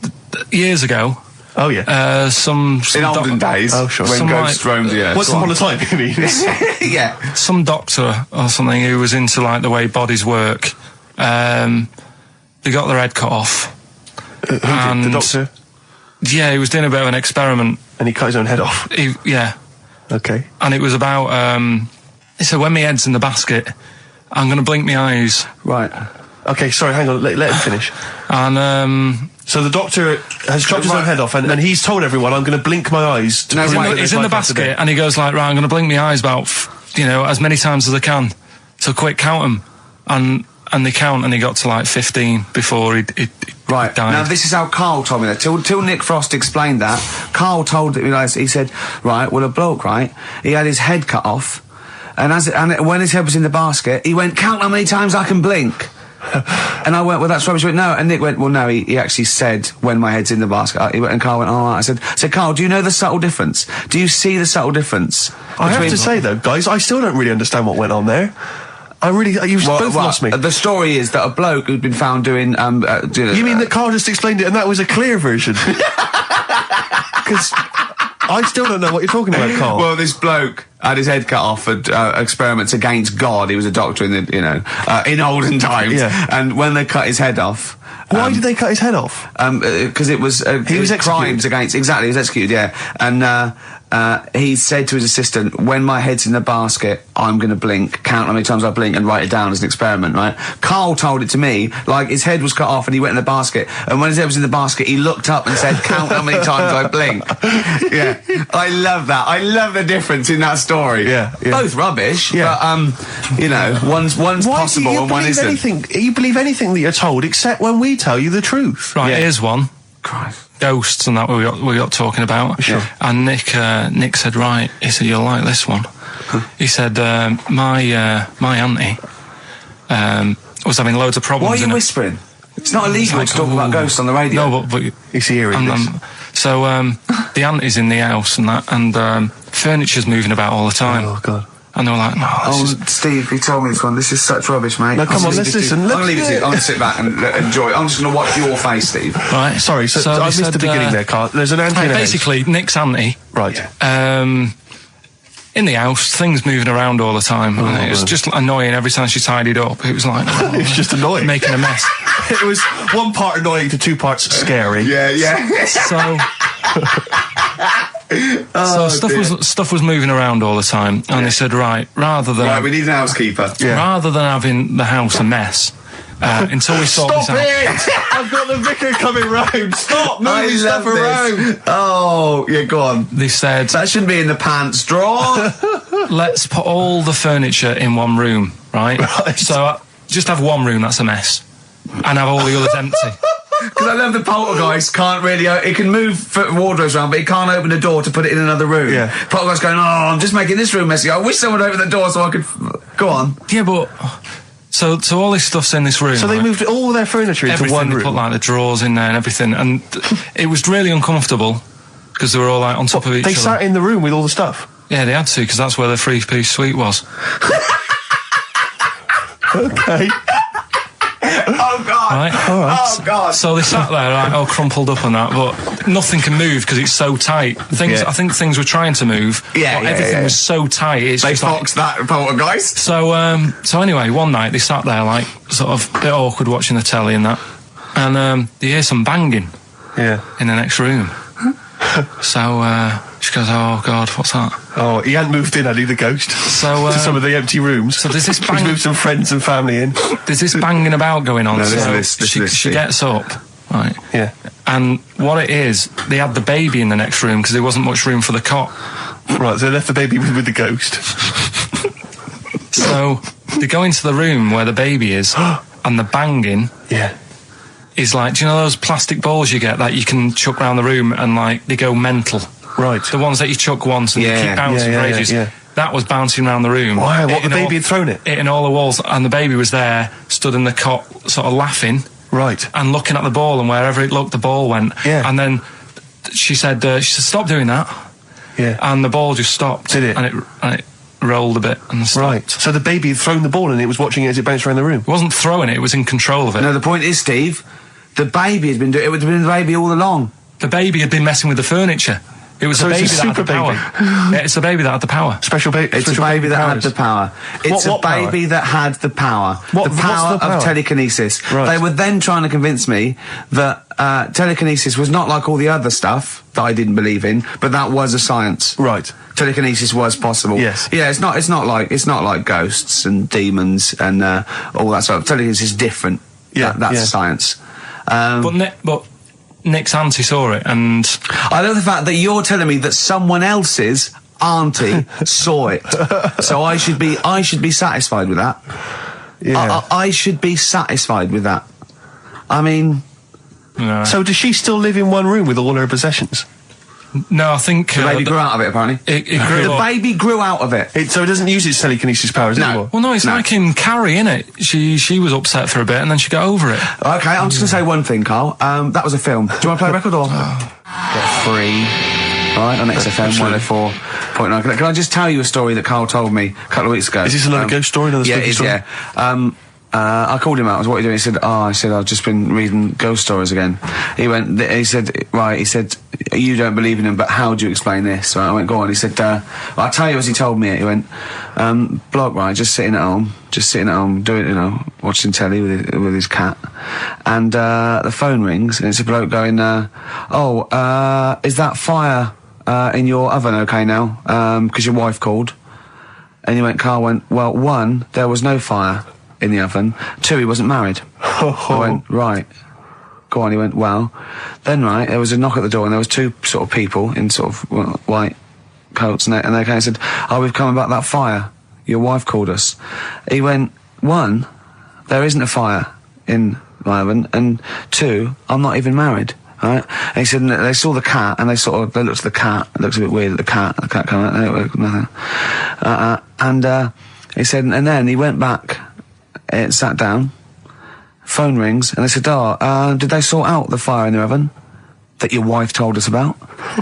years ago. Oh yeah. In olden days. Oh sure. When ghosts roamed the earth. Once upon a time, you mean? Yeah. Some doctor or something who was into like the way bodies work. They got their head cut off. Who did? The doctor? Yeah, he was doing a bit of an experiment. And he cut his own head off? Yeah. Okay. And it was about, he said, when my head's in the basket, I'm going to blink my eyes. Right. Okay, sorry, hang on, let him finish. And, so the doctor has chopped his own head off, and he's told everyone, I'm going to blink my eyes to prove that he's in the basket, and he goes like, right, I'm going to blink my eyes about, as many times as I can. So quick, count them. And they count, and he got to like 15 before he Right. died. Now, this is how Carl told me that. Till Nick Frost explained that, Carl told me, he said, right, well, a bloke, right, he had his head cut off, and when his head was in the basket, he went, count how many times I can blink. And I went, well, that's rubbish. He went, no. And Nick went, well, no, he actually said, when my head's in the basket. He went, and Carl went, all right. I said, Carl, do you know the subtle difference? Do you see the subtle difference? I have to say, though, guys, I still don't really understand what went on there. You've both lost me. The story is that a bloke who'd been found doing, You mean that Carl just explained it and that was a clear version? Because I still don't know what you're talking about, Carl. Well, this bloke had his head cut off for experiments against God. He was a doctor in in olden times. Yeah. And when they cut his head off, Why did they cut his head off? Because it was he was crimes against. Exactly, he was executed. Yeah, and he said to his assistant, "When my head's in the basket, I'm going to blink. Count how many times I blink and write it down as an experiment." Right? Karl told it to me like his head was cut off and he went in the basket, and when his head was in the basket, he looked up and said, "Count how many times I blink." Yeah, I love that. I love the difference in that story. Yeah. Both rubbish. Yeah. But you know, one's possible and one isn't. You believe anything that you're told, except when we tell you the truth. Right, here's one. Christ. Ghosts and that we got talking about. Sure. And Nick said, right, he said, you'll like this one. He said, my auntie was having loads of problems. Why are you whispering? It's not illegal to talk about ghosts on the radio. No, but it's hearing this. So the auntie's in the house and that, and furniture's moving about all the time. Oh God. And they were like, no, Steve, he told me this one. This is such rubbish, mate. No, come on, let's listen. I'm going to leave it to you. I'm going to sit back and enjoy it. I'm just going to watch your face, Steve. Right. Sorry, so I missed the beginning there, Carl. There's an auntie. Basically, Nick's auntie. Right. In the house, things moving around all the time. And it was just annoying every time she tidied up. It was like... it was just annoying. Making a mess. It was one part annoying to two parts scary. Yeah. So... stuff was moving around all the time, and they said, right, we need an housekeeper. Rather than having the house a mess, until we sort this out. I've got the vicar coming round. Stop moving stuff around. Oh, yeah, go on. They said that shouldn't be in the pants drawer. Let's put all the furniture in one room, right? So just have one room that's a mess, and have all the others empty. Because I love the poltergeist can't really... It can move wardrobes around, but he can't open the door to put it in another room. Yeah. Poltergeist going, I'm just making this room messy. I wish someone would open the door so I could... Go on. Yeah, but... So all this stuff's in this room. So they moved all their furniture into one room? They put, like, the drawers in there and everything, and it was really uncomfortable, because they were all, like, on top of each other. They sat in the room with all the stuff? Yeah, they had to, because that's where the three-piece suite was. Okay. Oh, God. Right? All right. Oh, God. So they sat there, like, all crumpled up and that, but nothing can move because it's so tight. I think things were trying to move. Everything was so tight. It's they just foxed that poltergeist. So anyway, one night they sat there, like, sort of a bit awkward watching the telly and that, and they hear some banging. Yeah. In the next room. So she goes, oh God, what's that? Oh, he hadn't moved in, had he, the ghost? So to some of the empty rooms. So there's this He's moved some friends and family in. There's this banging about going on. She gets up, right? Yeah. And what it is, they had the baby in the next room because there wasn't much room for the cot. Right, so they left the baby with the ghost. So they go into the room where the baby is, and the banging. Yeah. Is like, do you know those plastic balls you get that you can chuck around the room and, like, they go mental? Right. The ones that you chuck once and they keep bouncing for ages. Yeah. That was bouncing around the room. Wow, what, the baby had thrown it? Hitting all the walls, and the baby was there, stood in the cot, sort of laughing. Right. And looking at the ball, and wherever it looked, the ball went. Yeah. And then she said, stop doing that. Yeah. And the ball just stopped. Did it? And it rolled a bit and stopped. Right. So the baby had thrown the ball and it was watching it as it bounced around the room? It wasn't throwing it was in control of it. No, the point is, Steve, the baby had been doing it. It would have been the baby all along. The baby had been messing with the furniture. It was so the baby it's a that had the power. Yeah, it's the baby that had the power. Special baby. It's a baby that had the power. It's a baby that had the power. The power of telekinesis. Right. They were then trying to convince me that telekinesis was not like all the other stuff that I didn't believe in, but that was a science. Right. Telekinesis was possible. Yes. Yeah, it's not like ghosts and demons and all that stuff. Telekinesis is different. Yeah. That's a science. But Nick's auntie saw it, and I love the fact that you're telling me that someone else's auntie saw it. So I should be satisfied with that. Yeah. I should be satisfied with that. I mean... No. So does she still live in one room with all her possessions? No, I think... The baby grew out of it, apparently. The baby grew out of it. So it doesn't use its telekinesis powers anymore? Well, no, it's like in Carrie, innit? She was upset for a bit and then she got over it. Okay, I'm just going to say one thing, Carl. That was a film. Do you want to play a record or...? Get free. Right, on XFM 104.9. Can I just tell you a story that Carl told me a couple of weeks ago? Is this another ghost story? Another spooky story? Yeah. I called him out. I was, what are you doing? He said, I've just been reading ghost stories again. He said, you don't believe in them, but how do you explain this? Right, I went, go on. He said, I'll tell you as he told me it. He went, bloke, right, just sitting at home, doing, watching telly with his cat. And, the phone rings, and it's a bloke going, is that fire, in your oven okay now? 'Cause your wife called. And he went, Carl went, well, 1, there was no fire in the oven. 2, he wasn't married. I went, right. Go on. He went, well, then right, there was a knock at the door and there was 2 sort of people in sort of white coats and they came and said, we've come about that fire. Your wife called us. He went, 1, there isn't a fire in my oven, and 2, I'm not even married. Right? And he said, they saw the cat and they looked at the cat. It looks a bit weird at the cat came out, nothing. And he said, and then he went back, sat down, phone rings, and they said, did they sort out the fire in the oven that your wife told us about?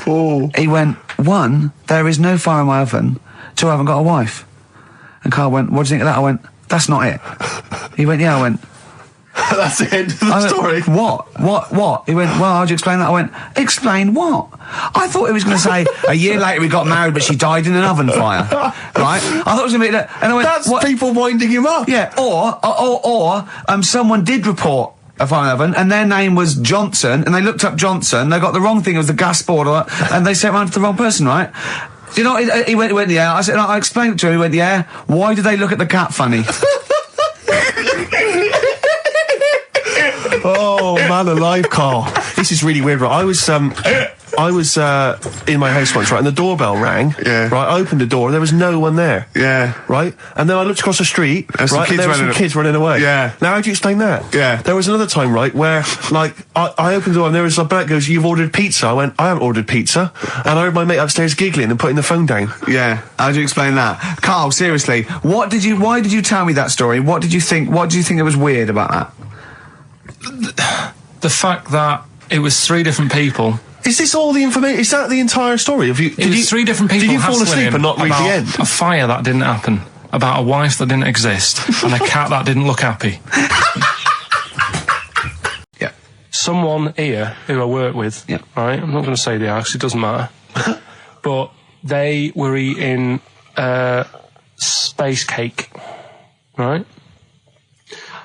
Oh. He went, 1, there is no fire in my oven. 2, I haven't got a wife. And Carl went, what do you think of that? I went, that's not it. He went, yeah. I went, that's the end of the story. What? He went, well, how'd you explain that? I went, explain what? I thought he was going to say, a year later we got married, but she died in an oven fire. Right? I thought it was going to be that. And I went, that's what? People winding him up. Yeah, or someone did report a fire oven, and their name was Johnson, and they looked up Johnson, they got the wrong thing, it was the gas board, and they sent it around to the wrong person, right? You know, he went, yeah. I said, I explained it to him, he went, yeah. Why did they look at the cat funny? Oh, man alive, Carl. This is really weird, right? I was in my house once, right, and the doorbell rang. Yeah. Right, I opened the door and there was no one there. Yeah. Right? And then I looked across the street, right, and there were some kids running away. Yeah. Now, how do you explain that? Yeah. There was another time, right, where, like, I opened the door and there was a bloke goes, you've ordered pizza. I went, I haven't ordered pizza. And I heard my mate upstairs giggling and putting the phone down. Yeah. How do you explain that? Carl, seriously, why did you tell me that story? What do you think there was weird about that? The fact that it was 3 different people. Is this all the information? Is that the entire story? It was 3 different people. Did you fall asleep and not read the end? A fire that didn't happen, about a wife that didn't exist, and a cat that didn't look happy. Yeah. Someone here who I work with, yeah. Right? I'm not going to say the house, it doesn't matter. But they were eating space cake, right?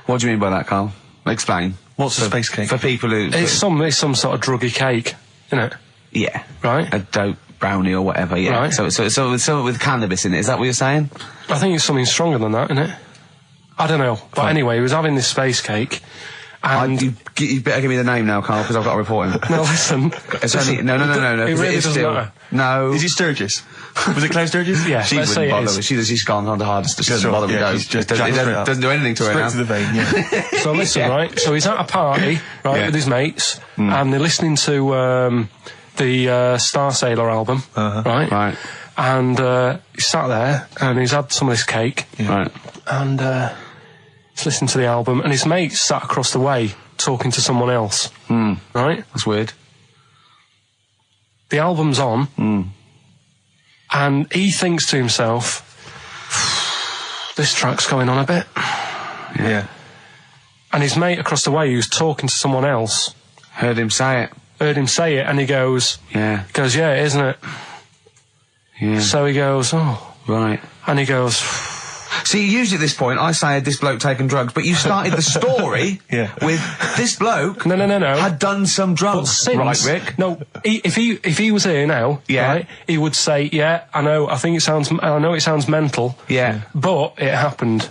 What do you mean by that, Carl? Explain. What's a space cake? For people who... It's some sort of druggy cake, isn't it? Yeah. Right? A dope brownie or whatever, yeah. Right. So with cannabis in it, is that what you're saying? I think it's something stronger than that, isn't it? I don't know. But anyway, he was having this space cake, and... You better give me the name now, Carl, because I've got to report him. No, listen. It's only... No. It really doesn't matter. No. Is it Sturgis? Was it Claire Sturgis? Yeah, she wouldn't bother. She's gone on the hardest. She doesn't bother with those. Doesn't do anything to her now. Straight to the vein, yeah. So listen, right? So he's at a party, right, with his mates, and they're listening to the Star Sailor album, right? Right. And he's sat there, and he's had some of this cake, right? And he's listening to the album, and his mate's sat across the way talking to someone else, right? That's weird. The album's on, and he thinks to himself, this track's going on a bit. Yeah. And his mate across the way, who's talking to someone else, heard him say it, and he goes, yeah, isn't it? Yeah. So he goes, oh. Right. And he goes... See, usually at this point, I say, had this bloke taken drugs, but you started the story with this bloke No. had done some drugs, right, Rick? No, if he was here now, right, he would say, yeah, I know it sounds mental, but it happened.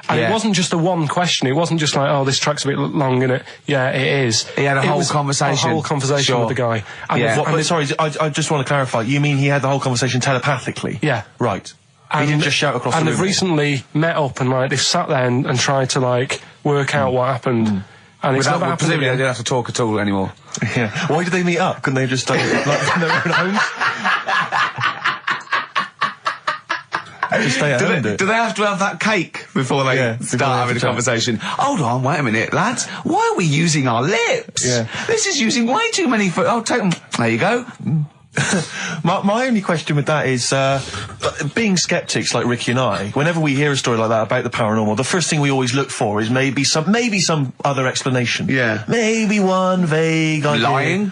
And it wasn't just a one question, it wasn't just like, oh, this track's a bit long, innit? Yeah, it is. He had a whole conversation. A whole conversation with the guy. And sorry, I just want to clarify, you mean he had the whole conversation telepathically? Yeah. Right. He didn't just shout across the room. And they've recently met up and, like, they've sat there and tried to, like, work out what happened. And it's never happened. Presumably they don't have to talk at all anymore. Yeah. Why did they meet up? Couldn't they just, like, in their own homes? Just stay at home, do they have to have that cake before they start having a conversation? Hold on, wait a minute, lads. Why are we using our lips? Yeah. This is using way too many... Oh, take them. There you go. My only question with that is, being skeptics like Ricky and I, whenever we hear a story like that about the paranormal, the first thing we always look for is maybe some other explanation. Yeah. Maybe one vague idea. Lying?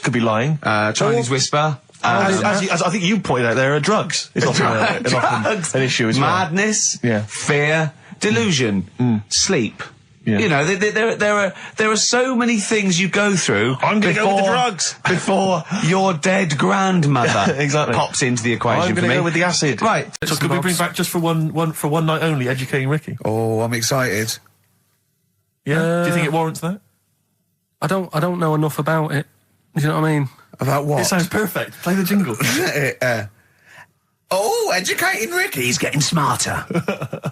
Could be lying. Chinese whisper. As I think you pointed out, there are drugs. It's often an issue as well. Madness, fear, delusion, sleep. Yeah. You know, there are so many things you go through. I'm going to go with the drugs before your dead grandmother exactly. pops into the equation. I'm going to go with the acid. Right. So could we bring back just for one night only, educating Ricky? Oh, I'm excited. Yeah. Do you think it warrants that? I don't know enough about it. Do you know what I mean? About what? It sounds perfect. Play the jingle. Educating Ricky. He's getting smarter. A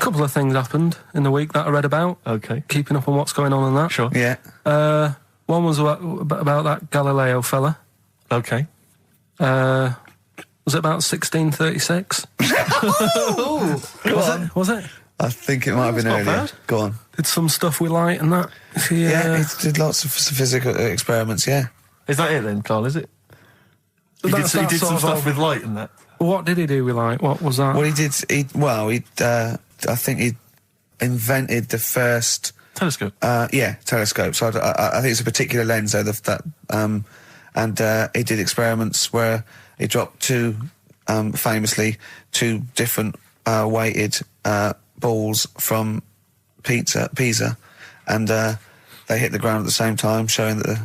couple of things happened in the week that I read about. Okay. Keeping up on what's going on in that. Sure. Yeah. One was about that Galileo fella. Okay. Was it about 1636? Was it? I think it might have been earlier. Bad. Go on. Did some stuff with light and that. He did lots of physical experiments, yeah. Is that it then, Carl, is it? He did some stuff with light and that. What did he do with light? What was that? Well, I think he invented the first... Telescope? Telescope. So I think it's a particular lens, though, and he did experiments where he dropped famously two different weighted balls from Pisa, and they hit the ground at the same time, showing that it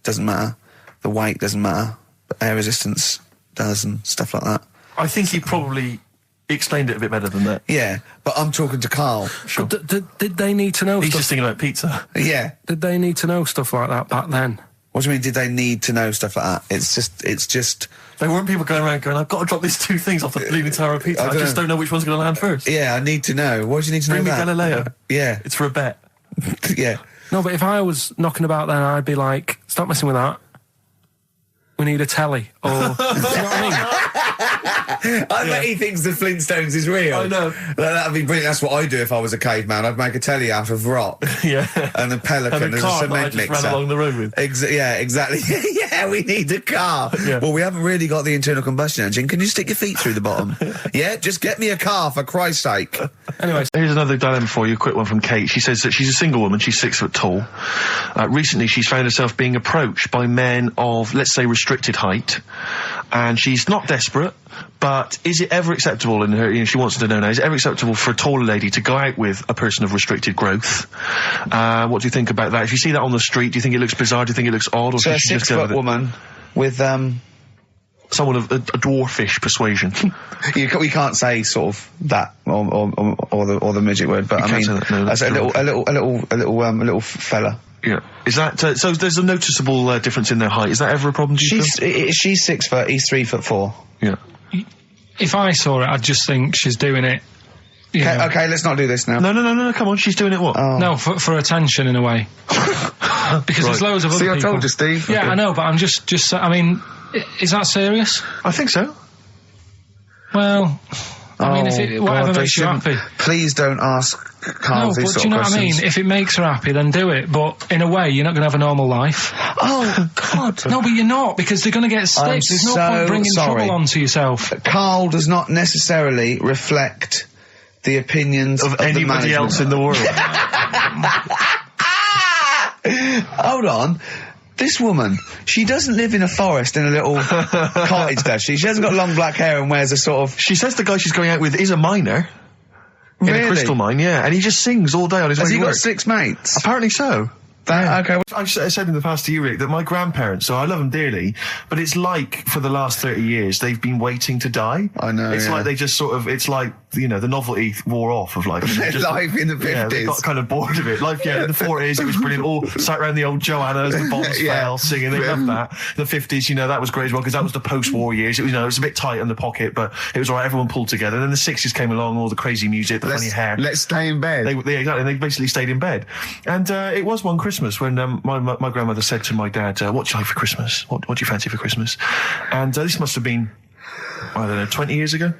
doesn't matter, the weight doesn't matter, but air resistance does and stuff like that. I think he probably explained it a bit better than that. Yeah, but I'm talking to Carl. Sure. Did they need to know He's stuff? just thinking about pizza. Yeah. Did they need to know stuff like that back then? What do you mean, did they need to know stuff like that? It's just... There weren't people going around going, I've got to drop these two things off the Leaning Tower of Pizza. I just don't know which one's going to land first. Yeah, I need to know. Why do you need to know that? Bring me Galileo. Yeah. It's for a bet. Yeah. No, but if I was knocking about then, I'd be like, stop messing with that. We need a telly. Or, do you know what I mean? I bet he thinks the Flintstones is real. I know. That'd be brilliant. That's what I'd do if I was a caveman. I'd make a telly out of rock. Yeah. And a pelican and as a cement mixer. Ran along the road with. Yeah, exactly. Yeah, we need a car. Yeah. Well, we haven't really got the internal combustion engine. Can you stick your feet through the bottom? Yeah, just get me a car, for Christ's sake. Anyway, here's another dilemma for you, a quick one from Kate. She says that she's a single woman, she's 6 foot tall. Recently she's found herself being approached by men of, let's say, restricted height. And she's not desperate, but is it ever acceptable in her, she wants to know now, is it ever acceptable for a taller lady to go out with a person of restricted growth? What do you think about that? If you see that on the street, do you think it looks bizarre? Do you think it looks odd? Or so should a she just go with 6 foot woman with, someone of a dwarfish persuasion. We can't say sort of that or the midget word, but I mean, as a little fella. Yeah. Is that so? There's a noticeable difference in their height. Is that ever a problem? She's 6 foot. He's 3'4". Yeah. If I saw it, I'd just think she's doing it. Okay, let's not do this now. No. Come on, she's doing it what? Oh. No, for attention in a way. Because there's loads of other people. See, I told you, Steve. Yeah, okay. I know, but I'm just. I mean, is that serious? I think so. Well, I mean, if whatever makes you happy. Please don't ask Carl these sort of questions. Do you know what I mean? If it makes her happy, then do it. But in a way, you're not going to have a normal life. Oh, God. No, but you're not, because they're going to get stitched. There's no point bringing trouble onto yourself. Carl does not necessarily reflect the opinions of anybody else in the world. Hold on. This woman, she doesn't live in a forest in a little cottage, does she? She hasn't got long black hair and wears a sort of... She says the guy she's going out with is a miner. Really? In a crystal mine, yeah. And he just sings all day on his way to work. Has he got 6 mates? Apparently so. Okay. I've said in the past to you, Rick, that my grandparents, so I love them dearly, but it's like for the last 30 years they've been waiting to die. I know. It's like they just sort of, it's like, the novelty wore off of life. Life in the 50s. Yeah, they got kind of bored of it. Life, in the 40s it was brilliant. All sat around the old Joannas, the bombs fell, singing. They loved that. The 50s, that was great as well, because that was the post-war years. It was, it was a bit tight on the pocket, but it was alright. Everyone pulled together. And then the 60s came along, all the crazy music, the funny hair. Let's stay in bed. Exactly. They basically stayed in bed. And it was one Christmas when my grandmother said to my dad, what do you like for Christmas? What do you fancy for Christmas? And this must have been, I don't know, 20 years ago.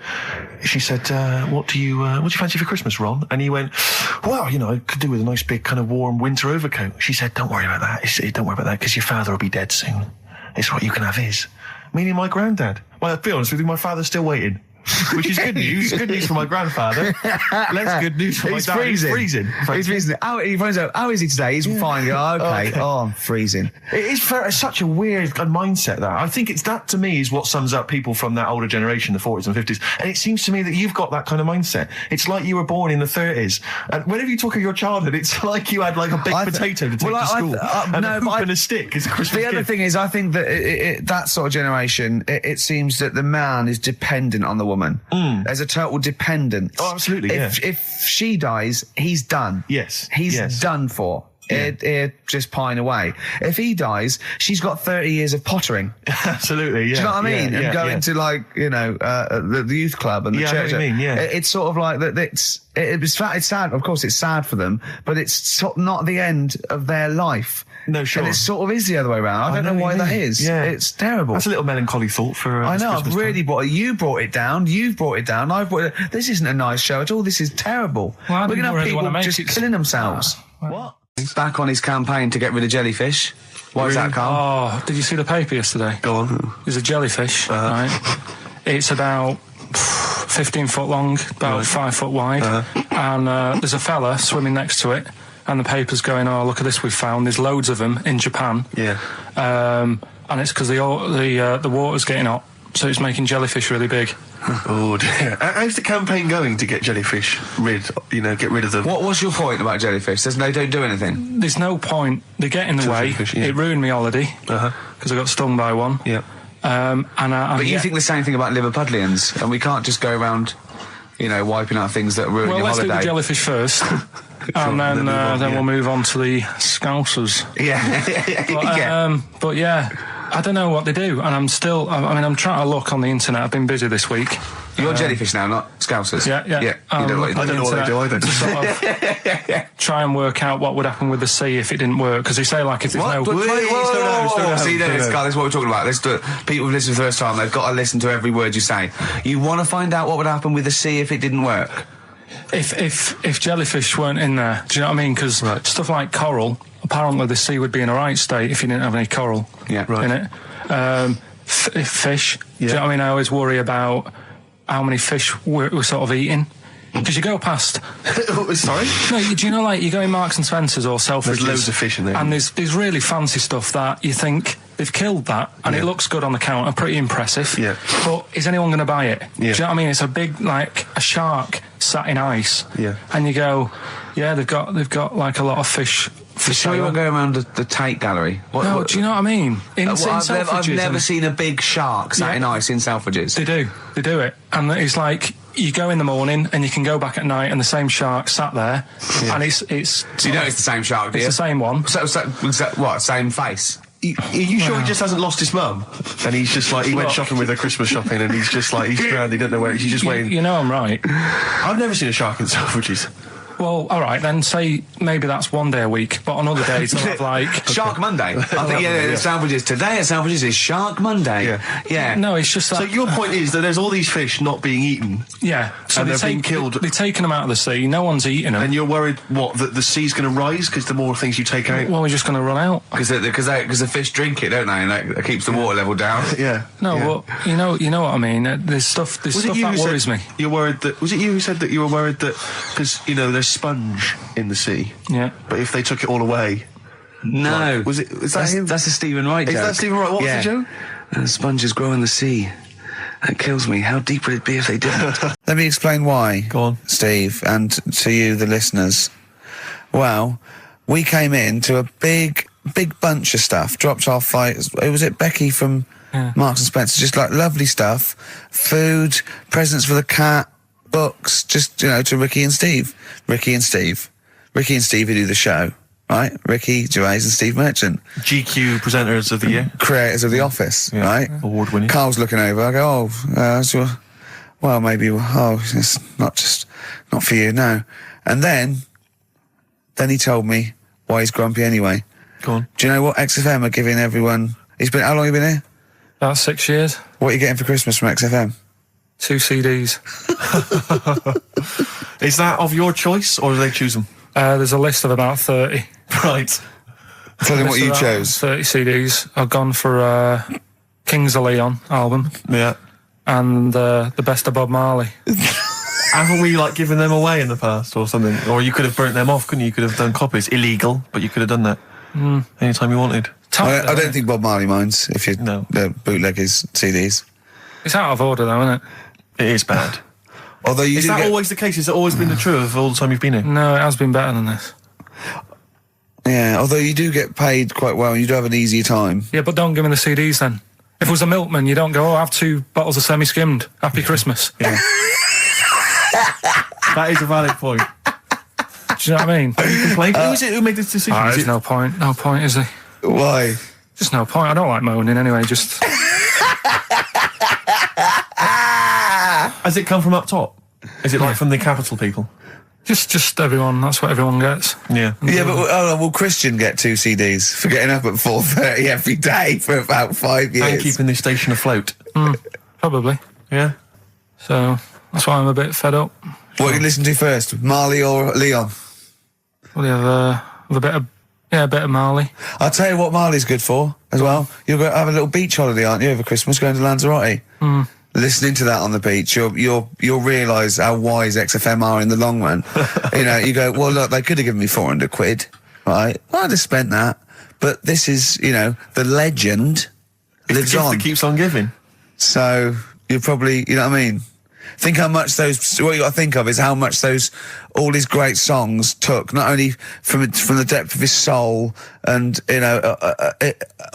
She said, what do you fancy for Christmas, Ron? And he went, well, I could do with a nice big kind of warm winter overcoat. She said, don't worry about that. Don't worry about that, because your father will be dead soon. It's what you can have his. Meaning my granddad. Well, to be honest with you, my father's still waiting. Which is good news. Good news for my grandfather. Less good news for my dad. He's freezing. He's freezing. He finds out, how is he today? He's fine. Oh, okay. Oh, I'm freezing. It is such a weird mindset, that. I think it's that, to me, is what sums up people from that older generation, the 40s and 50s. And it seems to me that you've got that kind of mindset. It's like you were born in the 30s. And whenever you talk of your childhood, it's like you had like a baked potato to take to school. And a hoop and a stick is a Christmas gift. The other thing is, I think that that sort of generation, it seems that the man is dependent on the woman. There's a total dependence. Oh, absolutely, If she dies, he's done. Yes. He's done for. He'd just pine away. If he dies, she's got 30 years of pottering. Absolutely, yeah. Do you know what I mean? And go into, like, you know, the youth club and the church. I know what you mean, yeah. It's sort of like that. It's sad. Of course, it's sad for them, but it's not the end of their life. No, sure. And it sort of is the other way around. I don't know why that is. Yeah. It's terrible. That's a little melancholy thought for I know, Christmas I've really you brought it down, you've brought it down, I've brought it down. This isn't a nice show at all, this is terrible. Well, we're going to have people just killing themselves. What? He's back on his campaign to get rid of jellyfish. Why is that, Carl? Oh, did you see the paper yesterday? Go on. There's a jellyfish, right? It's about 15 foot long, about 5 foot wide, and there's a fella swimming next to it. And the paper's going, oh, look at this we've found. There's loads of them in Japan. Yeah. And it's because the water's getting hot, so it's making jellyfish really big. Oh dear. How's the campaign going to get jellyfish get rid of them? What was your point about jellyfish? They don't do anything? There's no point. They get in the way. It ruined my holiday because I got stung by one. Yeah. But you think the same thing about Liverpudlians, and we can't just go around, wiping out things that ruin your holiday. Well, let's do the jellyfish first. And then we'll move on to the Scousers. Yeah. But yeah, I don't know what they do, and I'm trying to look on the internet. I've been busy this week. You're jellyfish now, not Scousers. Yeah. I don't know what they do either. To sort of try and work out what would happen with the sea if it didn't work, because they say, like, if there's See, Carl, this is what we're talking about. Let's do it. People who've listened for the first time, they've got to listen to every word you say. You want to find out what would happen with the sea if it didn't work? If jellyfish weren't in there, do you know what I mean? Because stuff like coral, apparently the sea would be in a right state if you didn't have any coral in it. Fish, do you know what I mean? I always worry about how many fish we're sort of eating. Because you go past... Sorry? No, do you know, like, you go in Marks and Spencer's or Selfridges... There's loads of fish in there. And there's really fancy stuff that you think they've killed that, and it looks good on the counter, pretty impressive. Yeah. But is anyone going to buy it? Yeah. Do you know what I mean? It's a big, like, a shark sat in ice. Yeah. And you go, yeah, they've got like, a lot of fish... You sure you won't go around the Tate Gallery? Do you know what I mean? I've never seen a big shark sat in ice in Selfridges. They do it. And it's like, you go in the morning and you can go back at night and the same shark sat there. Yeah. And it's... So you know it's the same shark, do you? It's the same one. So what, same face? Are you sure he just hasn't lost his mum? And he's just like, he went shopping with her Christmas shopping and he's just like, he's drowned, he doesn't know where, he's just waiting. You know I'm right. I've never seen a shark in Selfridges. Well, all right, then say maybe that's one day a week, but on other days they'll have like... Shark Monday. I think, the Selfridges. Today at Selfridges is Shark Monday. Yeah. No, it's just that... So your point is that there's all these fish not being eaten. Yeah. So and they're being killed. They're taking them out of the sea, no one's eating them. And you're worried, that the sea's going to rise because the more things you take out? Well, we're just going to run out. Because the fish drink it, don't they? And that keeps the water level down. Yeah. No, well, you know what I mean? There's stuff that worries me. You're worried that... Was it you who said that you were worried that... Because, there's sponge in the sea. Yeah. But if they took it all away... No. Is that him? That's a Stephen Wright joke. Is that Stephen Wright? What's the joke? Sponges grow in the sea. That kills me. How deep would it be if they didn't? Let me explain why. Go on. Steve, and to you, the listeners. Well, we came in to a big bunch of stuff. Dropped off, was it Becky from Marks and Spencer? Just like lovely stuff. Food, presents for the cat, books, just, to Ricky and Steve. Ricky and Steve who do the show, right? Ricky Gervais and Steve Merchant. GQ presenters of the year. Creators of The Office, right? Award winning. Carl's looking over, I go, maybe, it's not for you, no. And then he told me why he's grumpy anyway. Go on. Do you know what XFM are giving everyone? How long have you been here? About 6 years. What are you getting for Christmas from XFM? 2 CDs. Is that of your choice, or do they choose them? There's a list of about 30. Right. Tell them what you chose. 30 CDs. I've gone for Kings of Leon album. Yeah. And the Best of Bob Marley. Haven't we, like, given them away in the past or something? Or you could have burnt them off, couldn't you? You could have done copies. Illegal, but you could have done that anytime you wanted. I don't think Bob Marley minds if you bootleg his CDs. It's out of order, though, isn't it? It is bad. Although is that always the case? Has it always been the truth of all the time you've been here? No, it has been better than this. Yeah, although you do get paid quite well and you do have an easier time. Yeah, but don't give me the CDs then. If it was a milkman, you don't go, I have 2 bottles of semi-skimmed. Happy Christmas. Yeah. That is a valid point. Do you know what I mean? You complain. Who is it who made this decision? There's no point. No point, is there? Why? Just no point. I don't like moaning anyway, just... Has it come from up top? Is it like from the capital people? Just everyone. That's what everyone gets. Yeah. Yeah, but will Christian get 2 CDs for getting up at 4:30 every day for about 5 years? And keeping this station afloat. Probably. Yeah. So, that's why I'm a bit fed up. What do you listen to first, Marley or Leon? Well, you have a bit of... Yeah, a bit of Marley. I'll tell you what Marley's good for, as well. You're going to have a little beach holiday, aren't you, over Christmas, going to Lanzarote? Listening to that on the beach, you'll realise how wise XFM are in the long run. You know, you go, well, look, they could have given me 400 quid, right? Well, I'd have spent that. But this is, you know, the legend lives on. It keeps on giving. So, you're probably, you know what I mean? Think how much what you got to think of is how much all his great songs took, not only from the depth of his soul and, you know,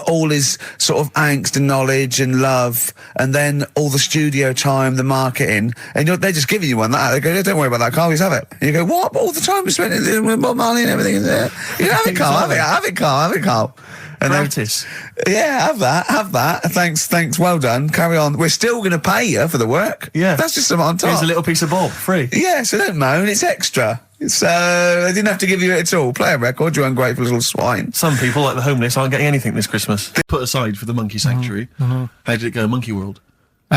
all his sort of angst and knowledge and love, and then all the studio time, the marketing, and they're just giving you one like that. They go, don't worry about that, Carl, just have it. And you go, what? But all the time we spent with Bob Marley and everything. You know, have it, Carl, have it, Carl. And Practice. Yeah, have that. Thanks, well done. Carry on. We're still going to pay you for the work. Yeah. That's just something on top. Here's a little piece of Bob, free. Yeah, so don't moan, it's extra. So, they didn't have to give you it at all. Play a record, you ungrateful little swine. Some people, like the homeless, aren't getting anything this Christmas. Put aside for the monkey sanctuary. How did it go, Monkey World? We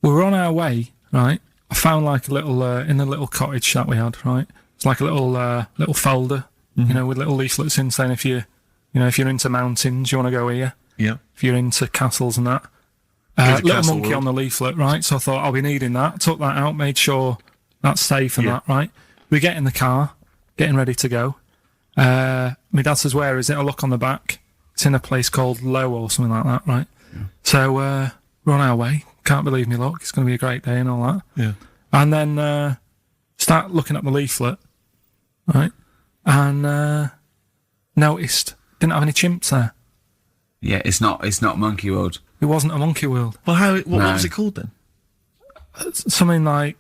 were on our way, right? I found like a little, in a little cottage that we had, right? It's like a little folder, you know, with little leaflets in saying if you're into mountains, you want to go here. Yeah. If you're into castles and that. Little monkey on the leaflet, right? So I thought, I'll be needing that. Took that out, made sure that's safe and that, right? We get in the car, getting ready to go. My dad says, where is it? I look on the back. It's in a place called Low or something like that, right? Yeah. So, we're on our way. Can't believe me luck. It's going to be a great day and all that. Yeah. And then, start looking at the leaflet, right? And, noticed didn't have any chimps there. Yeah, it's not Monkey World. It wasn't a Monkey World. Well, what was it called then? Something like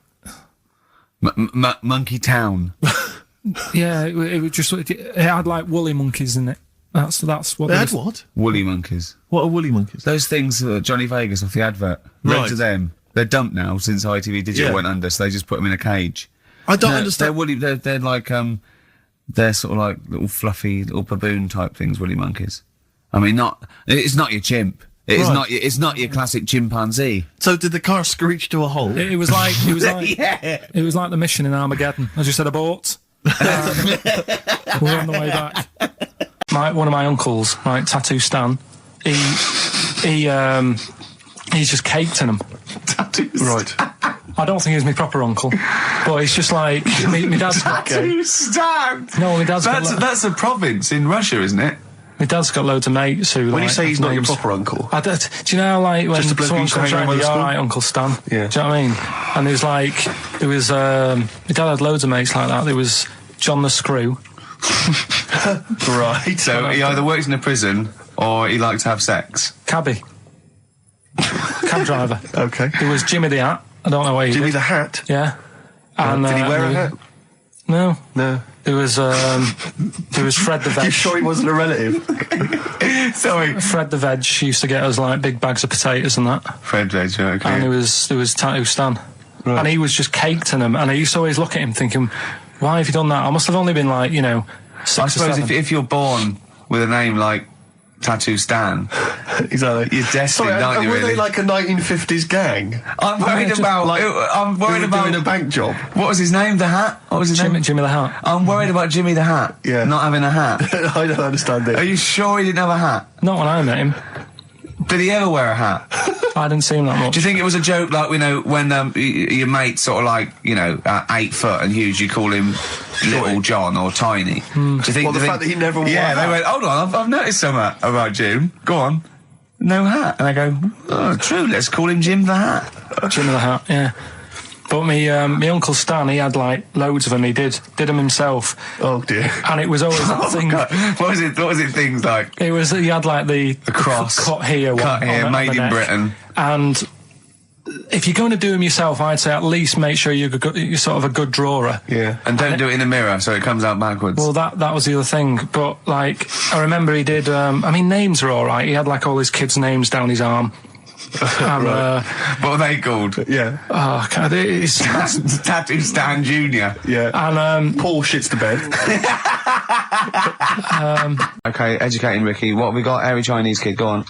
Monkey Town. Yeah, it was just it had like woolly monkeys in it. That's what they had. What? Woolly monkeys. What are woolly monkeys? Those things Johnny Vegas off the advert. Loads of them. They're dumped now since ITV Digital went under, so they just put them in a cage. I don't understand. They're woolly. They're like they're sort of like little fluffy little baboon type things. Woolly monkeys. I mean, it's not your chimp. It's not your classic chimpanzee. So did the car screech to a halt? It was like it was like the mission in Armageddon. I just said abort. We're on the way back. One of my uncles, right, Tattoo Stan, he's just caked in them. Tattoos. Right. I don't think he's my proper uncle, but he's just like my dad's got. Tattoo Stan. No, my dad's got. That's a province in Russia, isn't it? My dad's got loads of mates who. When you say he's not your proper uncle, do you know, like when someone comes around, you're alright, Uncle Stan. Yeah. Do you know what I mean? And there was my dad had loads of mates like that. There was John the Screw. Right. So he either works in a prison or he likes to have sex. Cabbie. Cab driver. Okay. There was Jimmy the Hat. I don't know where he Jimmy the Hat? Yeah. And did he wear a hat? No. No. There was Fred the Veg. You sure he wasn't a relative? Sorry. Fred the Veg used to get us like big bags of potatoes and that. Fred Veg, okay. And there was Tattoo Stan. Right. And he was just caked in them. And I used to always look at him thinking, why have you done that? I must have only been like, 6 I or suppose 7. if you're born with a name like Tattoo Stan, exactly, you're destined, aren't you? Were really? they like a 1950s gang? I'm worried about doing a bank job. What was his name? The Hat. What was his name? Jimmy the Hat. I'm worried about Jimmy the Hat. Yeah. Not having a hat. I don't understand it. Are you sure he didn't have a hat? Not when I met him. Did he ever wear a hat? I didn't see him that much. Do you think it was a joke, like, you know, when your mate's sort of like, you know, 8 foot and huge, you call him Little John or Tiny? Do you think the fact that he never wore a Yeah, hat? they went, hold on, I've noticed something about Jim. Go on. No hat. And I go, oh, true, let's call him Jim the Hat. Jim the Hat, yeah. But me Uncle Stan, he had like loads of them. He did them himself. Oh dear. And it was always that thing. God. What was it? Things like he had like the cross cut here, made in Britain. And if you're going to do them yourself, I'd say at least make sure you're sort of a good drawer. Yeah. And don't do it in the mirror so it comes out backwards. Well, that was the other thing. But like, I remember he did. I mean, names are all right. He had like all his kids' names down his arm. And, what are they called? Yeah. Oh, God, it's Tattoo Stan Jr. Yeah. And Paul shits the bed. Okay, educating Ricky. What have we got? Hairy Chinese kid. Go on.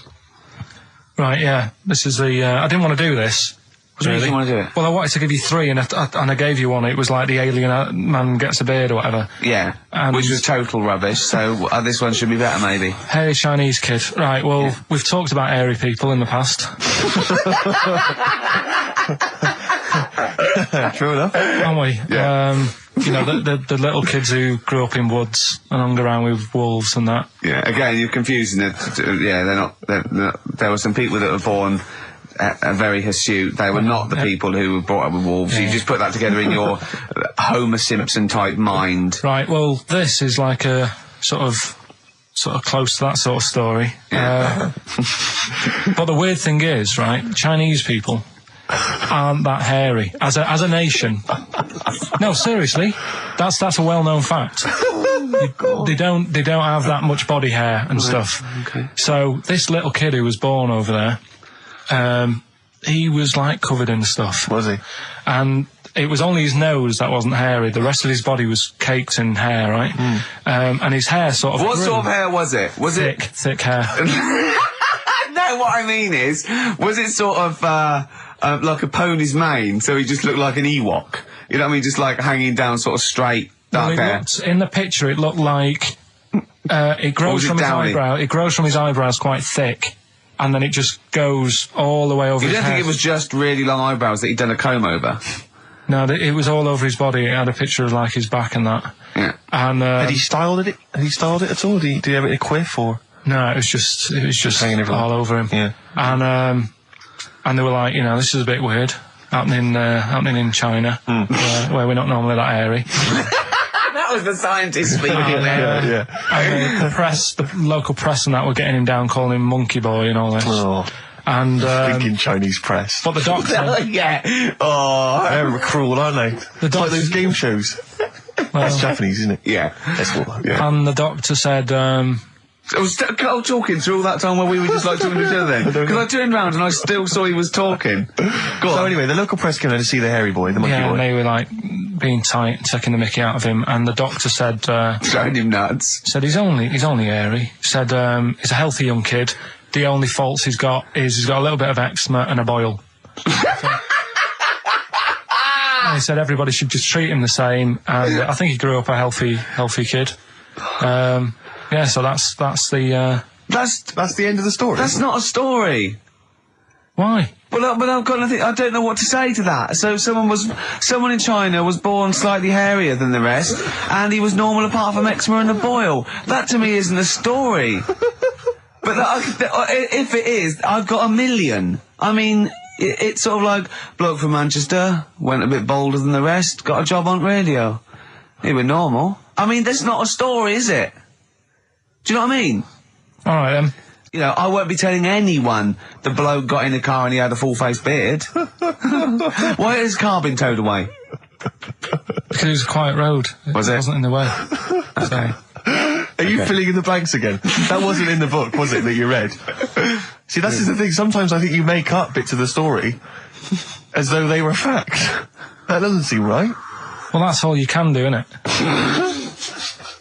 Right. Yeah. This is the. I didn't want to do this. What do you think you want to do it? Well, I wanted to give you 3, and I gave you one. It was like the alien man gets a beard or whatever. Yeah. Which was total rubbish. So this one should be better, maybe. Hairy Chinese kid. Right. Well, we've talked about hairy people in the past. True enough. Haven't we? Yeah. You know, the little kids who grew up in woods and hung around with wolves and that. Yeah. Again, you're confusing it. Yeah, they're not. There were some people that were born very hirsute. They were not the people who were brought up with wolves. Yeah. You just put that together in your Homer Simpson type mind. Right. Well, this is like a sort of close to that sort of story. Yeah. But the weird thing is, right, Chinese people aren't that hairy as a nation. No, seriously, that's a well-known fact. They don't have that much body hair and stuff. Okay. So this little kid who was born over there, he was like covered in stuff. Was he? And it was only his nose that wasn't hairy. The rest of his body was caked in hair, right? And his hair sort of. What sort of hair was it? Was it thick hair? No, what I mean is, was it sort of like a pony's mane? So he just looked like an Ewok. You know what I mean? Just like hanging down, sort of straight, dark hair. In the picture, it looked like it grows from his eyebrow. It grows from his eyebrows quite thick. And then it just goes all the way over his head. You don't think it was just really long eyebrows that he'd done a comb over? No, it was all over his body. It had a picture of, like, his back and that. Yeah. And, had he styled it? Had he styled it at all? Did he have it in a quiff or? No, it was just hanging all over him. Yeah. And they were like, you know, this is a bit weird. Happening in China, where we're not normally that hairy. That was the scientist speaking there. Yeah. And the local press and that were getting him down, calling him Monkey Boy and all this. Oh. And thinking Chinese press. But the doctor, yeah. Oh, they're cruel, aren't they? It's like those game shows. That's Japanese, isn't it? Yeah. Yeah. And the doctor said, I was talking through all that time while we were just like talking to each other then. Because I turned round and I still saw he was talking. So anyway, the local press came in to see the hairy boy, the monkey boy. And they were like being tight and taking the mickey out of him, and the doctor said showing him nuts. Said he's only hairy. Said he's a healthy young kid. The only faults he's got is he's got a little bit of eczema and a boil. And he said everybody should just treat him the same, and I think he grew up a healthy kid. Yeah, so that's the that's the end of the story. That's not a story. Why? But I've got nothing. I don't know what to say to that. So someone in China was born slightly hairier than the rest, and he was normal apart from eczema and a boil. That to me isn't a story. But if it is, I've got a million. I mean, it's sort of like bloke from Manchester went a bit bolder than the rest, got a job on radio. He was normal. I mean, that's not a story, is it? Do you know what I mean? All right, then. You know, I won't be telling anyone the bloke got in the car and he had a full-face beard. Why has his car been towed away? Because it was a quiet road. It wasn't in the way. Okay. Are you filling in the blanks again? That wasn't in the book, was it, that you read? See, that's the thing. Sometimes I think you make up bits of the story as though they were fact. That doesn't seem right. Well, that's all you can do, innit?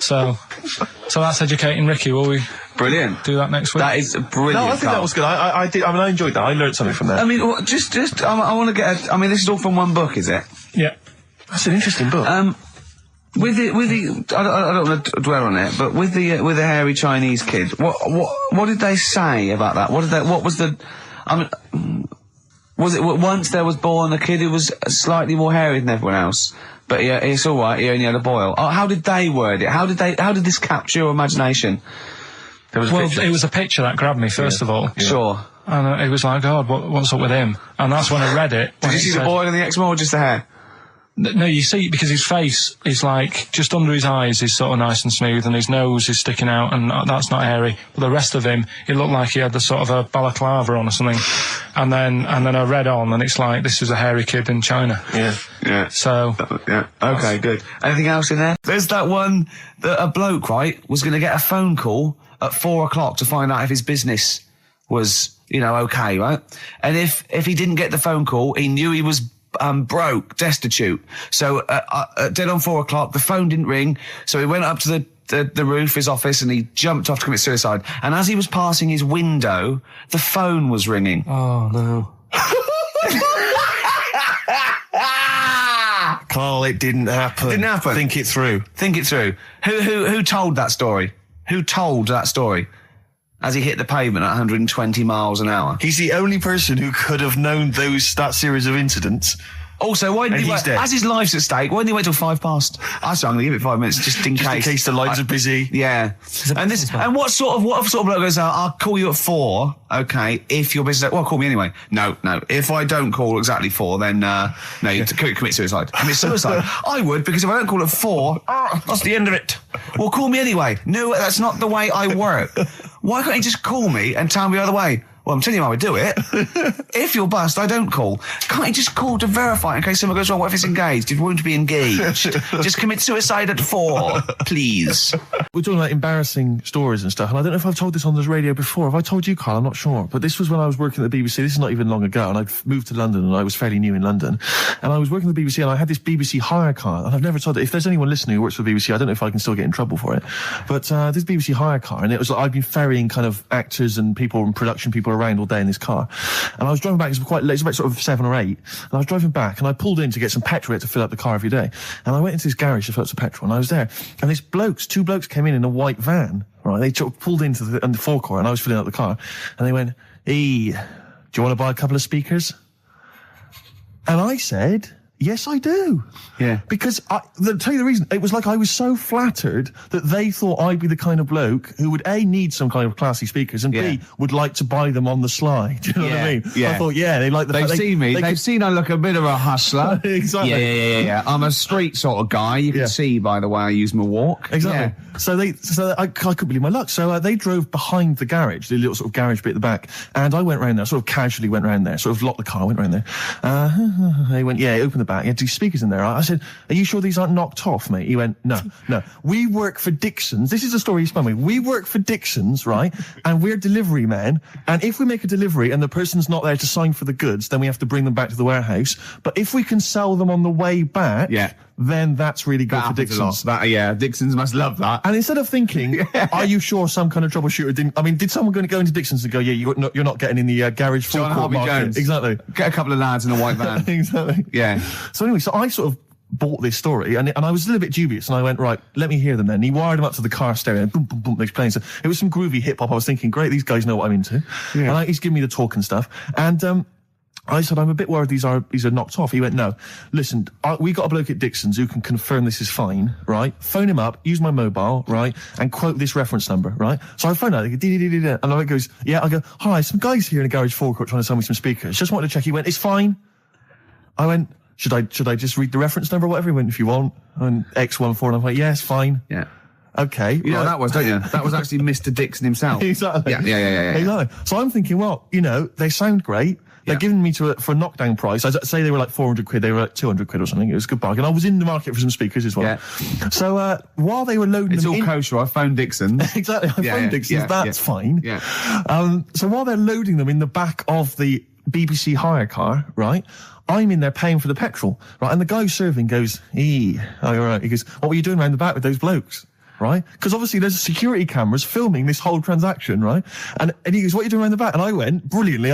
So that's educating Ricky. Will we? Brilliant. Do that next week. That is brilliant. No, I think that was good. I did. I mean, I enjoyed that. I learned something from that. I mean, I want to get. I mean, this is all from one book, is it? Yeah. That's an interesting book. With the, I don't want to dwell on it, but with the hairy Chinese kid, what did they say about that? What was the, I mean, was it once there was born a kid who was slightly more hairy than everyone else, but yeah, it's all right, he only had a boil. Oh, how did they word it? How did this capture your imagination? It was a picture that grabbed me first of all. Yeah. Sure. And it was like, God, what's up with him? And that's when I read it. Did you see the boil and the eczema or just the hair? No, you see, because his face is like, just under his eyes is sort of nice and smooth, and his nose is sticking out, and that's not hairy. But the rest of him, it looked like he had the sort of a balaclava on or something. And then I read on, and it's like, this is a hairy kid in China. Yeah. So. Yeah. Okay, good. Anything else in there? There's that one that a bloke, right, was going to get a phone call at 4 o'clock to find out if his business was, okay, right? And if he didn't get the phone call, he knew he was broke, destitute. So dead on 4 o'clock, the phone didn't ring, so he went up to the roof of his office and he jumped off to commit suicide. And as he was passing his window, the phone was ringing. Oh, no. Carl, it didn't happen. Didn't happen. Think it through. Think it through. Who told that story? Who told that story? As he hit the pavement at 120 miles an hour. He's the only person who could have known that series of incidents. Also, why didn't he wait? As his life's at stake, why didn't he wait till 5 past? I'm going to give it 5 minutes just in case. In case the lines are busy. Yeah. And what sort of bloke goes out, I'll call you at 4, okay, if your business, well, call me anyway. No. If I don't call exactly 4, then, you commit suicide. Commit suicide. I would, because if I don't call at 4, that's the end of it. Well, call me anyway. No, that's not the way I work. Why can't you just call me and tell me the other way? Well, I'm telling you how I would do it. If you're bust, I don't call. Can't you just call to verify in case something goes wrong? What if it's engaged? If you want to be engaged, just commit suicide at 4, please. We're talking about embarrassing stories and stuff, and I don't know if I've told this on this radio before. Have I told you, Carl? I'm not sure. But this was when I was working at the BBC. This is not even long ago, and I'd moved to London, and I was fairly new in London. And I was working at the BBC, and I had this BBC hire car, and I've never told it. If there's anyone listening who works for the BBC, I don't know if I can still get in trouble for it. But this BBC hire car, and it was like I'd been ferrying kind of actors and people and production people around all day in this car. And I was driving back, it was quite late, it was about sort of 7 or 8, and I was driving back, and I pulled in to get some petrol to fill up the car every day. And I went into this garage to fill up some petrol, and I was there, and two blokes came in a white van, right? They pulled into the forecourt, and I was filling up the car, and they went, "Hey, do you want to buy a couple of speakers?" And I said, "Yes, I do." Yeah. Because, I'll tell you the reason, it was like I was so flattered that they thought I'd be the kind of bloke who would, A, need some kind of classy speakers, and B, would like to buy them on the sly. Do you know what I mean? Yeah. I thought, they like the They've seen me. They've seen I look a bit of a hustler. Exactly. Yeah. I'm a street sort of guy. You can see by the way I use my walk. Exactly. Yeah. So I couldn't believe my luck. So they drove behind the garage, the little sort of garage bit at the back, and I went round there, sort of casually went round there, sort of locked the car, went round there. They went, open the back. You had 2 speakers in there. I said, "Are you sure these aren't knocked off, mate?" He went, No. We work for Dixon's. This is the story he spun me. We work for Dixon's, right? And we're delivery men. And if we make a delivery and the person's not there to sign for the goods, then we have to bring them back to the warehouse. But if we can sell them on the way back, then that's really good for Dixon's. Dixon's must love that. And instead of thinking, are you sure some kind of troubleshooter did someone going to go into Dixon's and go, you're not getting in the garage forecourt market? Jones. Exactly. Get a couple of lads in a white van. Exactly. Yeah. So anyway, so I sort of bought this story, and I was a little bit dubious, and I went, right, let me hear them then. And he wired them up to the car stereo, and boom, boom, boom, they're playing. So it was some groovy hip-hop. I was thinking, great, these guys know what I'm into. Yeah. And he's giving me the talk and stuff. And I said, I'm a bit worried these are knocked off. He went, no, listen, we got a bloke at Dixon's who can confirm this is fine, right? Phone him up, use my mobile, right? And quote this reference number, right? So I phone out, they go, and I goes, I go, hi, some guys here in a garage forecourt trying to sell me some speakers. Just wanted to check. He went, it's fine. I went, should I just read the reference number or whatever? He went, if you want. And X14, and I'm like, yeah, it's fine. Yeah. Okay. You know that was, don't you? That was actually Mr. Dixon himself. Exactly. Yeah. Exactly. So I'm thinking, well, they sound great. They're giving me for a knockdown price. I'd say they were like 400 quid. They were like 200 quid or something. It was a good bargain. I was in the market for some speakers as well. Yeah. So while they were loading it's them all kosher. I phoned Dixon. Exactly. I phoned Dixon. That's fine. Yeah. So while they're loading them in the back of the BBC hire car, right, I'm in there paying for the petrol, right, and the guy serving goes, all right. He goes, what were you doing around the back with those blokes? Right? Because obviously there's security cameras filming this whole transaction, right? And he goes, what are you doing around the back? And I went, brilliantly,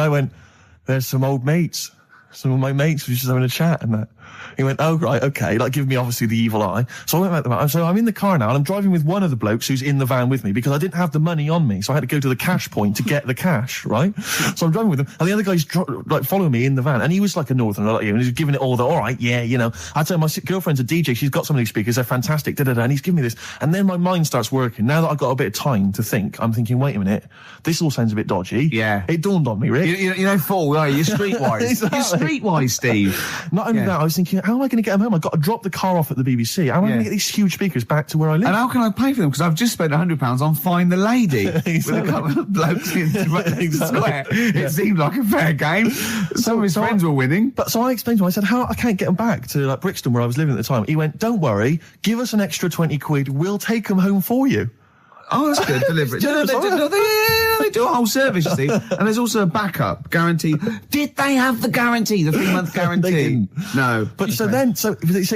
there's some old mates. Some of my mates were just having a chat and that. He went, oh, right, okay, like, give me obviously the evil eye. So I went back to the van. So I'm in the car now, and I'm driving with one of the blokes who's in the van with me, because I didn't have the money on me, so I had to go to the cash point to get the cash, right? So I'm driving with him, and the other guy's, like, following me in the van, and he was like a northerner like you, and he was giving it all the, all right, yeah, you know. I'd say my girlfriend's a DJ, she's got some of these speakers, they're fantastic, da-da-da, and he's giving me this. And then my mind starts working. Now that I've got a bit of time to think, I'm thinking, wait a minute, this all sounds a bit dodgy. Yeah. It dawned on me, Rick. You know, Paul, are you? You're streetwise. Exactly. You're streetwise, Steve. Not only that, I was thinking, how am I going to get them home? I've got to drop the car off at the BBC. How am I going to get these huge speakers back to where I live? And how can I pay for them? Because I've just spent £100 on Find the Lady with a couple of blokes in the square. It seemed like a fair game. Some of his friends were winning. But so I explained to him, I said, how I can't get them back to like Brixton where I was living at the time. He went, don't worry, give us an extra 20 quid, we'll take them home for you. Oh, that's good. Deliberate. They do a whole service, you see. And there's also a backup guarantee. Did they have the guarantee, the 3-month guarantee? They didn't. No. But so then,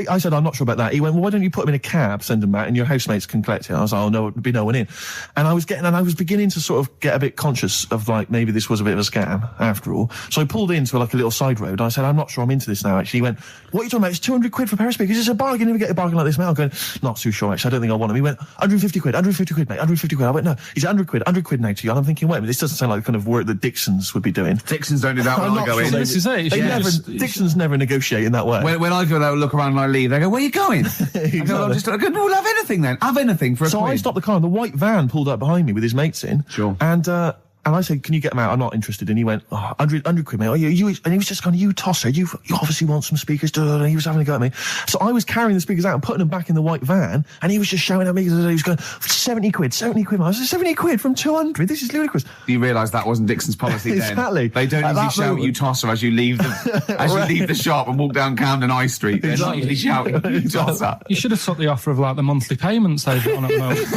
I said, I'm not sure about that. He went, well, why don't you put them in a cab, send them back, and your housemates can collect it? I was like, oh, no, there'd be no one in. And I was beginning to sort of get a bit conscious of, like, maybe this was a bit of a scam, after all. So I pulled into, like, a little side road. I said, I'm not sure I'm into this now, actually. He went, what are you talking about? It's 200 quid for a pair of speakers. It's a bargain. You never get a bargain like this, mate. I'm going, not too sure, actually. I don't think I want them. He went, 150 quid, mate, 150 quid. I went, no. He's 100 quid now to you. And I'm thinking, wait a minute, this doesn't sound like the kind of work that Dixons would be doing. Dixons don't do that when I go in. This is it. Dixons never negotiate in that way. When I go there, look around and I leave, they go, where are you going? Exactly. I go, no, we'll have anything then. Have anything for a So quid. I stopped the car and the white van pulled up behind me with his mates in. Sure. And I said, can you get them out? I'm not interested. And he went, 100 quid, mate. Oh, you, and he was just going, you tosser, you obviously want some speakers. And he was having a go at me. So I was carrying the speakers out and putting them back in the white van. And he was just shouting at me. He was going, 70 quid, mate. I was like, 70 quid from 200? This is ludicrous. You realise that wasn't Dixon's policy then. Exactly. They don't usually shout, you tosser, as you leave the shop and walk down Camden High Street. They're not usually shouting, you tosser. You should have took the offer of, like, the monthly payments they've got on at the moment.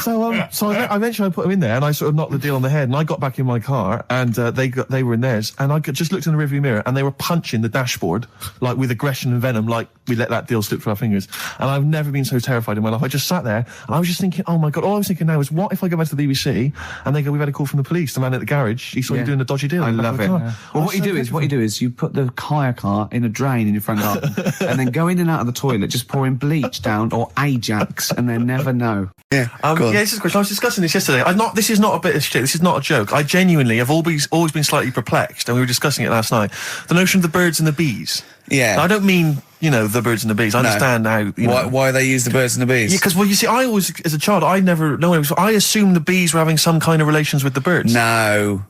So eventually I put them in there and I sort of knocked the deal on the head and I got back in my car and they were in theirs and I just looked in the rearview mirror and they were punching the dashboard like with aggression and venom, like we let that deal slip through our fingers. And I've never been so terrified in my life. I just sat there and I was just thinking, oh my God, all I was thinking now is what if I go back to the BBC and they go, we've had a call from the police, the man at the garage, he saw you doing a dodgy deal. I love it. Well, what you do is you put the hire car in a drain in your front garden and then go in and out of the toilet, just pouring bleach down or Ajax and then never know. Yeah, this is a question. I was discussing this yesterday. This is not a bit of shit. This is not a joke. I genuinely have always been slightly perplexed, and we were discussing it last night. The notion of the birds and the bees. Yeah. Now, I don't mean, the birds and the bees. I understand how, Why they use the birds and the bees? Yeah, because, you see, I always, as a child, I never know. So I assumed the bees were having some kind of relations with the birds. No.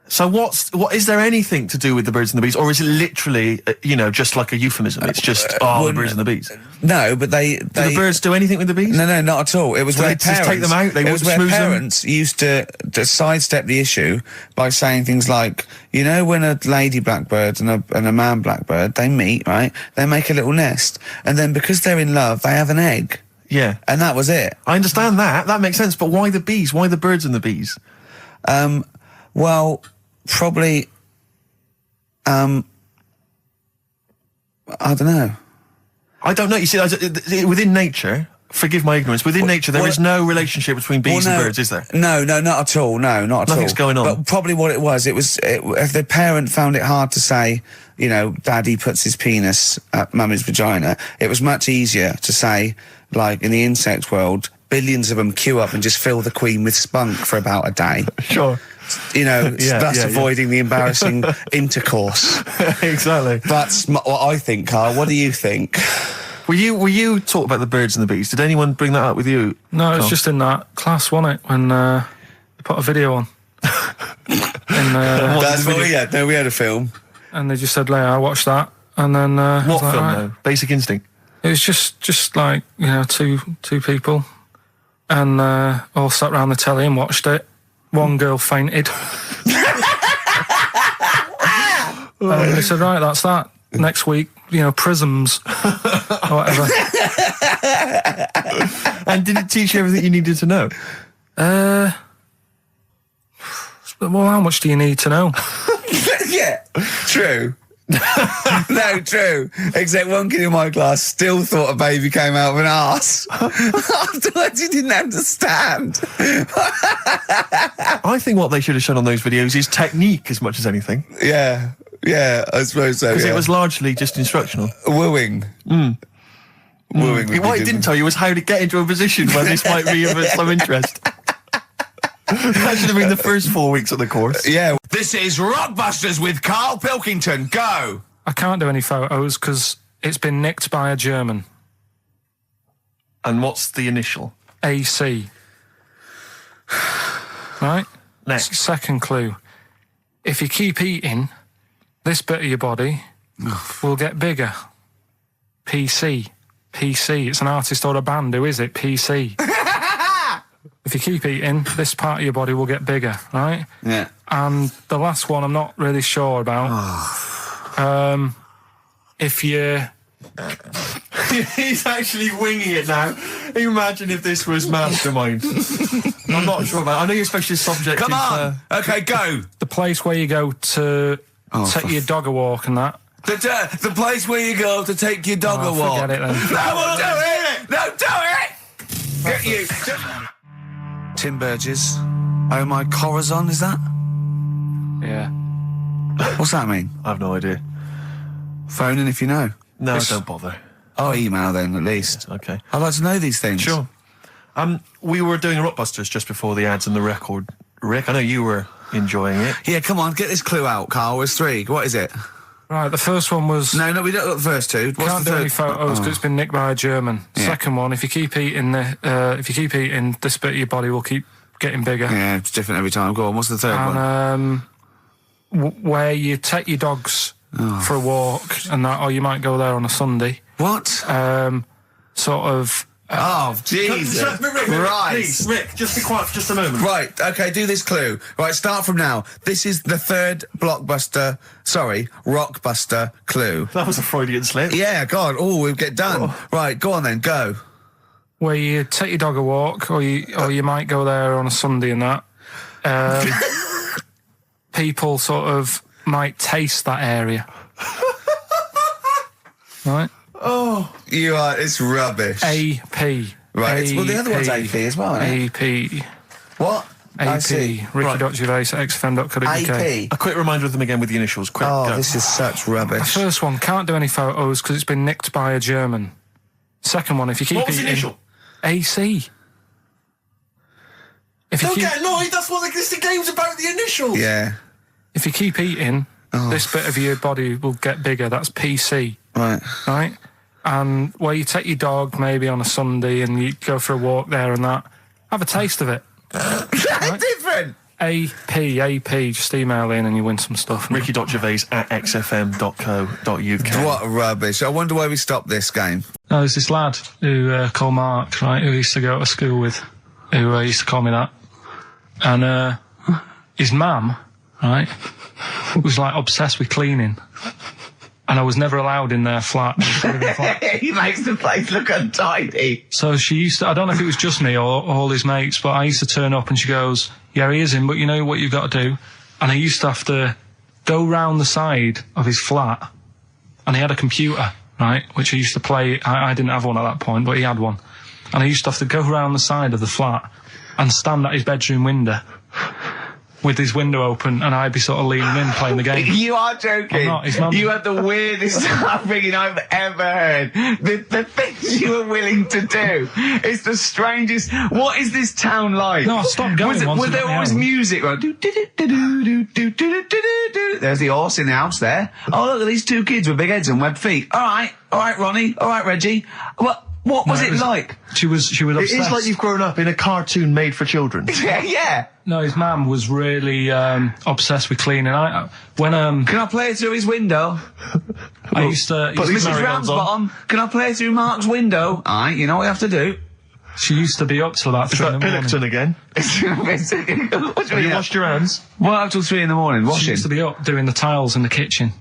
So what is there anything to do with the birds and the bees, or is it literally, just like a euphemism? It's just, the birds and the bees. No, but do the birds do anything with the bees? No, not at all. It was where just take them out. It was where parents used to sidestep the issue by saying things like, when a lady blackbird and a man blackbird, they meet, right? They make a little nest, and then because they're in love, they have an egg. Yeah, and that was it. I understand that. That makes sense. But why the bees? Why the birds and the bees? Well, probably, I don't know. I don't know. You see, within nature, forgive my ignorance, within nature there is no relationship between bees and birds, is there? No, not at all. No, not at all. Nothing's going on. But probably what it was, if the parent found it hard to say, Daddy puts his penis at Mummy's vagina, it was much easier to say, like in the insect world, billions of them queue up and just fill the queen with spunk for about a day. Sure. Thus avoiding the embarrassing intercourse. Exactly. That's what I think, Carl. What do you think? Were you taught about the birds and the bees? Did anyone bring that up with you? No, it's just in that class, wasn't it? When they put a video on. That's what we had. No, we had a film. And they just said, I watched that. And then what film though? Basic Instinct. It was just like, two people and all sat around the telly and watched it. One girl fainted. And they said, right, that's that. Next week, prisms or whatever. And did it teach you everything you needed to know? Well, how much do you need to know? Yeah, true. No, true. Except one kid in my class still thought a baby came out of an arse. Afterwards, he didn't understand. I think what they should have shown on those videos is technique as much as anything. Yeah. Yeah, I suppose so. Because Yeah. it was largely just instructional. Wooing. Wooing. would be What he didn't tell you was how to get into a position where this might be of some interest. That should have been the first 4 weeks of the course. Yeah. This is Rockbusters with Karl Pilkington. Go! I can't do any photos because it's been nicked by a German. And what's the initial? AC. Right? Next. Second clue. If you keep eating, this bit of your body will get bigger. PC. PC. It's an artist or a band. Who is it? PC. If you keep eating, this part of your body will get bigger, right? Yeah. And the last one I'm not really sure about. If you... He's actually winging it now. Imagine if this was Mastermind. I'm not sure about it. I know your specialist subject Come is... on! Okay, go! The place where you go to take your dog a walk and that. The place where you go to take your dog a walk. Forget it then. No, we'll do it! No, do it! Get you! Tim Burgess. Oh my Corazon, is that? Yeah. What's that mean? I have no idea. Phone in if you know. No, don't bother. Oh, email then, at least. Okay. I'd like to know these things. Sure. We were doing Rockbusters just before the ads and the record. Rick, I know you were enjoying it. Yeah, come on, get this clue out, Carl. There's 3. What is it? Right, the first one was... No, we don't got the first 2. What's Can't the do third? any photos because it's been nicked by a German. Yeah. Second one, if you keep eating, this bit of your body will keep getting bigger. Yeah, it's different every time. Go on, what's the third one? And where you take your dogs for a walk and that, or you might go there on a Sunday. What? Sort of... Oh, Jesus Christ. Rick, just be quiet for just a moment. Right, okay, do this clue. Right, start from now. This is the 3rd Rockbuster clue. That was a Freudian slip. Yeah, God, we'll get done. Right, go on then, go. Where you take your dog a walk, or you might go there on a Sunday and that. People sort of might taste that area. Right? Oh. It's rubbish. AP. Right, well, the other one's AP as well, AP. What? I AP. see. Ricky.Gervais at XFM.co.uk. AP. A quick reminder of them again with the initials. Quick, Oh, go. this is such The rubbish. first one, can't do any photos because it's been nicked by a German. Second one, if you keep What was the eating... initial? AC. If you Don't keep... get annoyed, that's what this game's about, the initials. Yeah. If you keep eating, this bit of your body will get bigger. That's PC, Right. right? And where you take your dog maybe on a Sunday and you go for a walk there and that, have a taste of it. Right? Different. AP, just email in and you win some stuff. Ricky.Gervais at xfm.co.uk. What rubbish. I wonder why we stopped this game. No, there's this lad who called Mark, right, who I used to go to school with, who used to call me that. And his mum, right, was like obsessed with cleaning. And I was never allowed in their flat. He makes the place look untidy. So she used to, I don't know if it was just me or all his mates, but I used to turn up and she goes, yeah, he is in, but you know what you've got to do? And I used to have to go round the side of his flat, and he had a computer, right, which I used to play. I didn't have one at that point, but he had one. And I used to have to go round the side of the flat and stand at his bedroom window with his window open, and I'd be sort of leaning in playing the game. You are joking. I'm not, his mum- You had the weirdest upbringing I've ever heard. The things you were willing to do. It's the strangest. What is this town like? No, I stopped going once Was I there got my always own. music? Like, there's the horse in the house there. Oh, look at these 2 kids with big heads and webbed feet. All right, Ronnie. All right, Reggie. What was it like? She was obsessed. It is like you've grown up in a cartoon made for children. Yeah. No, his mum was really obsessed with cleaning. When Can I play through his window? I used to... Mrs. Ramsbottom, can I play through Mark's window? Aye, you know what you have to do. She used to be up till about 3 in the morning. Pilkington again. What do Have you washed your hands? What up till 3 in the morning? She Washing. used to be up doing the tiles in the kitchen.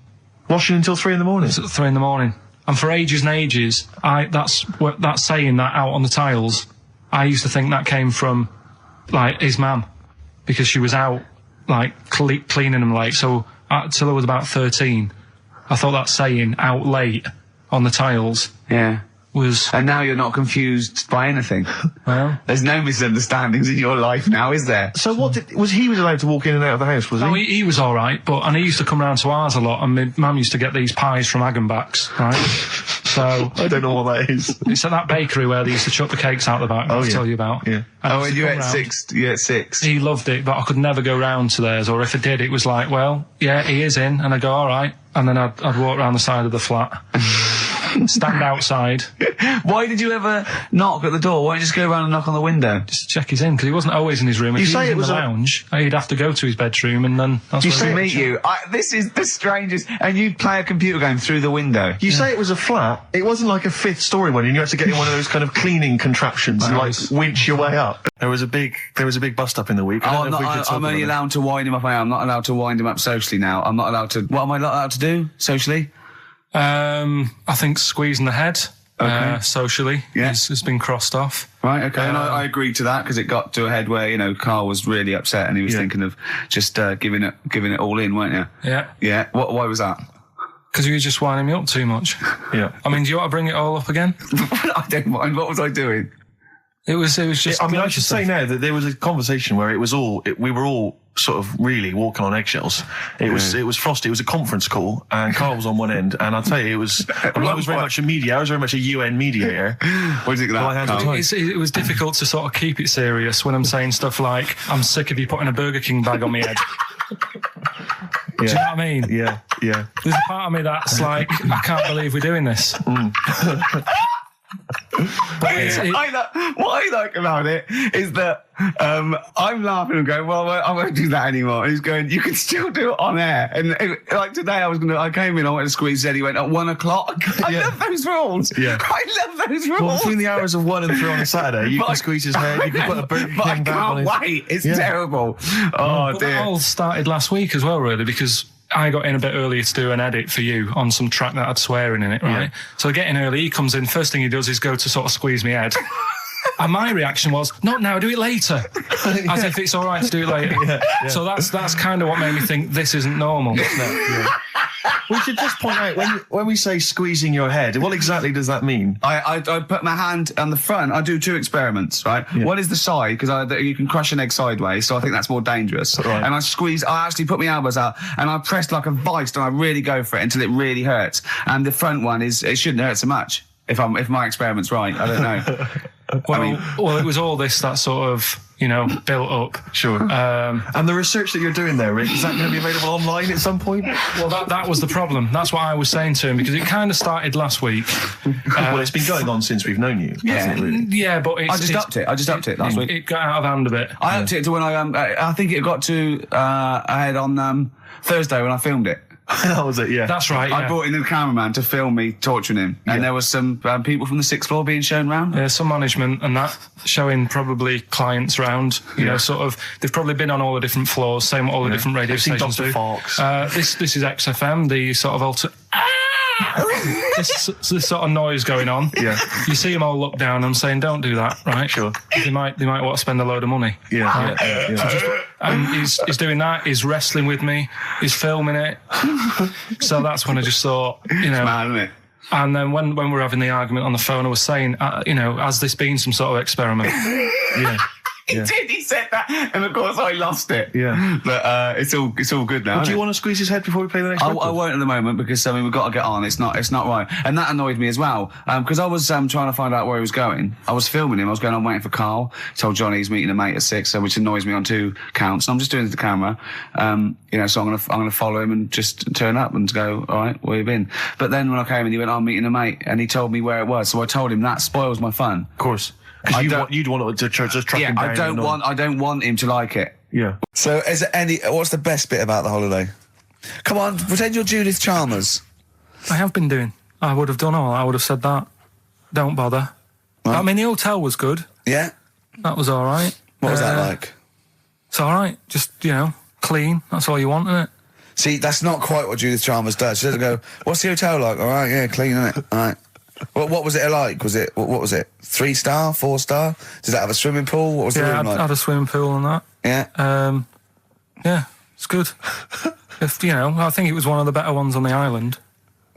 Washing until 3 in the morning. It's at 3 in the morning. And for ages and ages, that saying that out on the tiles, I used to think that came from, like, his mum. Because she was out, like, cleaning them late. So, till I was about 13, I thought that saying, out late, on the tiles, Yeah. was... And now you're not confused by anything. Well... There's no misunderstandings in your life now, is there? So he was allowed to walk in and out of the house, was he? No, he was alright, and he used to come round to ours a lot, and my mum used to get these pies from Hagenbach's, right? So... I don't know what that is. It's at that bakery where they used to chuck the cakes out the back, I'll tell you about. Yeah. And you ate six? He loved it, but I could never go round to theirs, or if I did, it was like, well, yeah, he is in, and I'd go, alright, and then I'd walk round the side of the flat. Stand outside. Why did you ever knock at the door? Why don't you just go around and knock on the window? Just to check he's in, because he wasn't always in his room. If You he say was it in was the a- lounge, he'd have to go to his bedroom, and then that's You where say he'd Meet you. This is the strangest. And you'd play a computer game through the window. You say it was a flat. It wasn't like a fifth story one, and you had to get in one of those kind of cleaning contraptions and like winch your way up. There was a big bust up in the week. I'm only allowed to wind him up. I'm not allowed to wind him up socially now. I'm not allowed to. What am I not allowed to do socially? I think squeezing the head. Socially, has been crossed off. Right, okay, and I agreed to that because it got to a head where, Carl was really upset and he was thinking of just giving it all in, weren't you? Yeah. Yeah. Why was that? Because you were just winding me up too much. Yeah. I mean, do you want to bring it all up again? I don't mind. What was I doing? It was just... I should say now that there was a conversation where we were all sort of really walking on eggshells. It was frosty. It was a conference call, and Carl was on one end, and I'll tell you, I was very much a mediator. I was very much a UN mediator. What do you think of that? It was difficult to sort of keep it serious when I'm saying stuff like, I'm sick of you putting a Burger King bag on my head. Do you know what I mean? Yeah. There's a part of me that's like, I can't believe we're doing this. What I like about it is that I'm laughing and going, well, I won't do that anymore. And he's going, you can still do it on air. And like today, I came in, I went to squeeze Zed, he went at 1 o'clock. I love those rules. Yeah. I love those rules. Well, between the hours of 1 and 3 on a Saturday, you can squeeze his head, you can put a Burger King I bag on his... can't wait. It's terrible. Oh, But dear. that all started last week as well, really, because I got in a bit earlier to do an edit for you on some track that had swearing in it, right? Yeah. So I get in early, he comes in, first thing he does is go to sort of squeeze me head. And my reaction was, not now, do it later. As if it's all right to do it later. Yeah. So that's kind of what made me think this isn't normal. We should just point out, when we say squeezing your head, what exactly does that mean? I put my hand on the front. I do 2 experiments, right? Yeah. One is the side, because you can crush an egg sideways, so I think that's more dangerous. Right. And I actually put my elbows out, and I pressed like a vice, and I really go for it until it really hurts. And the front one it shouldn't hurt so much, if my experiment's right. I don't know. Well, it was all this that sort of, built up. Sure. And the research that you're doing there, Rick, is that going to be available online at some point? Well, that was the problem. That's what I was saying to him, because it kind of started last week. Well, it's been going on since we've known you. Yeah. Really? Yeah, but I just upped it last week. It got out of hand a bit. I upped it to when I think it got to ahead on Thursday when I filmed it. That was it, yeah. That's right, I yeah. brought in the cameraman to film me torturing him. And there was some people from the 6th floor being shown round. Yeah, some management and that, showing probably clients round, sort of, they've probably been on all the different floors, same what all the different radio stations do. Fox. This is XFM, the sort of this sort of noise going on. Yeah. You see them all look down and saying, don't do that, right? Sure. They might want to spend a load of money. Yeah. Right? Yeah. And he's doing that, he's wrestling with me, he's filming it. So that's when I just thought, It's mad, isn't it? And then when we were having the argument on the phone, I was saying, has this been some sort of experiment? Yeah. He did. He said that, and of course I lost it. Yeah, but it's all good now. Do you want to squeeze his head before we play the next? I won't at the moment because we've got to get on. It's not right, and that annoyed me as well because I was trying to find out where he was going. I was filming him. I was going on waiting for Carl. Told Johnny he's meeting a mate at 6, which annoys me on 2 counts. And I'm just doing it to the camera, So I'm gonna follow him and just turn up and go. All right, where you been? But then when I came in, he went, I'm meeting a mate, and he told me where it was. So I told him that spoils my fun. Of course. Because you'd want to just track him down. I don't want him to like it. Yeah. So, is there what's the best bit about the holiday? Come on, pretend you're Judith Chalmers. I have been doing. I would have done all. I would have said that. Don't bother. Right. I mean, the hotel was good. Yeah. That was all right. What was that like? It's all right. Just, clean. That's all you want, isn't it? See, that's not quite what Judith Chalmers does. She doesn't go, what's the hotel like? All right, yeah, clean, isn't it? All right. Well, what was it like? What was it? 3-star, 4-star? Did that have a swimming pool? What was the room like? Yeah, had a swimming pool and that. Yeah. Yeah, it's good. I think it was one of the better ones on the island.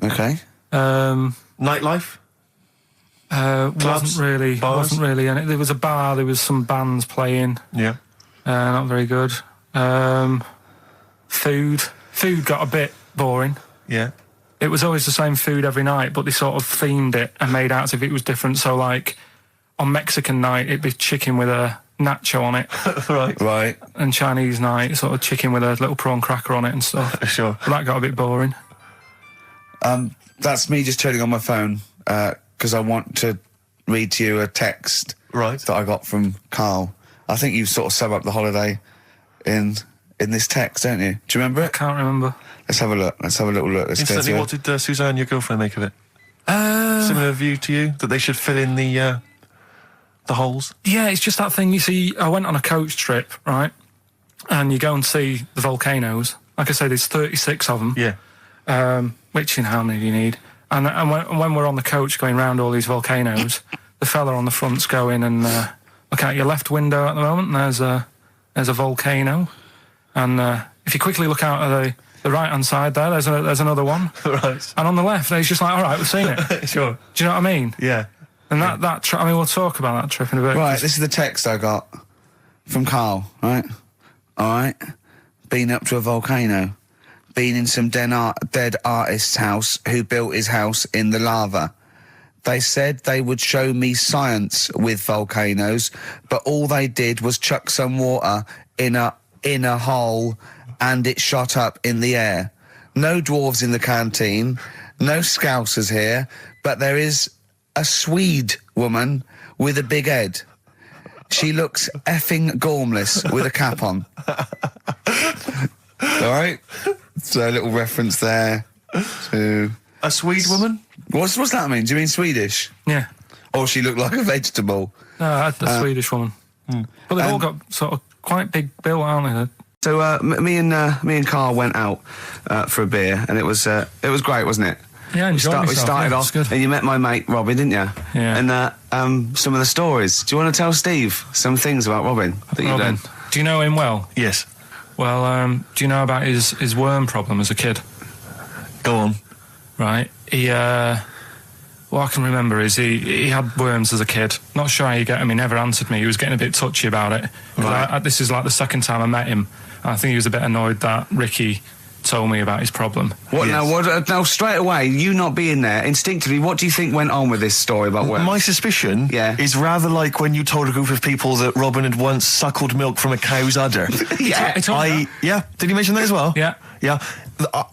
Okay. Nightlife? Wasn't really. And there was a bar. There was some bands playing. Yeah. Not very good. Food got a bit boring. Yeah. It was always the same food every night, but they sort of themed it and made out as if it was different. So, like, on Mexican night, it'd be chicken with a nacho on it. Right. And Chinese night, sort of chicken with a little prawn cracker on it and stuff. Sure. But that got a bit boring. That's me just turning on my phone, because I want to read to you a text that I got from Karl. I think you sort of sum up the holiday in this text, don't you? Do you remember it? I can't remember. Let's have a look. Let's have a little look. Instantly, what did Suzanne, your girlfriend, make of it? Similar view to you, that they should fill in the holes? Yeah, it's just that thing, you see, I went on a coach trip, right? And you go and see the volcanoes. Like I say, there's 36 of them. Yeah. Which, how many do you need? And when we're on the coach going round all these volcanoes, the fella on the front's going and look out your left window at the moment, and there's a volcano. And if you quickly look out at the right-hand side there, there's another one. Right. And on the left, he's just like, all right, we've seen it. Sure. Do you know what I mean? Yeah. And that trip, I mean, we'll talk about that trip in a bit. Right, this is the text I got from Karl, right? All right. Been up to a volcano. Been in some dead artist's house who built his house in the lava. They said they would show me science with volcanoes, but all they did was chuck some water in a hole and it shot up in the air. No dwarves in the canteen, no scousers here, but there is a Swede woman with a big head. She looks effing gormless with a cap on. All right? So a little reference there to... A Swede woman? What's that mean? Do you mean Swedish? Yeah. Or she looked like a vegetable? No, a Swedish woman. But they've all got sort of quite big bill, aren't they? So me and Karl went out for a beer, and it was great, wasn't it? Yeah, I enjoyed myself. We started off, and you met my mate Robin, didn't you? Yeah. And some of the stories. Do you want to tell Steve some things about Robin that you've done? Do you know him well? Yes. Well, do you know about his worm problem as a kid? Go on. Right. What I can remember is he had worms as a kid. Not sure how you get him. He never answered me. He was getting a bit touchy about it. Right. This is like the second time I met him. And I think he was a bit annoyed that Ricky told me about his problem. What yes. Now straight away, you not being there, instinctively, what do you think went on with this story about worms? My suspicion is rather like when you told a group of people that Robin had once suckled milk from a cow's udder. Yeah. Did you mention that as well? Yeah. Yeah.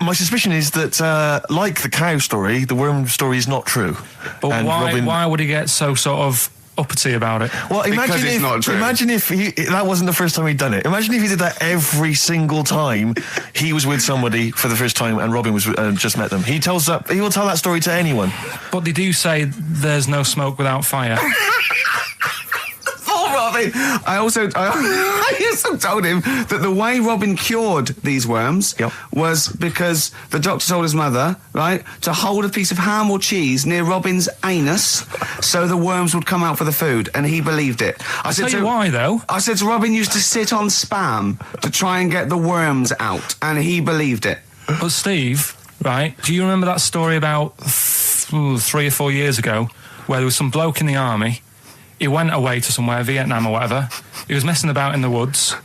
My suspicion is that, like the cow story, the worm story is not true. But why would he get so sort of uppity about it? Well, imagine if that wasn't the first time he'd done it. Imagine if he did that every single time he was with somebody for the first time and Robin was just met them. He will tell that story to anyone. But they do say there's no smoke without fire. Robin. I also told him that the way Robin cured these worms was because the doctor told his mother, right, to hold a piece of ham or cheese near Robin's anus so the worms would come out for the food, and he believed it. I'll tell you why, though. I said to Robin used to sit on Spam to try and get the worms out, and he believed it. But Steve, right, do you remember that story about 3 or 4 years ago where there was some bloke in the army? He went away to somewhere, Vietnam or whatever. He was messing about in the woods.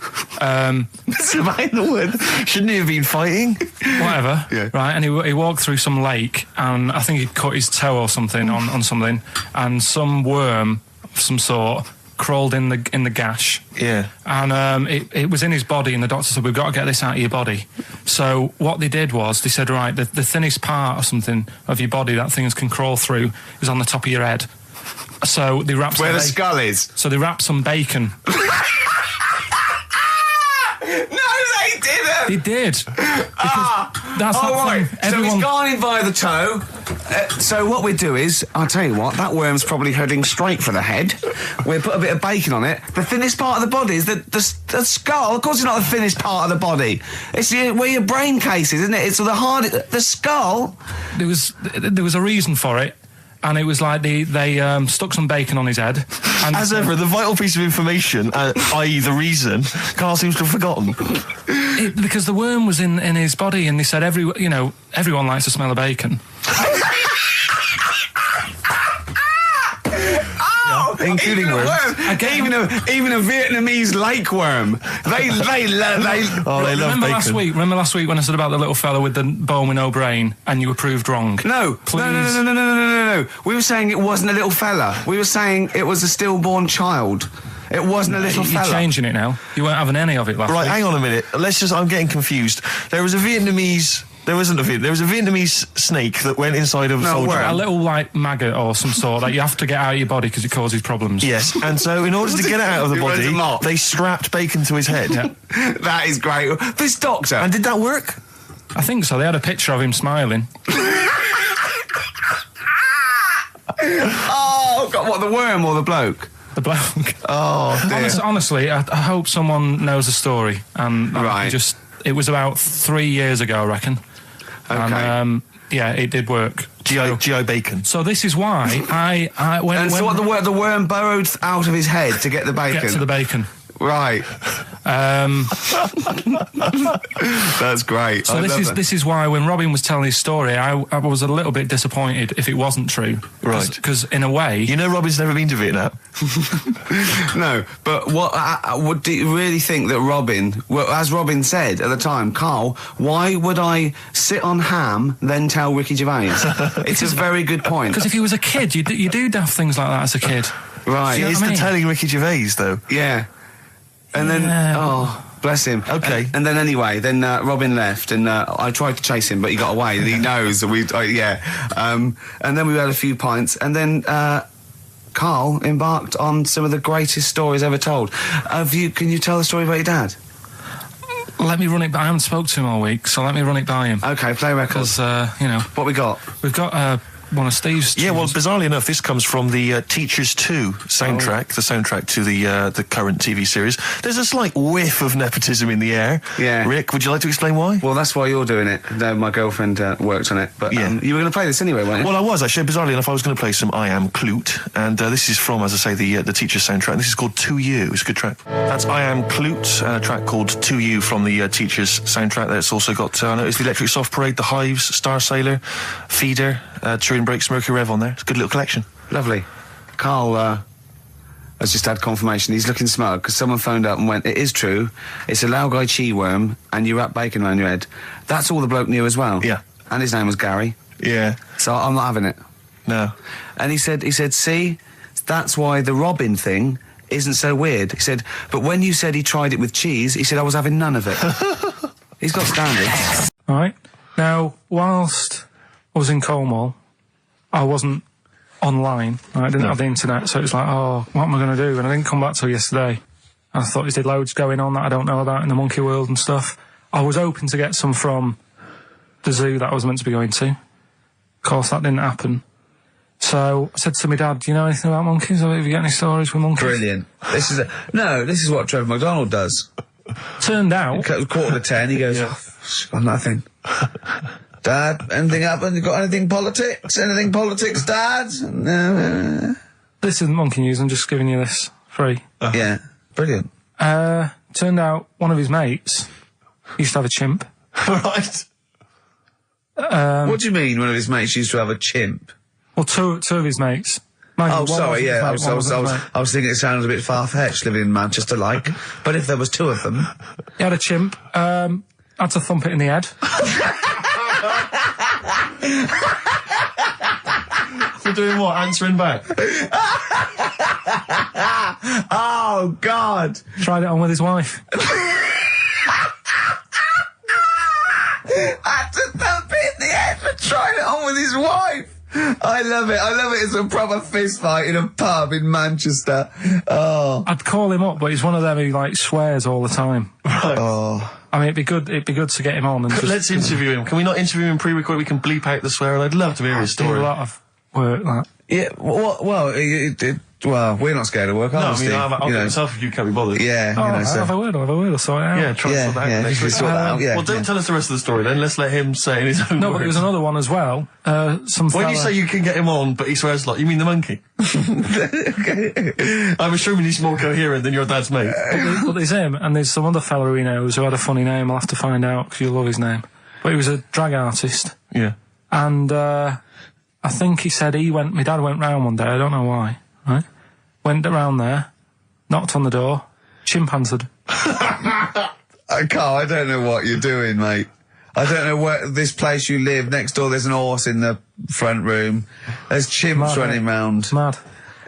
Messing about in the woods? Shouldn't he have been fighting? Whatever. Yeah. Right, and he walked through some lake, and I think he cut his toe or something on something, and some worm of some sort crawled in the gash. Yeah. And it was in his body, and the doctor said, we've got to get this out of your body. So what they did was, they said, right, the thinnest part or something of your body that things can crawl through is on the top of your head. So they wrapped where the skull is. So they wrapped some bacon. No, they didn't. They did. That's right. Thing. So he's gone in via the toe. So what we do is, I'll tell you what, that worm's probably heading straight for the head. We'll put a bit of bacon on it. The thinnest part of the body is the skull. Of course, it's not the thinnest part of the body. It's where your brain case is, isn't it? It's the skull. There was a reason for it. And it was like they stuck some bacon on his head. And as ever, the vital piece of information, i.e. the reason, Karl seems to have forgotten. Because the worm was in his body, and they said everyone likes to smell of bacon. including worms. Even a Vietnamese lake worm. They Remember love bacon. Remember last week when I said about the little fella with the bone with no brain, and you were proved wrong? No. We were saying it wasn't a little fella. We were saying it was a stillborn child. It wasn't a little fella. You're changing it now. You weren't having any of it last week. Right, hang on a minute. I'm getting confused. There was a Vietnamese snake that went inside of a soldier. A little, like, maggot or some sort that you have to get out of your body because it causes problems. Yes, and so in order to get it out of the body, they strapped bacon to his head. Yeah. That is great. This doctor. And did that work? I think so. They had a picture of him smiling. Oh, God, what, the worm or the bloke? The bloke. Oh, dear. Honestly, I hope someone knows the story. And it was about 3 years ago, I reckon. Okay. And, yeah, it did work. G.I. Bacon. So this is why the worm burrowed out of his head to get the bacon? Get to the bacon. Right. That's great. So this is why when Robin was telling his story, I was a little bit disappointed if it wasn't true. Right. Because in a way, you know, Robin's never been to Vietnam. No, but what do you really think that Robin? Well, as Robin said at the time, Carl, why would I sit on ham then tell Ricky Gervais? It's a very good point. Because if he was a kid, you do daft things like that as a kid. Right. He is telling Ricky Gervais though. Yeah. And then, oh, bless him. Okay. And then anyway, Robin left, and I tried to chase him, but he got away. He knows that and then we had a few pints, and then Carl embarked on some of the greatest stories ever told. Can you tell the story about your dad? Let me run it by. I haven't spoke to him all week, so let me run it by him. Okay, play records. Because, what we got? We've got one of Steve's. Yeah, well, bizarrely enough, this comes from the Teachers 2 soundtrack, the soundtrack to the current TV series. There's a slight whiff of nepotism in the air. Yeah. Rick, would you like to explain why? Well, that's why you're doing it. No, my girlfriend worked on it. But you were going to play this anyway, weren't you? Well, I was, actually. Bizarrely enough, I was going to play some I Am Clute, and this is from, as I say, the Teachers soundtrack. This is called To You. It's a good track. That's I Am Clute, a track called To You from the Teachers soundtrack. That's also got, I noticed the Electric Soft Parade, The Hives, Star Sailor, Feeder, Turin Breaks, Mercury Rev on there. It's a good little collection. Lovely. Carl has just had confirmation. He's looking smug because someone phoned up and went, it is true, it's a Laogai chi worm and you wrap bacon around your head. That's all the bloke knew as well. Yeah. And his name was Gary. Yeah. So I'm not having it. No. And he said, see, that's why the Robin thing isn't so weird. He said, but when you said he tried it with cheese, he said I was having none of it. He's got standards. All right. Now, whilst I was in Cornwall, I wasn't online. I didn't have the internet, so it was like, oh, what am I going to do? And I didn't come back till yesterday. I thought there's loads going on that I don't know about in the monkey world and stuff. I was hoping to get some from the zoo that I was meant to be going to. Of course, that didn't happen. So I said to my dad, do you know anything about monkeys? Or have you got any stories with monkeys? Brilliant. This is what Trevor McDonald does. Turned out... 10:15, he goes, got nothing. Dad, anything happened? You got anything politics? Anything politics, Dad? No. This isn't monkey news, I'm just giving you this free. Yeah, brilliant. Turned out one of his mates used to have a chimp. Right. What do you mean one of his mates used to have a chimp? Well, two of his mates. Oh, sorry, yeah, I was thinking it sounded a bit far-fetched living in Manchester, like. But if there was two of them... He had a chimp, had to thump it in the head. For doing what? Answering back? Oh, God! Tried it on with his wife. Had to thump it in the head for trying it on with his wife! I love it. It's a proper fist fight in a pub in Manchester. Oh. I'd call him up, but he's one of them who, like, swears all the time. Right. Oh. I mean, it'd be good to get him on and just... Let's interview him. Can we not interview him pre-record? We can bleep out the swear. I'd love to hear his story. Do a lot of work, that. Yeah, well, we're not scared of work, are we? No, I mean, I'll get myself if you can't be bothered. Yeah, I'll have a word, I'll sort it out. Yeah, try to sort that out next week. Well, don't tell us the rest of the story then. Let's let him say in his own No, words. but there was another one as well. When you say you can get him on, but he swears a lot, you mean the monkey? I'm assuming he's more coherent than your dad's mate. But there's him, and there's some other fella he knows who had a funny name. I'll have to find out, because you'll love his name. But he was a drag artist. Yeah. And, I think he said my dad went round one day, I don't know why, right? went around there, knocked on the door, chimpanzeed. Carl, I don't know what you're doing, mate. I don't know where this place you live. Next door, there's an horse in the front room. There's chimps running round. Mad.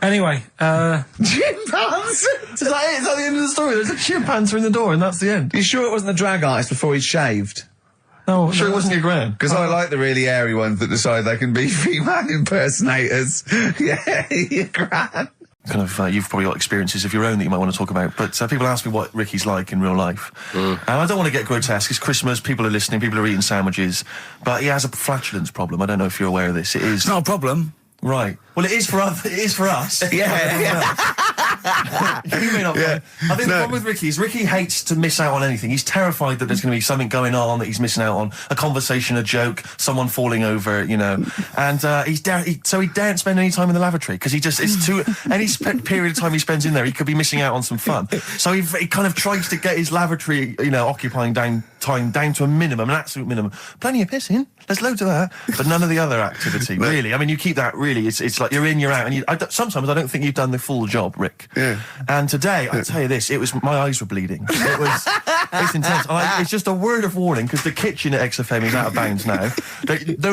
Anyway, Chimpanzee! Is that it? Is that the end of the story? There's a chimpanzee in the door and that's the end. You sure it wasn't the drag artist before he'd shaved? no, Sure it wasn't your gran? Because I like the really airy ones that decide they can be female impersonators. Yeah, your gran. Kind of, you've probably got experiences of your own that you might want to talk about, but people ask me what Ricky's like in real life. And I don't want to get grotesque. It's Christmas, people are listening, people are eating sandwiches, but he has a flatulence problem. I don't know if you're aware of this. It is... It's not a problem. Right. Well, it is for us. It is for us. Yeah. You may not. Yeah. I think the problem with Ricky is Ricky hates to miss out on anything. He's terrified that there's going to be something going on that he's missing out on. A conversation, a joke, someone falling over, you know. And so he daren't spend any time in the lavatory because it's too. Any period of time he spends in there, he could be missing out on some fun. So he kind of tries to get his lavatory, you know, occupying time down to a minimum, an absolute minimum. Plenty of pissing. There's loads of that, but none of the other activity. Really, I mean, you keep that. Really, it's like you're in, you're out, and sometimes I don't think you've done the full job, Rick. Yeah. And today, I'll tell you this: my eyes were bleeding. It's intense. It's just a word of warning because the kitchen at XFM is out of bounds now.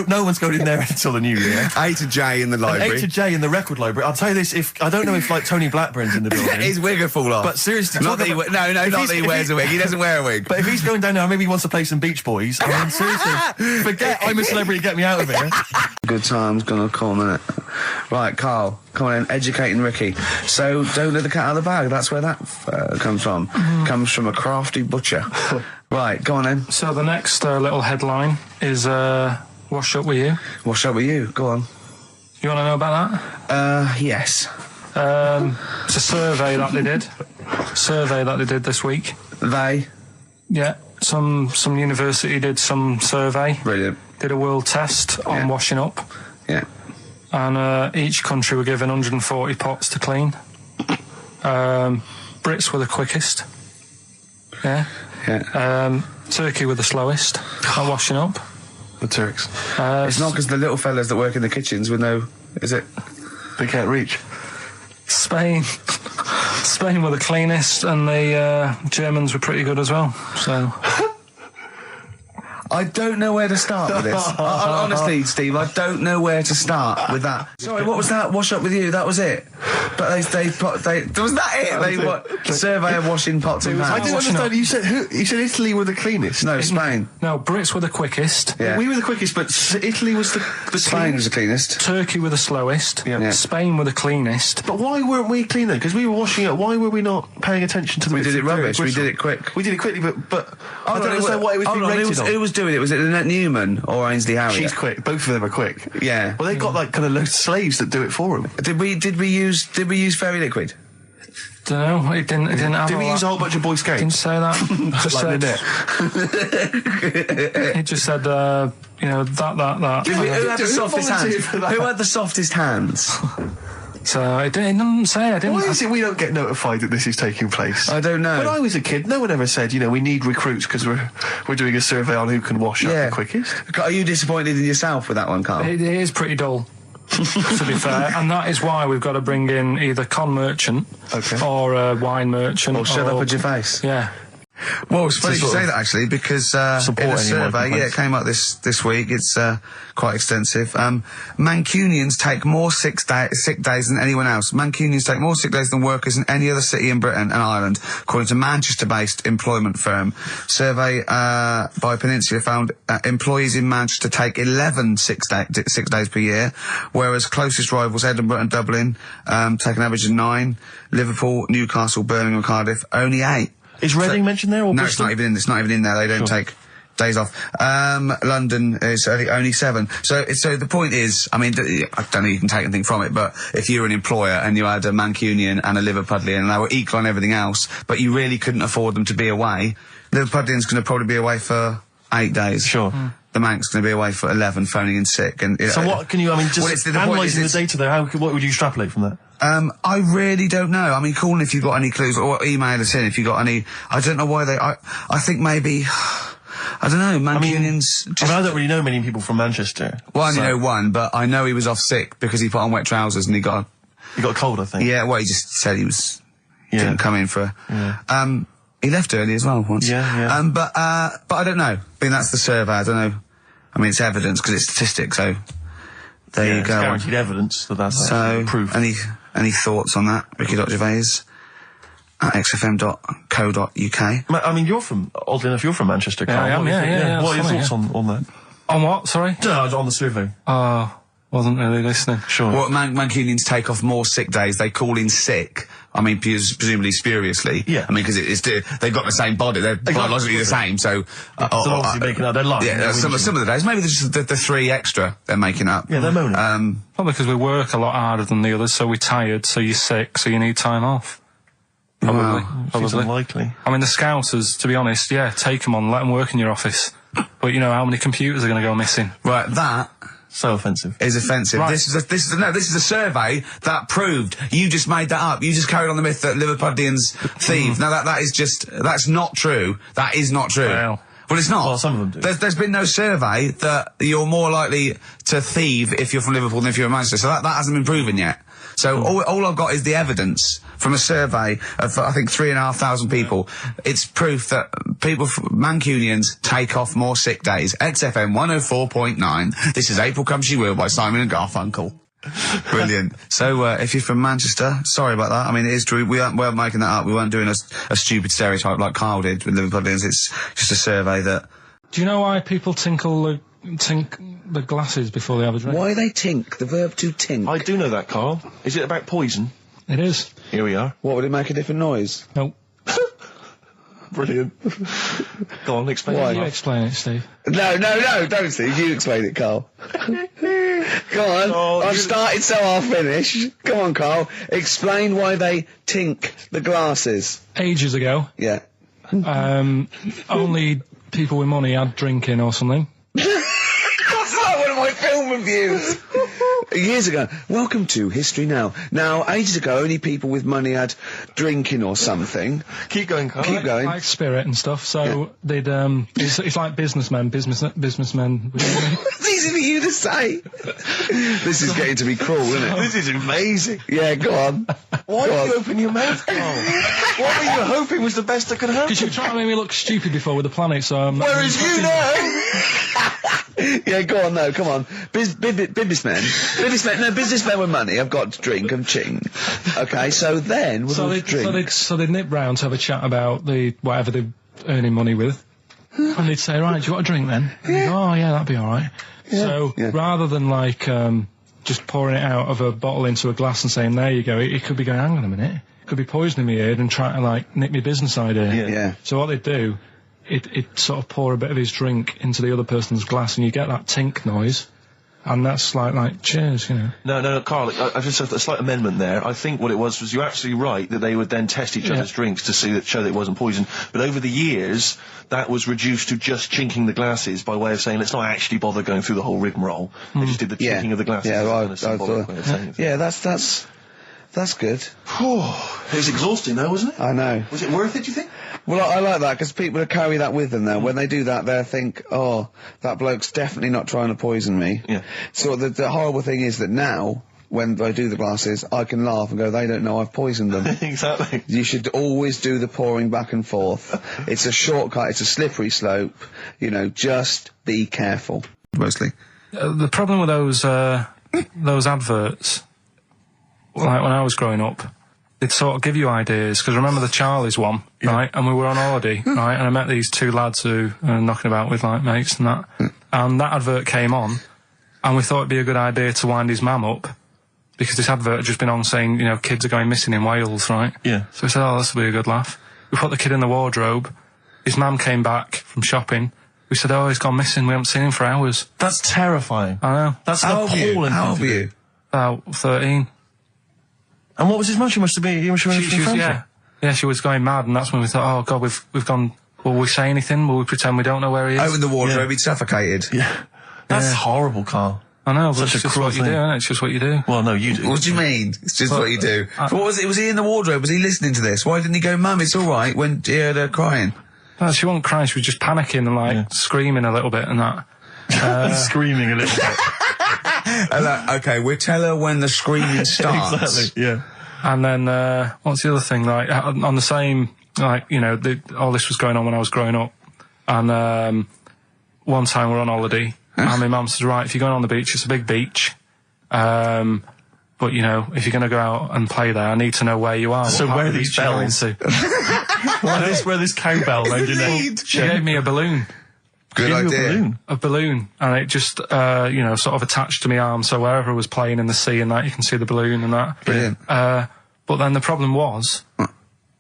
No one's going in there until the new year. A to J in the library. A to J in the record library. I'll tell you this: I don't know if like Tony Blackburn's in the building. His wig will fall off. But seriously, not that he wears a wig. He doesn't wear a wig. But if he's going down now, maybe he wants to play some Beach Boys. I mean, seriously, forget I'm a celebrity. Get me out of here. Good time's gonna come, innit? Right, Carl, come on in, educating Ricky. So, don't let the cat out of the bag. That's where that comes from. Comes from a crafty butcher. Right, go on then. So the next little headline is Wash Up With You. Wash up with you. Go on. You want to know about that? Yes. It's a survey that they did. This week. They. Yeah. Some university did some survey. Brilliant. Did a world test on washing up. Yeah. And each country were given 140 pots to clean. Brits were the quickest. Yeah. Yeah. Turkey were the slowest at washing up. The Turks. It's not because the little fellas that work in the kitchens with no... Is it? They can't reach. Spain were the cleanest, and the Germans were pretty good as well. So... I don't know where to start with this. Honestly, Steve, I don't know where to start with that. Sorry, what was that? Wash up with you? That was it. But was that it? They survey of washing pots and pans. I didn't understand. You said who? You said Italy were the cleanest. No, Spain. No, Brits were the quickest. Yeah. We were the quickest, but Italy was the Spain was the cleanest. Turkey were the slowest. Yeah. Spain were the cleanest. But why weren't we cleaner? Because we were washing up. Why were we not paying attention to the? We did it rubbish. We did it quick. We did it quickly, but I don't understand why it was being rated on. Who was doing it? Was it Annette Newman or Ainsley Harriott? She's quick. Both of them are quick. Yeah. Well, they've got like kind of loads of slaves that do it for them. Did we use fairy liquid? Don't know. It didn't have. Did we use a whole bunch of Boy Scouts? Didn't say that. Just like said. It just said, you know, that. Who had the softest hands? Who had the softest hands? So it didn't say. Why is it we don't get notified that this is taking place? I don't know. When I was a kid, no one ever said, you know, we need recruits because we're doing a survey on who can wash up the quickest. Are you disappointed in yourself with that one, Carl? It is pretty dull. To be fair, and that is why we've got to bring in either con merchant or a wine merchant or shut up at your face. Yeah. Well, it's funny you say that actually, because in a survey, it came up this week. It's quite extensive. Mancunians take more sick days than anyone else. Mancunians take more sick days than workers in any other city in Britain and Ireland, according to Manchester-based employment firm. Survey by Peninsula found employees in Manchester take 11 sick days per year, whereas closest rivals Edinburgh and Dublin take an average of 9. Liverpool, Newcastle, Birmingham, Cardiff only 8. Is Reading mentioned there, or no? Bristol? It's not even in there. They don't take days off. London is only 7. So the point is, I mean, I don't know you can take anything from it, but if you're an employer and you had a Mancunian and a Liverpudlian and they were equal on everything else, but you really couldn't afford them to be away, Liverpudlian's going to probably be away for 8 days. Sure. The Manc's going to be away for 11, phoning in sick. And so what can you? I mean, just analysing the data there. What would you extrapolate from that? I really don't know. I mean, call in if you've got any clues, or email us in if you've got any. I don't know why they. I think maybe. I don't know. Mancunians. I don't really know many people from Manchester. Well, I only know one, but I know he was off sick because he put on wet trousers and he got He got a cold, I think. Yeah, well, he just said he was didn't come in for. Yeah. He left early as well once. Yeah. But I don't know. I mean, that's the survey. I don't know. I mean, it's evidence because it's statistics. So there you It's go. guaranteed evidence that that's proof. Any thoughts on that, Ricky.Gervais at xfm.co.uk? I mean, oddly enough, you're from Manchester, Carl. I am, yeah. What are your thoughts on that? On what, sorry? On the survey. Wasn't really listening. Sure. Well, Mancunians take off more sick days. They call in sick. I mean, presumably spuriously. Yeah. I mean, because they've got the same body. They're biologically the same. So, they're obviously making up their life. Yeah, some of the days. Maybe there's just the 3 extra they're making up. Yeah, they're moaning. Probably because we work a lot harder than the others, so we're tired, so you're sick, so you need time off. Probably. Seems unlikely. I mean, the Scousers, to be honest, take them on, let them work in your office. But you know how many computers are going to go missing? Right, that so offensive. Is offensive. Right. This is a survey that proved. You just made that up. You just carried on the myth that Liverpudlians thieve. Now that's not true. That is not true. Well, it's not. Well, some of them do. There's been no survey that you're more likely to thieve if you're from Liverpool than if you're in Manchester. So that hasn't been proven yet. So all I've got is the evidence from a survey of, I think, 3,500 people. It's proof that Mancunians take off more sick days. XFM 104.9. This is April Come She Will by Simon and Garfunkel. Brilliant. So, if you're from Manchester, sorry about that. I mean, it is true. We aren't making that up. We weren't doing a stupid stereotype like Carl did with Liverpudlians. It's just a survey that... Do you know why people tink the glasses before they have a drink? Why they tink? The verb to tink. I do know that, Carl. Is it about poison? It is. Here we are. What, would it make a different noise? Nope. Brilliant. Go on, explain Why? it. You explain it, Steve. No, don't Steve. You explain it, Carl. Go on. Oh, I've started, so I'll finish. Come on, Carl. Explain why they tink the glasses. Ages ago, Yeah. only people with money had drinking or something. That's like one of my film reviews. Years ago. Welcome to History Now. Now, ages ago, only people with money had drinking or something. Keep going, Carl. Keep going. Like spirit and stuff, so they'd, it's like businessmen with money. It's easy for you to say. This is getting to be cruel, isn't it? This is amazing. Yeah, go on. Why Go did on. you open your mouth, Carl? What were you hoping was the best that could happen? Because you were trying to make me look stupid before with the planet, so I'm... Whereas you know... Yeah, go on, no, come on. Businessmen with money have got to drink and ching. Okay, so then, with all the drinks... So they'd nip round to have a chat about whatever they're earning money with. And they'd say, right, do you want a drink then? Yeah. Oh, yeah, that'd be alright. Yeah. So, Yeah. rather than just pouring it out of a bottle into a glass and saying, there you go, it could be going, hang on a minute, it could be poisoning me here and trying to, nick my business idea. Yeah. So what they'd do, it'd sort of pour a bit of his drink into the other person's glass and you get that tink noise. And that's like cheers, you know. No, Carl, I just have a slight amendment there. I think what it was you're absolutely right that they would then test each other's drinks to show that it wasn't poison. But over the years, that was reduced to just chinking the glasses by way of saying, let's not actually bother going through the whole rigmarole. They just did the chinking of the glasses. Yeah, as a right. kind of symbolic way of saying it. Yeah, that's good. It was exhausting though, wasn't it? I know. Was it worth it, do you think? Well, I like that, because people carry that with them now. When they do that, they'll think, oh, that bloke's definitely not trying to poison me. Yeah. So the horrible thing is that now, when I do the glasses, I can laugh and go, they don't know I've poisoned them. Exactly. You should always do the pouring back and forth. It's a shortcut, it's a slippery slope. You know, just be careful. Mostly. The problem with those adverts, like when I was growing up, they'd sort of give you ideas, because remember the Charlie's one, right? And we were on holiday, right? And I met these two lads who are knocking about with mates and that. And that advert came on, and we thought it'd be a good idea to wind his mum up, because this advert had just been on saying, kids are going missing in Wales, right? Yeah. So we said, oh, this will be a good laugh. We put the kid in the wardrobe. His mum came back from shopping. We said, oh, he's gone missing. We haven't seen him for hours. That's terrifying. I know. That's an appalling How old thing were to you? do. About 13. And what was his mum? She must have been Yeah, she was going mad, and that's when we thought, oh God, we've gone. Will we say anything? Will we pretend we don't know where he is? Open the wardrobe, he'd suffocated. Yeah. That's horrible, Carl. I know, but Such a it's just cruel what you do, thing. isn't it? It's just what you do. Well, no, you do. What do you mean? It's just what you do. What was it? Was he in the wardrobe? Was he listening to this? Why didn't he go, Mum, it's alright, when he heard her crying? No, she wasn't crying, she was just panicking and screaming a little bit and that. Screaming a little bit. Okay, we'll tell her when the screaming starts. Exactly, yeah. And then, what's the other thing? Like, on the same, like, you know, all this was going on when I was growing up. And, one time we're on holiday, and my mum says, right, if you're going on the beach, it's a big beach. But, you know, if you're going to go out and play there, I need to know where you are. So where are these bells? Where this cowbell around your neck? She gave me a balloon. Good idea. A balloon, and it just, you know, sort of attached to my arm, so wherever I was playing in the sea and that, you can see the balloon and that. Brilliant. But then the problem was,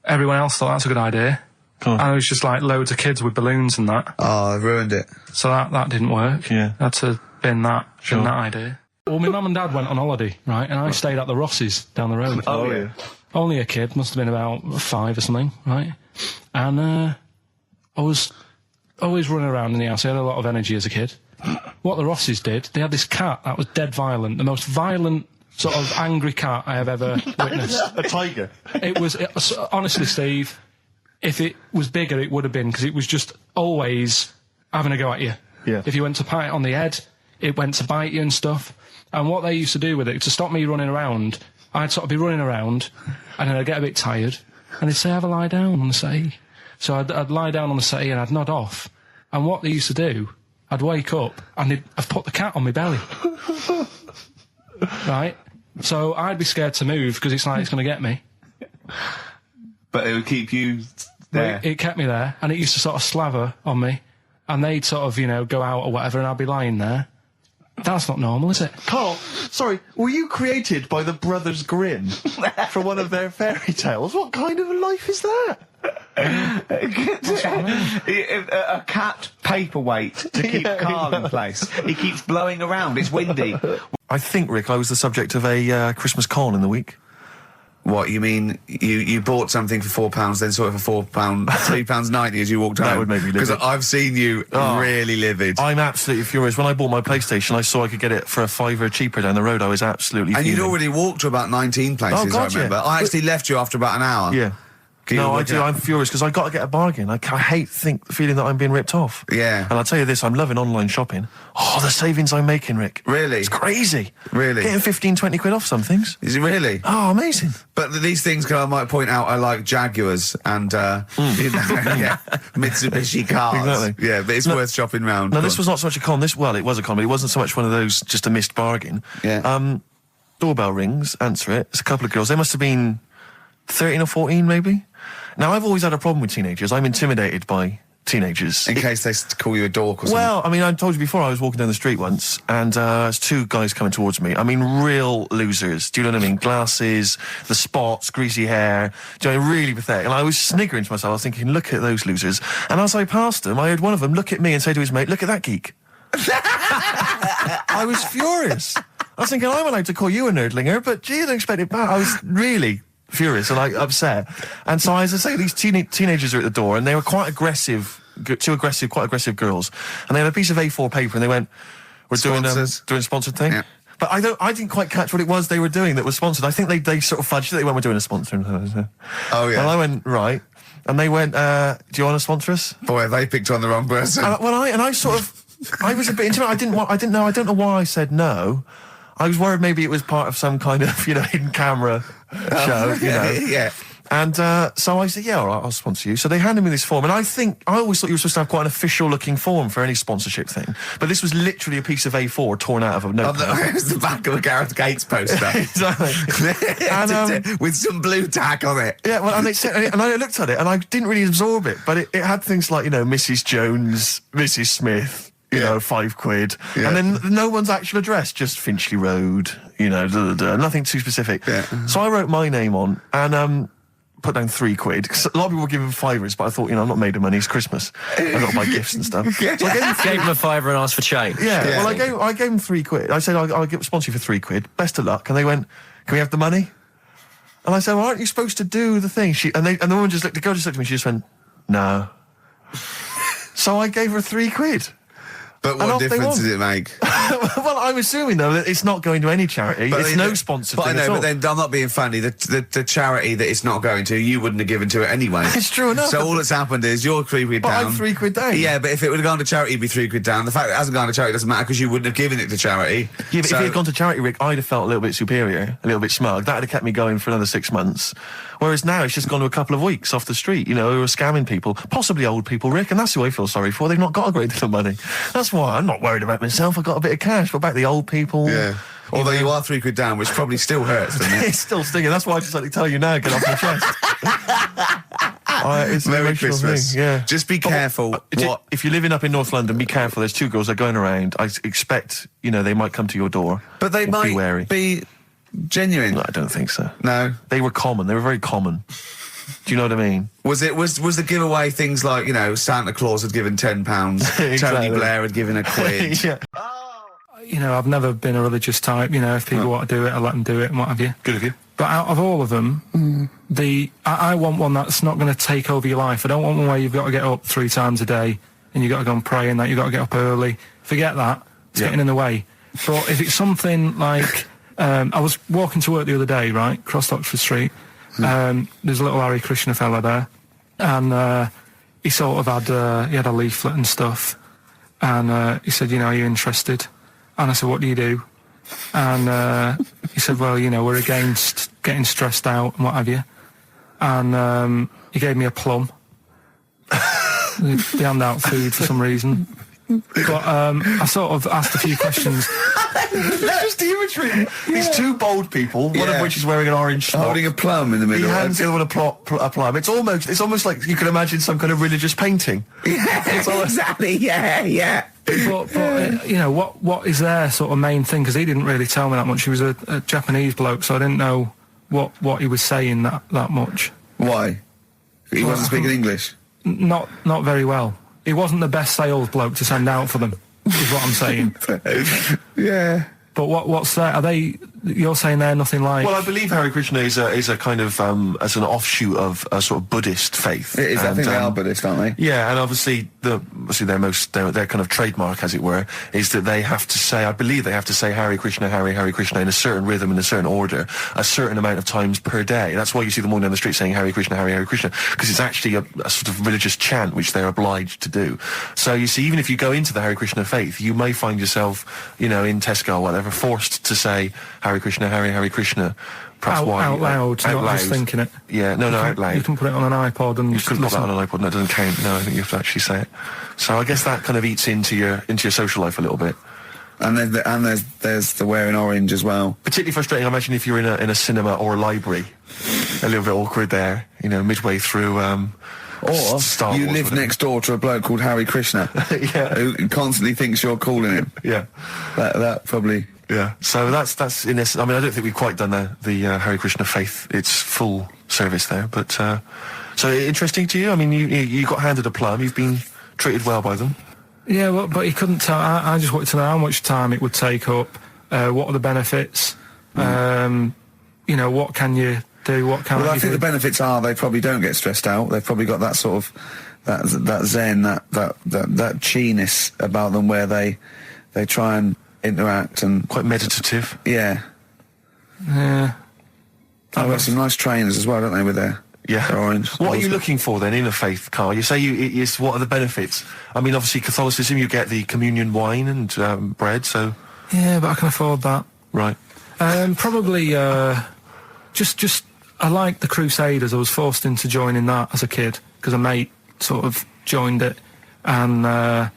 everyone else thought that's a good idea. And it was just like loads of kids with balloons and that. Oh, I ruined it. So that didn't work. Yeah. Had to bin that idea. Well, my mum and dad went on holiday, right, and I stayed at the Ross's down the road. Oh, yeah. Only a kid, must have been about 5 or something, right? And, I was always running around in the house. I had a lot of energy as a kid. What the Rosses did, they had this cat that was dead violent, the most violent sort of angry cat I have ever witnessed. A tiger? It was honestly, Steve, if it was bigger, it would have been, because it was just always having a go at you. Yeah. If you went to pat it on the head, it went to bite you and stuff. And what they used to do with it, to stop me running around, I'd sort of be running around, and then I'd get a bit tired, and they'd say, have a lie down on the settee. So I'd lie down on the settee and I'd nod off. And what they used to do, I'd wake up and I'd put the cat on my belly. Right? So I'd be scared to move because it's like it's going to get me. But it would keep you there. It kept me there, and it used to sort of slaver on me, and they'd sort of, you know, go out or whatever, and I'd be lying there. That's not normal, is it? Carl, sorry, were you created by the Brothers Grimm for one of their fairy tales? What kind of a life is that? A cat paperweight to keep Carl in place. He keeps blowing around. It's windy. I think, Rick, I was the subject of a Christmas con in the week. What, you mean you bought something for £4, then saw it for £3.90 as you walked home? That would make me livid. Because I've seen you really livid. I'm absolutely furious. When I bought my PlayStation, I saw I could get it for £5 cheaper down the road. I was absolutely And fuming. you'd already walked to about 19 places, Oh, God, I remember. yeah. I actually left you after about an hour. Yeah. No, I do. I'm furious because I got to get a bargain. I hate feeling that I'm being ripped off. Yeah. And I'll tell you this, I'm loving online shopping. Oh, the savings I'm making, Rick. Really? It's crazy. Really? Getting 15, 20 quid off some things. Is it really? Oh, amazing. But these things, I might point out, are like Jaguars and, you know, Mitsubishi cars. Exactly. Yeah, but it's worth shopping round. No, this was not so much a con. It was a con, but it wasn't so much one of those, just a missed bargain. Yeah. Doorbell rings, answer it. It's a couple of girls. They must have been 13 or 14, maybe. Now, I've always had a problem with teenagers. I'm intimidated by teenagers. In case they call you a dork or something. Well, I mean, I told you before, I was walking down the street once, and there's 2 guys coming towards me. I mean, real losers. Do you know what I mean? Glasses, the spots, greasy hair. Do you know, really pathetic. And I was sniggering to myself. I was thinking, look at those losers. And as I passed them, I heard one of them look at me and say to his mate, look at that geek. I was furious. I was thinking, I'm allowed to call you a nerdlinger, but gee, I didn't expect it back. I was really furious and like upset. And so, as I say, these teenagers are at the door, and they were quite aggressive, quite aggressive girls. And they had a piece of A4 paper, and they went, "We're doing a sponsored thing." Yeah. But I didn't quite catch what it was they were doing that was sponsored. I think they sort of fudged it. They went, "We're doing a sponsor." Oh yeah. And I went, right. And they went, "Do you want to sponsor us?" Boy, they picked on the wrong person. I was a bit intimidated. I don't know why I said no. I was worried maybe it was part of some kind of, you know, hidden camera show, you know. Yeah. And so I said, yeah, all right, I'll sponsor you. So they handed me this form, and I always thought you were supposed to have quite an official-looking form for any sponsorship thing. But this was literally a piece of A4 torn out of a notepad. It was the back of a Gareth Gates poster. Exactly. And, with some blue tack on it. Yeah, well, and I looked at it, and I didn't really absorb it, but it had things like, you know, Mrs. Jones, Mrs. Smith, you know, £5. Yeah. And then no one's actual address, just Finchley Road, you know, nothing too specific. Yeah. So I wrote my name on and put down £3. Cause a lot of people were giving £5, but I thought, you know, I'm not made of money, it's Christmas. I've got to buy gifts and stuff. So I gave him a £5 and asked for change. Yeah, well, I gave him £3. I said, I'll sponsor you for £3. Best of luck. And they went, can we have the money? And I said, well, aren't you supposed to do the thing? And the woman the girl just looked at me, she just went, no. So I gave her £3. But And what off they difference want. does it make? Well, I'm assuming though that it's not going to any charity. It's no sponsored But I thing know, at all. but then I'm not being funny. The charity that it's not going to, you wouldn't have given to it anyway. It's true enough. So all that's happened is you're £3 But down. I'm £3 down. Yeah, but if it would have gone to charity, it'd be £3 down. The fact that it hasn't gone to charity doesn't matter because you wouldn't have given it to charity. Yeah, but So- if you'd gone to charity, Rick, I'd have felt a little bit superior, a little bit smug. That would have kept me going for another 6 months. Whereas now it's just gone to a couple of weeks off the street, who are scamming people, possibly old people, Rick, and that's who I feel sorry for. They've not got a great deal of money. That's why I'm not worried about myself. I've got a bit of cash. But back the old people. Yeah. Although you are £3 down, which probably still hurts, doesn't it? It's still stinging. That's why I decided to tell you now. Get off my chest. It's an Merry emotional Christmas. thing, yeah. Just be careful. If you're living up in North London, be careful. There's 2 girls that are going around. I expect, they might come to your door. But they might be wary. be genuine. No, I don't think so. No. They were common. They were very common. Do you know what I mean? Was the giveaway things like, Santa Claus had given £10, Tony Exactly. Blair had given £1? Yeah. I've never been a religious type. If people want to do it, I let them do it and what have you. Good of you. But out of all of them, I want one that's not going to take over your life. I don't want one where you've got to get up 3 times a day and you've got to go and pray and that you've got to get up early. Forget that. It's getting in the way. But if it's something like... I was walking to work the other day, right, across Oxford Street. There's a little Hare Krishna fella there. And he sort of had a leaflet and stuff. And he said, are you interested? And I said, what do you do? And he said, well, we're against getting stressed out and what have you. And he gave me a plum. They hand out food for some reason. But I sort of asked a few questions. Just the imagery. These 2 bold people, one of which is wearing an orange smock. Holding a plum in the middle. He hands the other one a plum. It's almost like you can imagine some kind of religious painting. Exactly, yeah. But what is their sort of main thing? Because he didn't really tell me that much. He was a Japanese bloke, so I didn't know what he was saying that much. Why? He wasn't speaking English? Not very well. He wasn't the best sales bloke to send out for them, is what I'm saying. Yeah. But what's that? Are they... You're saying they're nothing like... Well, I believe Hare Krishna is a kind of as an offshoot of a sort of Buddhist faith. It is. I think they are Buddhist, aren't they? Yeah, and obviously their kind of trademark, as it were, is that they have to say, I believe they have to say Hare Krishna, Hare Krishna in a certain rhythm, in a certain order, a certain amount of times per day. That's why you see them all down the street saying Hare Krishna, Hare Krishna, because it's actually a sort of religious chant which they're obliged to do. So you see, even if you go into the Hare Krishna faith, you may find yourself, in Tesco or whatever, forced to say Hare Krishna, Hare Krishna. Perhaps out loud, out not loud. just thinking it. Yeah, no, out loud. You can put it on an iPod and You couldn't put that on an iPod. No, it doesn't count. No, I think you have to actually say it. So I guess that kind of eats into your social life a little bit. And there's the wearing orange as well. Particularly frustrating, I imagine, if you're in a cinema or a library. A little bit awkward there, midway through. Or Star you Wars, live whatever. next door to a bloke called Hare Krishna, Yeah. who constantly thinks you're calling him. Yeah. That probably. Yeah. So that's in this. I mean, I don't think we've quite done the Hare Krishna faith its full service there, but so interesting to you. I mean, you got handed a plum. You've been treated well by them. Yeah, well, but he couldn't tell. I just wanted to know how much time it would take up. What are the benefits? What can you do? What can Well, I you think do? the benefits are they probably don't get stressed out. They've probably got that sort of that zen, that chi-ness about them, where they try and interact and Quite meditative. yeah. Yeah. I've got some nice trainers as well, don't they, with their orange. What are you looking for then in a faith, Carl? You say what are the benefits? I mean, obviously Catholicism, you get the communion wine and bread, so... Yeah, but I can afford that. Right. Probably, just I like the Crusaders. I was forced into joining that as a kid because a mate sort of joined it, and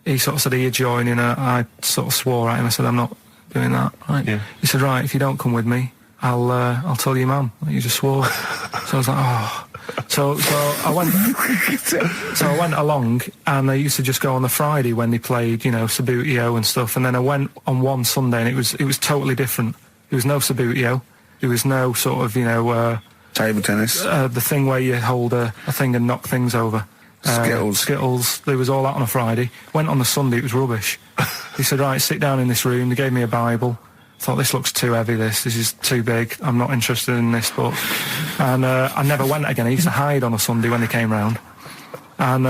he sort of said, "Are you joining?" I sort of swore at him. I said, "I'm not doing that." Right? Yeah. He said, "Right, if you don't come with me, I'll tell your mum that you just swore." So I was like, "Oh." So I went. So I went along, and I used to just go on the Friday when they played, Sabutio and stuff. And then I went on one Sunday, and it was totally different. There was no Sabutio. There was no sort of, table tennis, the thing where you hold a thing and knock things over. Skittles. There was all that on a Friday. Went on the Sunday. It was rubbish. He said, "Right, sit down in this room." They gave me a Bible. Thought, this looks too heavy, this is too big, I'm not interested in this book. And I never went again. I used to hide on a Sunday when they came round. And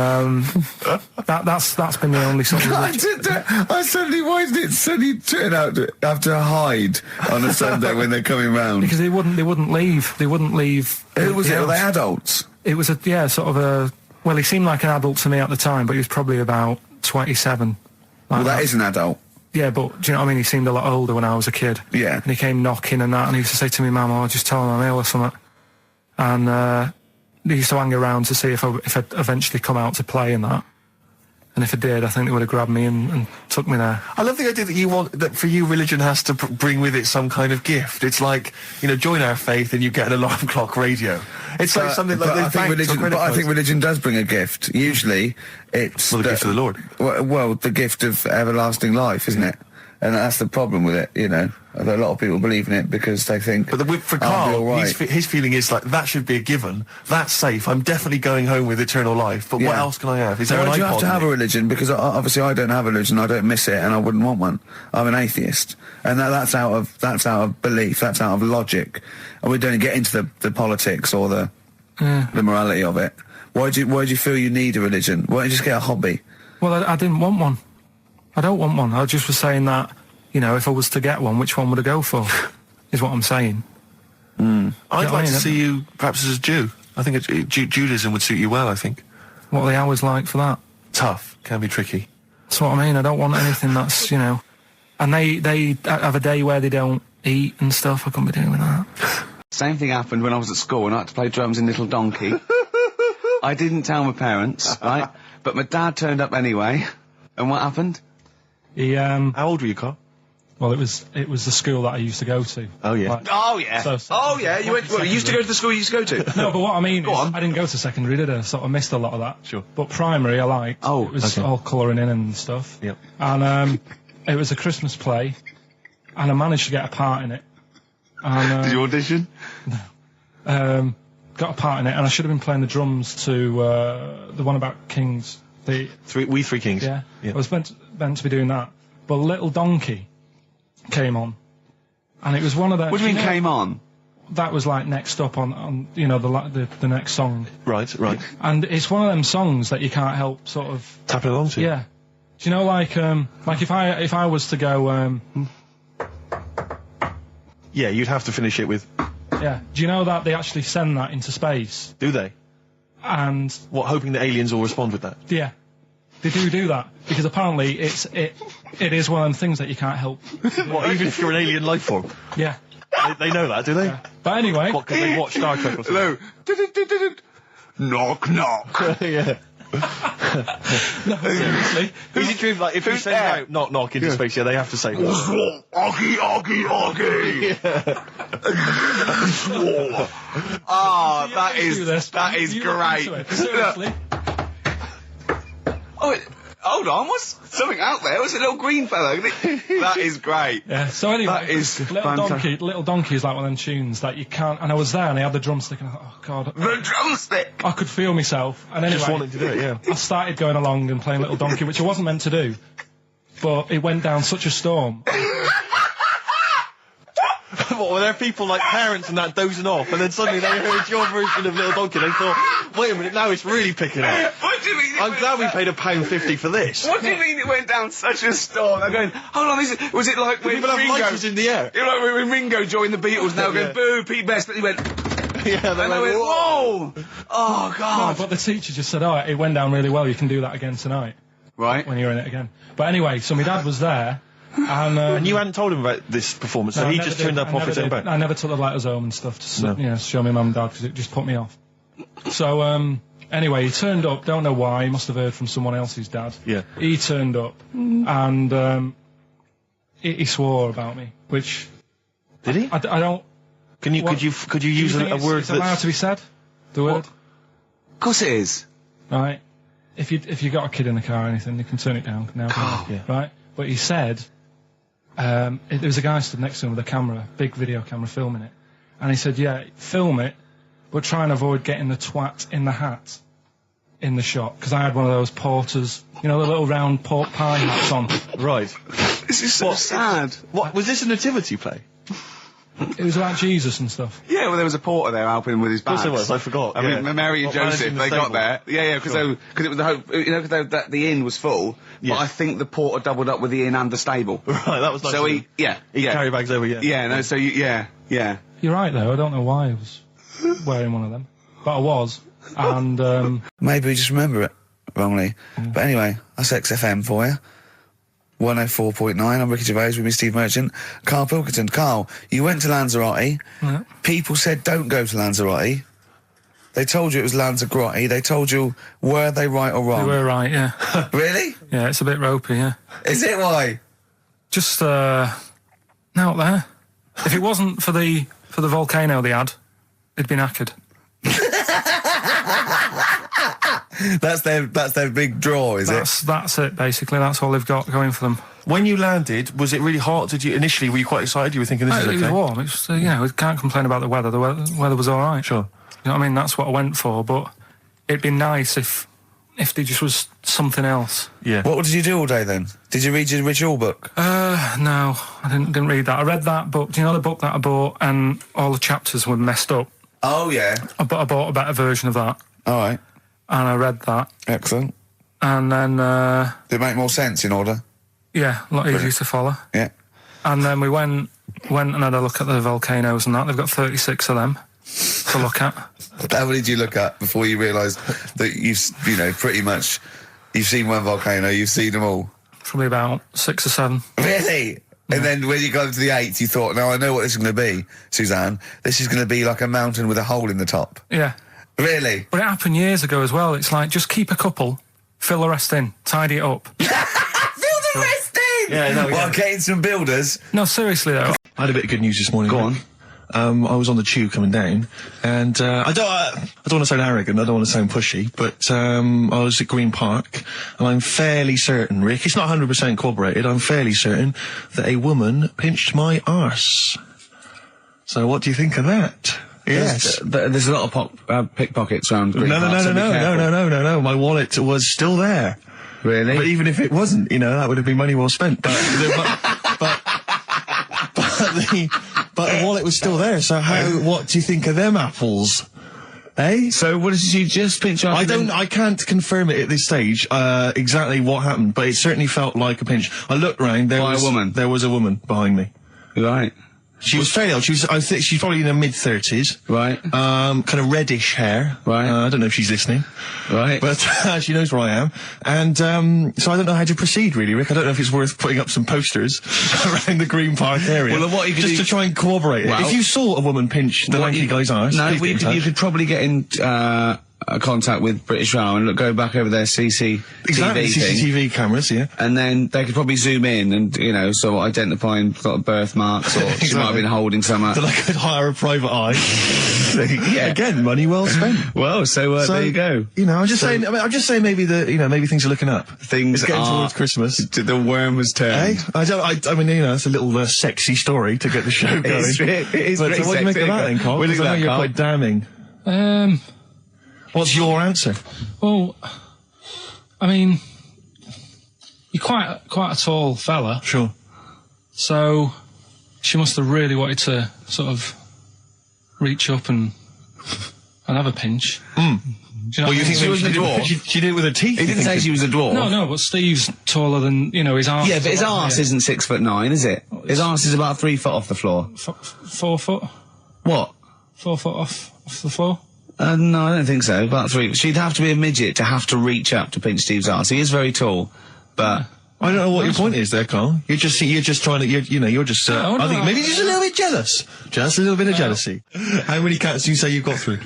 that's been the only sort of I suddenly, why did it suddenly turn out to have to hide on a Sunday when they're coming round? because they wouldn't leave. They wouldn't leave. Who was the it? Were they house. adults? It was well, he seemed like an adult to me at the time, but he was probably about 27. Well, that is an adult. Yeah, but do you know what I mean? He seemed a lot older when I was a kid. Yeah. And he came knocking and that, and he used to say to me, Mum, I'll just tell him I'm ill or something. And he used to hang around to see if I'd eventually come out to play and that. And if I did, I think they would have grabbed me and took me there. I love the idea that for you, religion has to bring with it some kind of gift. It's like, join our faith and you get an alarm clock radio. It's like something like I think religion does bring a gift. Usually, it's the gift of the Lord. Well, the gift of everlasting life, isn't it? And that's the problem with it, A lot of people believe in it because they think. But for Karl, his feeling is like that should be a given. That's safe. I'm definitely going home with eternal life. But what else can I have? Is there an iPod? You have to have a religion because obviously I don't have a religion. I don't miss it, and I wouldn't want one. I'm an atheist, and that's out of belief. That's out of logic, and we don't get into the politics or the morality of it. Why do you feel you need a religion? Why don't you just get a hobby? Well, I didn't want one. I don't want one. I just was saying that, if I was to get one, which one would I go for? Is what I'm saying. I'd like to see you perhaps as a Jew. I think Judaism would suit you well, I think. What are the hours like for that? Tough. Can be tricky. That's what I mean. I don't want anything that's, And they have a day where they don't eat and stuff. I couldn't be doing that. Same thing happened when I was at school and I had to play drums in Little Donkey. I didn't tell my parents, right? But my dad turned up anyway. And what happened? He, How old were you, Carl? Well, it was the school that I used to go to. Oh, yeah. You used to go to the school you used to go to? No, but what I mean is, I didn't go to secondary, did I? So I missed a lot of that. Sure. But primary, I liked. Oh, it was all colouring in and stuff. Yep. And it was a Christmas play, and I managed to get a part in it. And, did you audition? No. Got a part in it, and I should have been playing the drums to the one about Kings. We Three Kings. Yeah. I was meant to be doing that, but Little Donkey came on, and it was one of the. What do you mean came on? That was like next up on the next song. Right. And it's one of them songs that you can't help sort of tapping along to. Yeah. Do you know like if I was to go Yeah, you'd have to finish it with. Yeah. Do you know that they actually send that into space? Do they? And what, hoping that aliens will respond with that? Yeah. They do that because apparently it is one of them things that you can't help. What, even if you're an alien life form? Yeah. They know that, do they? Yeah. But anyway, what, because they watch Star Trek or something? Hello. Knock knock. Yeah. No, seriously. Is it true, like, if you send out knock knock into space, they have to say Oggy, oggy. Oh, that is great. Seriously. Oh, hold on, what's something out there? What's a little green fellow? That is great. Yeah, so anyway, that is Little Donkey is like one of them tunes that you can't, and I was there and I had the drumstick and I thought, oh god. The drumstick! I could feel myself. And anyway, just wanted to do it, yeah. I started going along and playing Little Donkey, which I wasn't meant to do, but it went down such a storm. What, were there people like parents and that dozing off, and then suddenly they heard your version of Little Donkey, and they thought, wait a minute, now it's really picking up. What do you mean? I'm glad we paid £1.50 for this. What do you mean it went down such a storm? I'm going, hold on, was it like when people have Ringo lighters in the air? You know, like when Ringo joined the Beatles, now going, boo, Pete Best, but he went, yeah, they went, whoa! Oh, God. No, but the teacher just said, oh, it went down really well, you can do that again tonight. Right. When you're in it again. But anyway, so my dad was there, and you hadn't told him about this performance, so he just turned up off his own back. I never took the letters home and stuff to show my mum and dad, because it just put me off. So, anyway, he turned up, don't know why, he must have heard from someone else's dad. Yeah. He turned up, and he swore about me, which... Did he? I don't... Could you use a word that's allowed to be said? The word? Of course it is. Right. If you got a kid in the car or anything, you can turn it down now. Yeah. Right? But he said... there was a guy stood next to him with a camera, big video camera, filming it. And he said, yeah, film it, but try and avoid getting the twat in the hat in the shot. Because I had one of those porters, you know, the little round pork pie hats on. Right. This is so sad. What, was this a nativity play? It was about Jesus and stuff. Yeah, well, there was a porter there helping with his bags. Of course there was, I forgot. I mean, Mary and Joseph, they got there. Yeah, because it was the hope, because the inn was full, but I think the porter doubled up with the inn and the stable. Right, that was nice. So he carry bags over, Yeah, no, so yeah. You're right, though. I don't know why I was wearing one of them. But I was. And, Maybe we just remember it wrongly. But anyway, that's XFM for you. 104.9, I'm Ricky Gervais with me, Steve Merchant. Karl Pilkington. Karl, you went to Lanzarote. Yeah. People said don't go to Lanzarote. They told you it was Lanzarote. They told you, were they right or wrong? they were right, yeah. Really? Yeah, it's a bit ropey, yeah. Is it? Why? Just, out there. If it wasn't for the volcano they had, it'd been knackered. That's their big draw, is it? That's it, basically. That's all they've got going for them. When you landed, was it really hot? Were you quite excited? You were thinking this is okay? It was warm. It's we can't complain about the weather. The weather was all right. Sure. You know what I mean? That's what I went for. But it'd be nice if there just was something else. Yeah. What did you do all day then? Did you read your ritual book? No, I didn't read that. I read that book. Do you know the book that I bought and all the chapters were messed up? Oh yeah. I bought a better version of that. All right. And I read that. Excellent. And then did it make more sense in order? Yeah, a lot easier to follow. Yeah. And then we went and had a look at the volcanoes and that. They've got 36 of them to look at. How many did you look at before you realised that you've pretty much you've seen one volcano, you've seen them all? Probably about 6 or 7. Really? Yeah. And then when you got to the 8th, you thought, now I know what this is going to be, Suzanne. This is going to be like a mountain with a hole in the top. Yeah. Really? But it happened years ago as well. It's like, just keep a couple, fill the rest in, tidy it up. Fill the rest in? Yeah, no, Well, getting some builders. No, seriously though. I had a bit of good news this morning. Go on. I was on the tube coming down, and I don't want to sound arrogant, I don't want to sound pushy, but I was at Green Park, and I'm fairly certain, Rick, it's not 100% corroborated, I'm fairly certain that a woman pinched my arse. So what do you think of that? Yes. There's a lot of pickpockets around Green Park, so be careful. No, my wallet was still there. Really? But even if it wasn't, that would have been money well spent. But the wallet was still there. So what do you think of them apples? Eh? So what did you just pinch off? I can't confirm it at this stage, exactly what happened, but it certainly felt like a pinch. I looked round, there was a woman behind me. Right. She was fairly old. I think she's probably in her mid-30s. Right. Kind of reddish hair. Right. I don't know if she's listening. Right. But she knows where I am. And so I don't know how to proceed, really, Rick. I don't know if it's worth putting up some posters around the Green Park area. Well, what you could just do... to try and corroborate it. If you saw a woman pinch the lanky guy's arse... No, you could probably get in contact with British Rail and go back over their CCTV CCTV cameras, yeah. And then they could probably zoom in and, so identifying sort of birthmarks or she might have been holding something. Then I could hire a private eye. Yeah. Again, money well spent. Well, so there you go. I'm just saying maybe maybe things are looking up. Things it's getting are towards Christmas. The worm has turned. I mean, it's a little sexy story to get the show going. It is but what do you make of that then, Carl? What do you think of that, you're Carl? quite damning. What's your answer? Well, I mean, you're quite a tall fella. Sure. So she must have really wanted to sort of reach up and have a pinch. Mm. Do you know you think she was a dwarf? She did it with her teeth. He didn't say she was a dwarf. No, but Steve's taller than, his arse. Yeah, but his arse isn't 6'9", is it? His arse is about 3 foot off the floor. 4 foot? What? 4 foot off the floor? No, I don't think so. About 3. She'd have to be a midget to have to reach up to pinch Steve's arse. He is very tall, but I don't know what your point is there, Carl. You're just trying to, you're just. I think maybe just a little bit jealous. Just a little bit of jealousy. How many cats do you say you've got through?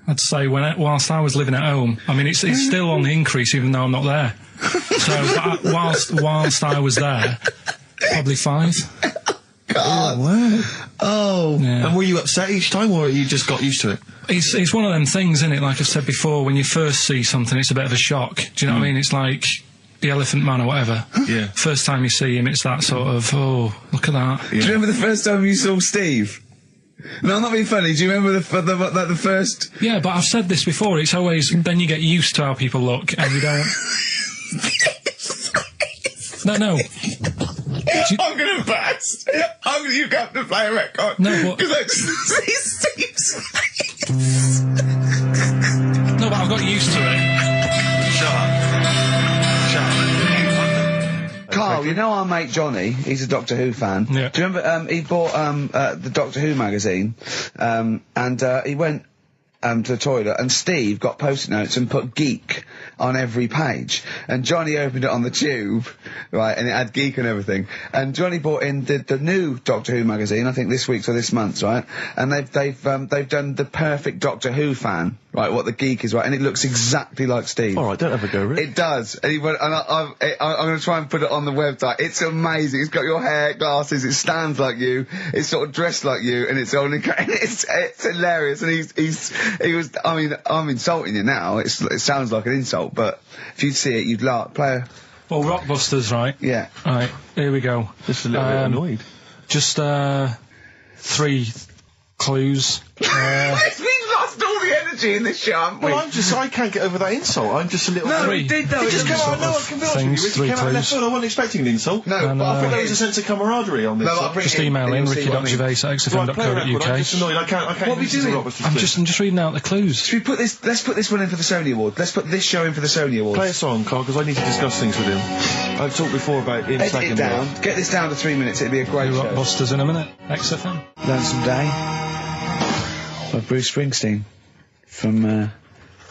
I'd say whilst I was living at home. I mean, it's still on the increase, even though I'm not there. So whilst I was there, probably 5. God. Wow. Oh. Yeah. And were you upset each time, or you just got used to it? It's one of them things, isn't it? Like I've said before, when you first see something, it's a bit of a shock. Do you know what I mean? It's like the Elephant Man or whatever. Yeah. First time you see him, it's that sort of, oh, look at that. Yeah. Do you remember the first time you saw Steve? No, I'm not being funny. Do you remember the first? Yeah, but I've said this before. It's always, then you get used to how people look, and you don't... No. I'm gonna burst. You have to play a record. No, because I just see Steve's face. No, but I've got used to it. Shut up. Carl, you know our mate Johnny, he's a Doctor Who fan. Yeah. Do you remember, he bought, the Doctor Who magazine, and he went, to the toilet, and Steve got post-it notes and put geek on every page. And Johnny opened it on the tube, right, and it had geek and everything. And Johnny bought in the new Doctor Who magazine, I think this week's or this month's, right? And they've done the perfect Doctor Who fan, right, what the geek is, right, and it looks exactly like Steve. Alright, don't have a go, Rick. It does. And he went, and I'm gonna try and put it on the website. It's amazing. It's got your hair, glasses, it stands like you, it's sort of dressed like you, and it's only, it's hilarious. And he was, I mean, I'm insulting you now, it sounds like an insult, but if you'd see it, you'd laugh. Well, Rockbusters, right? Yeah. Right, here we go. Just a little bit annoyed. Just, 3 clues. We've lost all the energy in this show, haven't we? Well, I can't get over that insult. I'm just a little... No, Three. we did though. It just came out, no, I can be honest with you, Ricky came out of left field. I wasn't expecting an insult. No, And, but I I think think there was a sense of camaraderie on this. No, I'll bring Just it in, email and in you'll see what I mean. ricky.gervais@xfm.co.uk. I'm just annoyed. I can't What are we listen to doing? Robert's I'm show. just reading out the clues. Should we put this, let's put this one in for the Sony Award. Let's put this show in for the Sony Awards. Play a song, Carl, because I need to discuss things with him. I've talked before about him Edit slacking it down. Get this down to 3 minutes. It'd be a great show. Rockbusters in a minute. XFM. Lonesome Day by Bruce Springsteen from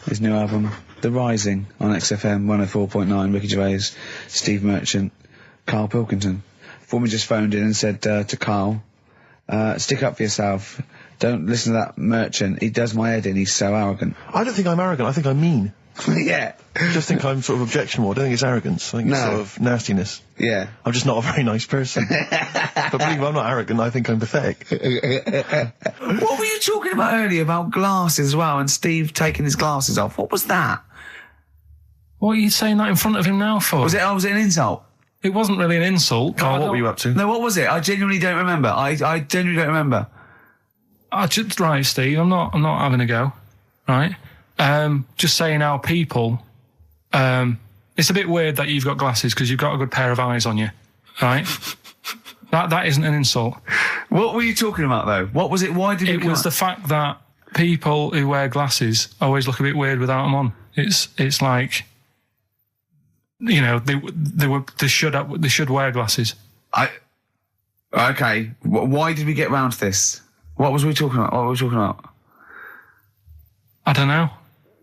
his new album The Rising on XFM 104.9. Ricky Gervais, Steve Merchant, Karl Pilkington. Foreman just phoned in and said to Karl, stick up for yourself. Don't listen to that Merchant. He does my head in. He's so arrogant. I don't think I'm arrogant. I think I'm mean. Yeah. I just think I'm sort of objectionable. I don't think it's arrogance. I think it's No. sort of nastiness. Yeah. I'm just not a very nice person. But believe me, I'm not arrogant. I think I'm pathetic. What were you talking about earlier about glasses as well, and Steve taking his glasses off? What was that? What are you saying that in front of him now for? Was it an insult? It wasn't really an insult. Carl, what were you up to? No, what was it? I genuinely don't remember. I genuinely don't remember. Right, Steve, I'm not having a go. Right? Just saying how people, it's a bit weird that you've got glasses because you've got a good pair of eyes on you. Right? That isn't an insult. What were you talking about though? What was it? Why did it was the fact that people who wear glasses always look a bit weird without them on. It's like, you know, they should wear glasses. Okay. Why did we get round to this? What was we talking about? I don't know.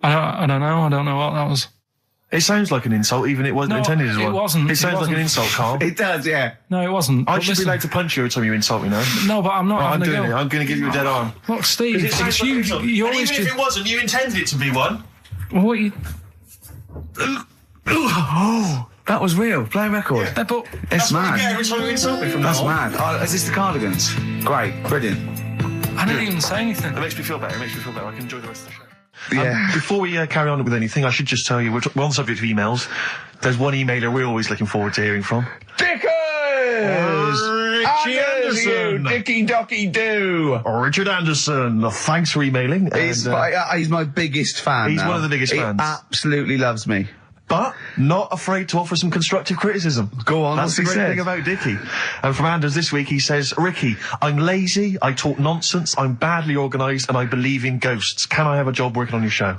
I don't know. I don't know what that was. It sounds like an insult, even it wasn't intended as one. It wasn't. It sounds like an insult, Carl. It does, yeah. No, it wasn't. I But should listen, be allowed to punch you every time you insult me now. No, but I'm not. Right, I'm having a doing go. it. I'm going to give you a dead arm. Look, Steve, It sounds it's like an you. insult. You And always even if it wasn't, you intended it to be one. What you? Oh, that was real. Play a record. But It's That's what you mad. get every time you insult me from That's now on. mad. Oh, is this the Cardigans? Great. Brilliant. I didn't even say anything. It makes me feel better. It makes me feel better. I can enjoy the rest of the show. Yeah. Before we carry on with anything, I should just tell you, we're on the subject of emails. There's one emailer we're always looking forward to hearing from. Dickers! Richie Anderson. Dicky Docky Doo! Richard Anderson, thanks for emailing. He's my biggest fan. He's now. one of the biggest fans. He absolutely loves me. But not afraid to offer some constructive criticism. Go on, That's what's the he great said? thing about Dickie. And from Anders this week, he says, Ricky, I'm lazy, I talk nonsense, I'm badly organised, and I believe in ghosts. Can I have a job working on your show?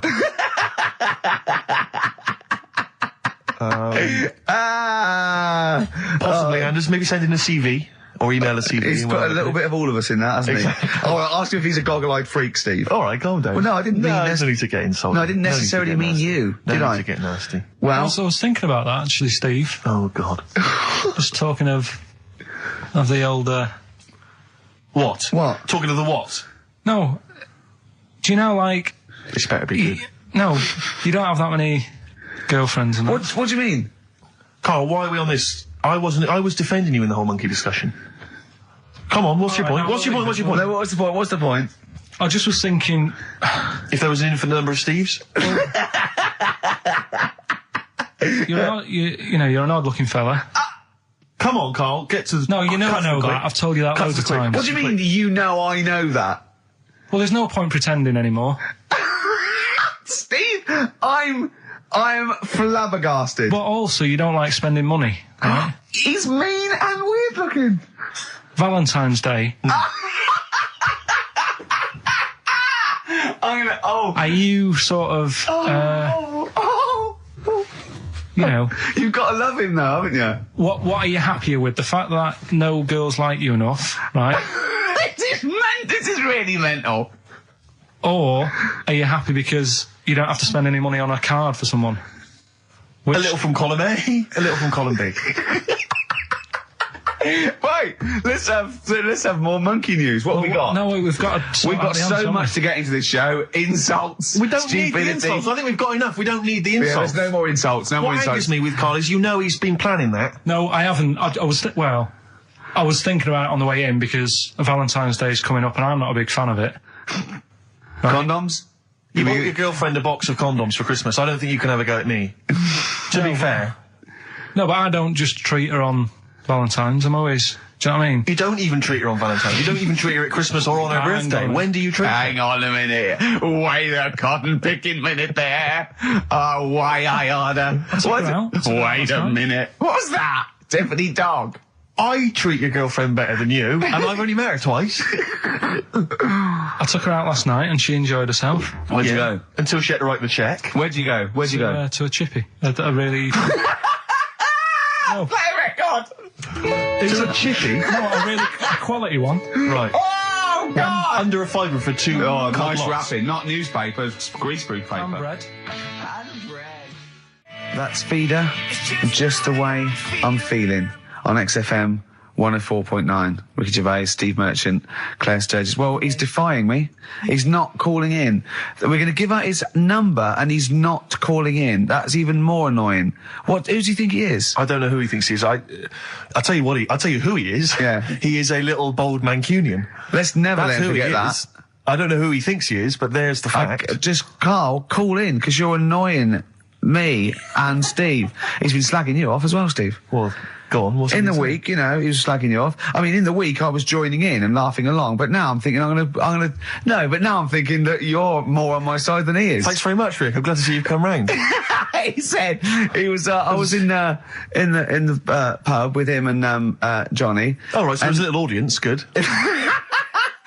Possibly, Anders. Maybe send in a CV. Or email a CV. He's put a little bit of all of us in that, hasn't he? Oh, I'll ask him if he's a goggle-eyed freak, Steve. All right, calm down. Well, no, I didn't mean no this. No need to get insulted. No, I didn't necessarily mean you, did I? No need to get nasty. Well, I was thinking about that actually, Steve. Oh God. Just talking of the old. What? What? Talking of the what? No. Do you know, like? This better be good. No, you don't have that many girlfriends. And that. What do you mean? Carl, why are we on this? I was defending you in the whole monkey discussion. Come on, what's your point? What's your point? What's your point? No, what's the point? What's the point? I just was thinking, if there was an infinite number of Steves. you're an odd-looking fella. Come on, Carl, get to the... No, I know that. I've told you that loads of times. What do you mean you know I know that? Well, there's no point pretending anymore. Steve, I'm I'm flabbergasted. But also, you don't like spending money, right? He's mean and weird looking. Valentine's Day. Are you sort of, you know... You've got to love him now, haven't you? What are you happier with? The fact that no girls like you enough, right? This is really mental. Or are you happy because you don't have to spend any money on a card for someone? A little from column A, a little from column B. Right, let's have more monkey news. What have we got? No, we've got so much to get into this show. Insults. We don't need the insults. I think we've got enough. We don't need the insults. Yeah, there's no more insults. No more insults. What angers me with Karl is, you know, he's been planning that. No, I haven't. I was thinking about it on the way in because Valentine's Day is coming up, and I'm not a big fan of it. Right. Condoms. You bought your girlfriend a box of condoms for Christmas. I don't think you can have a go at me. To be fair. No, but I don't just treat her on Valentine's. I'm always... Do you know what I mean? You don't even treat her on Valentine's. You don't even treat her at Christmas or on her birthday. When do you treat her? Hang on a minute. Wait a cotton picking minute there. Oh, why I order. Wait a minute. What's that? Tiffany dog. I treat your girlfriend better than you, and I've only met her twice. I took her out last night and she enjoyed herself. Where'd you go? Until she had to write the cheque. Where'd you go? To a chippy. A really... Play a record! It's a chippy? No, a really quality one. Right. Oh, God! Under a fiver for 2 Oh, nice lots. wrapping. Not newspaper, greaseproof paper. And bread. That's Feeder. Just the way I'm feeling. On XFM 104.9. Ricky Gervais, Steve Merchant, Claire Sturgis. Well, he's defying me. He's not calling in. We're going to give out his number and he's not calling in. That's even more annoying. Who does he think he is? I don't know who he thinks he is. I'll tell you what I'll tell you who he is. Yeah. He is a little bold Mancunian. Let's never That's let him who forget he that. is. I don't know who he thinks he is, but there's the fact. Just, Carl, call in, because you're annoying me and Steve. He's been slagging you off as well, Steve. Well, go on. What's in the week, you know, he was slagging you off. I mean, in the week, I was joining in and laughing along, but now I'm thinking but now I'm thinking that you're more on my side than he is. Thanks very much, Rick. I'm glad to see you've come round. He said he was. I was in the pub with him and Johnny. Oh right, so there's a little audience. Good.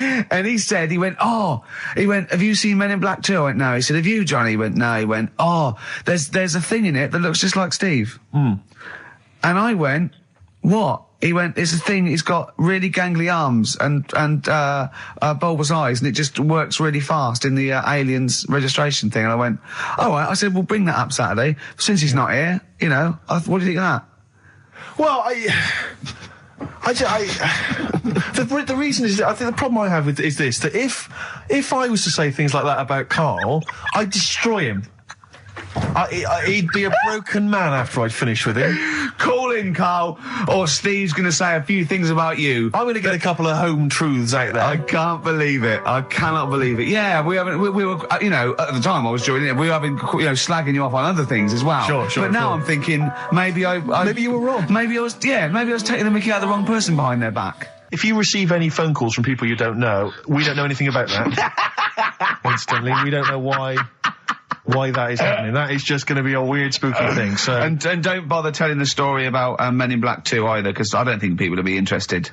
And he said, have you seen Men in Black 2? I went, no. He said, have you, Johnny? He went, no. He went, there's a thing in it that looks just like Steve. And I went, what? He went, it's a thing, he's got really gangly arms and bulbous eyes, and it just works really fast in the Aliens registration thing. And I went, all right. I said, we'll bring that up Saturday. Since he's not here, you know, what do you think of that? Well, the reason is that I think the problem I have with is this, that if I was to say things like that about Karl, I'd destroy him. He'd be a broken man after I'd finished with him. Call in, Karl, or Steve's going to say a few things about you. I'm going to get a couple of home truths out there. I can't believe it. I cannot believe it. Yeah, we were, you know, at the time I was joining it, we were having, you know, slagging you off on other things as well. Sure. But now I'm thinking, maybe you were wrong. Maybe I was taking the mickey out of the wrong person behind their back. If you receive any phone calls from people you don't know, we don't know anything about that. Instantly, we don't know why that is happening. That is just going to be a weird, spooky thing. So and don't bother telling the story about Men in Black 2 either, because I don't think people will be interested.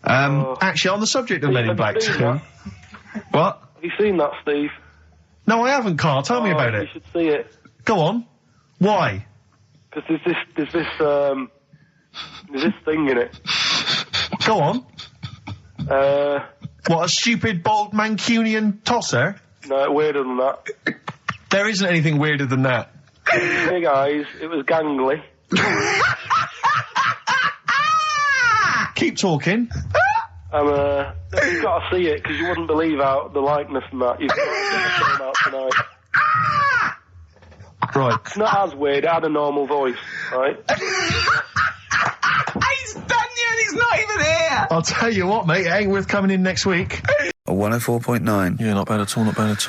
Actually, on the subject of Men in Black 2, what? Have you seen that, Steve? No, I haven't, Karl. Tell me about it. You should see it. Go on. Why? Because there's this thing in it. Go on. What, a stupid, bald Mancunian tosser? No, weirder than that. There isn't anything weirder than that. Big eyes, it was gangly. Keep talking. You've got to see it, because you wouldn't believe how the likeness and that. You've got to get the film out tonight. Right. It's not as weird, it had a normal voice, right? He's done you and he's not even here! I'll tell you what, mate, it ain't worth coming in next week. 104.9. Yeah, not bad at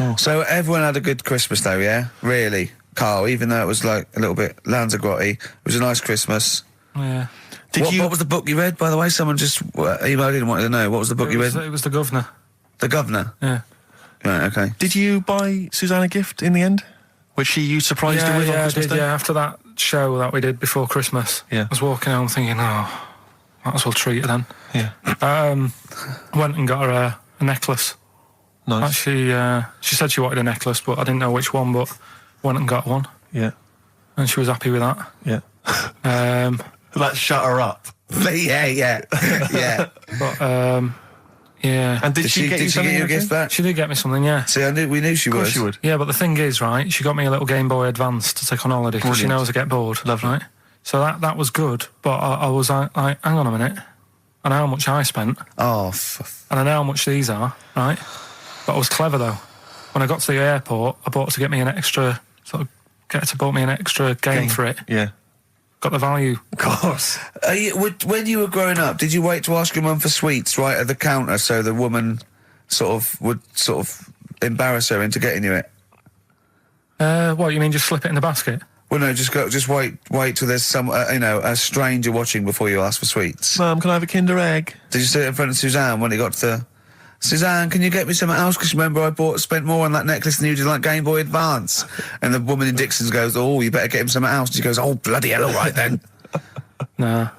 all. So everyone had a good Christmas though, yeah? Really? Karl, even though it was like a little bit Lanzagrotte, it was a nice Christmas. Yeah. What was the book you read, by the way? Someone just emailed in and wanted to know. What was the book you read? It was The Governor. The Governor? Yeah. Right, okay. Did you buy Susanne a gift in the end? Which you surprised her with on I Christmas did, Day? yeah, after that show that we did before Christmas. Yeah. I was walking home thinking, might as well treat her then. Yeah. Went and got her a necklace. Nice. Actually, she said she wanted a necklace, but I didn't know which one, but went and got one. Yeah. And she was happy with that. Yeah. That shut her up. yeah. But, yeah. And did she get you something? Did she get you a gift back? She did get me something, yeah. See, we knew she Of course would. she would. Yeah, but the thing is, right, she got me a little Game Boy Advance to take on holiday because she Brilliant. knows I get bored. Lovely. Right? So that was good, but I was like, hang on a minute. I know how much I spent, Oh, and I know how much these are, right? But I was clever, though. When I got to the airport, I bought her to get me an extra, bought me an extra game for it. Yeah. Got the value. Of course. when you were growing up, did you wait to ask your mum for sweets right at the counter so the woman would embarrass her into getting you it? What, you mean just slip it in the basket? Well, no, just wait till there's some, a stranger watching before you ask for sweets. Mum, can I have a Kinder Egg? Did you sit in front of Suzanne when it got to Suzanne, can you get me something else? Because remember I spent more on that necklace than you did, like Game Boy Advance. And the woman in Dixon's goes, oh, you better get him something else. And she goes, oh, bloody hell, all right then. Nah.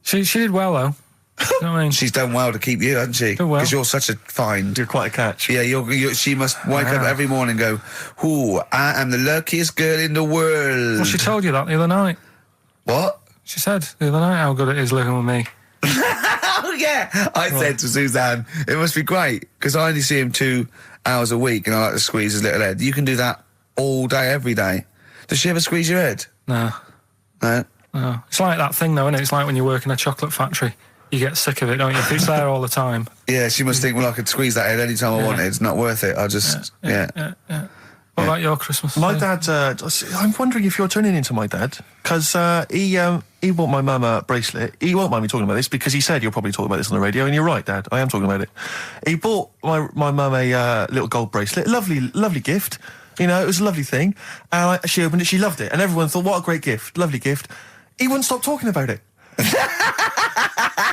She did well, though. You know what I mean? She's done well to keep you, hasn't she? Done well. Because you're such a find. You're quite a catch. Yeah, she must wake up every morning and go, ooh, I am the luckiest girl in the world. Well, she told you that the other night. What? She said the other night how good it is living with me. Oh, yeah. I said to Suzanne, it must be great, because I only see him 2 hours a week and I like to squeeze his little head. You can do that all day, every day. Does she ever squeeze your head? No. No? No. It's like that thing, though, isn't it? It's like when you work in a chocolate factory. You get sick of it, don't you? If it's there all the time. Yeah, she must think, well, I could squeeze that head any time I wanted. It's not worth it. I'll just, yeah. What about your Christmas? My dad, I'm wondering if you're turning into my dad, because he bought my mum a bracelet. He won't mind me talking about this, because he said you'll probably talk about this on the radio, and you're right, Dad, I am talking about it. He bought my mum a little gold bracelet. Lovely gift. You know, it was a lovely thing. And she opened it, she loved it, and everyone thought, what a great gift, lovely gift. He wouldn't stop talking about it.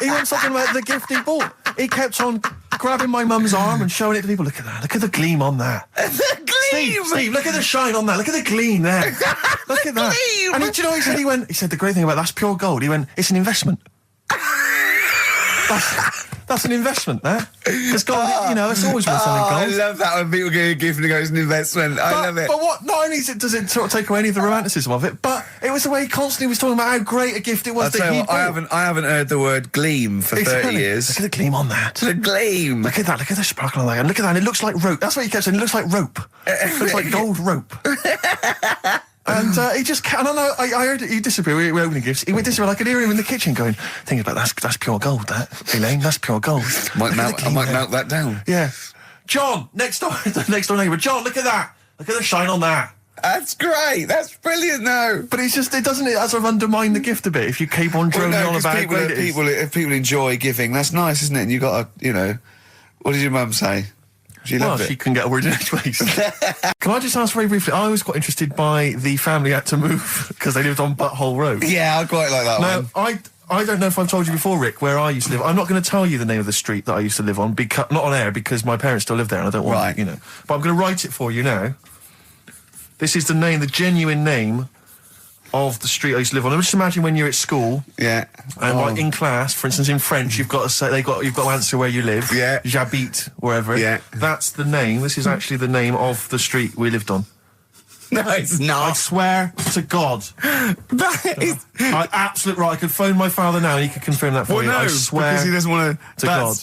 He wouldn't stop talking about the gift he bought. He kept on grabbing my mum's arm and showing it to people. Look at that. Look at the gleam on that. The gleam! Steve, look at the shine on that. Look at the gleam there. Look at that. Gleam! And do you know what he said? He said, the great thing about that's pure gold. He went, it's an investment. That's an investment, that. Because gold, you know, it's always worth something gold. I love that when people get a gift and it goes an investment. I love it. But what? Not only does it sort of take away any of the romanticism of it, but it was the way he constantly was talking about how great a gift it was that he bought. I haven't heard the word gleam for 30 years. Look at the gleam on that. The gleam. Look at that. Look at the sparkle on that. And look at that. And it looks like rope. That's what he kept saying. It looks like rope. It looks like gold rope. And he just, I don't know, I heard it, he disappeared, we were opening gifts, he went disappear, I could hear him in the kitchen going, think about that's pure gold, that, Elaine, that's pure gold. I might melt that down. Yeah. John, next door neighbour, John, look at that, look at the shine on that. That's great, that's brilliant though. But it's just, it doesn't sort of undermine the gift a bit, if you keep on droning on about how great it is. If people enjoy giving, that's nice, isn't it? And you got to, what did your mum say? She loved it. She couldn't get a word in edgeways. Can I just ask very briefly, I was quite interested by the family had to move because they lived on Butthole Road. Yeah, I quite like that one. I don't know if I've told you before, Rick, where I used to live. I'm not going to tell you the name of the street that I used to live on, not on air, because my parents still live there and I don't want, But I'm going to write it for you now. This is the genuine name of the street I used to live on. Just imagine when you're at school. Yeah. And like in class, for instance, in French, you've got to say, you've got to answer where you live. Yeah. J'habite, wherever. Yeah. That's the name. This is actually the name of the street we lived on. No, it's not. I swear to God. That is... Absolute right. I could phone my father now and he could confirm that for you. No, I swear because he doesn't want to God.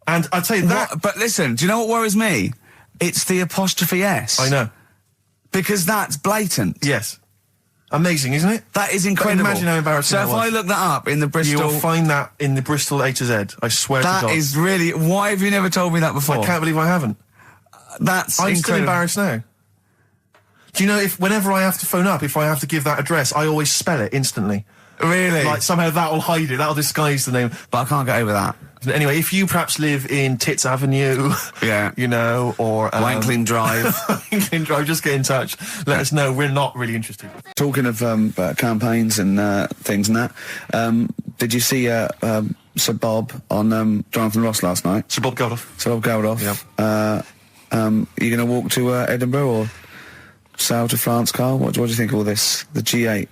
And I tell you that... But listen, do you know what worries me? It's the apostrophe S. I know. Because that's blatant. Yes. Amazing, isn't it? That is incredible. But imagine how embarrassing that was. So if I look that up in the Bristol... You will find that in the Bristol A to Z. I swear to God. That is really... Why have you never told me that before? I can't believe I haven't. That's I'm incredible. still embarrassed now. Do you know, whenever I have to phone up, if I have to give that address, I always spell it instantly. Really? Like, somehow that'll hide it, that'll disguise the name. But I can't get over that. Anyway, if you perhaps live in Tits Avenue, or... Wankling Drive. Wankling Drive, just get in touch. Let us know, we're not really interested. Talking of campaigns and things and that, did you see Sir Bob on Jonathan Ross last night? Sir Bob Geldof. Sir Bob Geldof. Yeah. Are you going to walk to Edinburgh or...? sail to France, Carl? What do you think of all this? The G8?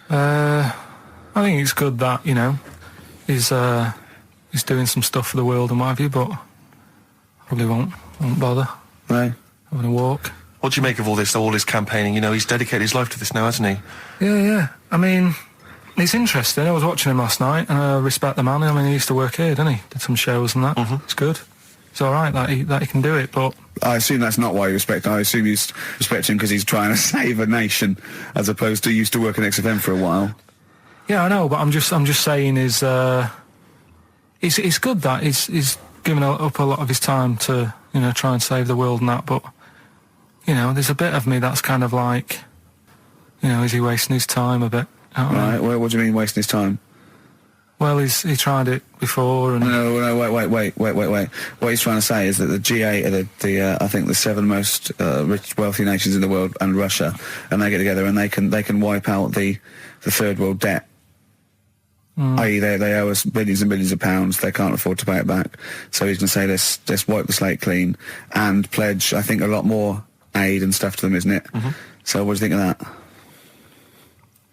I think it's good that, you know, he's doing some stuff for the world and what have you, but probably won't bother. No. Having a walk. What do you make of all this campaigning? You know, he's dedicated his life to this now, hasn't he? Yeah. I mean, it's interesting. I was watching him last night, and I respect the man. I mean, he used to work here, didn't he? Did some shows and that. It's good. It's all right that he can do it, but... I assume that's not why you respect him. I assume you respect him because he's trying to save a nation, as opposed to used to work in XFM for a while. Yeah, I know, but I'm just saying it's good that he's given up a lot of his time to, you know, try and save the world and that, but, you know, there's a bit of me that's kind of like, you know, is he wasting his time a bit? Right, well, what do you mean wasting his time? Well, he tried it before and... No, wait. What he's trying to say is that the G8 are I think the 7 most rich, wealthy nations in the world, and Russia, and they get together and they can wipe out the third world debt. I.e. they owe us billions and billions of pounds, they can't afford to pay it back. So he's going to say, let's wipe the slate clean and pledge, I think, a lot more aid and stuff to them, isn't it? So what do you think of that?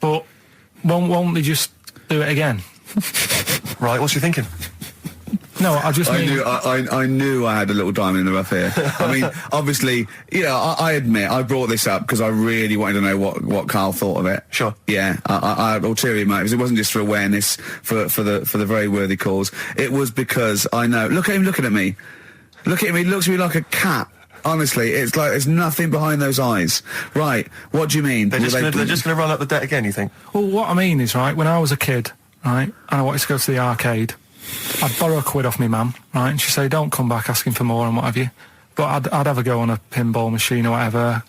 But won't they just do it again? Right, what's you thinking? No, I just mean... I knew I had a little diamond in the rough here. I mean, obviously, you know, I admit, I brought this up because I really wanted to know what Karl thought of it. Sure. Yeah, I had ulterior motives. It wasn't just for awareness, for the very worthy cause. It was because I know... Look at him looking at me. Look at him, he looks at me like a cat. Honestly, it's like there's nothing behind those eyes. Right, what do you mean? They're just going to run up the debt again, you think? Well, what I mean is, right, when I was a kid, right, and I wanted to go to the arcade... I'd borrow £1 off my mum, right, and she'd say, don't come back asking for more and what have you. But I'd have a go on a pinball machine or whatever,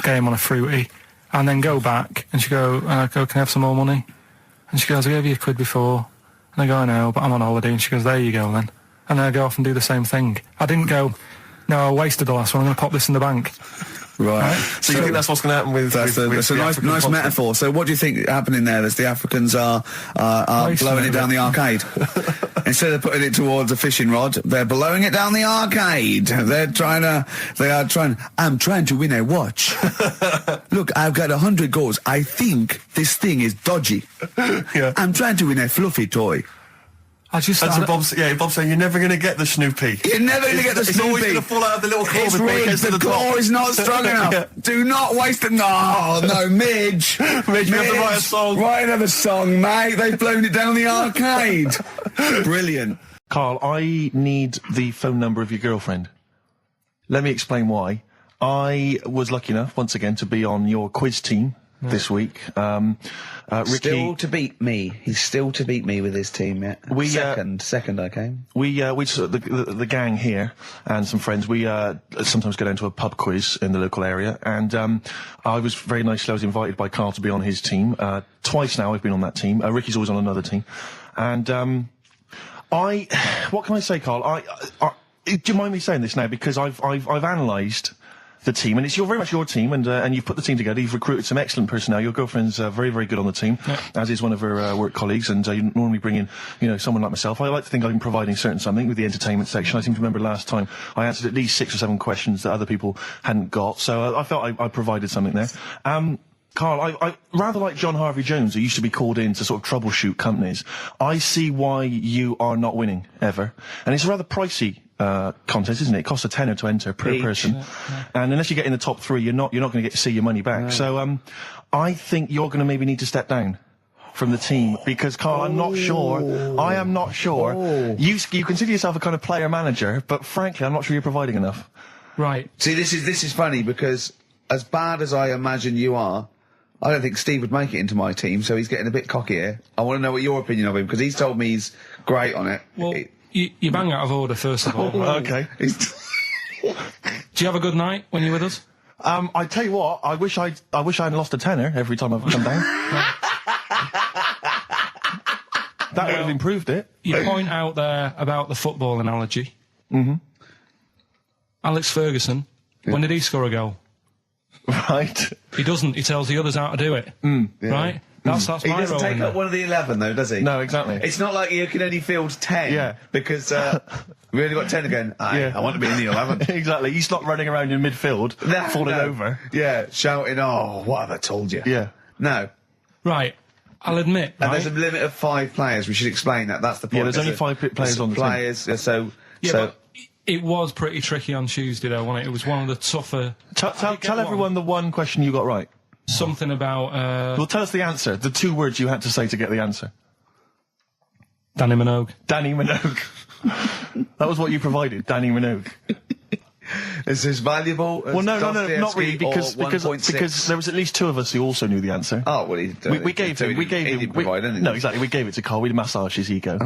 game on a fruity, and then go back, and and I'd go, can I have some more money? And she goes, I gave you £1 before. And I go, I know, but I'm on holiday. And she goes, there you go then. And then I go off and do the same thing. I didn't go, no, I wasted the last one, I'm going to pop this in the bank. Right. So you think that's what's going to happen with... That's a nice metaphor. So what do you think happening there? As the Africans are blowing it down the arcade. Instead of putting it towards a fishing rod, they're blowing it down the arcade. I'm trying to win a watch. Look, I've got 100 goals. I think this thing is dodgy. Yeah. I'm trying to win a fluffy toy. Bob's saying you're never going to get the Snoopy. You're never going to get the Snoopy. It's always going to fall out of the little claw before it gets to the top. The claw is not strong enough. Yeah. Do not waste it. No, Midge. Midge, you have to write a song. Write another song, mate. They've blown it down the arcade. Brilliant. Carl, I need the phone number of your girlfriend. Let me explain why. I was lucky enough, once again, to be on your quiz team this week. Ricky... Still to beat me. He's still to beat me with his team, yeah. Second I came. The gang here and some friends, we sometimes go down to a pub quiz in the local area, and I was very nicely, I was invited by Karl to be on his team. Twice now I've been on that team. Ricky's always on another team. And what can I say, Karl? Do you mind me saying this now? Because I've analysed the team, and it's very much your team, and you've put the team together. You've recruited some excellent personnel. Your girlfriend's very, very good on the team, as is one of her work colleagues. And you normally bring in, you know, someone like myself. I like to think I'm providing something with the entertainment section. I seem to remember last time I answered at least 6 or 7 questions that other people hadn't got. So I felt I provided something there. Karl, I rather like John Harvey Jones, who used to be called in to sort of troubleshoot companies. I see why you are not winning ever, and it's a rather pricey contest, isn't it? It costs a tenner to enter per person, and unless you get in the top 3, you're not going to get to see your money back. So I think you're going to maybe need to step down from the team, because Karl, I am not sure. You consider yourself a kind of player manager, but frankly, I'm not sure you're providing enough. Right. See, this is funny, because as bad as I imagine you are, I don't think Steve would make it into my team, so he's getting a bit cocky here. I want to know what your opinion of him, because he's told me he's great on it. Well, you bang out of order, first of all. Okay. Do you have a good night when you're with us? I tell you what, I wish I hadn't lost a tenner every time I've come down. That would have improved it. You point out there about the football analogy. Mm-hmm. Alex Ferguson, when did he score a goal? Right. He doesn't. He tells the others how to do it. Yeah. Right? That's He my doesn't role take in up there. one of the 11, though, does he? No, exactly. It's not like you can only field 10. Yeah. Because, we only got 10 again. I want to be in the 11. Exactly. He's not running around in midfield, falling over. Yeah, shouting, oh, what have I told you? Yeah. No. Right. I'll admit, And right? there's a limit of 5 players. We should explain that. That's the point. Yeah, there's only 5 players on the team. players, so... But it was pretty tricky on Tuesday, though, wasn't it? It was one of the tougher... Tell everyone the one question you got right. Something about... Well, tell us the answer. The 2 words you had to say to get the answer. Danny Minogue. Danny Minogue. That was what you provided, Danny Minogue. Is this valuable? Well, no, not really, because there was at least 2 of us who also knew the answer. Oh, well, we gave him. No, exactly. We gave it to Carl. We massaged his ego.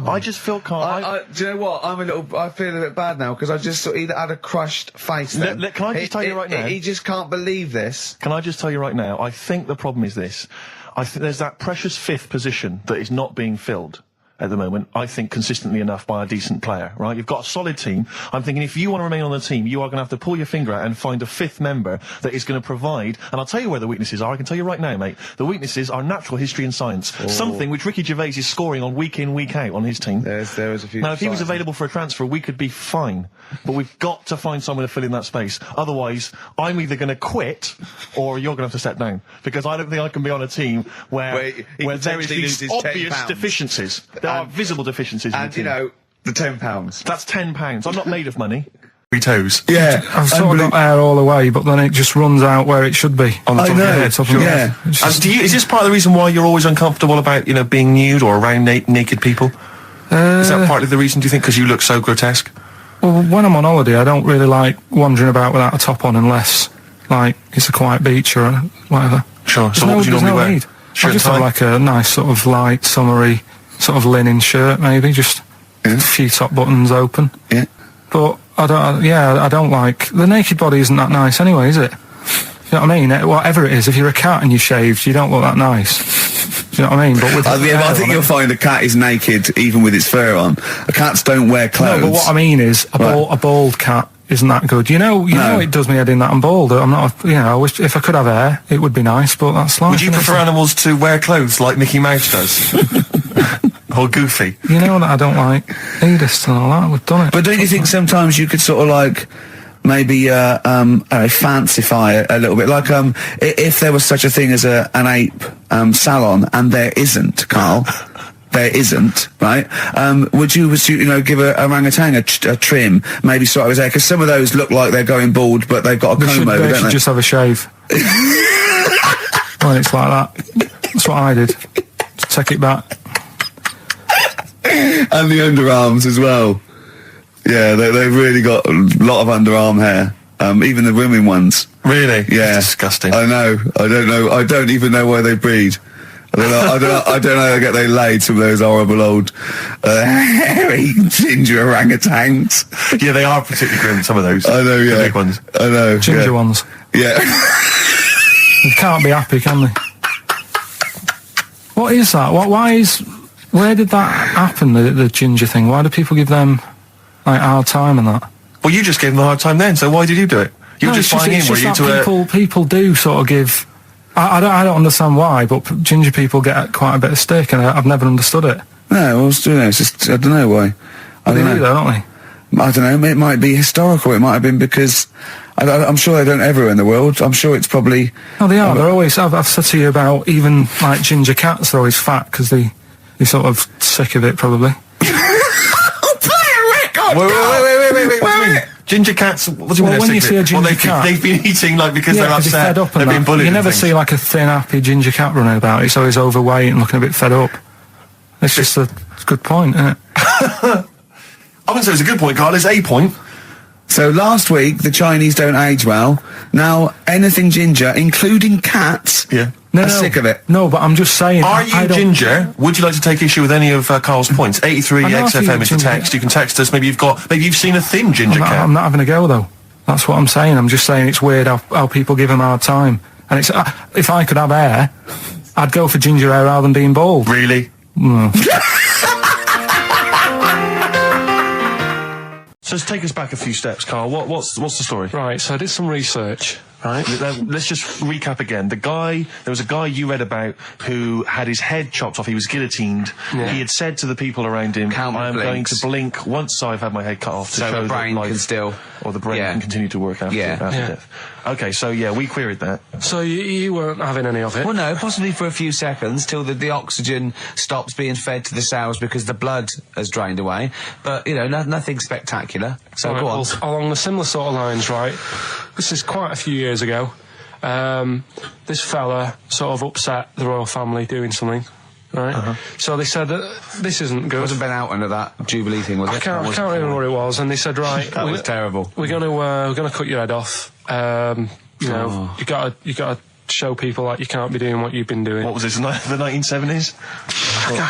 I just feel Carl. Do you know what? I feel a bit bad now because I just sort of either had a crushed face. Then. Can I just tell you right now? He just can't believe this. Can I just tell you right now? I think the problem is this. I think there's that precious 5th position that is not being filled at the moment, I think, consistently enough by a decent player, right? You've got a solid team. I'm thinking if you want to remain on the team, you are going to have to pull your finger out and find a 5th member that is going to provide, and I'll tell you where the weaknesses are. I can tell you right now, mate. The weaknesses are natural history and science. Something which Ricky Gervais is scoring on week in, week out on his team. There is a few... Now, if he was available for a transfer, we could be fine. But we've got to find someone to fill in that space. Otherwise, I'm either going to quit, or you're going to have to step down. Because I don't think I can be on a team where there is these obvious deficiencies. There are visible deficiencies. And, you know, the £10. That's £10. I'm not made of money. Toes. Yeah. I've sort of got hair all the way, but then it just runs out where it should be. On the top of your head. Is this part of the reason why you're always uncomfortable about, being nude or around naked people? Is that partly the reason, do you think, because you look so grotesque? Well, when I'm on holiday, I don't really like wandering about without a top on unless, it's a quiet beach or whatever. Sure. So what would you normally wear? I just have like a nice sort of light, summery, sort of linen shirt, maybe, just a few top buttons open. Yeah. But I don't like... The naked body isn't that nice anyway, is it? You know what I mean? Whatever it is, if you're a cat and you're shaved, you don't look that nice. Do you know what I mean? But with I think you'll find a cat is naked even with its fur on. Cats don't wear clothes. No, but what I mean is, a bald cat isn't that good. You know it does me head in that I'm bald. I'm not, I wish if I could have hair, it would be nice, but that's life. Would you prefer animals to wear clothes like Mickey Mouse does? Or Goofy? You know that I don't like nudist and all that. We've done it. But don't you think sometimes you could sort of maybe fancify a little bit, like if there was such a thing as an ape salon, and there isn't, Carl. There isn't, right? Would you give a orangutan a trim, maybe sort of his hair? Because some of those look like they're going bald, but they've got a comb over, don't they? They should just have a shave. When it's like that. That's what I did. Just take it back. And the underarms as well. Yeah, they've really got a lot of underarm hair. Even the women ones. Really? Yeah. That's disgusting. I know. I don't know. I don't even know where they breed. I don't know how they get they laid, some of those horrible old hairy ginger orangutans. Yeah, they are particularly grim, some of those. I know, yeah. The big ones. I know. Ginger ones. Yeah. They can't be happy, can they? What is that? Where did that happen, the ginger thing? Why do people give them, hard time and that? Well, you just gave them a hard time then, so why did you do it? You were just buying in, were you, to people do sort of give... I don't understand why, but ginger people get quite a bit of stick, and I've never understood it. No, well, it's just, I don't know why. I don't know, don't they? I don't know, it might be historical, it might have been because... I'm sure they don't everywhere in the world. I'm sure it's probably... No, they are. They're always... I've said to you about even, ginger cats, they're always fat, because they're sort of sick of it, probably. Wait. Ginger cats, what do you mean? When you see a ginger cat... They've been eating, because they're upset, fed up they've been bullied. You never see, a thin, happy ginger cat running about. It's always overweight and looking a bit fed up. It's just a good point, isn't it? I wouldn't say it's a good point, Carl. It's a point. So last week, the Chinese don't age well. Now, anything ginger, including cats... Yeah. No, sick of it. No, but I'm just saying... Are you ginger? Would you like to take issue with any of Carl's points? 83 XFM is the text. You can text us. Maybe you've seen a thin ginger cat. I'm not having a go, though. That's what I'm saying. I'm just saying it's weird how people give him a hard time. And it's if I could have hair, I'd go for ginger hair rather than being bald. Really? So let's take us back a few steps, Carl. What's the story? Right, so I did some research, right? Let's just recap again. There was a guy you read about who had his head chopped off. He was guillotined. Yeah. He had said to the people around him, I am going to blink once I've had my head cut off to So show the brain that life, can still... or the brain can continue to work after death. Okay, so we queried that. So you weren't having any of it? Well, no, possibly for a few seconds till the oxygen stops being fed to the cells because the blood has drained away. But, nothing spectacular. So Right, go on. well, along the similar sort of lines, right? This is quite a few years ago. This fella sort of upset the royal family doing something, right? So they said that this isn't good. Wasn't Ben Oughton at that Jubilee thing, was it? I can't remember what it was, and they said, right, that was terrible. We're gonna cut your head off. You gotta show people that you can't be doing what you've been doing. What was this, the 1970s?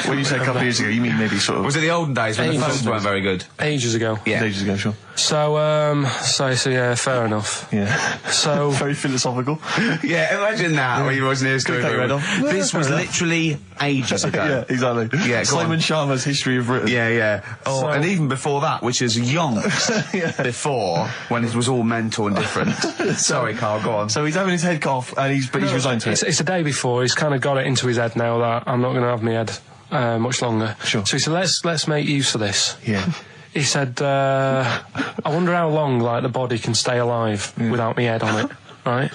When you say a couple of years ago, you mean maybe sort of... Was it the olden days when the phones weren't very good? Ages ago. Yeah. Ages ago, sure. So yeah, fair enough. Yeah. So... Very philosophical. Yeah, imagine that when you watching the history of This was literally ages ago. Yeah, exactly. Yeah, Simon Sharma's History of Britain. Yeah. Oh, and even before that, which is yonks before, when it was all mental and different. Sorry, Carl, go on. So he's having his head cut off, and he's resigned to it. It's the day before. He's kind of got it into his head now that I'm not going to have my head much longer. Sure. So he said, let's make use of this. Yeah. He said, I wonder how long, the body can stay alive without my head on it, right?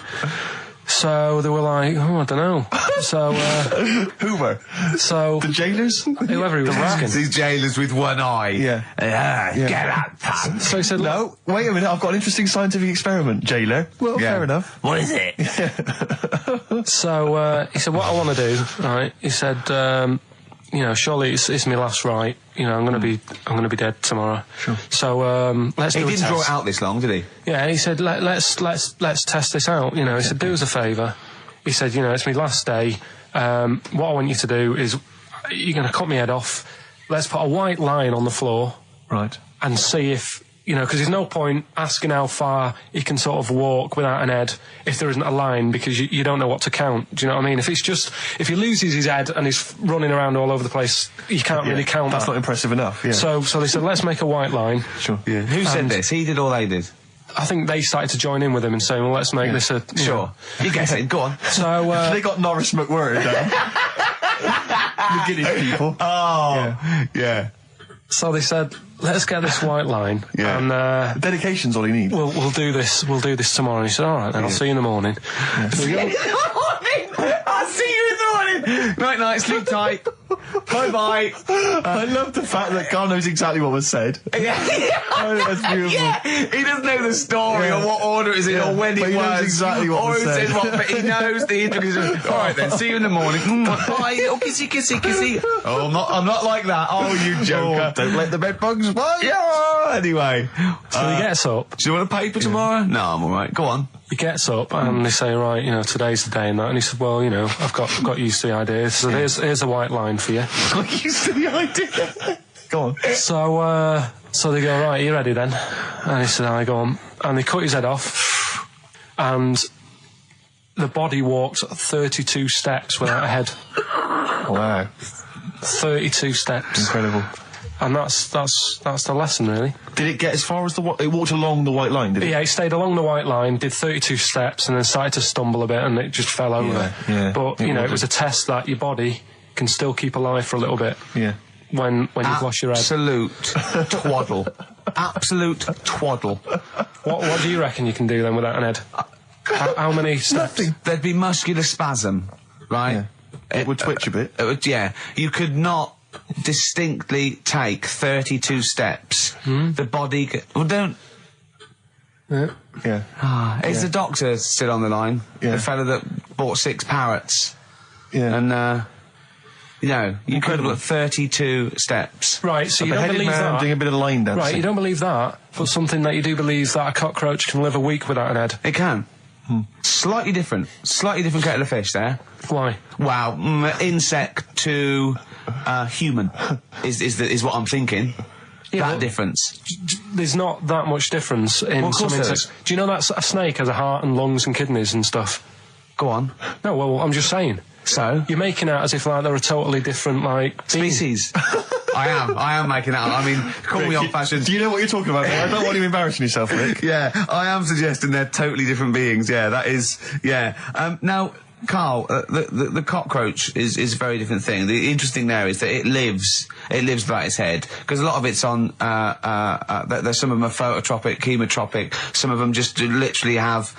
So they were like, I don't know. So, Who were? So... The jailers? Whoever he was asking. These jailers with one eye. Yeah. Get out, pants. So he said, no, wait a minute, I've got an interesting scientific experiment, jailer. Well, fair enough. What is it? So, he said, what I want to do, right, he said, surely it's my last right. I'm going to be dead tomorrow. Sure. So let's do a test. He didn't draw it out this long, did he? Yeah, he said let's test this out. He said do us a favour. He said it's my last day. What I want you to do is you're going to cut my head off. Let's put a white line on the floor. Right. And see if because there's no point asking how far he can sort of walk without an head if there isn't a line, because you don't know what to count. Do you know what I mean? If he loses his head and he's running around all over the place, you can't really count. That's not impressive enough. Yeah. So they said let's make a white line. Sure. Yeah. Who said this? He did or they did? I think they started to join in with him and saying, well, let's make this a... Sure. You guess it. Go on. So, they got Norris McWhirr down. The Guinness people. Oh. Yeah. So they said, let's get this white line. Yeah. And dedication's all you need. We'll do this tomorrow. And he said, all right, then I'll see you in the morning. Yeah. See you in the morning. I'll see you in the morning. Night, sleep tight. Bye. I love the fact that Carl knows exactly what was said. That's beautiful. Yeah. He doesn't know the story or what order it is in or when it was. He knows exactly what was said. But he knows the intricacies. All right then, see you in the morning. Bye. Oh, kissy. Oh, I'm not like that. Oh, you joker. Don't let the bed bugs bite. Yeah. Anyway. So he gets up. Do you want a paper tomorrow? No, I'm all right. Go on. He gets up and they say, right, today's the day and that. And he said, well, I've got used to the idea. So here's a white line for you. Got used to the idea. Go on. So they go, right, you ready then? And he said, I go on. And they cut his head off. And the body walked 32 steps without a head. Wow. 32 steps. Incredible. And that's the lesson, really. Did it get as far as it walked along the white line, did it? Yeah, it stayed along the white line, did 32 steps, and then started to stumble a bit, and it just fell over. Yeah. But, it was a test that your body can still keep alive for a little bit. Yeah. When you've lost your head. Absolute twaddle. Absolute twaddle. What do you reckon you can do then without an head? How many steps? Nothing. There'd be muscular spasm, right? Yeah. It would twitch a bit. You could not distinctly take 32 steps. The body don't... Yeah. Is the doctor still on the line? Yeah. The fella that bought 6 parrots. Yeah. And, you could have got 32 steps. Right, so you don't believe that. Doing a bit of line dancing. Right, you don't believe that, but something that you do believe that a cockroach can live a week without an head. It can. Slightly different kettle of fish there. Why? Wow, insect to human is what I'm thinking. Yeah, that difference. There's not that much difference in some insects. Do you know that a snake has a heart and lungs and kidneys and stuff? Go on. No, well, I'm just saying. So? You're making out as if they're a totally different, species. I am making that up. I mean, call me old-fashioned. Do you know what you're talking about? I don't want you embarrassing yourself, Rick. Yeah, I am suggesting they're totally different beings. Yeah, that is. Yeah. Now, Karl, the cockroach is a very different thing. The interesting there is that it lives without its head, because a lot of it's on. There's some of them are phototropic, chemotropic. Some of them just literally have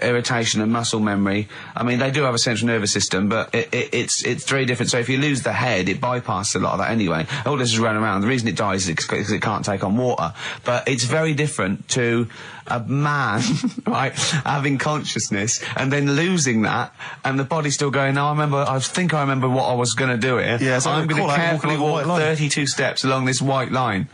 irritation and muscle memory. I mean, they do have a central nervous system, but it's very different. So if you lose the head, it bypasses a lot of that anyway. All this is running around. The reason it dies is because it can't take on water. But it's very different to a man, right, having consciousness and then losing that, and the body's still going, no, I think I remember what I was going to do here. Yeah, so I'm going to carefully walk 32 steps along this white line.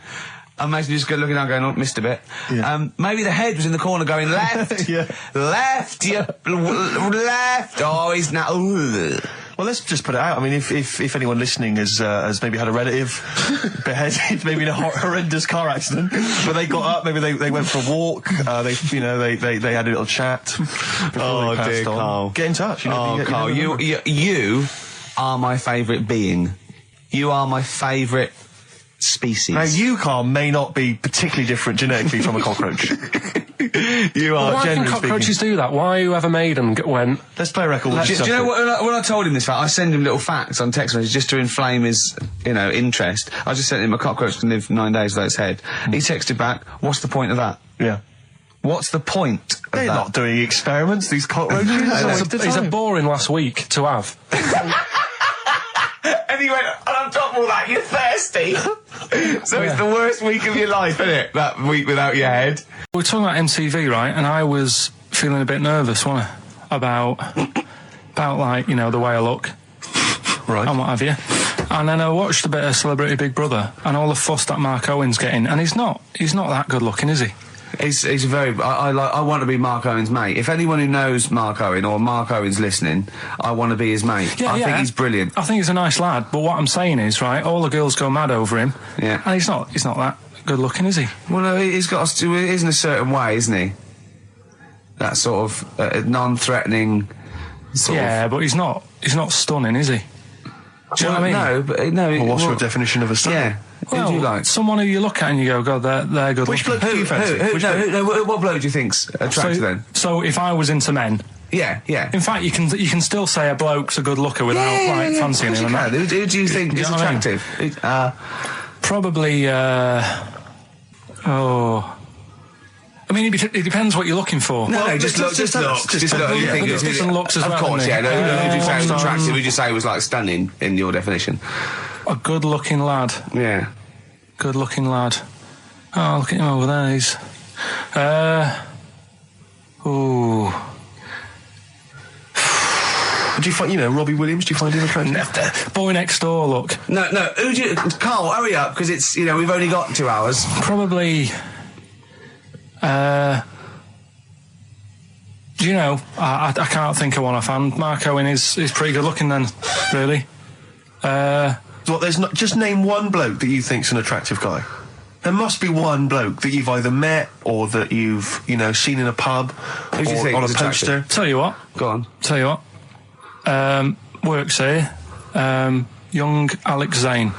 Imagine you just looking down going, oh, missed a bit. Yeah. Maybe the head was in the corner going, left, left, left, oh, he's now, ooh. Well, let's just put it out. I mean, if anyone listening has maybe had a relative beheaded, maybe in a horrendous car accident, but they got up, maybe they went for a walk, they had a little chat. Oh dear, Karl. Get in touch. Karl, you are my favourite being. You are my favourite species. Now, you, Karl, may not be particularly different genetically from a cockroach. You are. Why can cockroaches do that? Why whoever made them went? Let's play a record. Do you know what? When I told him this fact, I send him little facts on text messages just to inflame his, interest. I just sent him a cockroach can live 9 days without its head. He texted back, "What's the point of that?" Yeah. What's the point of They're that? not doing experiments. These cockroaches. It's a boring last week to have. And he went, and on top of all that, you're thirsty. So it's the worst week of your life, isn't it? That week without your head. We're talking about MTV, right? And I was feeling a bit nervous, wasn't I? About like, the way I look. Right. And what have you. And then I watched a bit of Celebrity Big Brother and all the fuss that Mark Owen's getting. And he's not that good looking, is he? He's very. I want to be Mark Owen's mate. If anyone who knows Mark Owen or Mark Owen's listening, I want to be his mate. I think he's brilliant. I think he's a nice lad. But what I'm saying is, right, all the girls go mad over him. Yeah. And he's not that good looking, is he? Well, no, he's got to. He is in a certain way, isn't he? That sort of non-threatening. But he's not stunning, is he? Do you know what I mean? No, but no. Well, what's your definition of a stunning? Yeah. Well, who do you like? Someone who you look at and you go, God, they're good. Which bloke do you fancy? What bloke do you think's attractive then? So if I was into men. Yeah. In fact, you can still say a bloke's a good looker without fancying him. Who do you think is attractive? Probably. I mean, it depends what you're looking for. No, just look. Just look. You think there's different looks as well. Of course, isn't yeah. there? Who did you say was attractive? Who did you say was like stunning in your definition? A good-looking lad. Yeah. Good-looking lad. Oh, look at him over there. He's. Do you find, Robbie Williams? Do you find him attractive? Boy next door. Look. No. Who do you? Karl, hurry up, because it's we've only got 2 hours. Probably. I can't think of one offhand. Mark Owen is pretty good looking then, really. There's not. Just name one bloke that you think's an attractive guy. There must be one bloke that you've either met or that you've seen in a pub Who do you think on a is poster. attractive? Tell you what. Go on. Tell you what. Works here. Young Alex Zane.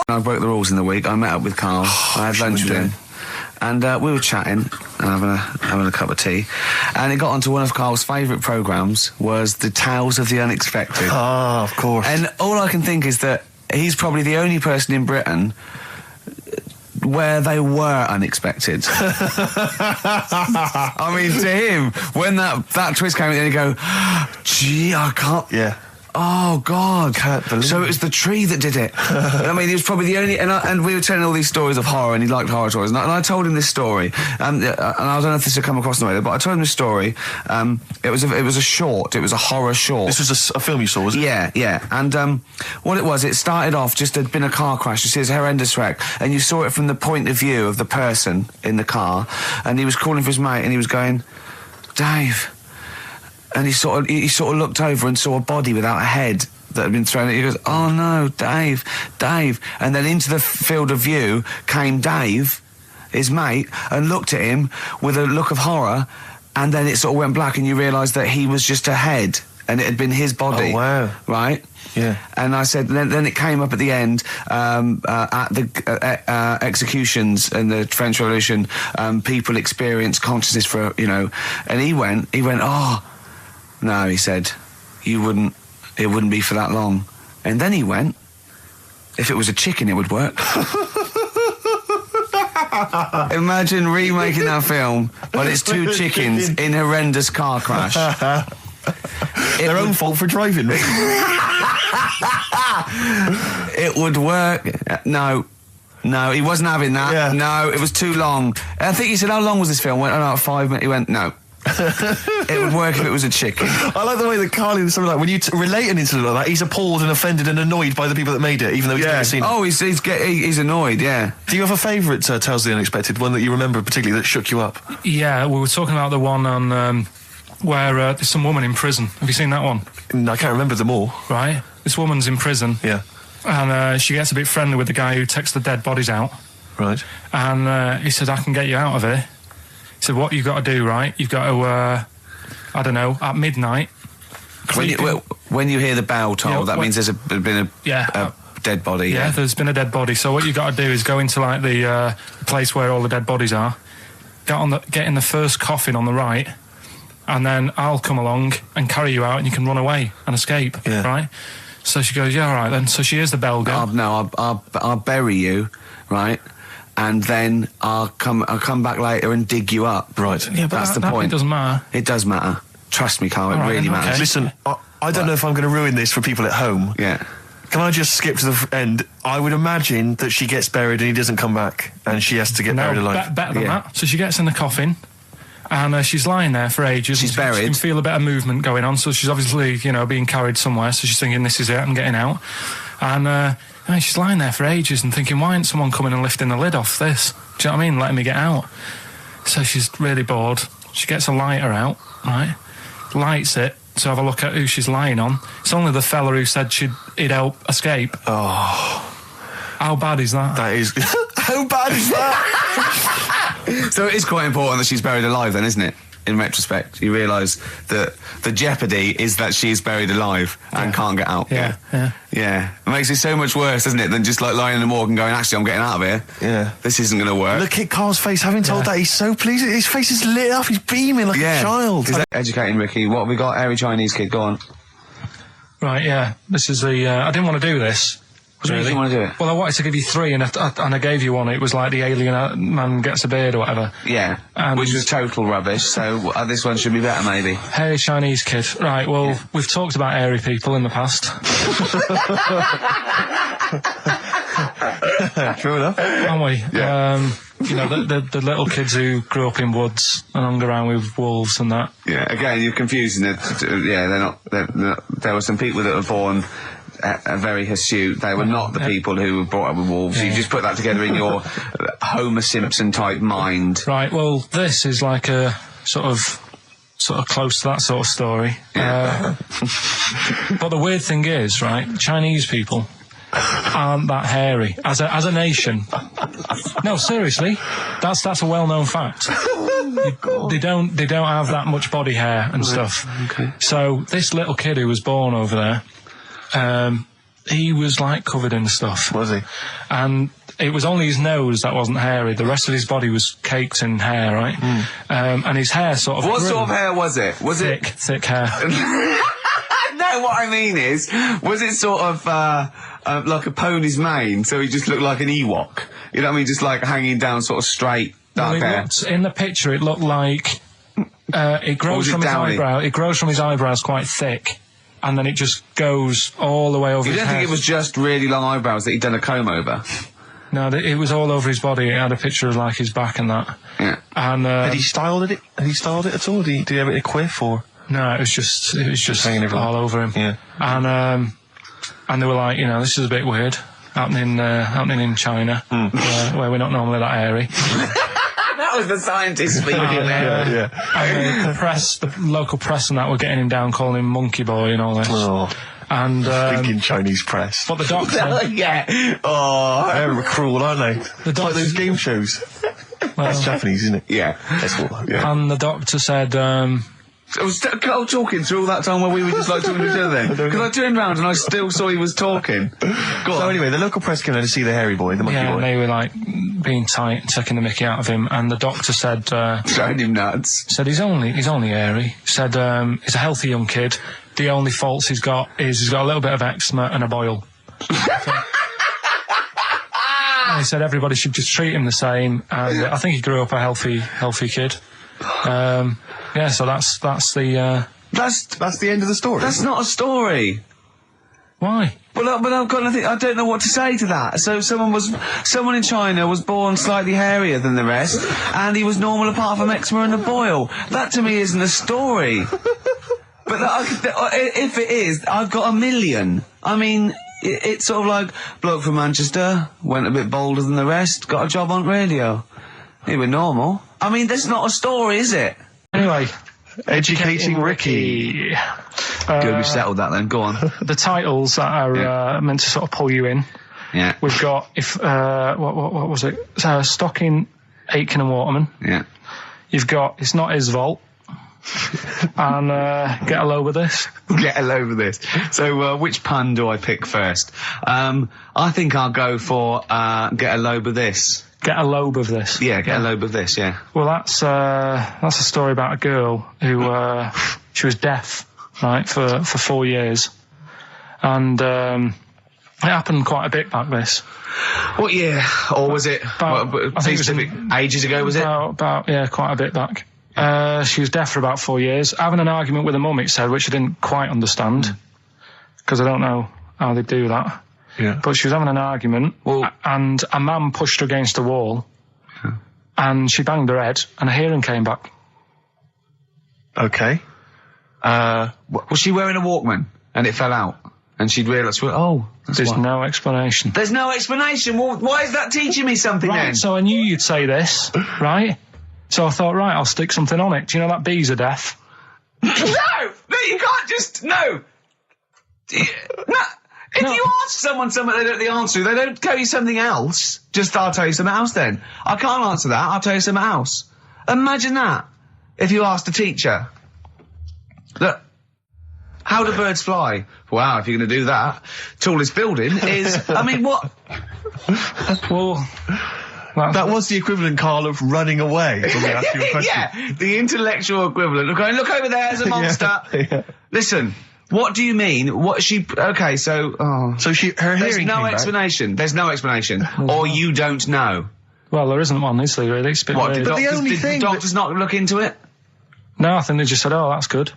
I broke the rules in the week. I met up with Karl. I had lunch with him. And we were chatting and having a cup of tea, and it got onto one of Karl's favourite programmes was the Tales of the Unexpected. Ah, of course. And all I can think is that he's probably the only person in Britain where they were unexpected. I mean, to him, when that twist came in, he'd go, gee, I can't... Yeah. Oh, God. Can't believe so it was the tree that did it. I mean, he was probably the only... And we were telling all these stories of horror, and he liked horror stories. And I told him this story. And I don't know if this will come across in the way, but I told him this story. It was a short. It was a horror short. This was a film you saw, was it? Yeah. And what it was, it started off just there'd been a car crash. You see, it's a horrendous wreck. And you saw it from the point of view of the person in the car. And he was calling for his mate, and he was going, Dave... And he sort of looked over and saw a body without a head that had been thrown. He goes, "Oh no, Dave!" And then into the field of view came Dave, his mate, and looked at him with a look of horror. And then it sort of went black, and you realised that he was just a head and it had been his body. Oh, wow. Right? Yeah. And I said, then it came up at the end, at the executions in the French Revolution, people experience consciousness for, you know, and he went, oh, no, he said, it wouldn't be for that long. And then he went, if it was a chicken, it would work. Imagine remaking that film, but it's two chickens in horrendous car crash. Their own fault for driving. It would work. No, he wasn't having that. Yeah. No, it was too long. I think he said, how long was this film? I went, about 5 minutes. He went, no. It would work if it was a chicken. I like the way that Carl is something like, when you relate an incident like that, he's appalled and offended and annoyed by the people that made it, even though he's never seen it. Oh, he's annoyed, yeah. Do you have a favourite Tales of the Unexpected, one that you remember particularly that shook you up? Yeah, we were talking about the one on where there's some woman in prison. Have you seen that one? No, I can't remember them all. Right. This woman's in prison. Yeah. And she gets a bit friendly with the guy who takes the dead bodies out. Right. And he said, I can get you out of here. He said, what you've got to do, right? You've got to, I don't know, at midnight. When you hear the bell toll, that means there's been a dead body. Yeah, there's been a dead body. So what you've got to do is go into like the place where all the dead bodies are, get in the first coffin on the right, and then I'll come along and carry you out and you can run away and escape, right? So she goes, yeah, all right then. So she hears the bell go. I'll bury you, right? And then I'll come back later and dig you up. Right. Yeah, but that's the point. It doesn't matter. It does matter. Trust me, Carl, it really matters. Okay. Listen, I don't know if I'm going to ruin this for people at home. Yeah. Can I just skip to the end? I would imagine that she gets buried and he doesn't come back, and she has to get buried alive. Better than that. So she gets in the coffin, and she's lying there for ages. She's buried. She can feel a bit of movement going on, so she's obviously, you know, being carried somewhere, so she's thinking, this is it, I'm getting out. And she's lying there for ages and thinking, why ain't someone coming and lifting the lid off this? Do you know what I mean? Letting me get out. So she's really bored. She gets a lighter out, right? Lights it to have a look at who she's lying on. It's only the fella who said he'd help escape. Oh. How bad is that? That is... How bad is that? So it is quite important that she's buried alive then, isn't it? In retrospect, you realise that the jeopardy is that she's buried alive and can't get out. Yeah. It makes it so much worse, doesn't it, than just like lying in the morgue and going, actually, I'm getting out of here. Yeah. This isn't going to work. Look at Carl's face. Having told that, he's so pleased. His face is lit up. He's beaming like a child. Educating Ricky. What have we got? Airy Chinese kid. Go on. Right, yeah. This is the... I didn't want to do this. Really? You want to do it? Well, I wanted to give you three, and I gave you one. It was like the alien man gets a beard or whatever. Yeah, which was total rubbish, so this one should be better, maybe. Hairy Chinese kid. Right, well, we've talked about hairy people in the past. True enough. Haven't we? Yeah. You know, the little kids who grew up in woods and hung around with wolves and that. Yeah, again, you're confusing it. Yeah, they're not... There were some people that were born... very hirsute. They were not the people who were brought up with wolves. You just put that together in your Homer Simpson type mind. Right, well, this is like a sort of close to that sort of story. Yeah. But the weird thing is, right, Chinese people aren't that hairy as a nation. No, seriously, that's a well-known fact. They don't have that much body hair and stuff. Okay. So this little kid who was born over there, he was like covered in stuff. Was he? And it was only his nose that wasn't hairy. The rest of his body was caked in hair, right? And his hair sort of What grew. sort of hair was it? Was thick hair. No, what I mean is, was it sort of like a pony's mane, so he just looked like an Ewok? You know what I mean? Just like hanging down sort of straight, dark hair. In the picture, it looked like it grows from his eyebrow. It grows from his eyebrows quite thick. And then it just goes all the way over his head. You don't think it was just really long eyebrows that he'd done a comb over? No, it was all over his body. It had a picture of like his back and that. Yeah. And had he styled it? Had he styled it at all? Did he have it in a quiff or? No, it was just hanging all over him. Yeah. And they were like, you know, this is a bit weird happening in China, where we're not normally that hairy. That was the scientist speaking there. And the local press and that were getting him down, calling him Monkey Boy and all this. Oh. And thinking Chinese press. But the doctor, yeah. Oh, they're cruel, aren't they? It's like those game shows. That's Japanese, isn't it? Yeah. That's cool. Yeah. And the doctor said, I was Carl talking through all that time while we were just like talking to each other then. Because I turned round and I still saw he was talking. So anyway, the local press came in to see the hairy boy, the monkey boy. and they were like being tight, taking the mickey out of him, and the doctor said, showing him nuts. Said he's only hairy. Said he's a healthy young kid. The only faults he's got is he's got a little bit of eczema and a boil. And he said everybody should just treat him the same, and I think he grew up a healthy kid. Yeah, so that's the end of the story. That's not a story. Why? But I've got nothing. I don't know what to say to that. So someone in China was born slightly hairier than the rest, and he was normal apart from eczema and a boil. That to me isn't a story. But if it is, I've got a million. I mean, it's sort of like bloke from Manchester went a bit bolder than the rest, got a job on radio. He was normal. I mean, that's not a story, is it? Anyway, educating Ricky. Good, we've settled that then. Go on. The titles that are meant to sort of pull you in. Yeah. We've got what was it? Stocking, Aitken and Waterman. Yeah. You've got It's Not His Fault. And Get a Load with This. Get a load of this. So which pun do I pick first? I think I'll go for Get a Load of This. Get a lobe of this. Yeah, get a lobe of this, yeah. Well, that's a story about a girl who she was deaf, right, for 4 years, and it happened quite a bit back this. What year? Or was it? I think it was ages ago, was it? About quite a bit back. She was deaf for about 4 years, having an argument with her mum, it said, which I didn't quite understand, because I don't know how they do that. Yeah. But she was having an argument, and a man pushed her against a wall, and she banged her head, and her hearing came back. Okay. Was she wearing a Walkman, and it fell out? And she'd realised, there's no explanation. There's no explanation? Well, why is that teaching me something then? So I knew you'd say this, right? So I thought, right, I'll stick something on it. Do you know that bees are deaf? No, you can't just, no. If you ask someone something they don't know the answer to, they don't tell you something else. Just, I'll tell you something else then. I can't answer that, I'll tell you something else. Imagine that. If you asked a teacher. Look, how do birds fly? Wow, if you're going to do that. Tallest building is, I mean, what? Well, that was the equivalent, Carl, of running away when we asked you a question. Yeah, the intellectual equivalent of going, look over there, there's a monster. Yeah. Listen. What do you mean? What she? Okay, so her hearing. There's no explanation. There's no explanation, or you don't know. Well, there isn't one, is there? Really, it's a bit what? weird. Did the doctors not look into it? No, I think they just said, "Oh, that's good."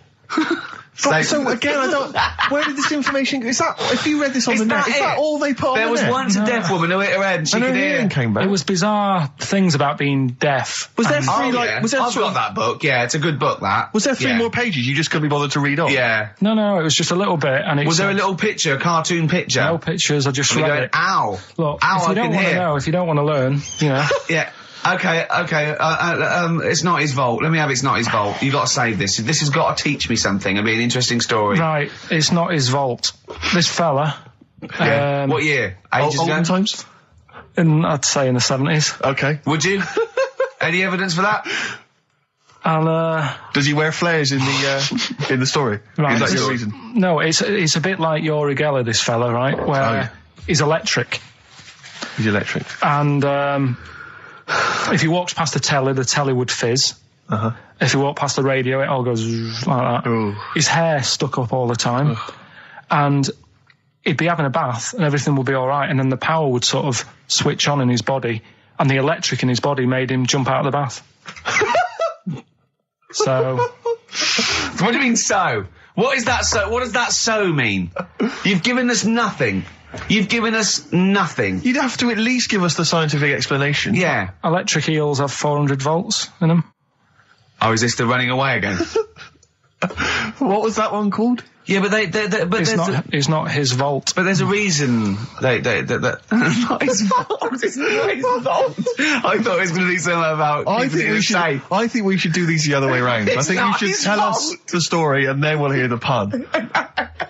So again, I don't. Where did this information? Is that if you read this on the net? Is that all they put on the net? There was once a deaf woman who hit her head and she could hear. Came back. It was bizarre things about being deaf. Was there three Was there? I've got that book. Yeah, it's a good book. That was there. 3 more pages you just couldn't be bothered to read on. Yeah. No, it was just a little bit. And was there a little picture, a cartoon picture? No pictures. I just read it. Ow! Look, ow! If you don't want to know, if you don't want to learn, you know. Yeah. Okay. It's not his fault. Let me have It's Not His Fault. You got to save this. This has got to teach me something. It'll be an interesting story. Right. It's not his fault. This fella. Yeah. What year? Ages ago? Olden times? I'd say in the 70s. Okay. Would you? Any evidence for that? Does he wear flares in the story? Right. Is that your reason? No, it's a bit like Yuri Geller, this fella, right? Where he's electric. He's electric. And, if he walks past the telly would fizz. If he walked past the radio, it all goes like that. Ooh. His hair stuck up all the time. And he'd be having a bath and everything would be all right. And then the power would sort of switch on in his body. And the electric in his body made him jump out of the bath. So... What do you mean so? What is that so? What does that so mean? You've given us nothing. You've given us nothing. You'd have to at least give us the scientific explanation. Yeah. Electric eels have 400 volts in them. Oh, is this the running away again? What was that one called? Yeah, but it's not his fault. But there's a reason not his fault. It's not his fault. I thought it was going to be something about. I think we should do these the other way round. I think you should tell us the story and then we'll hear the pun.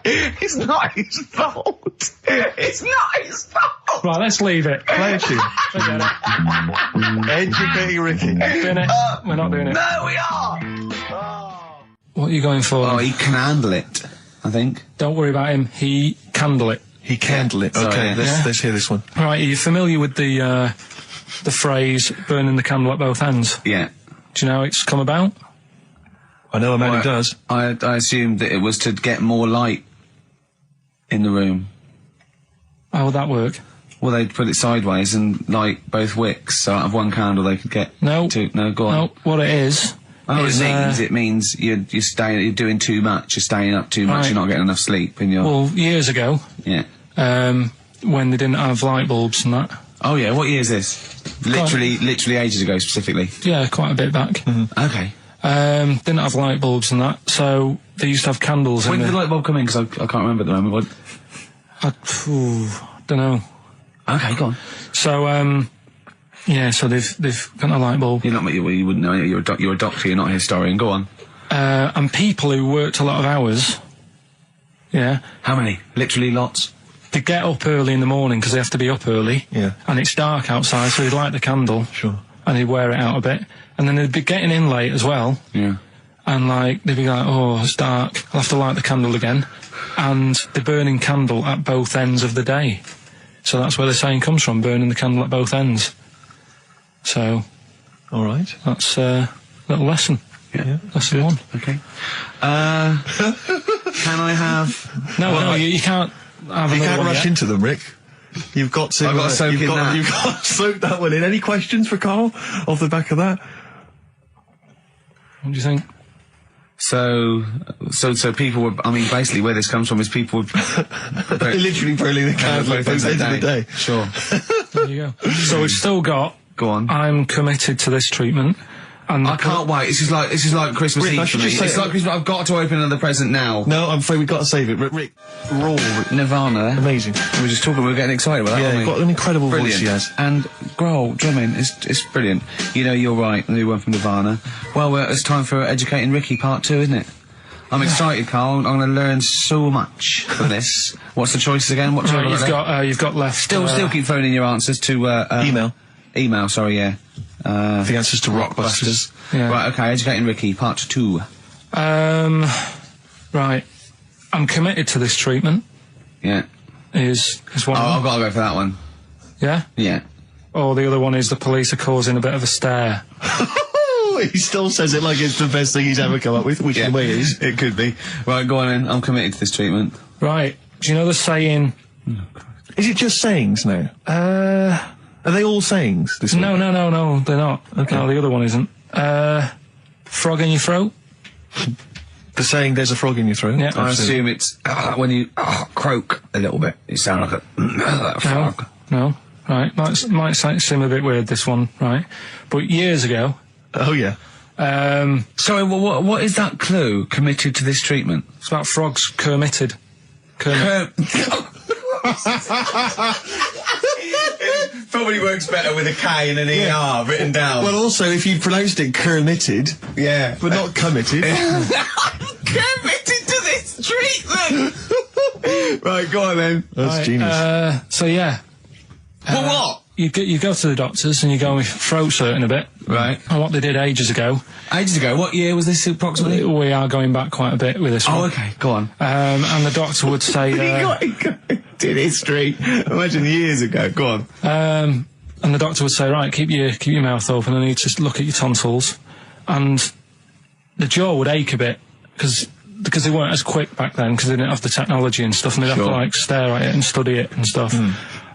It's not his fault. It's not his fault. Right, let's leave it. Play a tune. Educating Ricky. We're not doing it. No, we are. What are you going for? Oh, he can handle it, I think. Don't worry about him. He candle it. He candle it. Okay, let's hear this one. Right, are you familiar with the phrase burning the candle at both ends? Yeah. Do you know how it's come about? I know a man who does. I assumed that it was to get more light in the room. How would that work? Well, they'd put it sideways and light both wicks, so out of one candle they could get two. No, go on. No, what it is... Oh, it means you're doing too much, you're staying up too much, you're not getting enough sleep, and you're... Well, years ago... Yeah. When they didn't have light bulbs and that. Oh yeah, what year is this? Literally ages ago, specifically. Yeah, quite a bit back. Mm-hmm. Okay. Didn't have light bulbs and that, so they used to have candles. When did the light bulb come in? Because I can't remember at the moment. Don't know. Okay, go on. So, yeah, so they've got a light bulb. You wouldn't know. You're a doctor. You're not a historian. Go on. And people who worked a lot of hours. Yeah. How many? Literally lots. They get up early in the morning because they have to be up early. Yeah. And it's dark outside, so they'd light the candle. Sure. And they'd wear it out a bit, and then they'd be getting in late as well. Yeah. And they'd be like, oh, it's dark. I'll have to light the candle again. And they're burning candle at both ends of the day. So that's where the saying comes from, burning the candle at both ends. So, all right, that's a little lesson. Yeah, lesson one. Okay. Can I have? No, you can't. You can't rush into them, Rick. You've got to. I've got to soak in that. You've got to soak that one in. Any questions for Karl off the back of that? What do you think? So people were. I mean, basically, where this comes from is people were literally burning the candle at both ends of the day. Sure. There you go. So we've still got. Go on. I'm committed to this treatment. And I can't wait. This is like Christmas Eve for me. It's like Christmas. I've got to open another present now. No, I'm afraid we've got to save it. Rick, raw Nirvana. Amazing. We were just talking. We were getting excited about that. Yeah, weren't we? got an incredible brilliant. voice he has. And Grohl drumming is brilliant. You know, you're right. The new one from Nirvana. Well, it's time for Educating Ricky Part 2, isn't it? I'm excited, Karl. I'm going to learn so much from this. What's the choices again? What right, you've got left. Still keep phoning your answers to email. Email, sorry, yeah. The answers to Rockbusters. Yeah. Right, okay, Educating Ricky, Part 2. Right. I'm committed to this treatment. Yeah. Is one. Oh, I've got to go for that one. Yeah? Yeah. Or the other one is the police are causing a bit of a stir. He still says it like it's the best thing he's ever come up with, which in a way is. It could be. Right, go on then. I'm committed to this treatment. Right. Do you know the saying... Is it just sayings now? Are they all sayings this week? No, they're not. Okay. No, the other one isn't. Frog in your throat? The saying, there's a frog in your throat? Yeah. I assume it's when you croak a little bit. You sound like a frog. No. Right. Might seem a bit weird, this one, right? But years ago... Oh, yeah. Sorry, what is that clue? Committed to this treatment? It's about frogs Kermitted. Probably works better with a K and an ER written down. Well, also, if you pronounced it Kermitted, yeah, but not committed. Committed to this treatment! Right, go on then. That's genius. So, yeah. Well, what? You go to the doctors and you go with throat hurting a bit. Right. And what they did ages ago. Ages ago? What year was this approximately? We are going back quite a bit with this one. Oh, okay. Go on. And the doctor would say... did history. Imagine years ago. Go on. And the doctor would say, right, keep your mouth open. I need to look at your tonsils. And the jaw would ache a bit because they weren't as quick back then because they didn't have the technology and stuff, and they'd have to stare at it and study it and stuff.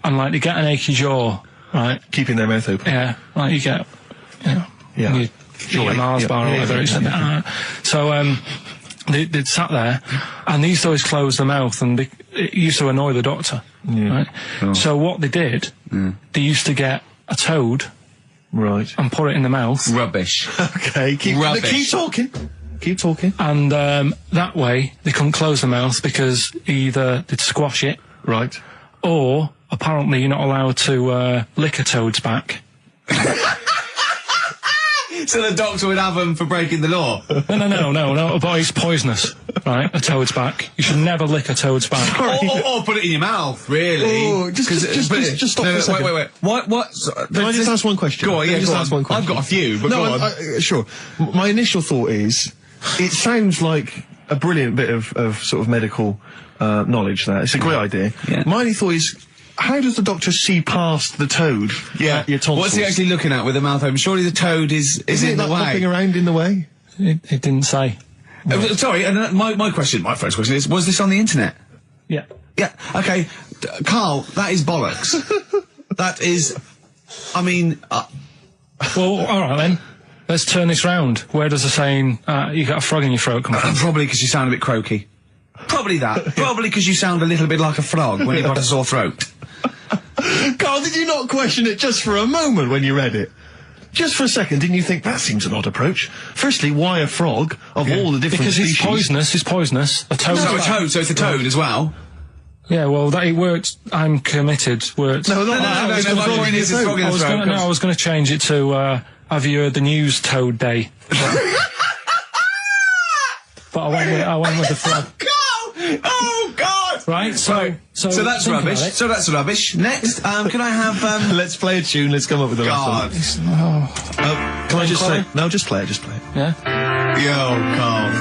And they get an achy jaw, right? Keeping their mouth open. Yeah, you get, yeah. You eat a Mars bar or whatever. So they'd sat there, and they used to always close their mouth, and it used to annoy the doctor. Yeah. Right? Oh. So what they did, they used to get a toad, right, and put it in the mouth. Rubbish. Okay, keep talking. Keep talking. And that way they couldn't close the mouth because either they'd squash it, right, or apparently you're not allowed to lick a toad's back. So the doctor would have them for breaking the law? No, but it's poisonous, right? A toad's back. You should never lick a toad's back. Or put it in your mouth, really. Oh, just stop for a second. Wait. What? Can I just ask one question? Go on, ask one question. I've got a few, but go on. Sure. My initial thought is, it sounds like a brilliant bit of sort of medical knowledge there. It's a great idea. Yeah. My only thought is, how does the doctor see past the toad? Yeah. Your tonsils? What's he actually looking at with the mouth open? Surely the toad is in the way. Hopping around in the way? It didn't say. Sorry, and my first question is, was this on the internet? Yeah. Yeah, okay. Carl, that is bollocks. That is, I mean... Well, alright then. Let's turn this round. Where does the saying, you got a frog in your throat come from? Probably because you sound a bit croaky. Probably that. Probably because you sound a little bit like a frog when you've got a sore throat. Carl, did you not question it just for a moment when you read it? Just for a second, didn't you think, that seems an odd approach? Firstly, why a frog, of all the different species? Because it's poisonous. A toad. So it's a toad as well? Yeah, well, it worked. I'm committed. Worked. No, I was going to change it to, have you heard the news Toad Day? But I went with the frog. Oh God! Right, so that's rubbish. So that's rubbish. Next, can I have Let's play a tune. Let's come up with a God. Can I just say? No, just play it. Just play it. Yeah. Yo, Carl.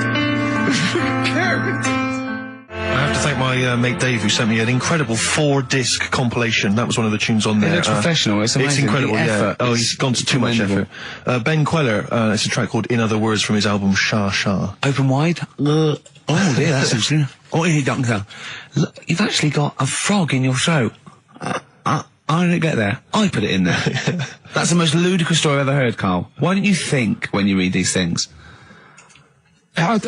I have to thank my mate Dave, who sent me an incredible 4-disc compilation. That was one of the tunes on there. It looks professional. It's amazing. It's incredible. The effort. Oh, he's gone to too much effort. Ben Queller. It's a track called "In Other Words" from his album Sha Sha. Open wide. Oh dear, that's interesting. Oh, hey, doctor. Look, you've actually got a frog in your throat. I didn't get there. I put it in there. That's the most ludicrous story I've ever heard, Carl. Why don't you think when you read these things? I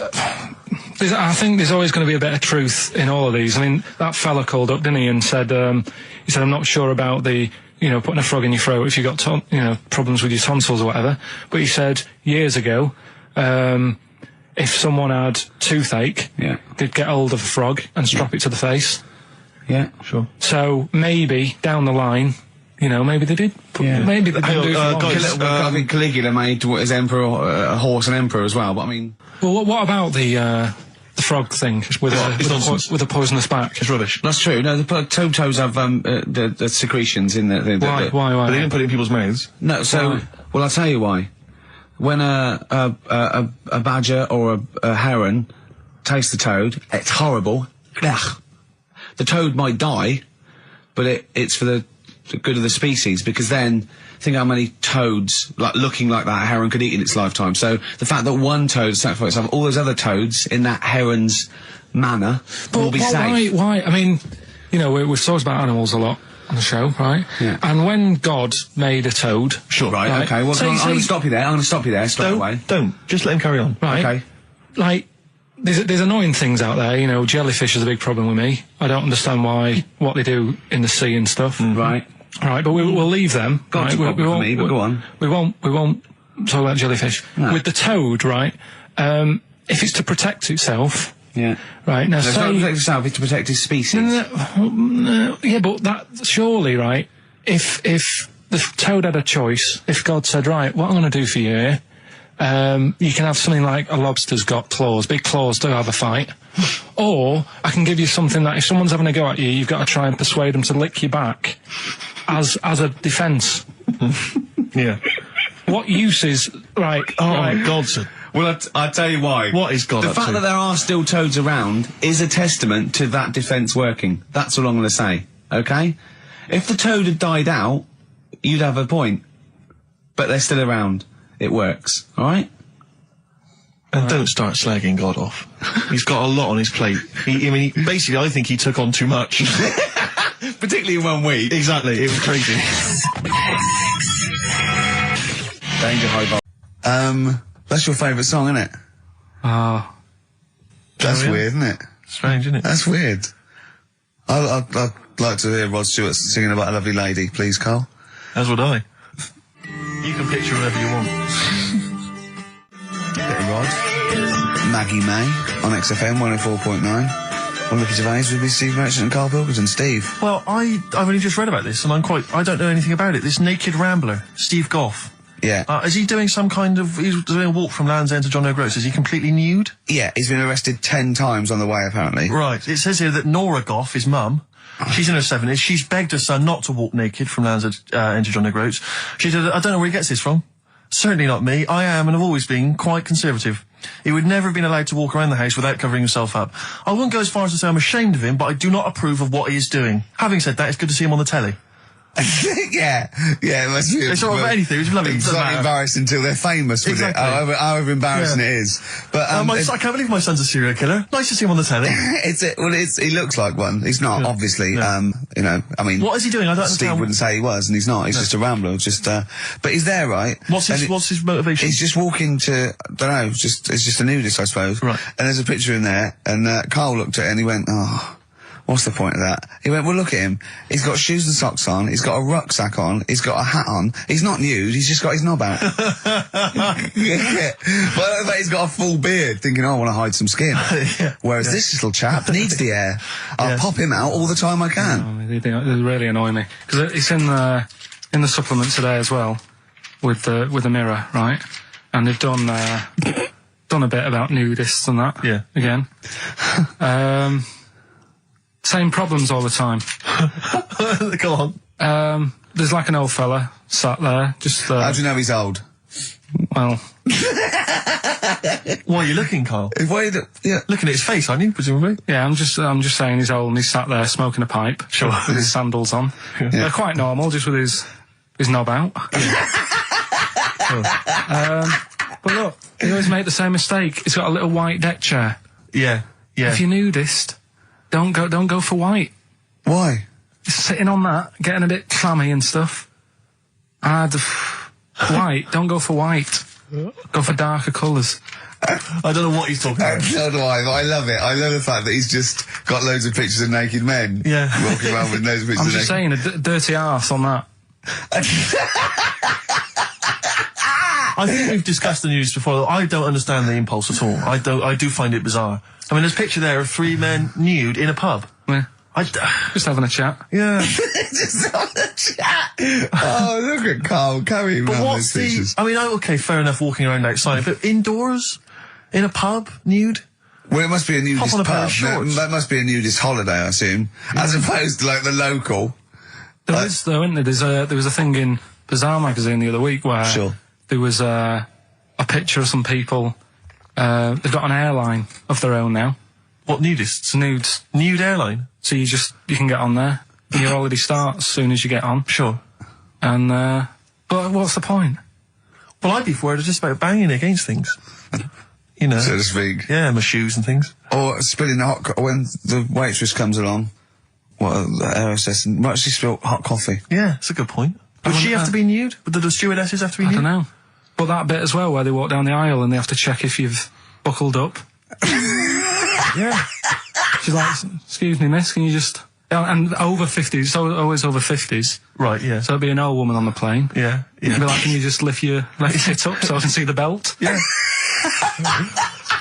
think there's always going to be a bit of truth in all of these. I mean, that fella called up, didn't he, and said, I'm not sure about the, putting a frog in your throat if you got, problems with your tonsils or whatever. But he said years ago, if someone had toothache, they'd get hold of a frog and strap it to the face. Yeah, sure. So maybe down the line, maybe they did. Maybe they didn't do it. I think Caligula made his emperor a horse and emperor as well. But I mean, well, what about the frog thing with a poisonous back? It's rubbish. That's true. No, the toads have the secretions in the Why? But they didn't put it in people's mouths. No. So, well, I'll tell you why. When a badger or a heron tastes the toad, it's horrible. Ugh. The toad might die, but it's for the good of the species, because then think how many toads looking like that heron could eat in its lifetime. So the fact that one toad sacrificed itself, all those other toads in that heron's manner will be safe. Why? I mean, we've talked about animals a lot on the show, right? Yeah. And when God made a toad, sure, right? Okay. Well, I'm going to stop you there. I'm going to stop you there straight away. Don't just let him carry on. Right. Okay. Like, there's annoying things out there. Jellyfish is a big problem with me. I don't understand what they do in the sea and stuff. Right. All right, but we'll leave them. God's a problem for me, but go on. We won't talk about jellyfish. No. With the toad, right? If it's to protect itself. Yeah. Right, now so say... to protect itself, it's to protect his species. No, yeah, but that, surely, right, if the toad had a choice, if God said, right, what I'm going to do for you here, you can have something like a lobster's got claws, big claws to have a fight. Or I can give you something that if someone's having a go at you, you've got to try and persuade them to lick your back as a defence. Yeah. What use is, right... Oh, right. God, sir. Well, I'll tell you why. What is God The up fact to? that there are still toads around is a testament to that defence working. That's all I'm going to say, okay? If the toad had died out, you'd have a point. But they're still around. It works, alright? And don't start slagging God off. He's got a lot on his plate. Basically, I think he took on too much. Particularly in 1 week. Exactly, it was crazy. Danger Hobart. That's your favourite song, isn't it? That's weird, isn't it? Strange, isn't it? That's weird. I'd like to hear Rod Stewart singing about a lovely lady, please, Carl. As would I. You can picture whatever you want. Bit of Rod. Maggie May on XFM 104.9. On Ricky Gervais would be Steve Merchant and Karl Pilkington. Steve. Well, I've only just read about this, and I don't know anything about it. This naked rambler, Steve Goff. Yeah. Is he doing he's doing a walk from Land's End to John O'Groats? Is he completely nude? Yeah, he's been arrested 10 times on the way, apparently. Right. It says here that Nora Goff, his mum, she's in her 70s, she's begged her son not to walk naked from Land's End to John O'Groats. She said, I don't know where he gets this from. Certainly not me. I am and have always been quite conservative. He would never have been allowed to walk around the house without covering himself up. I wouldn't go as far as to say I'm ashamed of him, but I do not approve of what he is doing. Having said that, it's good to see him on the telly. yeah, it must be. It's not about anything. It's lovely. It's not embarrassing until they're famous with Exactly. it. However embarrassing it is. But I can't believe my son's a serial killer. Nice to see him on the telly. He looks like one. He's not, obviously. You know, I mean, what is he doing? I don't understand. Steve wouldn't say he was, and he's not. He's just a rambler. But he's there, right? What's his motivation? He's just walking to, don't know, it's just a nudist, I suppose. Right. And there's a picture in there, and Carl looked at it and he went, oh. What's the point of that? He went, well, look at him. He's got shoes and socks on. He's got a rucksack on. He's got a hat on. He's not nude. He's just got his knob out. Yeah. But he's got a full beard, thinking, oh, I want to hide some skin. Whereas this little chap needs the hair. I'll pop him out all the time I can. They really annoy me. Because it's in the supplement today as well, with the Mirror, right? And they've done a bit about nudists and that. Yeah. Again. Same problems all the time. Go on. There's like an old fella sat there, just... How do you know he's old? Well... Why are you looking, Carl? Looking at his face, aren't you, presumably? Yeah, I'm just saying he's old and he's sat there smoking a pipe. Sure. With his sandals on. Yeah. They're quite normal, just with his knob out. But look, he always make the same mistake. He's got a little white deck chair. Yeah. If you're nudist... Don't go for white. Why? Just sitting on that, getting a bit clammy and stuff. White, don't go for white. Go for darker colours. I don't know what he's talking about. So do I, but I love it. I love the fact that he's just got loads of pictures of naked men. Yeah. Walking around with loads of pictures I'm of just saying, a dirty arse on that. I think we've discussed the news before. I don't understand the impulse at all. I do find it bizarre. I mean, there's a picture there of 3 men nude in a pub. Yeah. Just having a chat. Yeah. Just having a chat. Oh, look at Carl carrying around those pictures. I mean, okay, fair enough walking around outside, but indoors? In a pub? Nude? Well, it must be a nudist Pop on a pair pub. of shorts. That must be a nudist holiday, I assume. Yeah. As opposed to, like, the local. There is, though, isn't there? There was a thing in Bazaar magazine the other week where there was a picture of some people. They've got an airline of their own now. What, nudists? Nudes. Nude airline? So you can get on there. And your holiday starts as soon as you get on. Sure. And, but what's the point? Well, I'd be worried just about banging against things. You know. So to speak. Yeah, my shoes and things. Or spilling when the waitress comes along. The aerostess might actually spill hot coffee. Yeah, that's a good point. Would she have to be nude? Would the stewardesses have to be nude? I don't know. But that bit as well, where they walk down the aisle and they have to check if you've buckled up. Yeah. She's like, excuse me, miss, can you just... And over 50s, so always over 50s. Right, yeah. So it'd be an old woman on the plane. Yeah, yeah. It'd be like, can you just lift your tit up so I can see the belt? Yeah.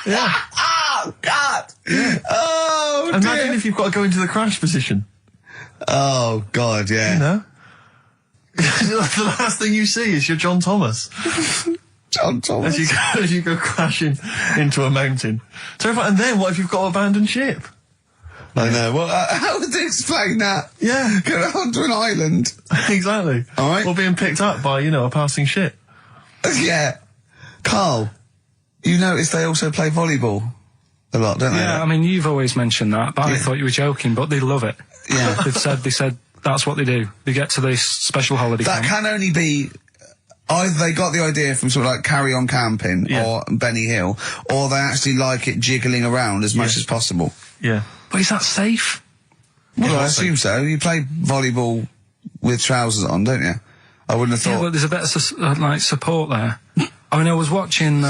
Yeah. Oh, God! Yeah. Oh, imagine if you've got to go into the crash position. Oh, God, yeah. You know? The last thing you see is your John Thomas. John Thomas. As you go crashing into a mountain. Terrifying. And then what if you've got to abandon ship? I know. Well, how would they explain that? Yeah. Go onto an island. Exactly. All right. Or being picked up by, a passing ship. Yeah. Carl, you notice they also play volleyball a lot, don't they? Yeah, I mean, you've always mentioned that, but I thought you were joking, but they love it. Yeah. They said that's what they do. They get to this special holiday That camp. can only be... Either they got the idea from sort of like Carry On Camping or Benny Hill, or they actually like it jiggling around as much as possible. Yeah. But is that safe? Well, I assume so. You play volleyball with trousers on, don't you? I wouldn't have thought... Yeah, but there's a bit of support there. I mean, I was watching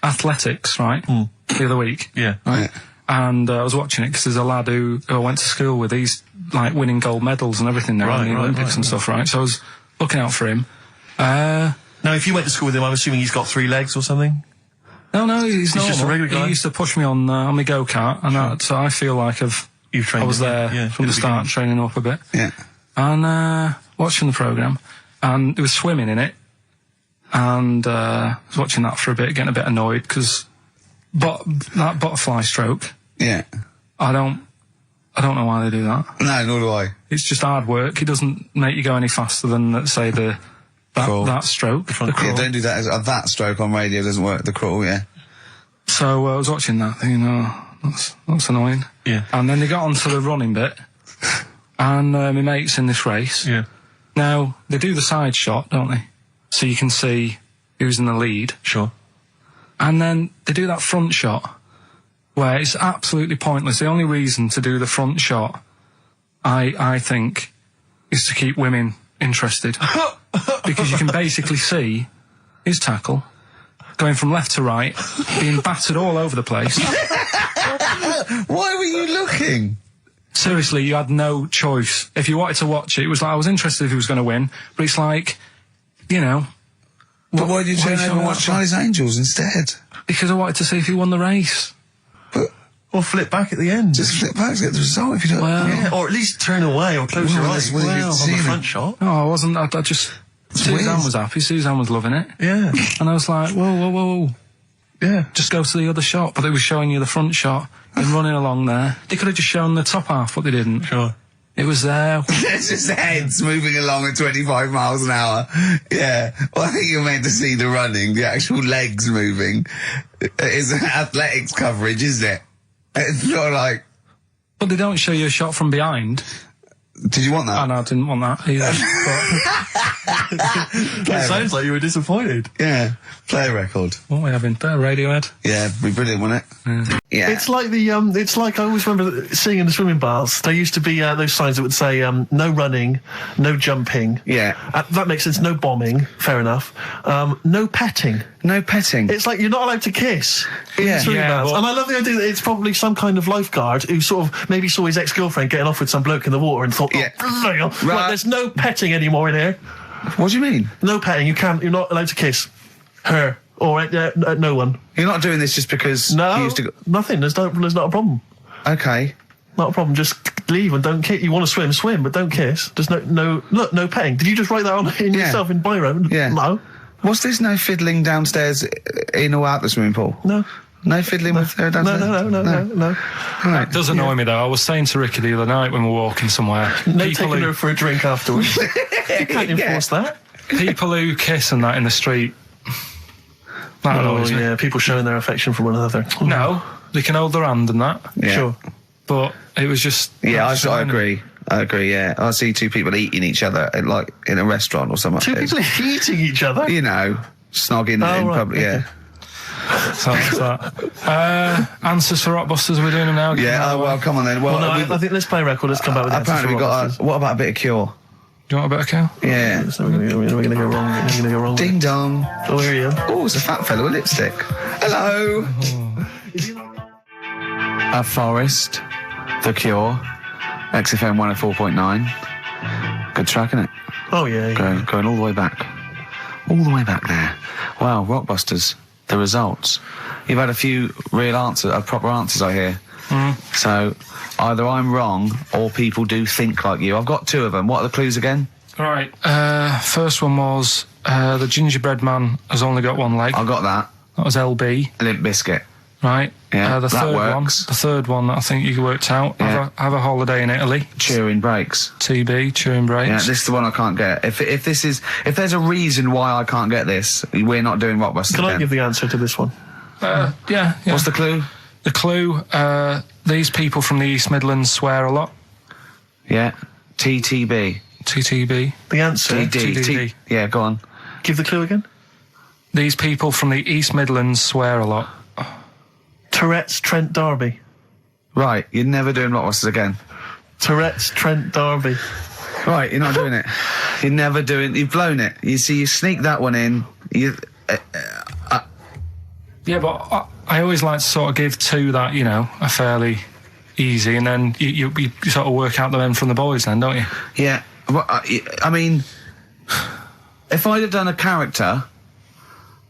athletics, right, the other week. Yeah. Right? And I was watching it because there's a lad who I went to school with. He's, like, winning gold medals and everything now in the Olympics and stuff, right? So I was looking out for him. Now, if you went to school with him, I'm assuming he's got 3 legs or something? No, he's normal. Just a regular guy? He used to push me on my go-kart, and so I feel like I was there from the start, training up a bit. Yeah. And watching the programme, and there was swimming in it, and I was watching that for a bit, getting a bit annoyed, because that butterfly stroke... Yeah. I don't know why they do that. No, nor do I. It's just hard work. It doesn't make you go any faster than, let's say, the Crawl. That stroke. The crawl. Yeah, don't do that. That stroke on radio doesn't work. The crawl, yeah. So I was watching that, thinking, that's annoying. Yeah. And then they got onto the running bit, and my mate's in this race. Yeah. Now, they do the side shot, don't they? So you can see who's in the lead. Sure. And then they do that front shot, where it's absolutely pointless. The only reason to do the front shot, I think, is to keep women interested. Because you can basically see his tackle going from left to right, being battered all over the place. Why were you looking? Seriously, you had no choice. If you wanted to watch it, it was like, I was interested if he was going to win, but it's like, you know... But why did you turn over and watch Charlie's Angels instead? Because I wanted to see if he won the race. But... Or flip back at the end. Just flip back to get the result if you don't... Well... Yeah, or at least turn away or close your eyes. On the front shot. No, I wasn't. I just... Suzanne was happy. Suzanne was loving it. Yeah. And I was like, whoa. Yeah. Just go to the other shot. But they were showing you the front shot and running along there. They could have just shown the top half, but they didn't. Sure. It was there. It's just heads moving along at 25 miles an hour. Yeah. Well, I think you're meant to see the running, the actual legs moving. It's athletics coverage, isn't it? It's not like... But they don't show you a shot from behind. Did you want that? Oh, no, I didn't want that either. It sounds like you were disappointed. Yeah. Play a record. What are we having? Better Radiohead? Yeah, it'd be brilliant, wouldn't it? Yeah. It's like it's like I always remember seeing in the swimming baths, there used to be those signs that would say, no running, no jumping. Yeah. That makes sense, no bombing, fair enough. No petting. No petting. It's like you're not allowed to kiss in the swimming baths. And I love the idea that it's probably some kind of lifeguard who sort of maybe saw his ex-girlfriend getting off with some bloke in the water and thought, right, there's no petting anymore in here. What do you mean? No petting, you're not allowed to kiss her. Or no one. You're not doing this just because you used to go... Nothing. There's not a problem. Okay. Not a problem. Just leave and don't kiss. You want to swim, but don't kiss. There's no petting. Did you just write that on yourself in biro? Yeah. No. What's this? No fiddling downstairs in or out the swimming pool? No. No fiddling with her downstairs? No. Right. It does annoy me though. I was saying to Ricky the other night when we were walking somewhere. No taking her for a drink afterwards. You can't enforce that. People who kiss and that in the street. That annoys me. Yeah, people showing their affection for one another. No, they can hold their hand and that. Yeah. Sure. But it was just... Yeah, I agree. Yeah. I see two people eating each other, like, in a restaurant or something. Two people eating each other? You know, snogging in public, okay. So that's that. Answers for Rockbusters, we're doing them now. Yeah, well, come on then. Well, I think let's play a record, let's come back with the apparently we got what about a bit of Cure? Do you want a bit of Cure? Yeah. So we're going to go wrong. We're going to go wrong. Ding dong. Oh, here you go. Oh, it's a fat fellow with lipstick. Hello. A Forest, The Cure, XFM 104.9. Good track, isn't it? Oh, yeah. Going all the way back. All the way back there. Wow, Rockbusters, the results. You've had a few proper answers, I hear. So, either I'm wrong, or people do think like you. I've got two of them. What are the clues again? Right. First one was, the gingerbread man has only got one leg. I got that. That was LB. Limp Bizkit. Right. Yeah, the that third works. The third one that I think you worked out. Yeah. Have a holiday in Italy. Cheering Breaks. TB, Cheering Breaks. Yeah, this is the one I can't get. If there's a reason why I can't get this, we're not doing Rockbusters. Can I give the answer to this one? Yeah. What's the clue? The clue, these people from the East Midlands swear a lot. Yeah. TTB. TTB. The answer? TTB. Yeah, go on. Give the clue again. These people from the East Midlands swear a lot. Tourette's Trent D'Arby. Right, you're never doing Rockbusters again. Tourette's Trent D'Arby. Right, you're not doing it. You've blown it. You see, you sneak that one in. Yeah, but I always like to sort of give two that, are fairly easy, and then you sort of work out the men from the boys then, don't you? Yeah, well, I mean, if I'd have done a character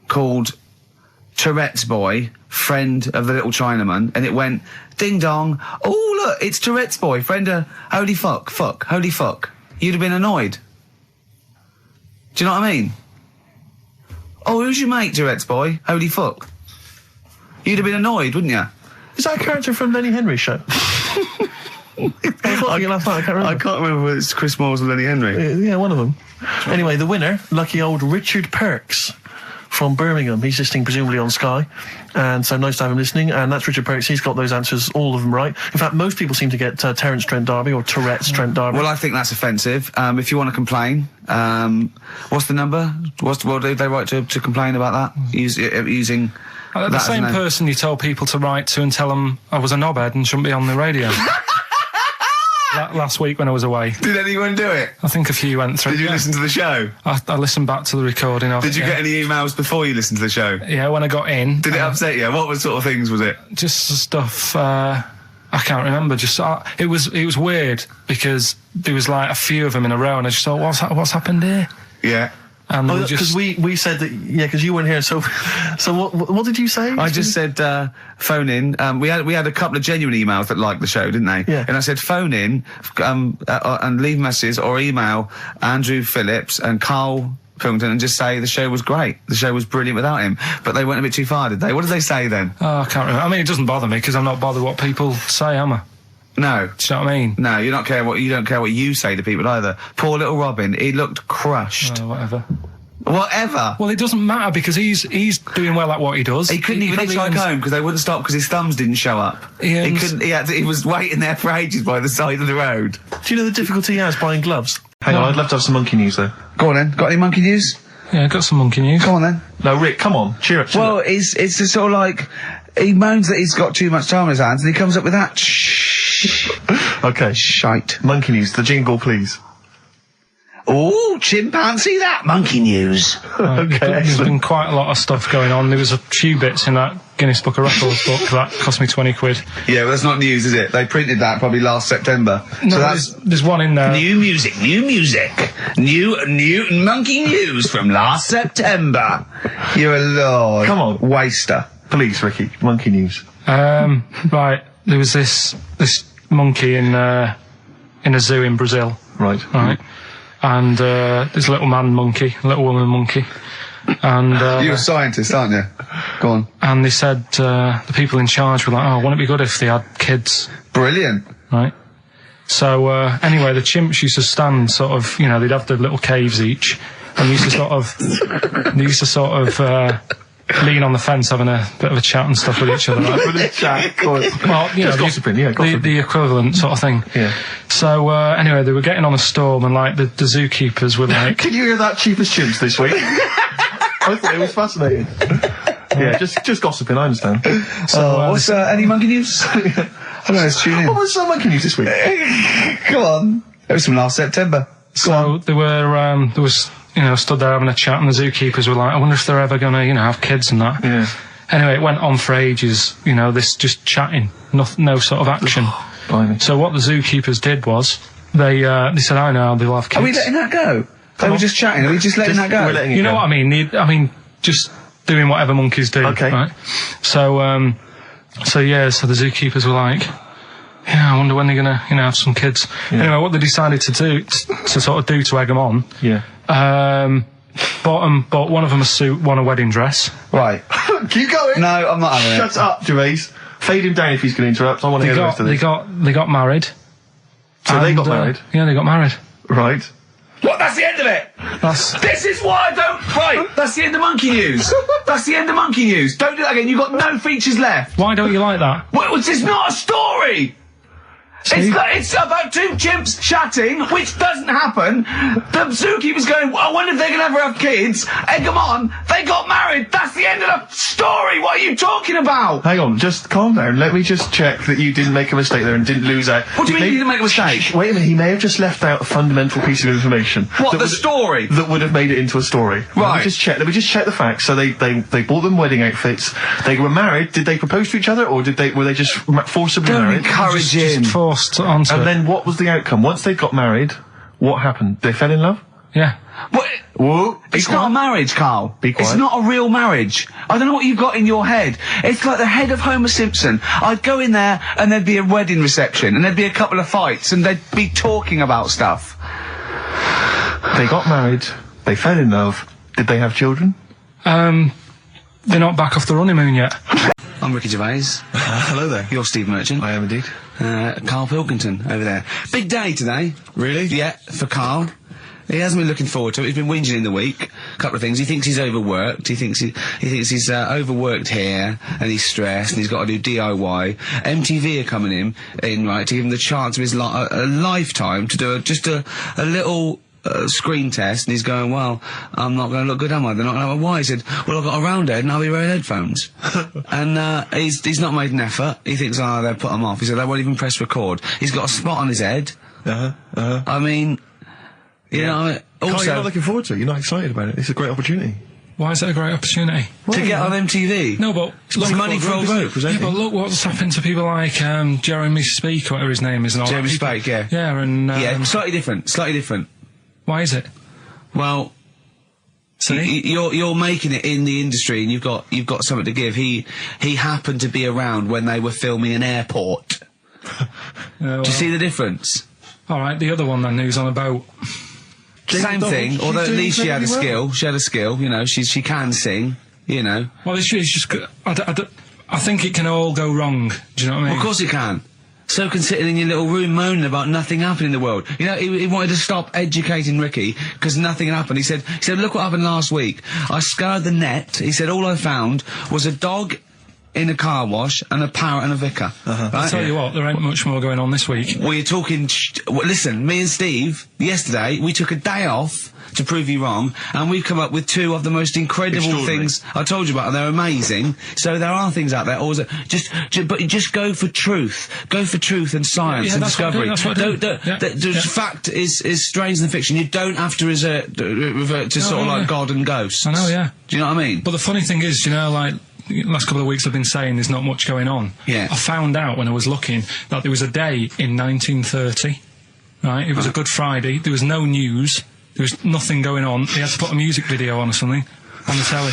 called Tourette's Boy, friend of the little Chinaman, and it went, ding dong, oh look, it's Tourette's Boy, friend of, holy fuck, holy fuck, you'd have been annoyed. Do you know what I mean? Oh, who's your mate, Tourette's Boy? Holy fuck. You'd have been annoyed, wouldn't you? Is that a character from Lenny Henry's show? was watching it last night, I can't remember. I can't remember whether it's Chris Moores or Lenny Henry. Yeah, one of them. Anyway, the winner, lucky old Richard Perks from Birmingham. He's listening presumably on Sky, and so nice to have him listening. And that's Richard Perks. He's got those answers, all of them right. In fact, most people seem to get Terence Trent D'Arby or Tourette's Trent D'Arby. Well, I think that's offensive. If you want to complain, what's the number? What do they write to complain about that? Using The that same as an person you told people to write to and tell them I was a knobhead and shouldn't be on the radio. Last week when I was away. Did anyone do it? I think a few went through. Did you listen to the show? I listened back to the recording of it. Did you get any emails before you listened to the show? Yeah, when I got in. Did it upset you? What sort of things was it? Just stuff, I can't remember. Just it was weird because there was like a few of them in a row, and I just thought, what's happened here? Yeah. And because we said that, yeah, because you weren't here. So what did you say? I just said phone in. We had a couple of genuine emails that liked the show, didn't they? Yeah. And I said phone in and leave messages or email Andrew Phillips and Karl Pilkington and just say the show was great. The show was brilliant without him. But they went a bit too far, did they? What did they say then? Oh, I can't remember. I mean, it doesn't bother me because I'm not bothered what people say, am I? No. Do you know what I mean? No, you don't care what you say to people either. Poor little Robin, he looked crushed. Whatever. Whatever. Well, it doesn't matter because he's doing well at what he does. He couldn't even hitchhike home because they wouldn't stop because his thumbs didn't show up. He couldn't. He was waiting there for ages by the side of the road. Do you know the difficulty he has buying gloves? Hang on, I'd love to have some monkey news though. Go on then. Got any monkey news? Yeah, I got some monkey news. Go on then. No, Rick, come on, cheer up. Well, it's just sort of like he moans that he's got too much time on his hands, and he comes up with that Okay. shite. Monkey news, the jingle, please. Oh, chimpanzee, that monkey news. Okay, There's been quite a lot of stuff going on. There was a few bits in that Guinness Book of Records book that cost me 20 quid. Yeah, well, that's not news, is it? They printed that probably last September. No, so that's there's one in there. new music, new monkey news from last September. You're a lord. Come on. Waster. Please, Ricky, monkey news. Right, there was this monkey in a zoo in Brazil. Right. And there's a little man monkey, a little woman monkey. And you're a scientist, aren't you? Go on. And they said the people in charge were like, oh, wouldn't it be good if they had kids? Brilliant. Right. So anyway, the chimps used to stand sort of, they'd have their little caves each, and used to sort of lean on the fence having a bit of a chat and stuff with each other. Right? Well, just gossiping, gossiping. The equivalent sort of thing. Yeah. So anyway, they were getting on a storm, and like the zookeepers were like, "Did you hear that, cheapest chimps this week?" I thought it was fascinating. Yeah, just gossiping. I understand. So what's any monkey news? I don't know. Let's tune in. What was monkey news this week? Go on. It was from last September. So they were there was stood there having a chat, and the zookeepers were like, I wonder if they're ever gonna have kids and that. Yeah. Anyway, it went on for ages. This just chatting, no sort of action. So what the zookeepers did was they said, I know they'll have kids. Are we letting that go? They were just chatting. Are we just letting that go? We're letting it go. What I mean? Just doing whatever monkeys do. Okay. Right? So the zookeepers were like, yeah, I wonder when they're gonna have some kids. Yeah. Anyway, what they decided to do to egg them on. Yeah. Bought one of them a suit, one a wedding dress. Right. Keep going. No, I'm not having it. Shut up, Gervais. Fade him down if he's going to interrupt. I want to hear the rest of this. They got married. So they got married? Yeah, they got married. Right. What? That's the end of it. This is why I don't. Right. That's the end of monkey news. That's the end of monkey news. Don't do that again. You've got no features left. Why don't you like that? Well, it's not a story. It's about two chimps chatting, which doesn't happen. The zookeeper's going, I wonder if they're going to ever have kids. Egg them on. They got married. That's the end of the story. What are you talking about? Hang on, just calm down. Let me just check that you didn't make a mistake there and didn't lose out. What do you mean you didn't make a mistake? Wait a minute, he may have just left out a fundamental piece of information. What, the story? That would have made it into a story. Right. Let me just check the facts. So they bought them wedding outfits. They were married. Did they propose to each other, or were they just forcibly Don't married? encourage him. Just forced onto And it. then what was the outcome? Once they got married, what happened? They fell in love? Yeah. What? Whoa. It's not a marriage, Karl. Be quiet. It's not a real marriage. I don't know what you've got in your head. It's like the head of Homer Simpson. I'd go in there and there'd be a wedding reception and there'd be a couple of fights and they'd be talking about stuff. They got married. They fell in love. Did they have children? They're not back off the honeymoon yet. I'm Ricky Gervais. Hello there. You're Steve Merchant. I am indeed. Karl Pilkington over there. Big day today. Really? Yeah, for Karl. He hasn't been looking forward to it. He's been whinging in the week. A couple of things. He thinks he's overworked. He thinks he's overworked here, and he's stressed, and he's got to do DIY. MTV are coming in, right, to give him the chance of his a lifetime to do just a little screen test, and he's going, well, I'm not going to look good, am I? They're not going to have a why. He said, well, I've got a round head and I'll be wearing headphones. And he's not made an effort. He thinks, they'll put him off. He said, they won't even press record. He's got a spot on his head. I mean, you know, also... Carl, you're not looking forward to it? You're not excited about it? It's a great opportunity. Why is it a great opportunity? To get on MTV? No, but... Look, money for old rope. Yeah, but look what's happened to people like Jeremy Speak, whatever his name is. And all Jeremy that. Speak, yeah. Yeah, and... yeah, slightly different. Why is it? Well... See? You're making it in the industry, and you've got something to give. He happened to be around when they were filming an airport. Well, do you see the difference? All right, the other one then, who's on a boat. Same thing, although at least she had a skill. She had a skill, you know. She can sing, you know. Well, it's just. I think it can all go wrong. Do you know what I mean? Well, of course it can. So can sitting in your little room moaning about nothing happening in the world. You know, he wanted to stop educating Ricky because nothing happened. He said, look what happened last week. I scoured the net. He said, all I found was a dog in a car wash and a parrot and a vicar. Right? I'll tell you what, there ain't much more going on this week. Well, you're talking... listen, me and Steve, yesterday, we took a day off to prove you wrong, and we've come up with two of the most incredible things I told you about, and they're amazing. So there are things out there. Or but just go for truth. Go for truth and science and discovery. Fact is stranger than fiction. You don't have to revert to sort of like God and ghosts. I know, yeah. Do you know what I mean? But the funny thing is, you know, like... last couple of weeks I've been saying there's not much going on. Yeah. I found out when I was looking that there was a day in 1930, right? It was a Good Friday. There was no news. There was nothing going on. They had to put a music video on or something on the telly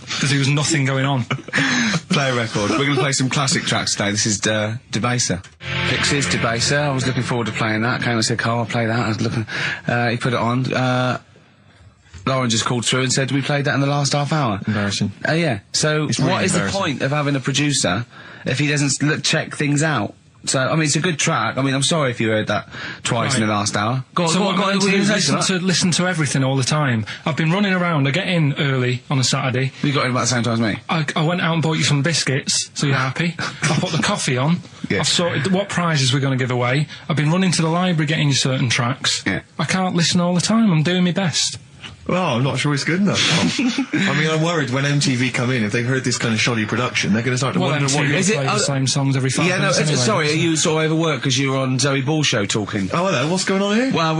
because there was nothing going on. Play a record. We're going to play some classic tracks today. This is Debaser. Pixies, Debaser. I was looking forward to playing that. Came and said, Carl, I'll play that. I was looking... he put it on. Lauren just called through and said we played that in the last half hour. Embarrassing. Yeah. So what is the point of having a producer if he doesn't check things out? So, I mean, it's a good track. I mean, I'm sorry if you heard that twice in the last hour. Go on, listen to everything all the time. I've been running around. I get in early on a Saturday. You got in about the same time as me? I went out and bought you some biscuits, so you're happy. I put the coffee on. Yeah. I've sorted what prizes we're going to give away. I've been running to the library getting you certain tracks. Yeah. I can't listen all the time. I'm doing my best. Well, I'm not sure it's good enough. I mean, I'm worried when MTV come in, if they've heard this kind of shoddy production, they're going to start to wonder what... Is it the same songs every 5 minutes anyway. Sorry, are you sort of overworked because you were on Zoe Ball's show talking? Oh, hello, what's going on here? Well,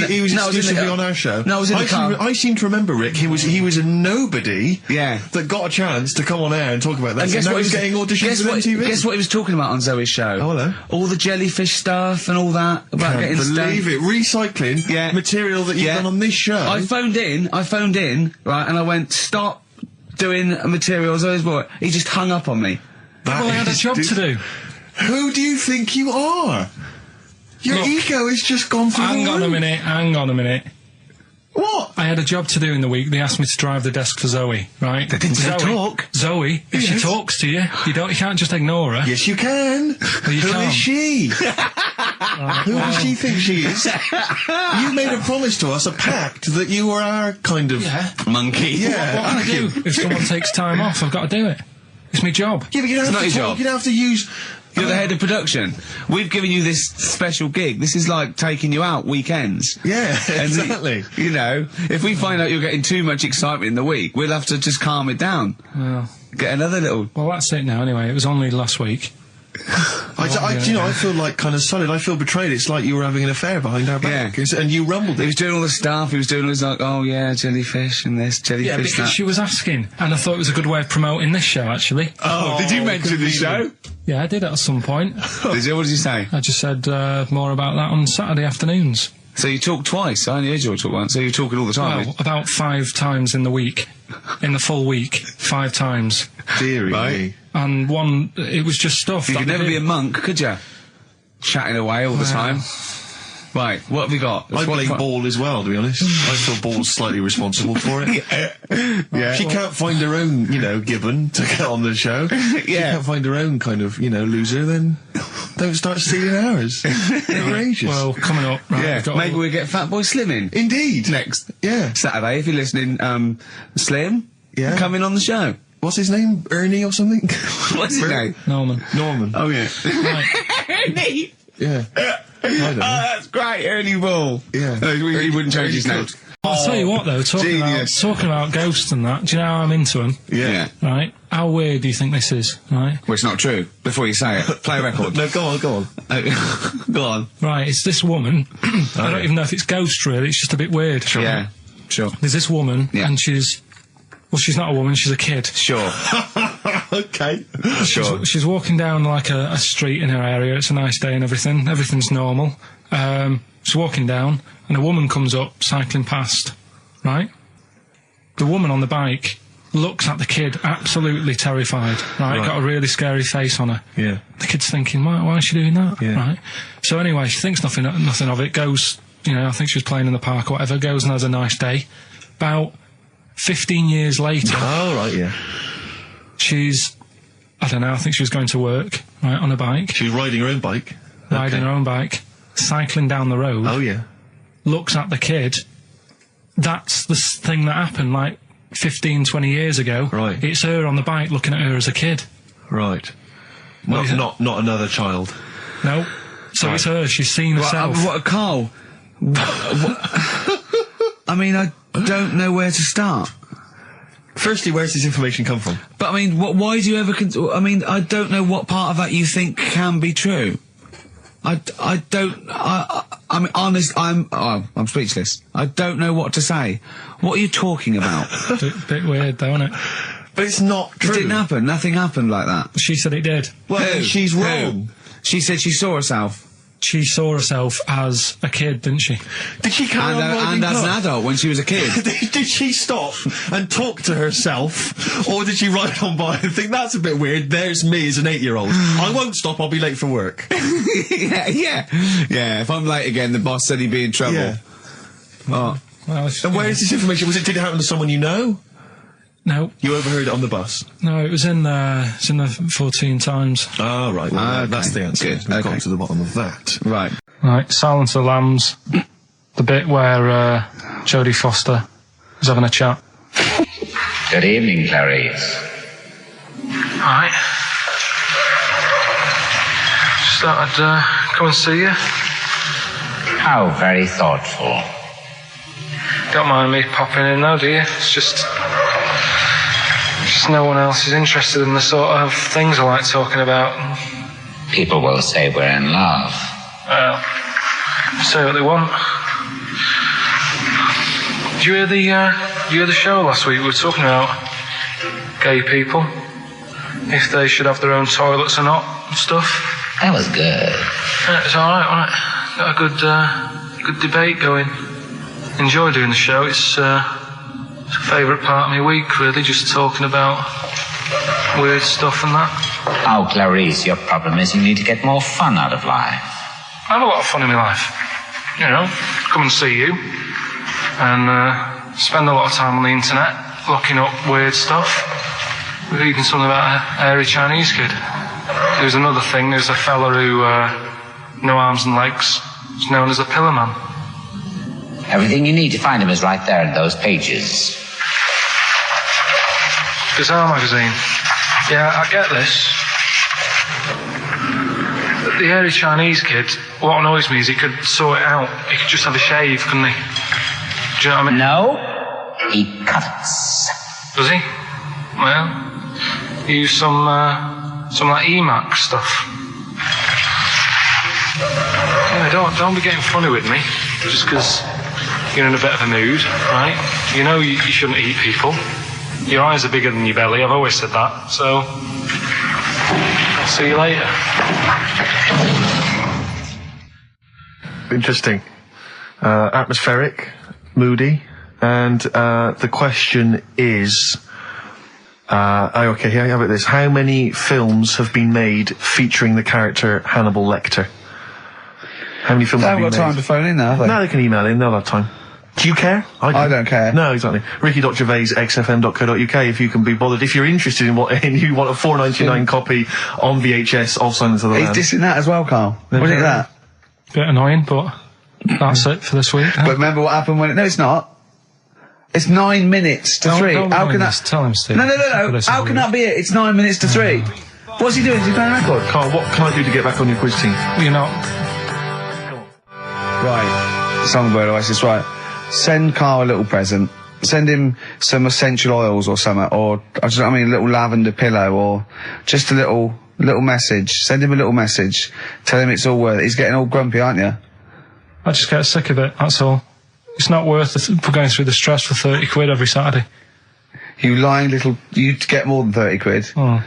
he was exclusively on our show. No, I was in the car. I seem to remember, Rick, he was a nobody that got a chance to come on air and talk about that. And guess now what he's getting auditions for MTV. Guess what he was talking about on Zoe's show? Oh, hello. All the jellyfish stuff and all that. About getting believe it. Recycling material that you've done on this show. I phoned in, right, and I went, stop doing material Zoe's boy. He just hung up on me. Well, I had a job to do. Who do you think you are? Your ego has just gone through the roof. Hang on a minute. What? I had a job to do in the week. They asked me to drive the desk for Zoe, right? They didn't say talk. Zoe, if she talks to you, you can't just ignore her. Yes, you can. Well, Who is she? Who does she think she is? You made a promise to us, a pact, that you were our kind of monkey. Yeah. What can I do? If someone takes time off, I've got to do it. It's my job. Yeah, but you don't have to talk. You don't have to use... You're the head of production. We've given you this special gig. This is like taking you out weekends. Yeah, exactly. You know, if we find out you're getting too much excitement in the week, we'll have to just calm it down. Well, get another little... Well, that's it now anyway. It was only last week. I feel like kind of solid. I feel betrayed. It's like you were having an affair behind our back. Yeah. And you rumbled it. He was doing all the stuff. He was doing all this like, oh yeah, jellyfish and this, jellyfish Yeah, because that. she was asking, and I thought it was a good way of promoting this show, actually. Oh, did you mention the show? Yeah, I did at some point. Did you? What did you say? I just said more about that on Saturday afternoons. So you talked twice? I only heard you talk once, so you're talking all the time? Well, about 5 times in the week. In the full week. 5 times. Deary me. And one, it was just stuff. You could never be a monk, could you? Chatting away all the time. Right, what have we got? I blame Ball as well, to be honest. I feel Ball's slightly responsible for it. Yeah. She can't find her own, Gibbon to get on the show. She can't find her own kind of, loser, then don't start stealing ours. Outrageous. Well, coming up, right, maybe we'll get Fatboy Slim in. Indeed. Next. Yeah. Saturday, if you're listening, Slim, come in on the show. What's his name? Ernie or something? What's his name? Norman. Oh, yeah. Right. Ernie! Yeah. I don't know. That's great, Ernie Ball. Yeah. No, he wouldn't change his name. I'll tell you what, though, talking about ghosts and that, do you know how I'm into them? Yeah. Right? How weird do you think this is, right? Well, it's not true. Before you say it, play a record. No, go on. Go on. Right, it's this woman. I don't even know if it's ghost, really. It's just a bit weird. Sure. Yeah, sure. There's this woman, and she's not a woman, she's a kid. Sure. Okay. Sure. She's walking down, like, a street in her area. It's a nice day and everything. Everything's normal. She's walking down, and a woman comes up, cycling past, right? The woman on the bike looks at the kid, absolutely terrified, right? Got a really scary face on her. Yeah. The kid's thinking, why is she doing that? Yeah. Right? So anyway, she thinks nothing of it, goes, I think she was playing in the park or whatever, goes and has a nice day. About 15 years later... Oh, right, yeah. She's... I don't know, I think she was going to work, right, on a bike. She was riding her own bike? Riding her own bike, cycling down the road. Oh, yeah. Looks at the kid. That's the thing that happened, like, 15, 20 years ago. Right. It's her on the bike looking at her as a kid. Right. Not another child. No. So it's her, she's seen herself. Carl? I mean, I don't know where to start. Firstly, where's this information come from? But, I mean, why do you ever... I mean, I don't know what part of that you think can be true. I'm honest, I'm speechless. I don't know what to say. What are you talking about? Bit weird, though, isn't it? But it's not true. It didn't happen. Nothing happened like that. She said it did. Well, she's wrong. She said she saw herself. She saw herself as a kid, didn't she? Did she carry on riding and as an adult when she was a kid. Did she stop and talk to herself, or did she ride on by and think, that's a bit weird, there's me as an 8-year-old. I won't stop, I'll be late for work. Yeah, if I'm late again, the boss said he'd be in trouble. Yeah. Oh. Well, and where is this information? Did it happen to someone you know? No. You overheard it on the bus? No, it was in the 14 Times. Oh, right. Well, okay. That's the answer. Good. We've got to the bottom of that. Right. Right, Silence of the Lambs. The bit where Jodie Foster is having a chat. Good evening, Clarice. Right. Just thought I'd come and see you. How very thoughtful. Don't mind me popping in though, do you? It's just no one else is interested in the sort of things I like talking about. People will say we're in love. Well, say what they want. Did you hear the show last week? We were talking about gay people, if they should have their own toilets or not and stuff. That was good. Yeah, it was alright, wasn't it? Got a good debate going. Enjoy doing the show. It's a favourite part of my week, really, just talking about weird stuff and that. Oh, Clarice, your problem is you need to get more fun out of life. I have a lot of fun in my life. Come and see you and spend a lot of time on the internet looking up weird stuff. We're reading something about a hairy Chinese kid. There's another thing, there's a fella who, no arms and legs, is known as a pillar man. Everything you need to find him is right there in those pages. Bizarre magazine. Yeah, I get this. The hairy Chinese kid, what annoys me is he could sort it out. He could just have a shave, couldn't he? Do you know what I mean? No, he cuts. Does he? Well, he used some like Emacs stuff. Yeah, don't be getting funny with me, just because you're in a bit of a mood, right? You know you shouldn't eat people. Your eyes are bigger than your belly, I've always said that, so... I'll see you later. Interesting. Atmospheric, moody, and the question is... okay, here I have it this. How many films have been made featuring the character Hannibal Lecter? How many films They have haven't been got time made? to phone in now, have they? No, they can email in. They'll have time. Do you care? I don't care. No, exactly. Ricky.Gervais, xfm.co.uk, if you can be bothered. If you're interested in and you want a $4.99 copy on VHS of Silence of the Lambs. He's dissing that as well, Carl. Wasn't it that? Bit annoying, but that's it for this week. But remember what happened when no, it's not. It's 9 minutes to 3. How can that... Tell him, Steve. No. How can that be it? It's 9 minutes to 3. What's he doing? Is he playing a record? Carl, what can I do to get back on your quiz team? You're not. Right. Songbird Oasis, right. Send Carl a little present. Send him some essential oils or something, or, a little lavender pillow, or just a little message. Send him a little message. Tell him it's all worth it. He's getting all grumpy, aren't you? I just get sick of it, that's all. It's not worth going through the stress for 30 quid every Saturday. You lying little... You'd get more than 30 quid. Oh,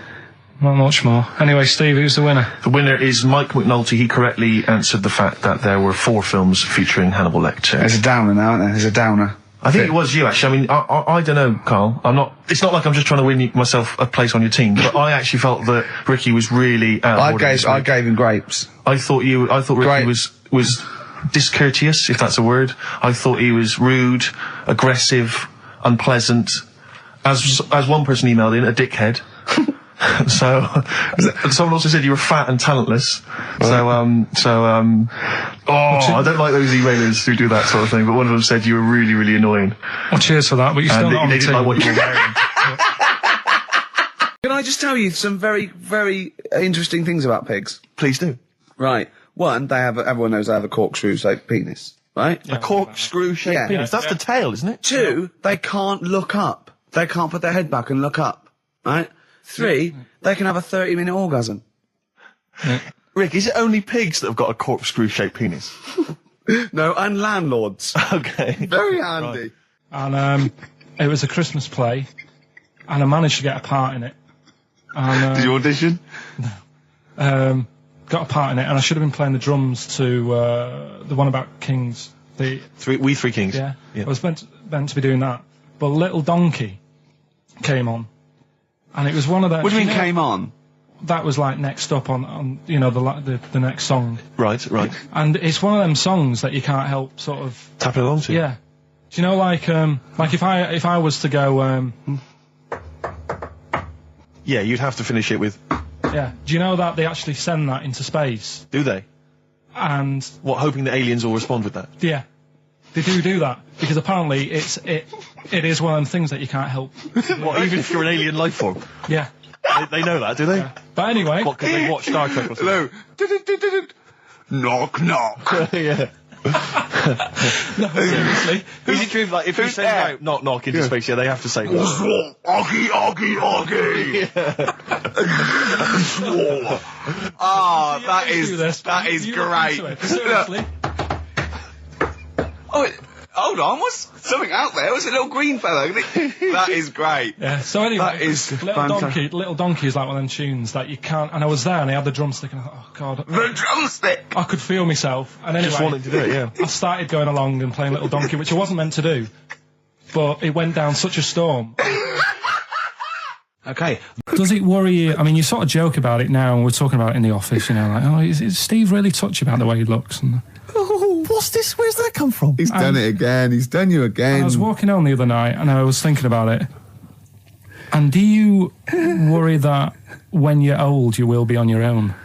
not much more. Anyway, Steve, who's the winner? The winner is Mike McNulty. He correctly answered the fact that there were 4 films featuring Hannibal Lecter. There's a downer now, isn't there? There's a downer. I think it was you, actually. I mean, I don't know, Carl. It's not like I'm just trying to win myself a place on your team, but I actually felt that Ricky was really out of order. I gave him grapes. I thought Ricky was discourteous, if that's a word. I thought he was rude, aggressive, unpleasant. As one person emailed in, a dickhead. So, someone also said you were fat and talentless. I don't like those emailers who do that sort of thing, but one of them said you were really, really annoying. Well, cheers for that, but you're still not on the team. They didn't like what you were wearing. Can I just tell you some very, very interesting things about pigs? Please do. Right. One, everyone knows they have a corkscrew-shaped penis, right? A corkscrew-shaped penis. That's the tail, isn't it? 2, they can't look up. They can't put their head back and look up, right? 3, they can have a 30-minute orgasm. Rick, is it only pigs that have got a corkscrew-shaped penis? No, and landlords. Okay. Very handy. Right. And it was a Christmas play, and I managed to get a part in it. And, did you audition? No. Got a part in it, and I should have been playing the drums to the one about Kings. We Three Kings. Yeah. I was meant to be doing that, but Little Donkey came on, and it was one of those. What do you mean came on? That was like next up on the next song. Right. And it's one of them songs that you can't help sort of tapping along to. Yeah. Do you know like if I was to go yeah, you'd have to finish it with. Yeah. Do you know that they actually send that into space? Do they? And what, hoping that aliens will respond with that? Yeah. They do that because apparently it is one of them things that you can't help. What, even if you're an alien life form? Yeah. They know that, do they? Yeah. But anyway, what, because they watch Star Trek or something? Hello. Knock knock. Yeah. No, seriously. Is it true, like, if you send out knock knock into space, they have to say Oggy, oggy. Oh, that is great. Seriously. Oh, hold on, what's something out there? What's a little green fellow? That is great. Yeah, so anyway, that is Little Donkey is like one of them tunes that you can't, and I was there and I had the drumstick and I thought, oh god. The drumstick! I could feel myself. And anyway, just wanted to do it, yeah. I started going along and playing Little Donkey, which I wasn't meant to do, but it went down such a storm. Okay. Does it worry you? I mean, you sort of joke about it now, and we're talking about it in the office, you know, like, oh, is Steve really touchy about the way he looks? And what's this? Where's that come from? He's done it again. He's done you again. I was walking home the other night, and I was thinking about it. And do you worry that when you're old, you will be on your own?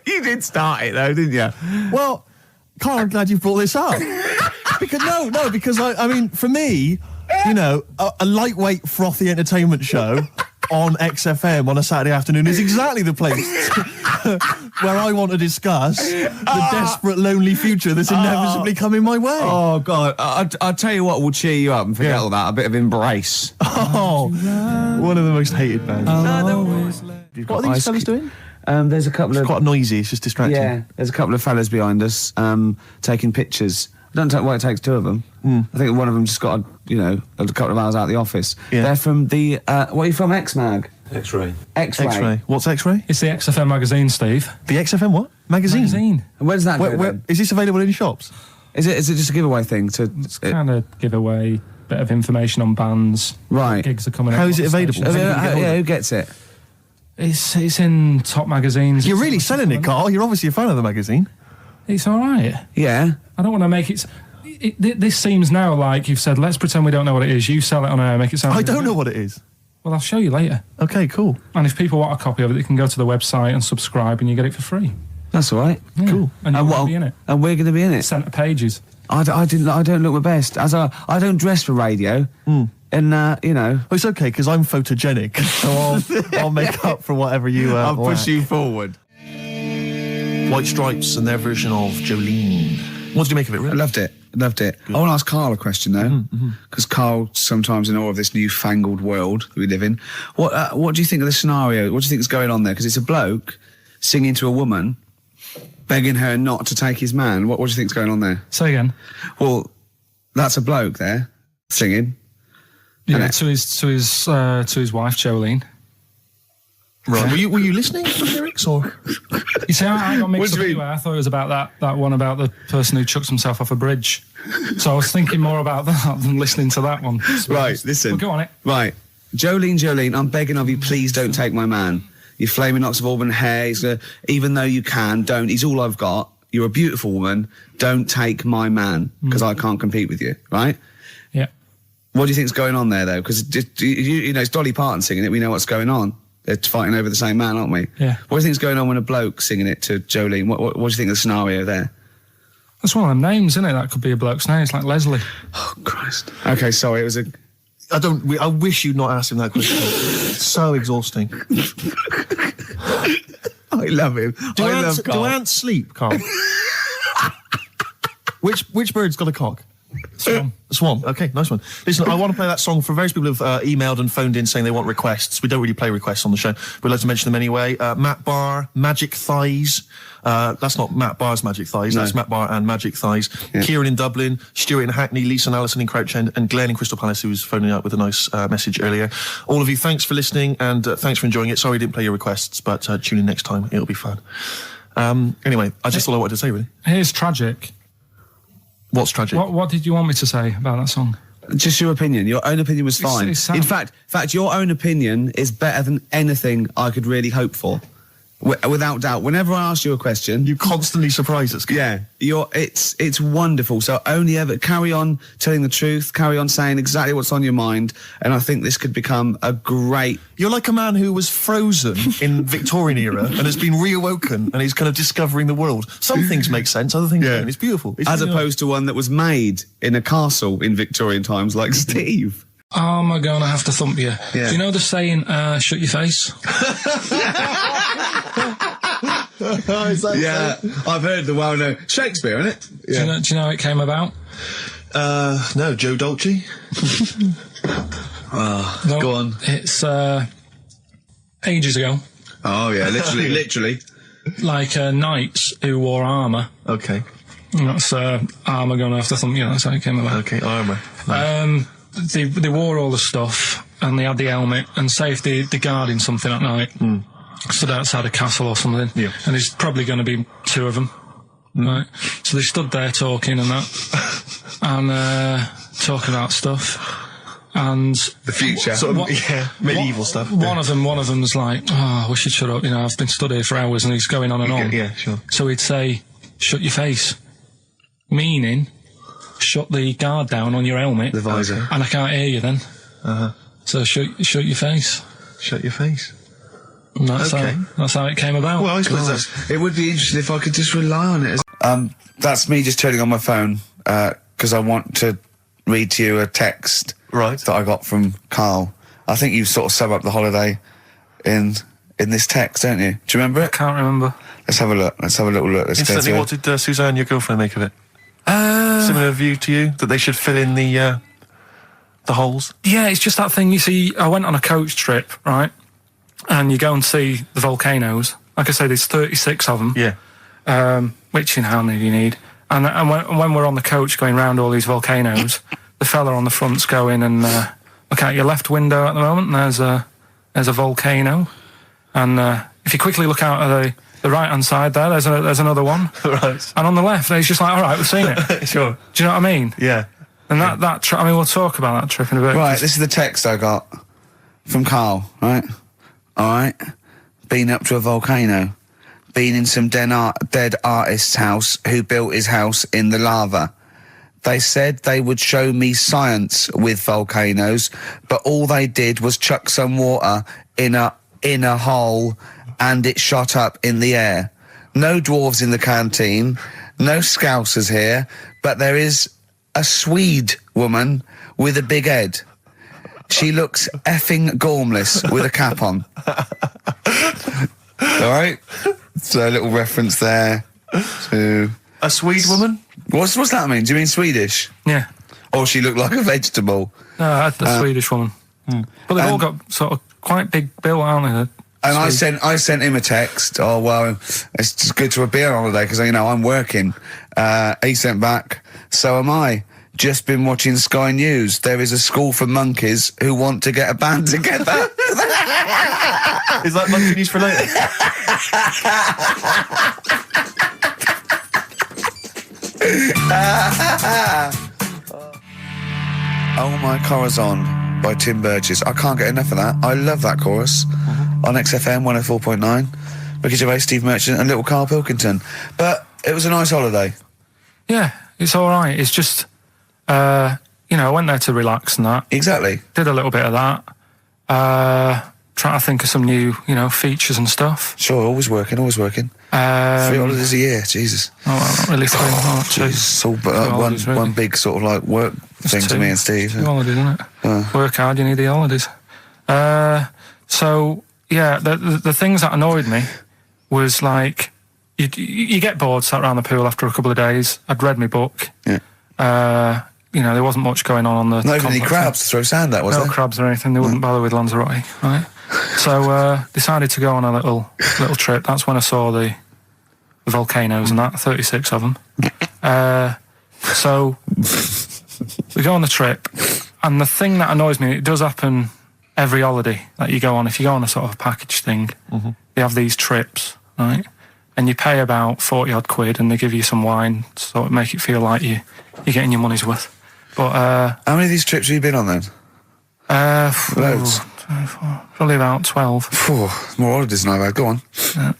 You did start it, though, didn't you? Well, Carl, I'm glad you brought this up. Because I mean, for me, you know, a lightweight, frothy entertainment show on XFM on a Saturday afternoon is exactly the place where I want to discuss the desperate, lonely future that's inevitably coming my way. Oh, God. I'll tell you what will cheer you up and forget all that. A bit of Embrace. Oh, one of the most hated bands. What are these fellas doing? There's a couple of... It's quite noisy, it's just distracting. Yeah, there's a couple of fellas behind us taking pictures. I don't know why it takes 2 of them. I think one of them just got, a couple of hours out of the office. Yeah. They're from the, what are you from, X-Mag? X-Ray. X-Ray. What's X-Ray? It's the XFM magazine, Steve. The XFM what? Magazine. And where's that where, is this available in shops? Is it just a giveaway thing? It's kind of giveaway, bit of information on bands. Right. Gigs are coming up. How is it available? Who gets it? It's in top magazines. You're really selling it, Carl. You're obviously a fan of the magazine. It's all right. Yeah. I don't want to make it. This seems now like you've said, let's pretend we don't know what it is. You sell it on air, make it sound. I don't know what it is. Well, I'll show you later. Okay, cool. And if people want a copy of it, they can go to the website and subscribe, and you get it for free. That's all right. Yeah. Cool. And you're going to be in it. And we're going to be in it. Centre pages. I don't look my best. I don't dress for radio. And, you know. Well, it's okay, because I'm photogenic, so I'll make up for whatever you I'll wear. push you forward. White Stripes and their version of Jolene. What did you make of it, Rick? I loved it. Loved it. I want to ask Carl a question though, because Carl sometimes in awe of this newfangled world that we live in. What do you think of the scenario? What do you think is going on there? Because it's a bloke singing to a woman, begging her not to take his man. What do you think's going on there? Say again. Well, that's a bloke there singing. Yeah, to his wife Jolene. Right. Were you listening to the lyrics or? You see, I got mixed up anyway. I thought it was about that one about the person who chucks himself off a bridge. So I was thinking more about that than listening to that one. Right, listen. Well, go on it. Right. Jolene, I'm begging of you, please don't take my man. You flaming locks of auburn hair, even though you can, don't. He's all I've got. You're a beautiful woman. Don't take my man, because I can't compete with you, right? Yeah. What do you think's going on there, though? Because, you know, it's Dolly Parton singing it. We know what's going on. They're fighting over the same man, aren't we? Yeah. What do you think's going on when a bloke singing it to Jolene? What do you think of the scenario there? That's one of them names, isn't it? That could be a bloke's name. It's like Leslie. Oh, Christ. Okay, sorry, it was a... I wish you'd not asked him that question. It's so exhausting. I love him. Do I love Carl. Do ants sleep, Carl? Which bird's got a cock? Swan. Swan. Okay, nice one. Listen, I want to play that song for various people who've emailed and phoned in saying they want requests. We don't really play requests on the show. We'd like to mention them anyway. Matt Barr, Magic Thighs. That's not Matt Barr's Magic Thighs. No. That's Matt Barr and Magic Thighs. Yeah. Kieran in Dublin, Stuart in Hackney, Lisa and Alison in Crouch End, and Glenn in Crystal Palace, who was phoning up with a nice message earlier. All of you, thanks for listening and thanks for enjoying it. Sorry we didn't play your requests, but tune in next time. It'll be fun. Anyway, I just all I wanted to say, really. Here's tragic. What's tragic? What did you want me to say about that song? Just your opinion. Your own opinion was fine. It's In fact, your own opinion is better than anything I could really hope for. Without doubt. Whenever I ask you a question, you constantly surprise us. Yeah, it's wonderful. So only ever carry on telling the truth, carry on saying exactly what's on your mind, and I think this could become a great... You're like a man who was frozen in Victorian era and has been reawoken and he's kind of discovering the world. Some things make sense, other things don't. It's beautiful. As opposed to one that was made in a castle in Victorian times, like Steve. Oh, am I gonna have to thump you? Yeah. Do you know the saying, shut your face? Yeah, I've heard the well-known Shakespeare, innit? Yeah. Do you know how it came about? No, Joe Dolce. No, go on. It's ages ago. Oh yeah, literally. Like knights who wore armour. Okay. That's armour gonna have to thump you. That's how it came about. Okay, armour. They wore all the stuff and they had the helmet, and say if they're guarding something at night, stood outside a castle or something, and there's probably going to be two of them, right? So they stood there talking and that, and talking about stuff, and the future, medieval stuff. One of them's like, "Oh, we should shut up. You know, I've been stood here for hours," and he's going on and on. Yeah, sure. So he'd say, "Shut your face," meaning, shut the guard down on your helmet, the visor, and I can't hear you then. So shut your face. Shut your face. And that's how it came about. Well, I suppose it would be interesting if I could just rely on it. That's me just turning on my phone because I want to read to you a text that I got from Carl. I think you sort of sum up the holiday in this text, don't you? Do you remember it? I can't remember. Let's have a look. Let's have a little look. Instantly, what did Suzanne, your girlfriend, make of it? Similar view to you, that they should fill in the holes? Yeah, it's just that thing, you see, I went on a coach trip, right? And you go and see the volcanoes. Like I say, there's 36 of them. Yeah. Which, you know, how many do you need? And when we're on the coach going round all these volcanoes, the fella on the front's going and look out your left window at the moment, and there's a volcano. And if you quickly look out at the right-hand side there, there's another one. Right. And on the left, he's just like, all right, we've seen it. Sure. Do you know what I mean? Yeah. And that trip, I mean, we'll talk about that trip in a bit. Right, this is the text I got from Carl, right? All right. been up to a volcano, been in some dead artist's house who built his house in the lava. They said they would show me science with volcanoes, but all they did was chuck some water in a hole and it shot up in the air. No dwarves in the canteen, no Scousers here, but there is a Swede woman with a big head. She looks effing gormless with a cap on. Alright? So a little reference there to... A Swede woman? What's that mean? Do you mean Swedish? Yeah. Or she looked like a vegetable? No, a Swedish woman. But they've all got sort of quite big bill, aren't they? And I sent him a text. Oh well, it's just good to be on holiday because I'm working. He sent back. So am I. Just been watching Sky News. There is a school for monkeys who want to get a band together. Is that monkey news for later? Oh My Corazon by Tim Burgess. I can't get enough of that. I love that chorus on XFM 104.9. Ricky Gervais, Steve Merchant and little Karl Pilkington. But it was a nice holiday. Yeah, it's all right. It's just, I went there to relax and that. Exactly. Did a little bit of that. Trying to think of some new, features and stuff. Sure, always working. 3 holidays a year, Jesus. Oh, well, not really 3. Oh, two. It's all but one big sort of like work thing to me and Steve. 2 holidays, isn't it? Work hard, you need the holidays. So, yeah, the things that annoyed me was like, you get bored, sat around the pool after a couple of days. I'd read my book. Yeah. There wasn't much going on the... Not even any crabs to throw sand at, was there? No crabs or anything. They wouldn't bother with Lanzarote, right? So, decided to go on a little trip. That's when I saw the volcanoes and that, 36 of them. So, we go on the trip, and the thing that annoys me, it does happen every holiday that you go on. If you go on a sort of a package thing, they have these trips, right? And you pay about 40 odd quid, and they give you some wine, so it make it feel like you're getting your money's worth. But how many of these trips have you been on then? Loads. Probably about 12. More holidays than I've had. Go on. So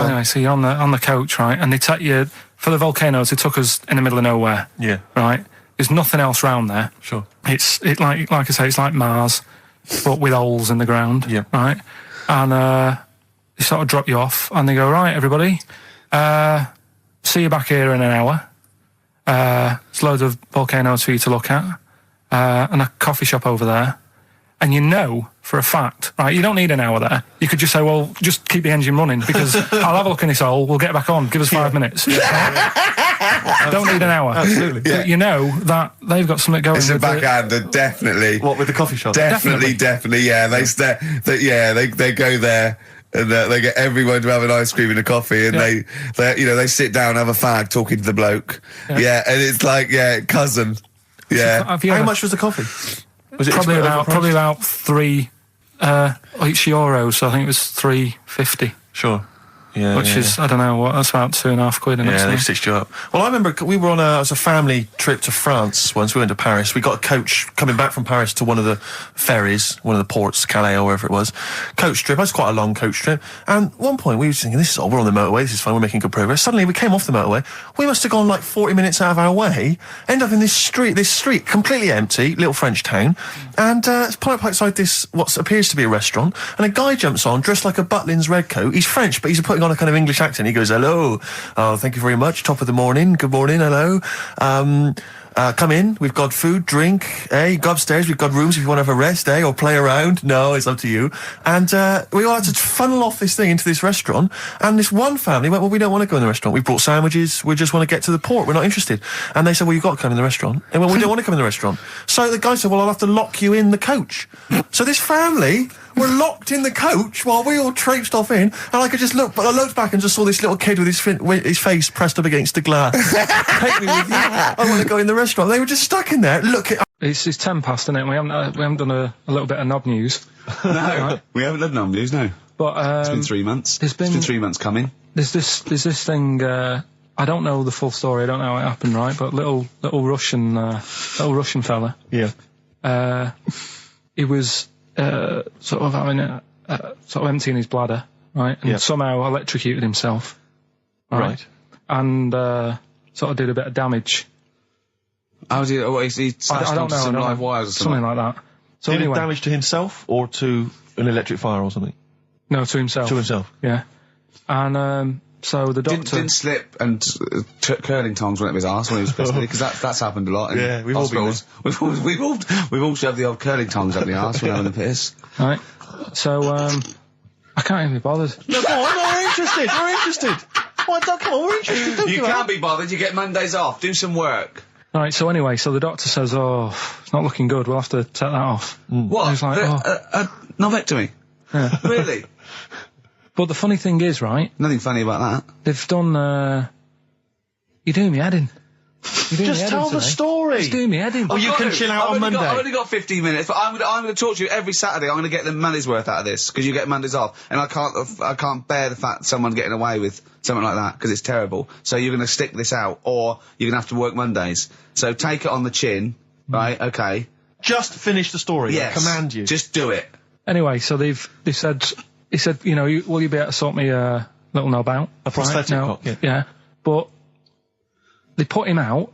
anyway, so you're on the coach, right? And they take you for the volcanoes. They took us in the middle of nowhere. Yeah. Right. There's nothing else round there. Sure. It's like I say, it's like Mars, but with holes in the ground. Yeah. Right. And they sort of drop you off, and they go, right, everybody, see you back here in an hour. There's loads of volcanoes for you to look at, and a coffee shop over there. And for a fact, right, you don't need an hour there. You could just say, well, just keep the engine running because I'll have a look in this hole, we'll get back on, give us 5 minutes. Don't need an hour. Absolutely. But that they've got something going. It's a backhander, definitely. What, with the coffee shop? Definitely, yeah. They go there. And they get everyone to have an ice cream and a coffee, and they sit down, have a fag, talking to the bloke. Yeah, and it's like, cousin. Yeah. How much was the coffee? Was it probably about €3 euros? So I think it was $3.50. Sure. Yeah, which is, I don't know, that's about 2.5 quid. Yeah, they've stitched you up. Well, I remember we were on a family trip to France once. We went to Paris. We got a coach coming back from Paris to one of the ferries, one of the ports, Calais or wherever it was. Coach trip. It was quite a long coach trip. And at one point we were thinking, we're on the motorway, this is fine, we're making good progress. Suddenly we came off the motorway. We must have gone like 40 minutes out of our way, end up in this street, completely empty, little French town. And it's parked outside this, what appears to be a restaurant. And a guy jumps on, dressed like a Butlins red coat. He's French, but he's putting on a kind of English accent. He goes, hello, thank you very much, top of the morning, good morning, hello. Come in, we've got food, drink, go upstairs, we've got rooms if you want to have a rest, or play around. No, it's up to you. And we all had to funnel off this thing into this restaurant, and this one family went, well, we don't want to go in the restaurant, we brought sandwiches, we just want to get to the port, we're not interested. And they said, well, you've got to come in the restaurant. And well, we don't want to come in the restaurant. So the guy said, well, I'll have to lock you in the coach. So this family were locked in the coach while we all traipsed off in, and I could just look, but I looked back and just saw this little kid with his face pressed up against the glass. Take me with you. I want to go in the restaurant. They were just stuck in there. Look, it's 10 past, isn't it? We haven't done a little bit of knob news. No, right? We haven't done knob news, no. But it's been 3 months. It's been 3 months coming. There's this thing. I don't know the full story. I don't know how it happened, right? But little Russian fella. Yeah. He was sort of having a sort of emptying his bladder, right? And somehow electrocuted himself. Right. And sort of did a bit of damage. How did he smashed onto some live wires or something? Something like that. So did anyway, it damage to himself or to an electric fire or something? No, to himself. To himself. Yeah. And so the doctor didn't slip and curling tongs went up his arse when he was pissed, because that's happened a lot. In we've all been there. We've all shoved the old curling tongs up the arse when having a piss. Right. So I can't even be bothered. No, go on, we're interested. We're interested. Come on, we're interested. Don't You can't be bothered. You get Mondays off. Do some work. Right, so anyway, so the doctor says, it's not looking good, we'll have to take that off. What? And he's like, Novectomy? Yeah. Really? But the funny thing is, right? Nothing funny about that. They've done, you're doing me head in. Just tell the story. Just doing me head in. Oh, you can chill out on Monday. I've only got 15 minutes, but I'm going to talk to you every Saturday. I'm going to get the money's worth out of this, because you get Mondays off. And I can't bear the fact someone getting away with something like that, because it's terrible. So you're going to stick this out, or you're going to have to work Mondays. So take it on the chin, right? Okay. Just finish the story. Yes. I command you. Just do it. Anyway, so he said, you know, will you be able to sort me a little knob out? A prosthetic cock, yeah. But they put him out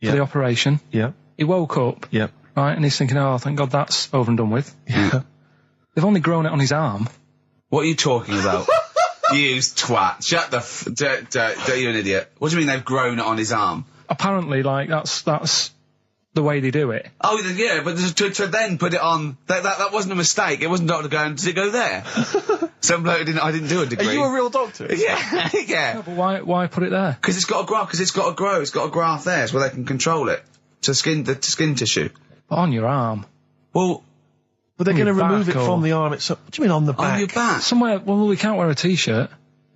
for the operation. Yeah. He woke up. Yeah. Right, and he's thinking, thank God that's over and done with. Yeah. They've only grown it on his arm. What are you talking about? You twat. Shut the you're an idiot. What do you mean they've grown it on his arm? Apparently, like, that's the way they do it. Oh, yeah, but to then put it on, that wasn't a mistake. It wasn't doctor going, did it go there? Some bloke I didn't do a degree. Are you a real doctor? Yeah, yeah. No, but why put it there? Because it's got to grow, it's got a graft there, so they can control it. To the skin tissue. But on your arm. Well, but they're going to remove it from the arm itself. What do you mean on the back? On your back? Somewhere, well, we can't wear a t-shirt.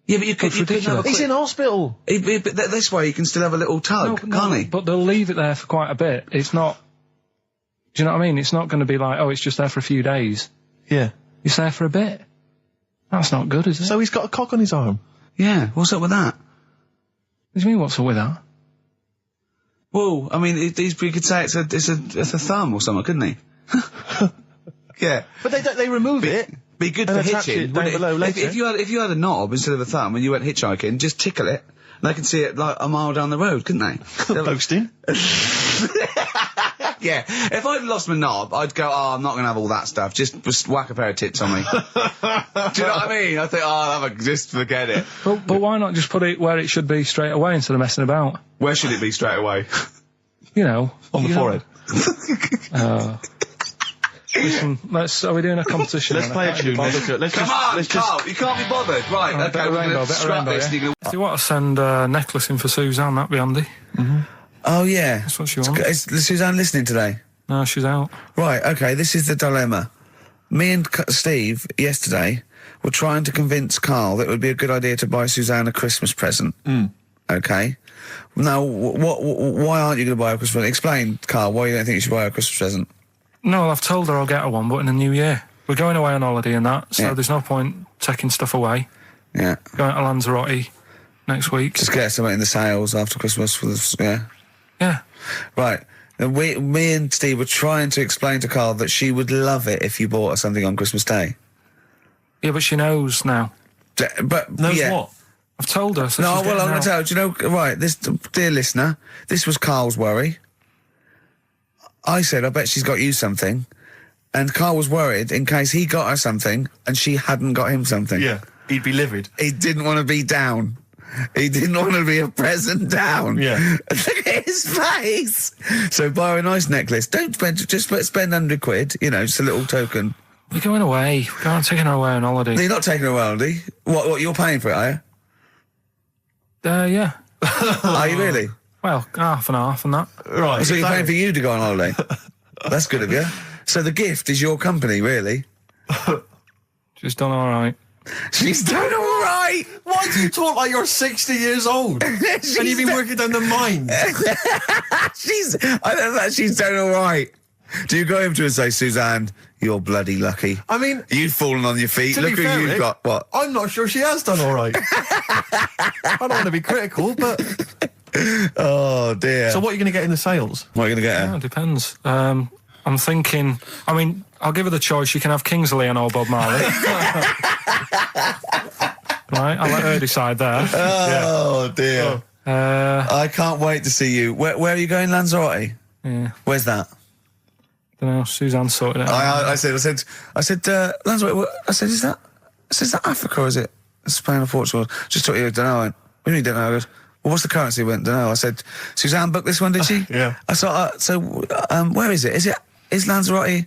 Yeah, but you could have He's in hospital. But this way you can still have a little tug, can't he? But they'll leave it there for quite a bit. It's not... Do you know what I mean? It's not going to be like, it's just there for a few days. Yeah. It's there for a bit. That's not good, is it? So he's got a cock on his arm? Yeah, what's up with that? What do you mean, what's up with that? Well, I mean, he could say it's a thumb or something, couldn't he? Yeah. But they remove it. Be good for hitching. Down below later. If you had a knob instead of a thumb and you went hitchhiking, just tickle it, and they can see it like a mile down the road, couldn't they? Posting. Yeah. If I'd lost my knob, I'd go, I'm not going to have all that stuff. Just whack a pair of tits on me. Do you know what I mean? I think, just forget it. But why not just put it where it should be straight away instead of messing about? Where should it be straight away? You know. On the forehead. Listen, are we doing a competition? Let's play a tune. Come on, Carl, you can't be bothered. Right, okay, we're going to scrap this. If you want to send a necklace in for Suzanne, that'd be handy. Mm-hmm. Oh, yeah. That's what she wants. Is Suzanne listening today? No, she's out. Right, okay, this is the dilemma. Me and Steve, yesterday, were trying to convince Carl that it would be a good idea to buy Suzanne a Christmas present. Okay? Now, why aren't you going to buy her a Christmas present? Explain, Carl, why you don't think you should buy her a Christmas present. No, I've told her I'll get her one, but in the new year. We're going away on holiday and that, so there's no point taking stuff away. Yeah. Going to Lanzarote next week. Just get something in the sales after Christmas for this, yeah? Yeah. Right. Me and Steve were trying to explain to Carl that she would love it if you bought her something on Christmas Day. Yeah, but she knows now. But knows what? I've told her. So I'm going to tell her. Do you know, right, this, dear listener, this was Carl's worry. I said, I bet she's got you something. And Carl was worried in case he got her something and she hadn't got him something. Yeah, he'd be livid. He didn't want to be down. He didn't want to be a present down. Yeah. Look at his face. So buy her a nice necklace. Don't spend, just spend £100, you know, just a little token. We're going away. We're taking her away on holiday. No, you're not taking her away on holiday. What, you're paying for it, are you? Yeah. Are you really? Well, half and half and that. Right. So you're paying for you to go on holiday? That's good of you. So the gift is your company, really? She's done all right. She's done all right. Why do you talk like you're 60 years old? And you've been working down the mines. I don't know, she's done all right. Do you go home to her and say, Suzanne, you're bloody lucky? I mean... You've fallen on your feet. Look who fair, you've got. What? I'm not sure she has done all right. I don't want to be critical, but... Oh, dear. So what are you going to get in the sales? What are you going to get her? Yeah, it depends. I'm thinking... I mean, I'll give her the choice. She can have Kingsley and or Bob Marley. Right, I'll let her decide there. Oh, dear. I can't wait to see you. Where are you going, Lanzarote? Yeah. Where's that? Don't know. Suzanne sorted it out. I said, Lanzarote, I said, is that Africa or is it Spain or Portugal? Just thought you don't know. I went, what do you mean don't know? I goes, well, what's the currency? I went, don't know. I said, Suzanne booked this one, did she? Yeah. I thought, where is it? Is Lanzarote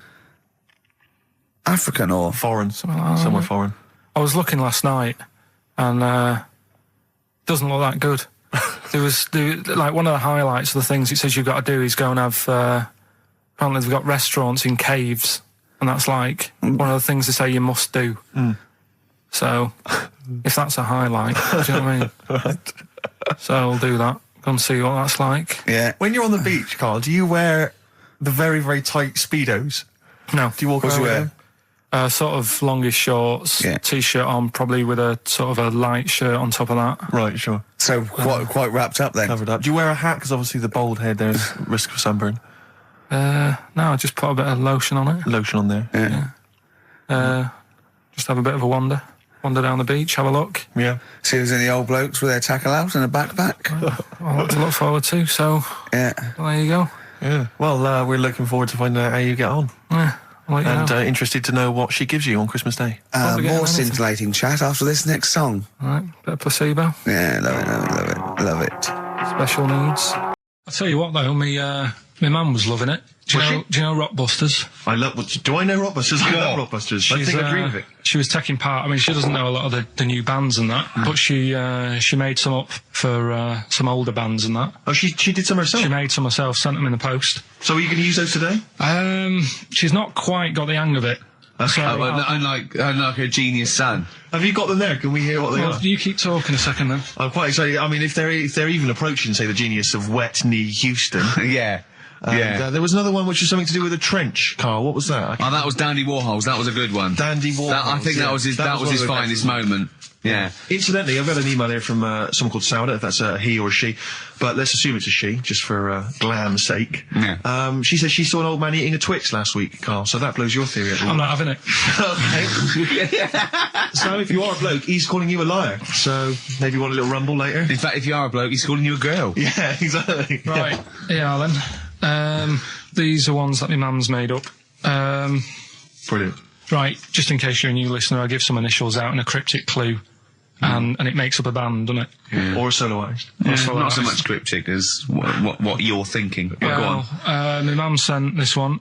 African or foreign? Somewhere foreign. I was looking last night, and doesn't look that good. There was like one of the highlights of the things it says you've got to do is go and have. Apparently, they've got restaurants in caves, and that's like one of the things they say you must do. So, if that's a highlight, do you know what I mean? Right. So I'll do that. Go and see what that's like. Yeah. When you're on the beach, Carl, do you wear the very, very tight Speedos? No. Do you walk around with them? Sort of longish shorts, t-shirt on, probably with a sort of a light shirt on top of that. Right, sure. So quite wrapped up then. Covered up. Do you wear a hat? Because obviously the bald head, there's risk of sunburn. No, I just put a bit of lotion on it. Lotion on there. Yeah. Just have a bit of a wander down the beach, have a look. Yeah. See if there's any old blokes with their tackle out and a backpack. I'll have to look forward to, so yeah. Well, there you go. Yeah. Well, we're looking forward to finding out how you get on. Yeah. And interested to know what she gives you on Christmas Day. More scintillating chat after this next song. Right, bit of Placebo. Yeah, love it. Special needs. I'll tell you what though, my mum was loving it. Do you know Rockbusters? I love. Do I know Rockbusters? I love Rockbusters. I think I dream of it. She was taking part. I mean, she doesn't know a lot of the new bands and that, but she made some up for some older bands and that. Oh, she did some herself. She made some herself. Sent them in the post. So are you going to use those today? She's not quite got the hang of it. Okay. So unlike her genius son. Have you got them there? Can we hear what they are? You keep talking a second then. I'm quite excited. I mean, if they're even approaching, say, the genius of Wet Knee Houston. Yeah. There was another one which was something to do with a trench, Carl. What was that? That was Dandy Warhols. That was a good one. Dandy Warhols. I think that was his finest moment. Yeah. Incidentally, I've got an email here from someone called Sauda, if that's a he or a she, but let's assume it's a she, just for glam's sake. Yeah. She says she saw an old man eating a Twix last week, Carl, so that blows your theory at all. I'm not having it. Okay. So if you are a bloke, he's calling you a liar, so maybe you want a little rumble later? In fact, if you are a bloke, he's calling you a girl. Yeah, exactly. Right. Yeah, then. These are ones that my mum's made up. Brilliant. Right, just in case you're a new listener, I'll give some initials out and a cryptic clue. And it makes up a band, doesn't it? Yeah. Or a solo artist. Not so much cryptic as what you're thinking. Go on. My mum sent this one.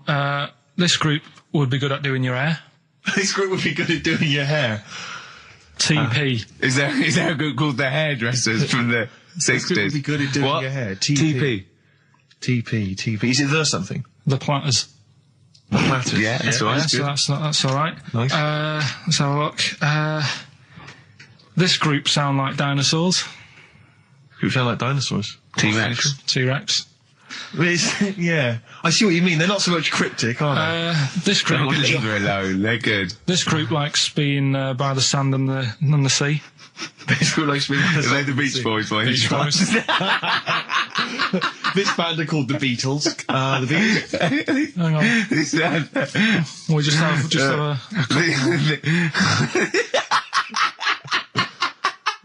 This group would be good at doing your hair. This group would be good at doing your hair. TP. Is there a group called the Hairdressers from the 60s? This group would be good at doing your hair. TP. Is it the something? The Platters. The Platters. Yeah, that's all right. So that's all right. Nice. Let's have a look. This group sound like dinosaurs. Group sound like dinosaurs. T-Rex. T-Rex. Yeah, I see what you mean. They're not so much cryptic, are they? This group. Don't leave her alone. They're good. This group likes being by the sand and the sea. This group likes being by the sand the Beach Boys, boys. Beach Boys. This band are called the Beatles. The Beatles. Hang on. We just have a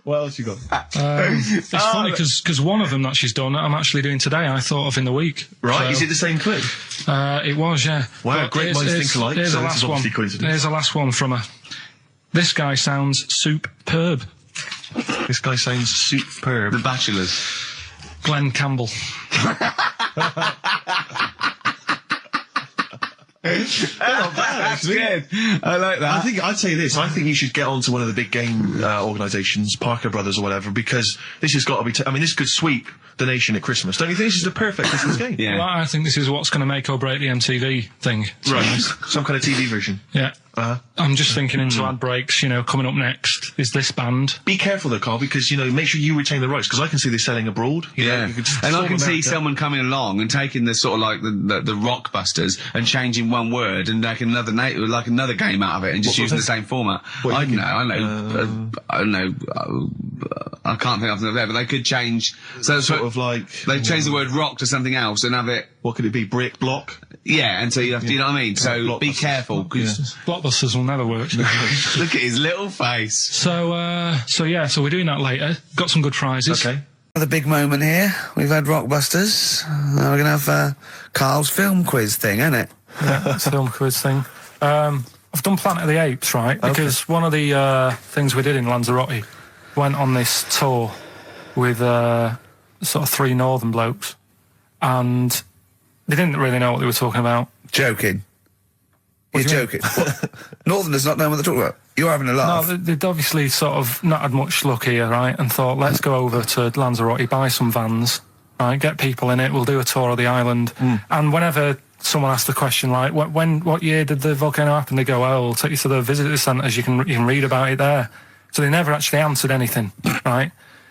What else you got? It's funny because one of them that she's done, I'm actually doing today. I thought of in the week. Right? So, is it the same clue? It was, yeah. Wow, But great minds think alike. Here's So the this is last one. obviously coincidence. Here's the last one from her. This guy sounds superb. This guy sounds superb. The Bachelors. Glenn Campbell. That's good. I like that. I'd say this. I think you should get onto one of the big game organisations, Parker Brothers or whatever, because this has got to be. This could sweep the nation at Christmas. Don't you think this is the perfect Christmas game? Yeah. Well, I think this is what's going to make or break the MTV thing. Right. Some kind of TV version. Yeah. I'm just thinking into ad breaks, coming up next is this band. Be careful though, Carl, because, make sure you retain the rights, because I can see this selling abroad. And I can see someone coming along and taking the sort of like the Rockbusters and changing one word and making another game out of it and just using the same format. I don't know. I can't think of them there, but they could change. So Sort of like... they change the word rock to something else and have it. What could it be? Brick, block? Yeah, and so you have to, you know what I mean? So be careful, because Blockbusters will never work. look at his little face. So we're doing that later. Got some good prizes. Okay. The big moment here. We've had Rockbusters. Now we're going to have Carl's film quiz thing, isn't it? Yeah, it's a film quiz thing. I've done Planet of the Apes, right? Because one of the things we did in Lanzarote went on this tour with sort of 3 northern blokes, and they didn't really know what they were talking about. Joking. You're joking. What? Northerners not knowing what they're talking about. You're having a laugh. No, they'd obviously sort of not had much luck here, right? And thought, let's go over to Lanzarote, buy some vans, right? Get people in it. We'll do a tour of the island. And whenever someone asked the question, like, what year did the volcano happen? They go, oh, we'll take you to the visitor centres. You can read about it there. So they never actually answered anything, right?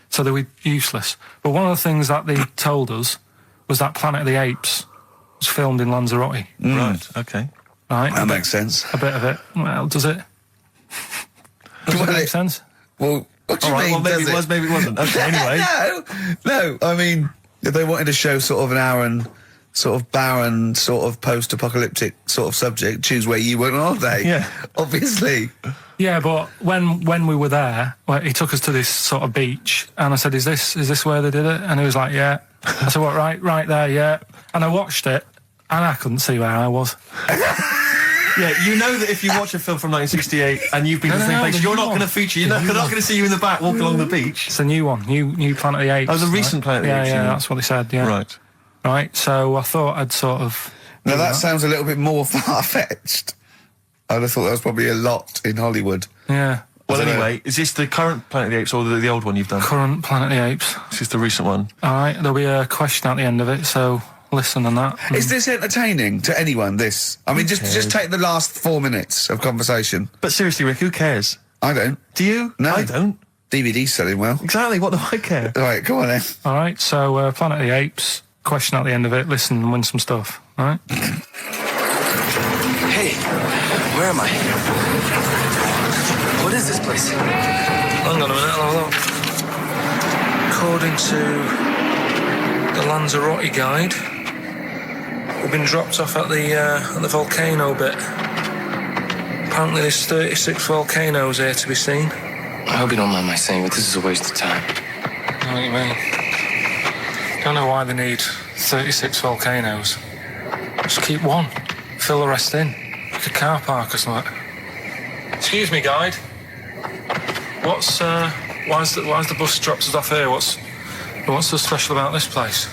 So they were useless. But one of the things that they told us was that Planet of the Apes was filmed in Lanzarote. Right, okay. Right? That makes sense. A bit of it. Well, does it? Does it make sense? Well, what do you mean? Well, maybe it was, maybe it wasn't. Okay, anyway. No. I mean, if they wanted to show sort of an barren, sort of post-apocalyptic sort of subject, choose where you went on holiday. Yeah. Obviously. Yeah, but when we were there, he took us to this sort of beach, and I said, "Is this where they did it?" And he was like, "Yeah." I said, "What? Right there, yeah." And I watched it, and I couldn't see where I was. Yeah, you know that if you watch a film from 1968 and you've been to the same place, you're not going to feature. You're not going to see you in the back walking along the beach. It's a new one, new Planet of the Apes. That was a recent Planet of the Apes. Yeah, that's what they said. Yeah. Right. So I thought I'd sort of. Now that sounds a little bit more far-fetched. I'd have thought that was probably a lot in Hollywood. Yeah. Well, anyway, is this the current Planet of the Apes or the old one you've done? Current Planet of the Apes. This is the recent one. All right, there'll be a question at the end of it, so listen on that. Is this entertaining to anyone, this? I mean, just take the last 4 minutes of conversation. But seriously, Rick, who cares? I don't. Do you? No. I don't. DVD's selling well. Exactly, what do I care? All right, come on then. All right, so Planet of the Apes, question at the end of it, listen and win some stuff, all right? Hey, where am I? What is this place? Hang on a minute, I'll have a look. According to the Lanzarote guide, we've been dropped off at the volcano bit. Apparently there's 36 volcanoes here to be seen. I hope you don't mind my saying, but this is a waste of time. I know what you mean. Don't know why they need 36 volcanoes. Just keep one. Fill the rest in. Like a car park or something. Excuse me, guide. Why's the bus dropped us off here? What's so special about this place?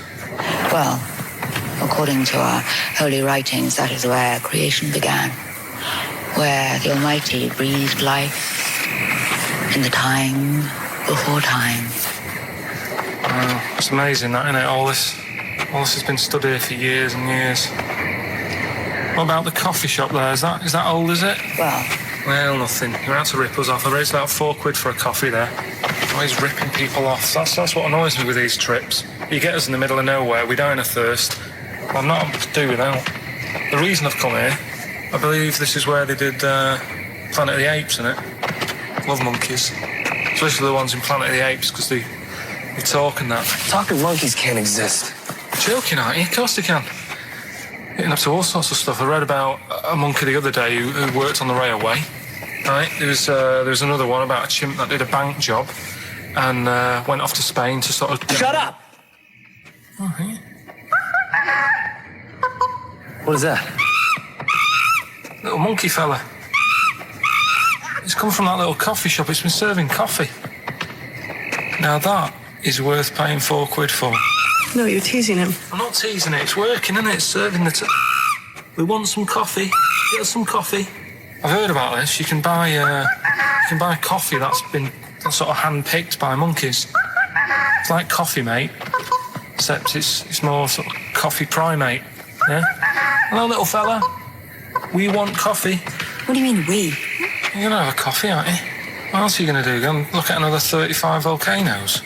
Well, according to our holy writings, that is where creation began, where the Almighty breathed life in the time before time. Wow, it's amazing that, isn't it? All this has been stood here for years and years. What about the coffee shop there? Is that old, is it? Well, nothing. You're out to rip us off. I raised about £4 for a coffee there. Always ripping people off. That's what annoys me with these trips. You get us in the middle of nowhere, we die in a thirst. I'm not able to do without. The reason I've come here, I believe this is where they did Planet of the Apes, innit? Love monkeys. Especially the ones in Planet of the Apes, because they talk and that. Talking monkeys can't exist. Joking, aren't you? Of course they can. Getting up to all sorts of stuff. I read about a monkey the other day who worked on the railway. Right, there was another one about a chimp that did a bank job and went off to Spain to sort of... Shut up! Oh, yeah. What is that? Little monkey fella. It's come from that little coffee shop. It's been serving coffee. Now that is worth paying £4 for. No, you're teasing him. I'm not teasing it. It's working, isn't it? It's serving the... We want some coffee. Get us some coffee. I've heard about this. You can buy coffee that's been sort of hand-picked by monkeys. It's like Coffee Mate, except it's more sort of coffee primate. Yeah. Hello, little fella. We want coffee. What do you mean, we? You're gonna have a coffee, aren't you? What else are you gonna do? Go and look at another 35 volcanoes?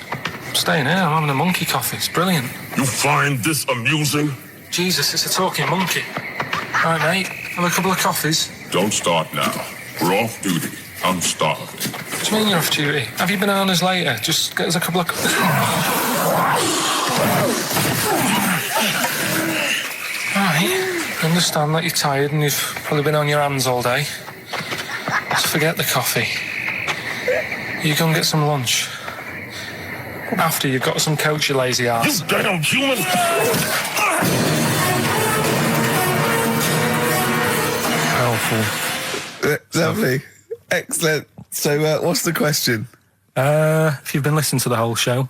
I'm staying here. I'm having a monkey coffee. It's brilliant. You find this amusing? Jesus, it's a talking monkey. Right, mate. Have a couple of coffees. Don't start now. We're off duty. I'm starving. What do you mean you're off duty? Have you bananas later? Just get us a couple of... Right, I understand that you're tired and you've probably been on your hands all day. Just forget the coffee. You go and get some lunch. After you've got some coach, you lazy ass. You damn human! Powerful. Lovely. Excellent. So, what's the question? If you've been listening to the whole show,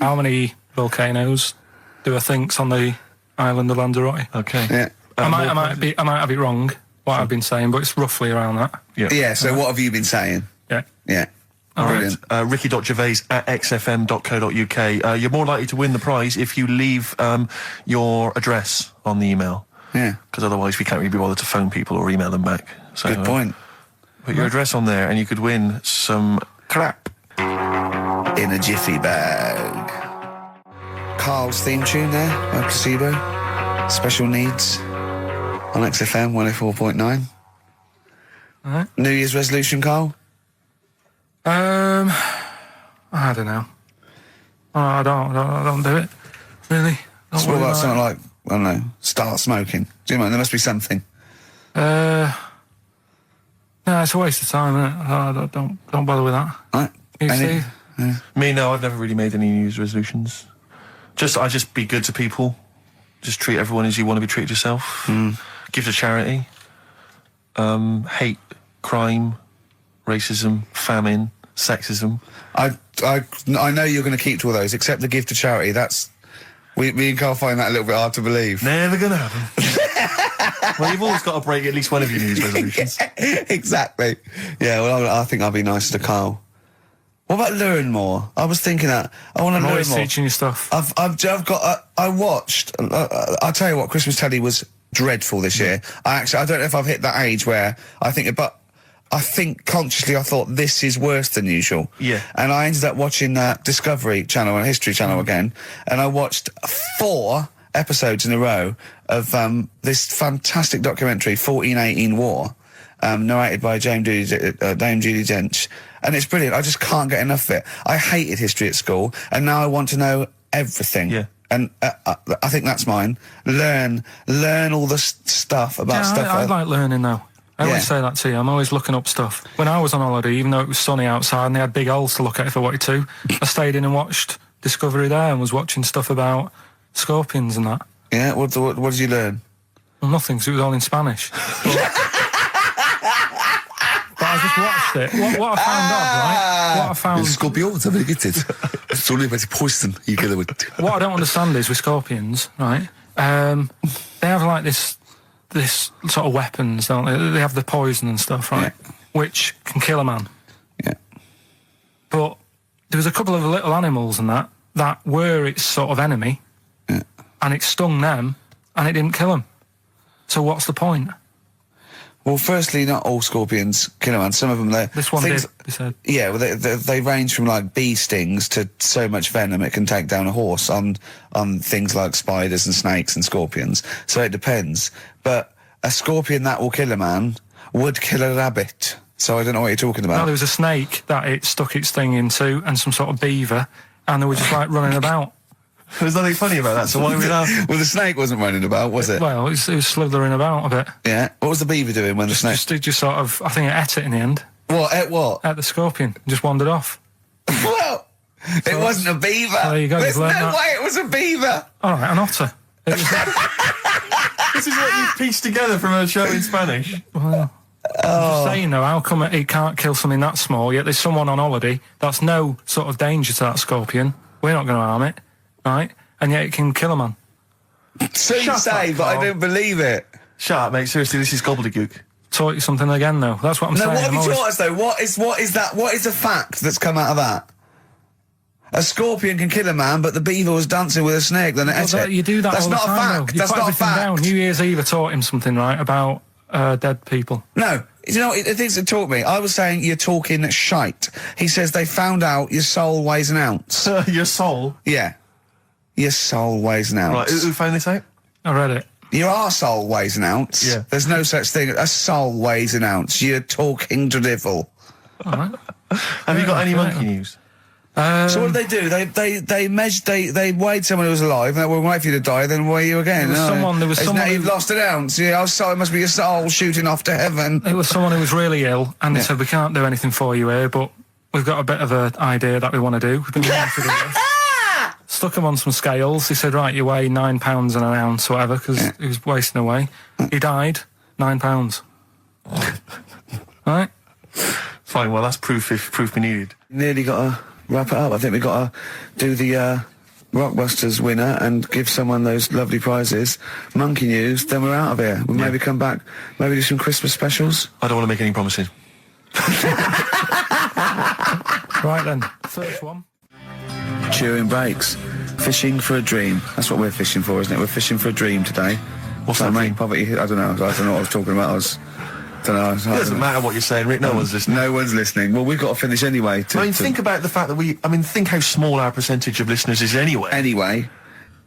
how many volcanoes do I think's on the island of Lanzarote? Okay. Yeah. I might have it wrong, what I've been saying, but it's roughly around that. Yeah, so what have you been saying? Yeah. Yeah. All Brilliant. right. Ricky.gervais@xfm.co.uk. You're more likely to win the prize if you leave your address on the email. Yeah. Because otherwise we can't really be bothered to phone people or email them back. So, Good point. Put your address on there and you could win some crap. In a jiffy bag. Carl's theme tune there by Placebo. Special Needs on XFM 104.9. Alright. New Year's resolution, Carl? I don't know. I don't do it. Really. It's more like something like, I don't know, start smoking. Do you know, there must be something. No, it's a waste of time, isn't it? Don't bother with that. Right. You see? Yeah. Me, no, I've never really made any New Year's resolutions. I just be good to people. Just treat everyone as you want to be treated yourself. Give to charity. Hate crime, racism, famine, sexism. I know you're going to keep to all those, except the give to charity. That's... Me and Carl find that a little bit hard to believe. Never gonna happen. Well, you've always got to break at least one of your New Year's resolutions. Exactly. Yeah, well, I think I'll be nicer to Carl. What about learn more? I was thinking that. I want to learn more. I'm always teaching you stuff. I've got... I watched... I'll tell you what, Christmas telly was dreadful this year. I don't know if I've hit that age where I think... But I think consciously I thought this is worse than usual. Yeah. And I ended up watching Discovery Channel and History Channel again, and I watched 4 episodes in a row of this fantastic documentary, 1418 War, narrated by Dame Judi Dench, and it's brilliant. I just can't get enough of it. I hated history at school, and now I want to know everything. Yeah. And I think that's mine. Learn all the stuff about stuff. I like learning though. I always say that to you. I'm always looking up stuff. When I was on holiday, even though it was sunny outside and they had big holes to look at if I wanted to, I stayed in and watched Discovery there and was watching stuff about scorpions and that. Yeah, what did you learn? Well, nothing, because it was all in Spanish. But I just watched it. What I found out, right? What I found... Scorpions, I'm going to get it. It's only about poison you get with. What I don't understand is with scorpions, right? They have like this sort of weapons, don't they? They have the poison and stuff, right? Yeah. Which can kill a man. Yeah. But there was a couple of little animals and that were its sort of enemy, and it stung them, and it didn't kill them. So what's the point? Well, firstly, not all scorpions kill a man. Some of them, this one did, they said. Yeah, well, they range from like bee stings to so much venom it can take down a horse on things like spiders and snakes and scorpions. So it depends. But a scorpion that will kill a man would kill a rabbit. So I don't know what you're talking about. No, there was a snake that it stuck its thing into, and some sort of beaver, and they were just like running about. There's nothing funny about that, so why are we laughing? Well, the snake wasn't running about, was it? Well, it was slithering about a bit. Yeah. What was the beaver doing when the snake... Just sort of, I think it ate it in the end. What? Ate what? Ate the scorpion. Just wandered off. Well, it wasn't a beaver. There you go. There's no way it was a beaver. All right, an otter. It was This is what you've pieced together from a show in Spanish. Well... I'm just saying though, how come it can't kill something that small, yet there's someone on holiday that's no sort of danger to that scorpion, we're not going to harm it, right? And yet it can kill a man. So you say, but I don't believe it. Shut up, mate, seriously, this is gobbledygook. Taught you something again though, that's what I'm saying. No, what have you taught us though? What is that? What is the fact that's come out of that? A scorpion can kill a man, but the beaver was dancing with a snake, then it ate it. You do that That's all the not time, a fact. That's not a fact. Down. New Year's Eve taught him something, right, about dead people. No. You know, it things that taught me. I was saying you're talking shite. He says they found out your soul weighs an ounce. Your soul? Yeah. Your soul weighs an ounce. Right, who found this out? I read it. Your arsehole weighs an ounce. Yeah. There's no such thing. A soul weighs an ounce. You're talking drivel. All right. Have you got any monkey news? So what did they do? They measured. They weighed someone who was alive, and they would wait for you to die, then weigh you again. There was someone you've lost an ounce. Yeah, it must be your soul shooting off to heaven. It was someone who was really ill, and they said, we can't do anything for you here, but we've got a bit of an idea that we want to do. We've been wanting to do this. Stuck him on some scales. He said, right, you weigh 9 pounds and an ounce or whatever, because he was wasting away. He died, 9 pounds. Right? Fine, well, that's proof if proof be needed. Nearly got to wrap it up. I think we've got to do the Rockbusters winner and give someone those lovely prizes. Monkey news, then we're out of here. We'll maybe come back, maybe do some Christmas specials. I don't want to make any promises. Right then, first one. Chewing breaks. Fishing for a dream. That's what we're fishing for, isn't it? We're fishing for a dream today. What's that mean? Poverty. I don't know. I don't know what I was talking about. It doesn't matter what you're saying, Rick. No one's listening. No one's listening. Well, we've got to finish anyway. Think about the fact that think how small our percentage of listeners is anyway. Anyway.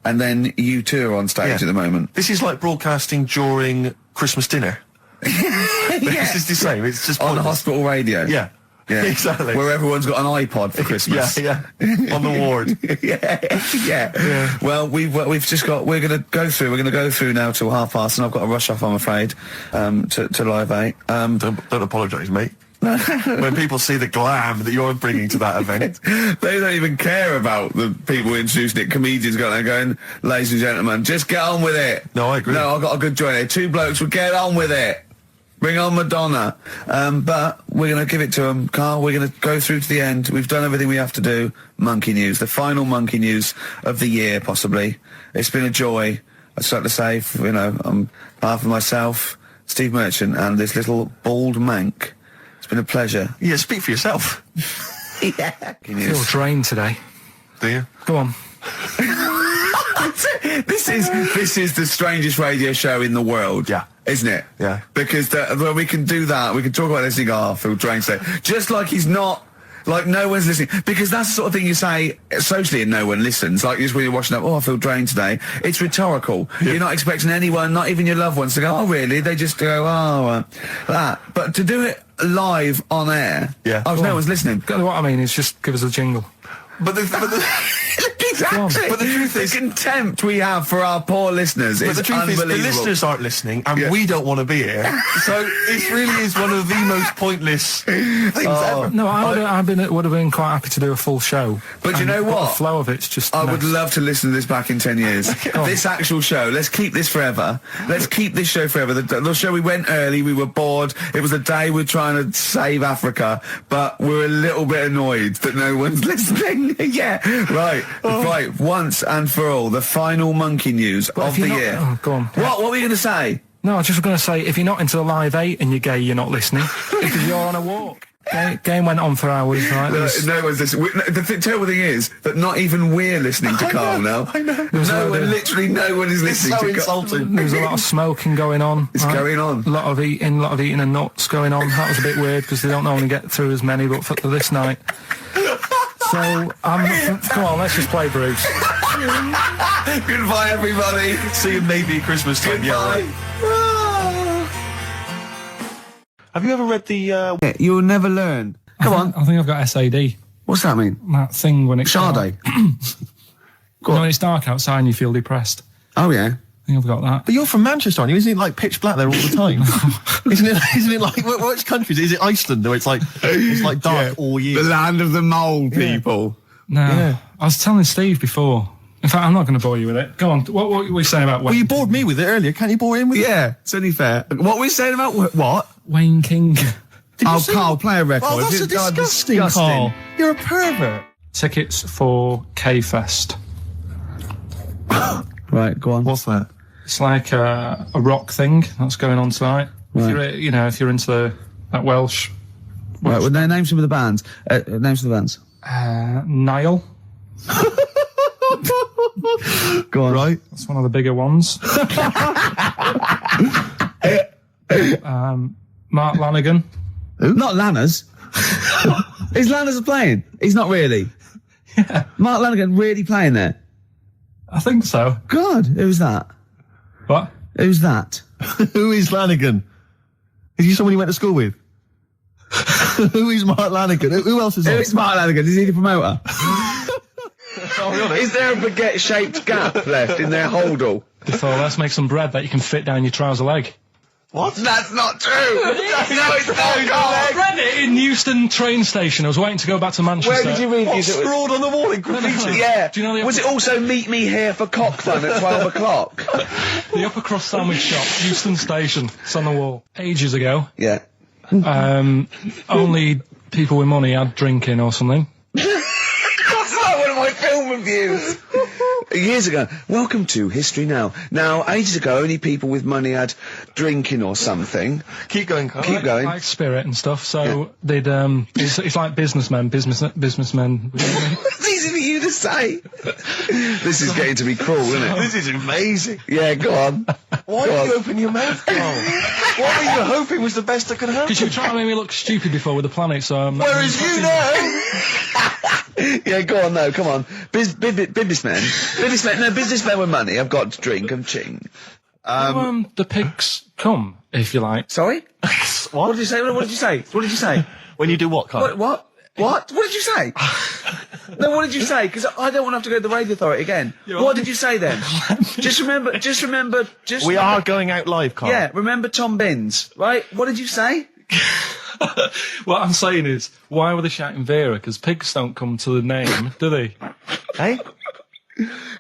And then you two are on stage at the moment. This is like broadcasting during Christmas dinner. This is the same. It's just on hospital radio. Yeah. Yeah, exactly. Where everyone's got an iPod for Christmas. Yeah. On the ward. yeah. Well, we're going to go through now till 5:30, and I've got to rush off, I'm afraid, to Live 8. Don't apologise, mate. When people see the glam that you're bringing to that event, they don't even care about the people introducing it. Comedians going, ladies and gentlemen, just get on with it. No, I agree. No, I've got a good joint here. 2 blokes will get on with it. Bring on Madonna. But we're going to give it to them, Carl. We're going to go through to the end. We've done everything we have to do. Monkey news. The final monkey news of the year, possibly. It's been a joy, I'd start to say, on behalf of myself, Steve Merchant, and this little bald mank. It's been a pleasure. Yeah, speak for yourself. Yeah. I feel drained today. Do you? Go on. This is the strangest radio show in the world. Yeah. Isn't it? Yeah. Because when we can do that, we can talk about this and go, I feel drained today. Just like he's not, like no one's listening. Because that's the sort of thing you say socially and no one listens. Like just when you're watching up, I feel drained today. It's rhetorical. Yeah. You're not expecting anyone, not even your loved ones, to go, oh really? They just go, that. But to do it live on air, no one's listening. What I mean is just give us a jingle. But exactly. But the truth is, the contempt we have for our poor listeners is unbelievable. The listeners aren't listening, and we don't want to be here. So it really is one of the most pointless things ever. No, would have been quite happy to do a full show. But you know what? The flow of it's just. I would love to listen to this back in 10 years. This actual show. Let's keep this forever. Let's keep this show forever. The show we went early. We were bored. It was a day we're trying to save Africa, but we're a little bit annoyed that no one's listening. Yeah, right. Right, once and for all, the final monkey news of the year. Oh, go on. What were you going to say? No, I was just going to say, if you're not into the Live 8 and you're gay, you're not listening. Because you're on a walk. Game went on for hours, right? No one's listening. The terrible thing is that not even we're listening to Carl now. I know. Literally no one is listening to Carl. It's so insulting. There's a lot of smoking going on. It's going on. A lot of eating and nuts going on. That was a bit weird because they don't normally get through as many, but for this night. So, come on, let's just play Bruce. Goodbye, everybody. See you maybe at Christmas time. Goodbye. Have you ever read the... You'll never learn. Come on. I think I've got SAD. What's that mean? That thing when it's... Sade. When it's dark outside and you feel depressed. Oh, yeah. I think I've got that. But you're from Manchester, aren't you? Isn't it like pitch black there all the time? Isn't it like which country is it? Iceland, where it's like dark all year. The land of the mole people. No, I was telling Steve before. In fact, I'm not going to bore you with it. Go on. What were we saying about? Well, you bored me with it earlier. Can't you bore him with it? Yeah, it's only fair. What were we saying about what? Wayne King. Carl, play a record. Oh, that's disgusting, Carl. You're a pervert. Tickets for K-Fest. Right, go on. What's that? It's like a rock thing that's going on tonight. Right. If you're into that Welsh. Right, well, name some of the bands. Names of the bands. Nile. Go on. Right. That's one of the bigger ones. Mark Lanigan. Who? Not Lanners. Is Lanners playing? He's not really. Yeah. Mark Lanigan really playing there? I think so. God, who's that? What? Who's that? Who is Lanigan? Is he someone you went to school with? Who is Mark Lanigan? Who else is on? Who is Mark Lanigan? Is he the promoter? Oh, is there a baguette-shaped gap left in their holdall? They thought, let's make some bread that you can fit down your trouser leg. What? That's not true! No, it's not, I read it in Euston train station. I was waiting to go back to Manchester. Where did you read What, this? scrawled on the wall in graffiti? Yeah. Do you know the Was it also meet me here for cock fun at 12 o'clock? The upper crust sandwich shop, Euston Station. It's on the wall. Ages ago. Yeah. Only people with money had drinking or something. That's like one of my film reviews. Years ago. Welcome to History Now. Now, ages ago, only people with money had drinking or something. Keep going, Carl. Keep going. Like spirit and stuff. So they'd it's like businessmen. Businessmen. It's easy for you to say. This is getting to be cruel, isn't it? This is amazing. Yeah, go on. Why did you open your mouth, Carl? What were you hoping was the best that could happen? Because you were trying to make me look stupid before with the planet, so I'm... Whereas you know... Yeah, go on, no, come on. Businessmen. No, businessmen with money. I've got to drink, I'm ching. The pigs come, if you like. Sorry? What did you say? What did you say? What did you say? When you do what, Carl? What? What did you say? No, what did you say? Because I don't want to have to go to the radio authority again. What did you say then? Just remember. We are going out live, Carl. Yeah, remember Tom Binns, right? What did you say? What I'm saying is, why were they shouting Vera? Because pigs don't come to the name, do they? Hey?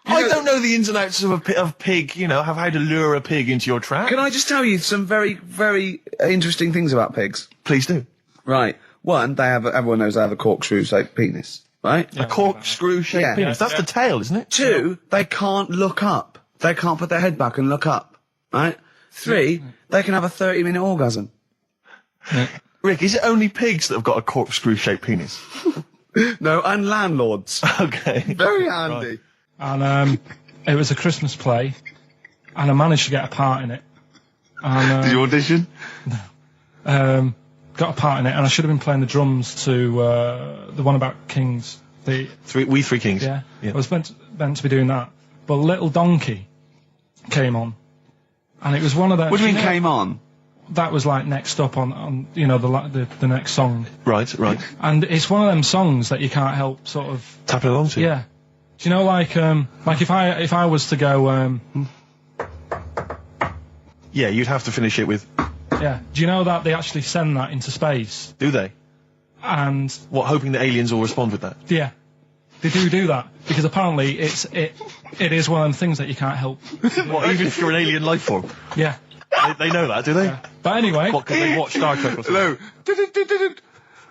I don't know the ins and outs of pig, you know, how to lure a pig into your trap. Can I just tell you some very, very interesting things about pigs? Please do. Right. One, everyone knows they have a corkscrew-shaped penis, right? A corkscrew-shaped penis. That's the tail, isn't it? Two, they can't look up. They can't put their head back and look up, right? Three, they can have a 30-minute orgasm. Rick, is it only pigs that have got a corkscrew-shaped penis? No, and landlords. Okay. Very handy. Right. And it was a Christmas play, and I managed to get a part in it. And, did you audition? No. Got a part in it, and I should have been playing the drums to the one about Kings. We Three Kings. Yeah. I was meant to be doing that, but Little Donkey came on, and it was one of those. What do you mean came on? That was like next up on you know the next song. Right. And it's one of them songs that you can't help sort of tapping along to. Yeah. Do you know like if I was to go yeah, you'd have to finish it with. Yeah. Do you know that they actually send that into space? Do they? And what, hoping that aliens will respond with that? Yeah. They do that because apparently it is one of them things that you can't help. What, even if you're an alien life form? Yeah. They know that, do they? Yeah. But anyway... What, because they watch Star Trek or something? Hello.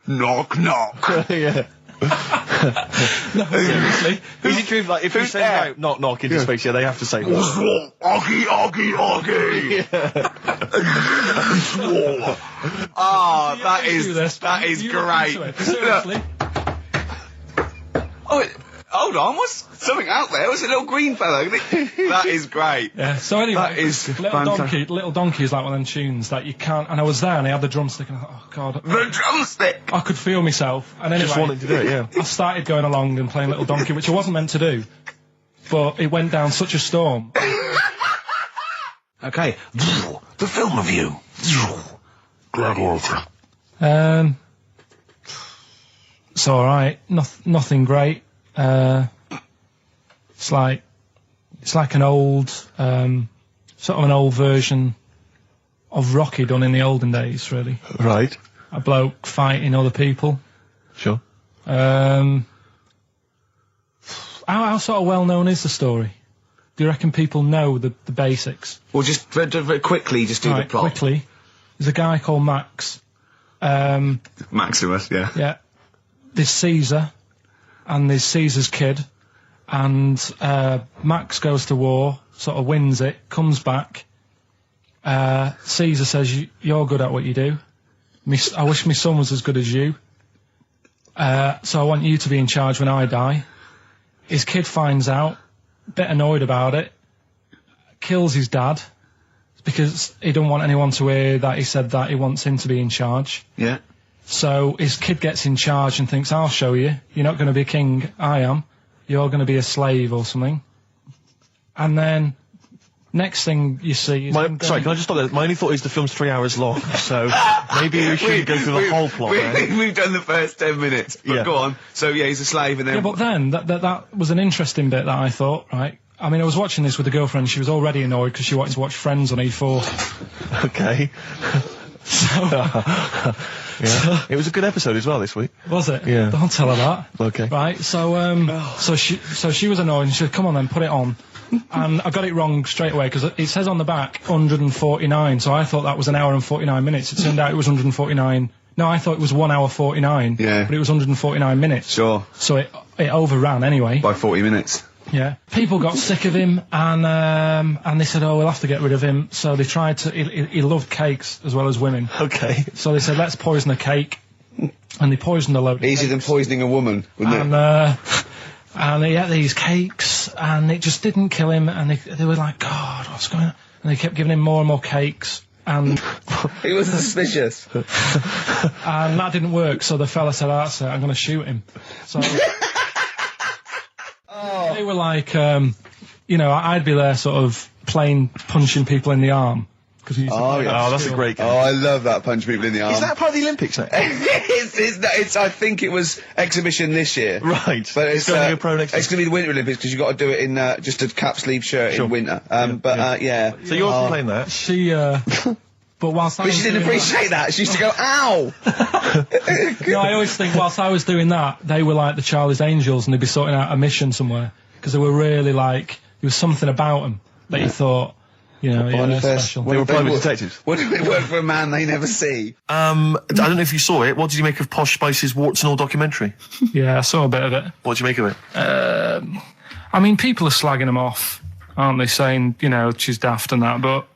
Knock, knock. Yeah. No, seriously. Is it true, like, if you send out knock, knock into space, yeah, they have to say... Oggy, oggy, oggy. Oh, that is great. Seriously. Oh, hold on, what's something out there? What's a little green fellow? That is great. Yeah, so anyway, that is Little Donkey is like one of them tunes that you can't, and I was there and I had the drumstick and I thought, oh god. The drumstick! I could feel myself. And anyway, just wanted to do it, yeah. I started going along and playing Little Donkey, which I wasn't meant to do, but it went down such a storm. Okay, the film review. Gladiator. It's alright, nothing great. It's like an old, sort of an old version of Rocky done in the olden days, really. Right. A bloke fighting other people. Sure. How sort of well known is the story? Do you reckon people know the basics? Well, just very quickly, just do the plot. Quickly. There's a guy called Max. Maximus, yeah. Yeah. There's Caesar, and there's Caesar's kid, and Max goes to war, sort of wins it, comes back. Caesar says, you're good at what you do. I wish my son was as good as you. So I want you to be in charge when I die. His kid finds out, a bit annoyed about it, kills his dad, because he don't want anyone to hear that he said that he wants him to be in charge. Yeah. So his kid gets in charge and thinks, I'll show you. You're not going to be a king, I am. You're going to be a slave or something. And then Next thing you see is... Sorry, can I just stop there? My only thought is the film's 3 hours long, so maybe we shouldn't go through the whole plot. We've done the first 10 minutes, but go on. So, yeah, he's a slave and then... Yeah, but then, that was an interesting bit that I thought, right? I mean, I was watching this with a girlfriend, she was already annoyed because she wanted to watch Friends on E4. Okay. Yeah. It was a good episode as well this week. Was it? Yeah. Don't tell her that. Okay. Right, so she was annoyed and she said, come on then, put it on. And I got it wrong straight away because it says on the back 149, so I thought that was an hour and 49 minutes. It turned out it was 149. No, I thought it was 1 hour 49. Yeah. But it was 149 minutes. Sure. So it overran anyway. By 40 minutes. Yeah. People got sick of him and they said, oh, we'll have to get rid of him. So they tried to, he loved cakes as well as women. Okay. So they said, let's poison a cake. And they poisoned a load of Easier than poisoning a woman, wouldn't it? And he ate these cakes, and it just didn't kill him, and they were like, God, what's going on? And they kept giving him more and more cakes, and... He was suspicious. And that didn't work, so the fella said, that's it, I'm going to shoot him. So... They were like, you know, I'd be there sort of punching people in the arm. That's a great game. Oh, I love that, punch people in the arm. Is that part of the Olympics now? it's I think it was exhibition this year. Right. But it's going to be a pro next year. It's going to be the Winter Olympics because you've got to do it in just a cap sleeve shirt in winter. Yeah. So you're playing that? She, but whilst I was she didn't appreciate that. She used to go, ow! No, I always think whilst I was doing that, they were like the Charlie's Angels and they'd be sorting out a mission somewhere. Because they were really like, there was something about them that you thought, you know, they're special. They were private detectives. What do they work for a man they never see? I don't know if you saw it. What did you make of Posh Spice's Warts and All documentary? Yeah, I saw a bit of it. What did you make of it? I mean, people are slagging them off, aren't they? Saying, you know, she's daft and that, but...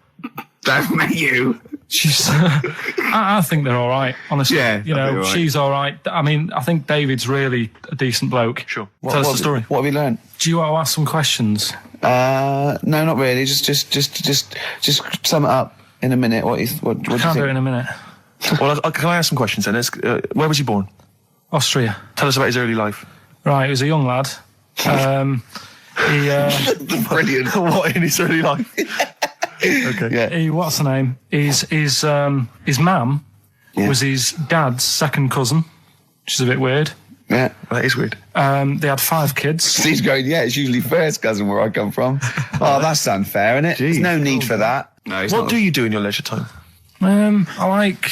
Don't you? She's... I think they're all right, honestly. Yeah, you know, she's all right. I mean, I think David's really a decent bloke. Sure. Tell us the story. What have you learned? Do you want to ask some questions? No, not really. Just sum it up in a minute. What do you think? Can't do it in a minute. Well, can I ask some questions then? Where was he born? Austria. Tell us about his early life. Right, he was a young lad. Brilliant. What in his early life? Okay. Yeah. What's the name? His mum was his dad's second cousin, which is a bit weird. Yeah, that is weird. They had 5 kids. Steve's going, yeah, it's usually first cousin where I come from. Oh, that's unfair, isn't it? There's no need for that. No, what do you do in your leisure time? I like,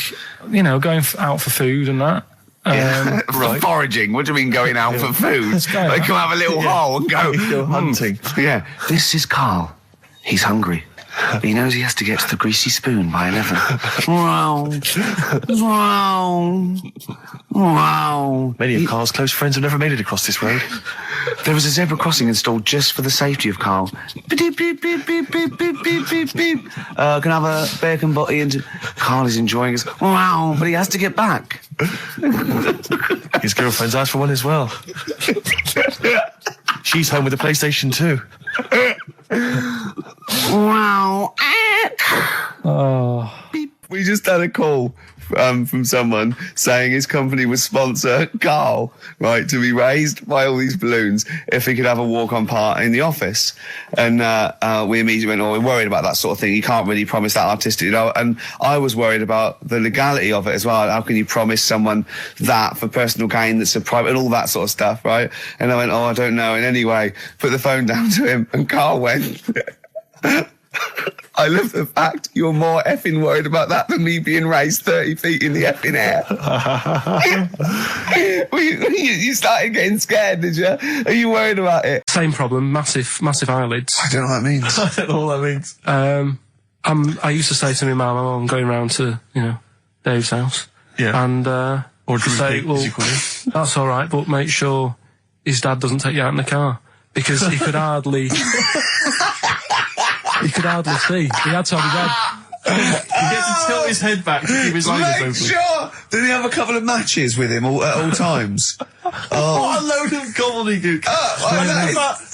you know, going out for food and that. Right. Foraging. What do you mean going out for food? They come have a little hole and go hunting. Yeah. This is Karl. He's hungry. But he knows he has to get to the greasy spoon by 11. Wow. Many of Karl's close friends have never made it across this road. There was a zebra crossing installed just for the safety of Karl. Beep, beep, beep, beep, beep, beep, beep, beep, beep. Can I have a bacon butty? And Karl is enjoying his... Wow, but he has to get back. His girlfriend's asked for one as well. She's home with a PlayStation 2. Wow. Oh. We just had a call from someone saying his company would sponsor Karl, right, to be raised by all these balloons if he could have a walk-on part in the office. And we immediately went, oh, we're worried about that sort of thing. You can't really promise that artistic, you know. And I was worried about the legality of it as well. How can you promise someone that for personal gain that's a private and all that sort of stuff, right? And I went, oh, I don't know. And anyway, put the phone down to him and Karl went... I love the fact you're more effing worried about that than me being raised 30 feet in the effing air. You started getting scared, did you? Are you worried about it? Same problem, massive eyelids. I don't know what that means. I don't know what that means. I used to say to my mum, I'm going round to, you know, Dave's house. Yeah. And, or to say, well, that's all right, but make sure his dad doesn't take you out in the car. Because he could hardly... He could hardly see. He had to have his head. He gets to tilt his head back to keep his eyes open. Sure. Did he have a couple of matches with him at all times? Oh. What a load of gobbledygook.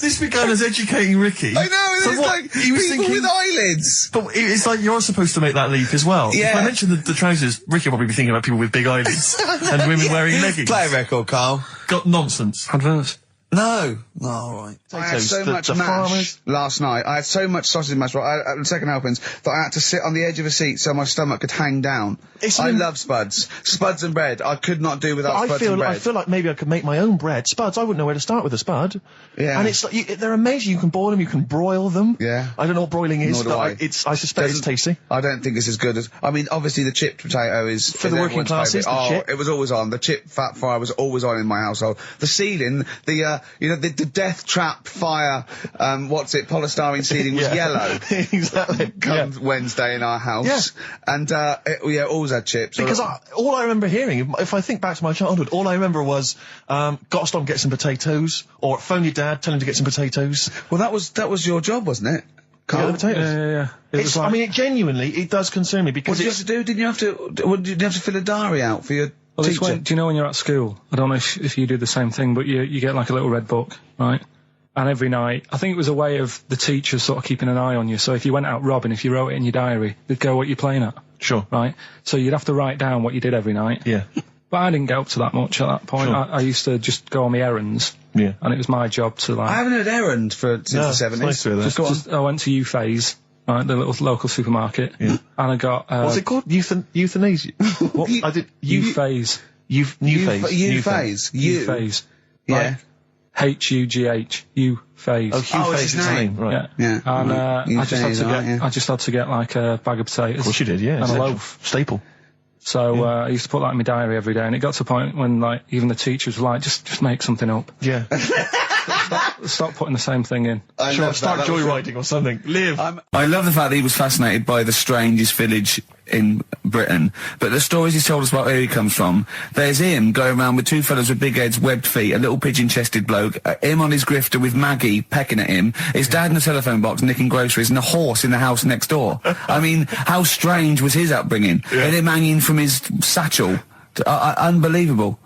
This began as educating Ricky. I know, so it's like he was people thinking, with eyelids. But it's like you're supposed to make that leap as well. Yeah. If I mentioned the trousers, Ricky will probably be thinking about people with big eyelids and women wearing leggings. Play a record, Karl. Got nonsense. Adverts. No. Oh, all right. I had so much mash last night. I had so much sausage mash at the second helpings that I had to sit on the edge of a seat so my stomach could hang down. I love spuds. Spuds and bread. I could not do without spuds and bread. I feel like maybe I could make my own bread. Spuds, I wouldn't know where to start with a spud. Yeah. And it's like, they're amazing. You can boil them, you can broil them. Yeah. I don't know what broiling is, Nor do but I suspect it's tasty. I don't think it's as good as... I mean, obviously the chipped potato is... For the working classes, the chip. It was always on. The chip fat fire was always on in my household. The ceiling, the death trap fire, polystyrene ceiling was yellow. Exactly. Come Wednesday in our house. Yeah. And, always had chips. Because all I remember hearing, if I think back to my childhood, all I remember was, gotta stop and get some potatoes, or phone your dad, tell him to get some potatoes. Well, that was your job, wasn't it? Carl? The potatoes. Yeah. I mean, genuinely, it does concern me because what did you have to do? Did you have to fill a diary out for your teacher? Do you know when you're at school? I don't know if you do the same thing, but you get like a little red book, right? And every night, I think it was a way of the teachers sort of keeping an eye on you. So if you went out robbing, if you wrote it in your diary, they'd go, what you're playing at. Sure. Right? So you'd have to write down what you did every night. Yeah. But I didn't get up to that much at that point. Sure. I used to just go on my errands. Yeah. And it was my job to like... I haven't heard errand since the 70s. Nice to hear that. I went to U-Phase, right, the little local supermarket. Yeah. And I got... what's it called? Euthanasia? What? I did... U-Phase. U-Phase. U-Phase. U-Phase. Yeah. H-U-G-H. U-Phase. Oh, Hugh Phase is his name, right. Yeah. And I just had to get like a bag of potatoes. Of course you did, yeah. And a loaf. Staple. So I used to put that in my diary every day, and it got to a point when like even the teachers were like, just make something up. Yeah. Stop putting the same thing in. Start joyriding or something. Live. I love the fact that he was fascinated by the strangest village in Britain, but the stories he's told us about where he comes from, there's him going around with two fellas with big heads, webbed feet, a little pigeon-chested bloke, him on his grifter with Maggie pecking at him, his dad in the telephone box nicking groceries, and a horse in the house next door. I mean, how strange was his upbringing? Yeah. And him hanging from his satchel. Unbelievable.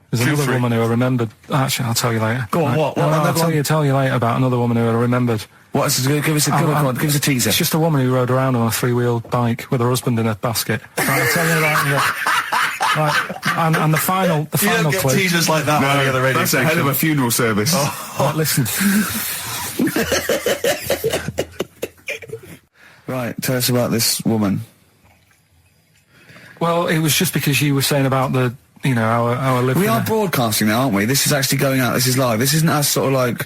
There's another woman who I remembered. Actually, I'll tell you later. Go on, what? I'll tell you later about another woman who I remembered. What is it? Give us a teaser. It's just a woman who rode around on a three-wheeled bike with her husband in a basket. Right, I'll tell you that. Right, and the final you don't get clue. teasers like that on the other radio station. That's a hell of a funeral service. Right, listen. Right, tell us about this woman. Well, it was just because you were saying about the, our living. We are broadcasting now, aren't we? This is actually going out. This is live. This isn't us sort of like...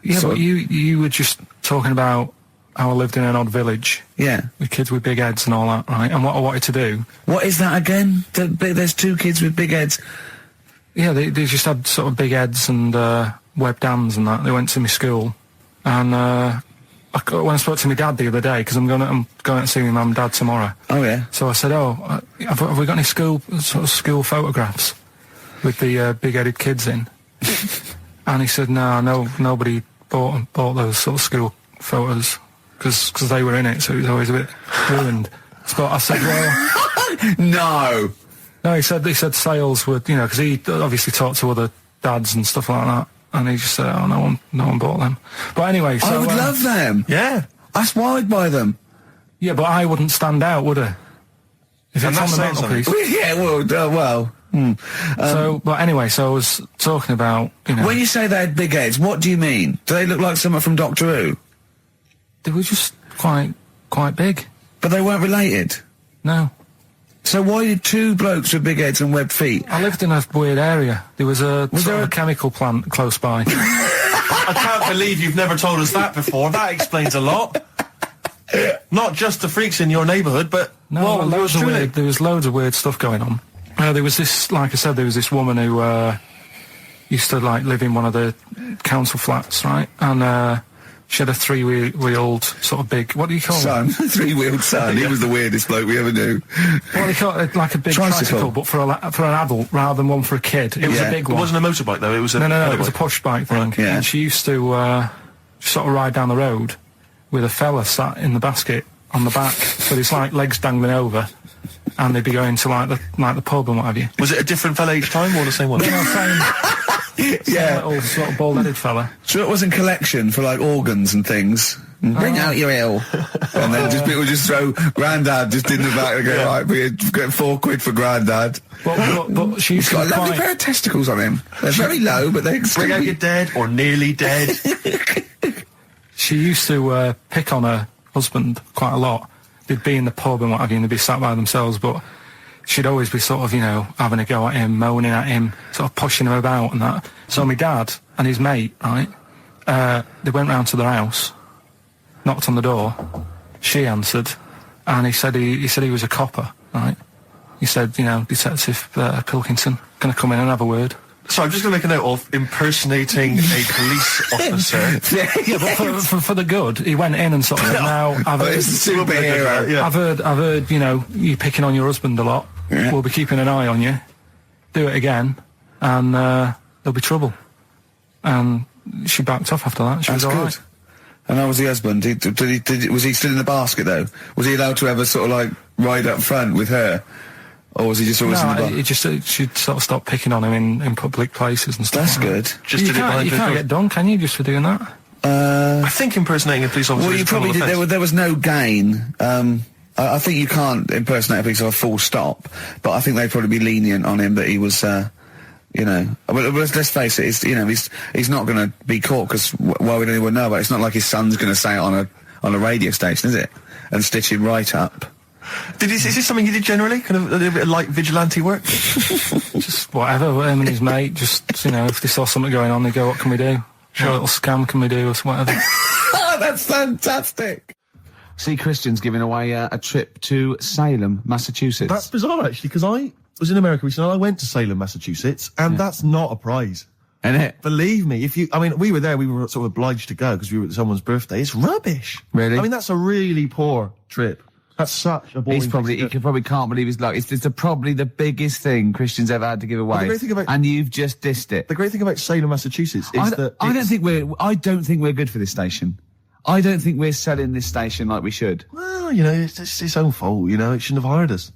Yeah, but you were just talking about how I lived in an odd village. Yeah. With kids with big heads and all that, right? And what I wanted to do... What is that again? There's two kids with big heads. Yeah, they just had sort of big heads and webbed hands and that. They went to my school. And when I spoke to my dad the other day, because I'm going to see my mum and dad tomorrow. Oh, yeah. So I said, have we got any school photographs with the big-headed kids in? And he said, no, nobody bought those sort of school photos because they were in it, so it was always a bit ruined. So I said, well... No, he said sales were, because he obviously talked to other dads and stuff like that, and he just said, no one bought them. But anyway, so... I would love them. Yeah. That's why I'd buy them. Yeah, but I wouldn't stand out, would I? If it's on the mantelpiece. Yeah, well... But anyway, so I was talking about, When you say they had big heads, what do you mean? Do they look like someone from Doctor Who? They were just quite big. But they weren't related? No. So why did two blokes with big heads and webbed feet? I lived in a weird area. There was a chemical plant close by. I can't believe you've never told us that before. That explains a lot. Not just the freaks in your neighbourhood, but... No, there was loads of weird stuff going on. There was this, like I said, there was this woman who used to live in one of the council flats, right? And she had a three-wheeled sort of big, what do you call it? Three-wheeled son. He was the weirdest bloke we ever knew. Well, they call it like a big tricycle, but for an adult rather than one for a kid. It was a big one. It wasn't a motorbike though. It was no. It was a push bike thing. Yeah. And she used to sort of ride down the road with a fella sat in the basket on the back, so it's like legs dangling over. And they'd be going to like the pub and what have you. Was it a different fella each time or the same one? No, same little sort of bald-headed fella. So it wasn't collection for like organs and things. Bring out your ill. And then people just throw Grandad just in the back and go, right, we get £4 for Grandad. But she's got a lovely pair of testicles on him. They're very low, but they bring out your dead or nearly dead. She used to pick on her husband quite a lot. They'd be in the pub and what have you, and they'd be sat by themselves, but she'd always be sort of, you know, having a go at him, moaning at him, sort of pushing him about and that. So my dad and his mate, right, they went round to their house, knocked on the door, she answered, and he said he was a copper, right? He said, you know, Detective Pilkington, gonna come in and have a word. So I'm just going to make a note of impersonating a police officer. Yeah, but for the good, he went in and sort of, now, I've heard, it's a superhero. I've heard, you know, you picking on your husband a lot. Yeah. We'll be keeping an eye on you. Do it again, and there'll be trouble. And she backed off after that. She was all right. And how was the husband? Was he still in the basket, though? Was he allowed to ever sort of, like, ride up front with her? Or was he just always in the basket? She'd sort of stop picking on him in public places and stuff. That's good. You can't get done, can you, just for doing that? I think impersonating a police officer. Well, you probably did. There was no gain. I think you can't impersonate a police officer full stop, but I think they'd probably be lenient on him that he was, you know. But let's face it, he's not going to be caught, because why would anyone know about it? It's not like his son's going to say it on a radio station, is it? And stitch him right up. Is this something you did generally? Kind of a little bit of light vigilante work? Just whatever, him and his mate, just, you know, if they saw something going on, they go, what can we do? What little scam can we do, or whatever. Oh, that's fantastic. See, Christian's giving away a trip to Salem, Massachusetts. That's bizarre, actually, because I was in America recently, and I went to Salem, Massachusetts, and that's not a prize. Isn't it? Believe me, we were there, we were sort of obliged to go because we were at someone's birthday. It's rubbish. Really? I mean, that's a really poor trip. That's such a boring He probably can't believe his luck. It's probably the biggest thing Christian's ever had to give away. The great thing about, and you've just dissed it. The great thing about Salem, Massachusetts is that I don't think we're good for this station. I don't think we're selling this station like we should. Well, you know, it's its own fault, you know, it shouldn't have hired us.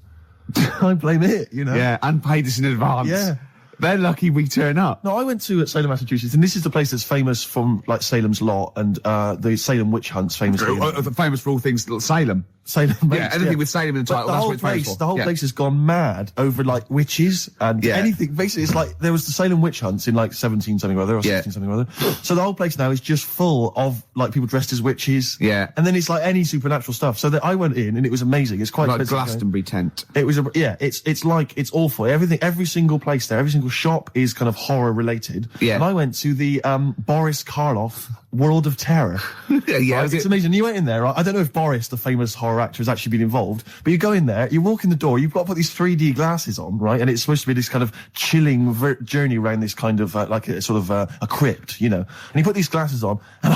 I blame it, you know. Yeah, and paid us in advance. Yeah. They're lucky we turn up. No, I went to Salem, Massachusetts, and this is the place that's famous from, like, Salem's Lot and the Salem witch hunts, famous for all things Salem. Salem. Yeah, anything with Salem in the title, that's what it's famous for. The whole place has gone mad over, like, witches and anything. Basically, it's like, there was the Salem witch hunts in, like, 17 something or other, or 16 something or other. So the whole place now is just full of, like, people dressed as witches. Yeah. And then it's, like, any supernatural stuff. So I went in, and it was amazing. It's quite like Glastonbury tent. It was, it's awful. Every single place there, every single shop is kind of horror related. Yeah. And I went to the, Boris Karloff World of Terror. Yeah, right? It's amazing. You went in there, right? I don't know if Boris, the famous horror actor, has actually been involved, but you go in there, you walk in the door, you've got to put these 3D glasses on, right? And it's supposed to be this kind of chilling journey around this kind of, like a sort of, a crypt, you know? And you put these glasses on, and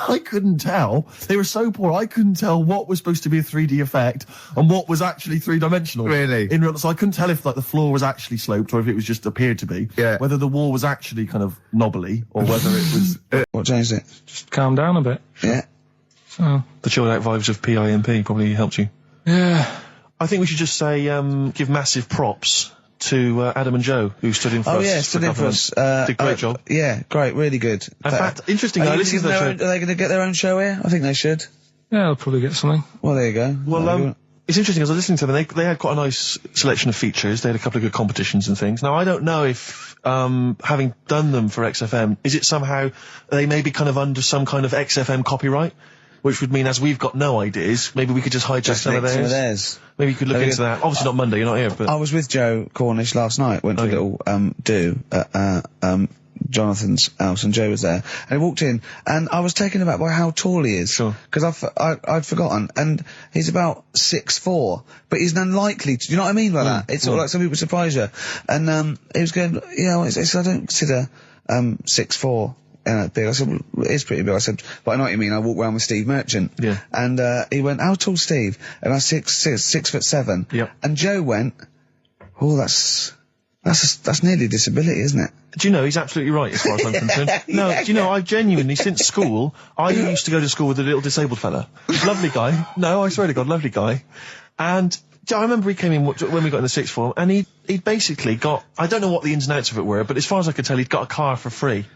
I couldn't tell. They were so poor, I couldn't tell what was supposed to be a 3D effect and what was actually three-dimensional. Really? So I couldn't tell if, like, the floor was actually sloped or if it was just appeared to be. Yeah. Whether the wall was actually kind of knobbly or whether it was... What changed it? Just calm down a bit. Yeah. So. The chilled out vibes of PIMP probably helped you. Yeah. I think we should just say, give massive props to Adam and Joe, who stood in for us. Oh yeah, stood in for us. Did a great job. Yeah, great, really good. In fact, interesting. Are they going to get their own show here? I think they should. Yeah, they'll probably get something. Well, there you go. Well, it's interesting, as I was listening to them, they had quite a nice selection of features. They had a couple of good competitions and things. Now, I don't know if, having done them for XFM, is it somehow they may be kind of under some kind of XFM copyright? Which would mean, as we've got no ideas, maybe we could just hijack some of theirs. Maybe you could look into that. Obviously not Monday, you're not here, but... I was with Joe Cornish last night, went to a little, do at, Jonathan's house, and Joe was there, and he walked in, and I was taken aback by how tall he is. Sure. Because I'd forgotten, and he's about 6'4", but he's unlikely to, do you know what I mean by that? It's sort of like some people surprise you. And, he was going, you know, I don't consider, 6'4", big. I said, well, it is pretty big. I said, but I know what you mean. I walk around with Steve Merchant. Yeah. And, he went, how tall's Steve? And I said, 6'7". Yep. And Joe went, oh, that's nearly a disability, isn't it? Do you know, he's absolutely right as far as I'm concerned. No, do you know, I've genuinely, since school, I used to go to school with a little disabled fella. Lovely guy. No, I swear to God, lovely guy. And I remember he came in when we got in the sixth form, and he'd basically got, I don't know what the ins and outs of it were, but as far as I could tell, he'd got a car for free.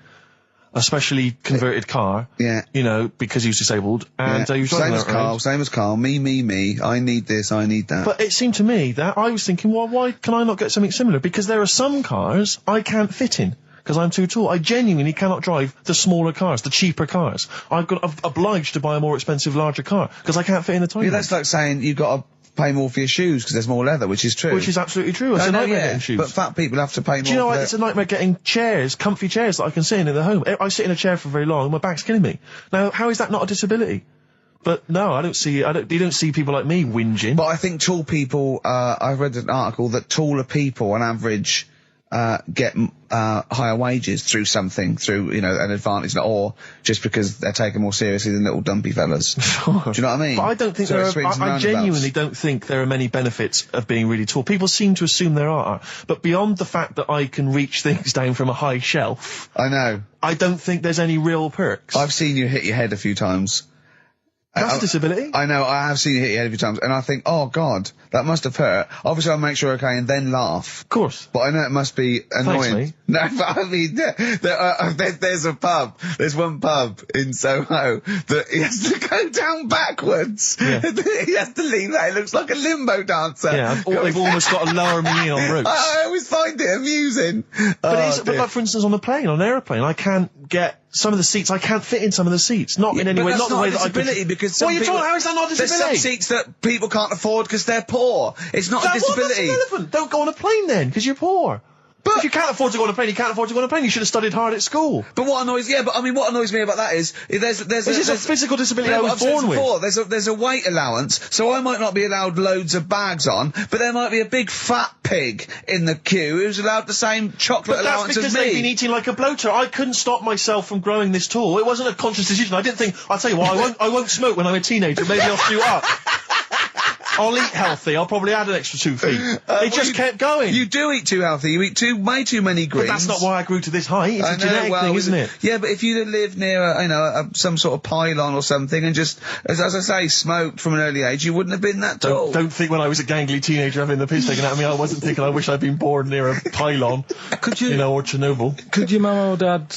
a specially converted car. Yeah. You know, because he was disabled, and he was driving Same as Carl. Me. I need this, I need that. But it seemed to me that I was thinking, well, why can I not get something similar? Because there are some cars I can't fit in. Because I'm too tall. I genuinely cannot drive the smaller cars, the cheaper cars. I'm obliged to buy a more expensive, larger car, because I can't fit in the tiny one. That's like saying you've got to pay more for your shoes because there's more leather, which is true. Which is absolutely true. It's a nightmare getting shoes. But fat people have to pay more. Do you know what? It's a nightmare getting chairs, comfy chairs that I can sit in the home. I sit in a chair for very long and my back's killing me. Now, how is that not a disability? But no, I don't see, you don't see people like me whinging. But I think tall people, I read an article that taller people on average, get higher wages through an advantage, or just because they're taken more seriously than little dumpy fellas. Sure. Do you know what I mean? But I don't think I genuinely don't think there are many benefits of being really tall. People seem to assume there are, but beyond the fact that I can reach things down from a high shelf, I know. I don't think there's any real perks. I've seen you hit your head a few times. That's a disability. I know, I have seen you hit your head a few times, and I think, oh God, that must have hurt. Obviously I'll make sure okay and then laugh. Of course. But I know it must be annoying. Thanks, mate. No, but I mean, there's one pub in Soho that he has to go down backwards. Yeah. He has to lean there, it looks like a limbo dancer. Yeah, they've almost got to lower me in on routes. I always find it amusing. But like, for instance, on an aeroplane, I can't get some of the seats, I can't fit in some of the seats. Not in any way, not the way that I could. Because how is that not a disability? There's some seats that people can't afford because they're poor. It's not a disability. That's irrelevant. Don't go on a plane then, because you're poor. But if you can't afford to go on a plane, you can't afford to go on a plane. You should have studied hard at school. But what annoys me about that is there's a physical disability I was born with. There's a weight allowance, so I might not be allowed loads of bags on, but there might be a big fat pig in the queue who's allowed the same chocolate allowance as me. That's because they've been eating like a bloater. I couldn't stop myself from growing this tall. It wasn't a conscious decision. I didn't think, I'll tell you what, I won't smoke when I'm a teenager. Maybe I'll shoot up. I'll eat healthy. I'll probably add an extra 2 feet. It just kept going. You do eat too healthy. You eat way too many greens. But that's not why I grew to this height. It's a genetic thing, isn't it? Yeah, but if you'd lived near some sort of pylon or something and just, as I say, smoked from an early age, you wouldn't have been that tall. Don't think when I was a gangly teenager having the piss taken out of me, I wasn't thinking I wish I'd been born near a pylon. Or Chernobyl. Could your mum or dad,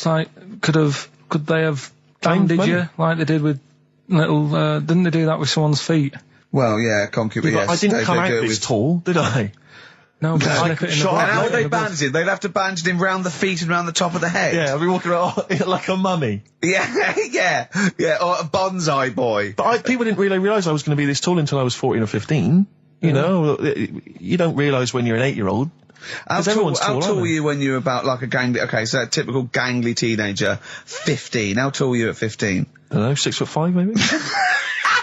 could they have banded you like they did with little, didn't they do that with someone's feet? Well, yeah, yes. I didn't come out this tall, did I? No, but how would they bandage it? They'd have to bandage him round the feet and round the top of the head. Yeah, I'd be walking around like a mummy. Yeah, or a bonsai boy. But people didn't really realise I was going to be this tall until I was 14 or 15. You know, you don't realise when you're an 8-year-old. How tall were you when you were about like a gangly, so a typical gangly teenager, 15. How tall were you at 15? I don't know, 6'5" maybe?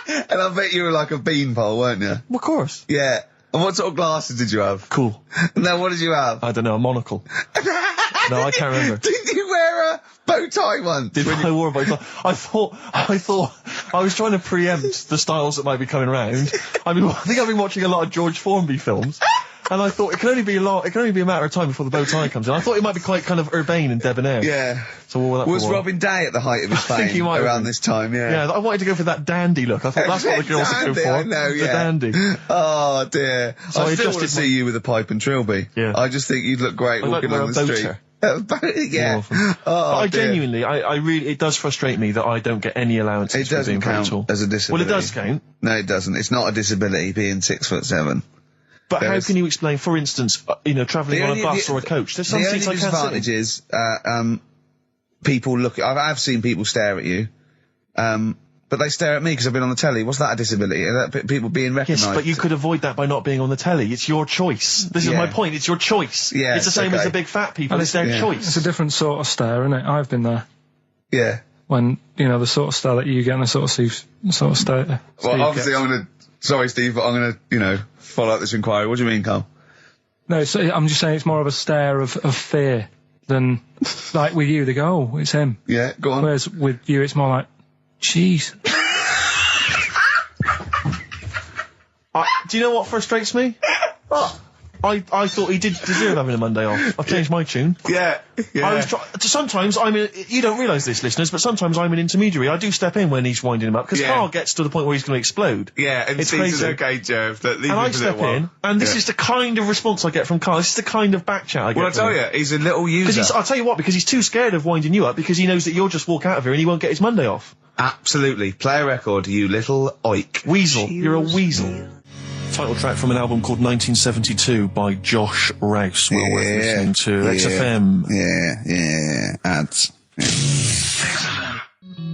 And I bet you were like a beanpole, weren't you? Well, of course. Yeah. And what sort of glasses did you have? Cool. No, what did you have? I don't know, a monocle. No, I can't remember. Did you wear a bow tie once? I wore a bow tie? I thought I was trying to preempt the styles that might be coming round. I think I've been watching a lot of George Formby films. And I thought it can only be a matter of time before the bow tie comes in. I thought it might be quite kind of urbane and debonair. Yeah. So I wore that was Robin Day at the height of his fame? I think he might around this time, yeah. Yeah, I wanted to go for that dandy look. I thought that's what the girls would go for. I know, yeah. The dandy. Oh dear. So I still want to see you with a pipe and trilby. Yeah. I just think you'd look great walking on the street. Yeah. But I genuinely, I really, it does frustrate me that I don't get any allowances for being very tall. It doesn't count as a disability. Well, it does count. No, it doesn't. It's not a disability being 6'7". But how can you explain, for instance, travelling on a bus or a coach? There's some seats I can't sit in. The only disadvantage is, people look, I've seen people stare at you, but they stare at me because I've been on the telly. What's that a disability? People being recognised? Yes, but you could avoid that by not being on the telly. It's your choice. This is my point. It's your choice. Yeah, it's the same as the big fat people. It's their choice. It's a different sort of stare, isn't it? I've been there. Yeah. When, the sort of stare that you get and the sort of stare. Well, obviously sorry, Steve, but I'm gonna, follow up this inquiry. What do you mean, Carl? No, I'm just saying it's more of a stare of fear than, like with you, they go, oh, it's him. Yeah, go on. Whereas with you, it's more like, jeez. Do you know what frustrates me? What? I thought he did deserve having a Monday off. I've changed my tune. Yeah. I was sometimes you don't realise this, listeners, but sometimes I'm an intermediary. I do step in when he's winding him up, because Karl gets to the point where he's going to explode. Yeah, and it's crazy. crazy. Okay, Jerv, that leave and him I for a little step while. in, and this is the kind of response I get from Karl. This is the kind of back chat I get. Well, I tell you, he's a little user. I'll tell you what, because he's too scared of winding you up, because he knows that you'll just walk out of here and he won't get his Monday off. Absolutely. Play a record, you little oik. Weasel. You're a weasel. Title track from an album called 1972 by Josh Rouse. Well worth listening to. XFM. Yeah. Ads.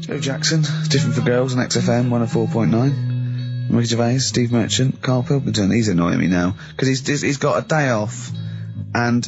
Joe Jackson, Different for Girls on XFM 104.9. Ricky Gervais, Steve Merchant, Karl Pilkington. He's annoying me now, because he's got a day off, and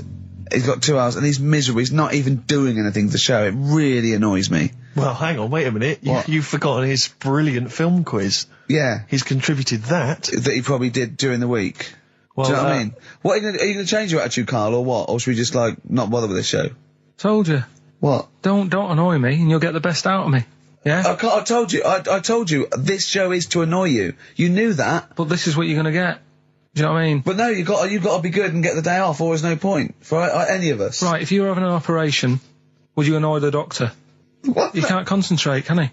he's got 2 hours, and he's miserable. He's not even doing anything to the show. It really annoys me. Well, hang on, wait a minute. You've forgotten his brilliant film quiz. Yeah. He's contributed that. That he probably did during the week. Well, do you know what I mean? What, are you going to change your attitude, Karl, or what? Or should we just, not bother with this show? Told you. What? Don't annoy me, and you'll get the best out of me. Yeah? I told you. I told you. This show is to annoy you. You knew that. But this is what you're going to get. Do you know what I mean? But no, you've got to be good and get the day off, or there's no point for any of us. Right, if you were having an operation, would you annoy the doctor? What? He can't concentrate, can he?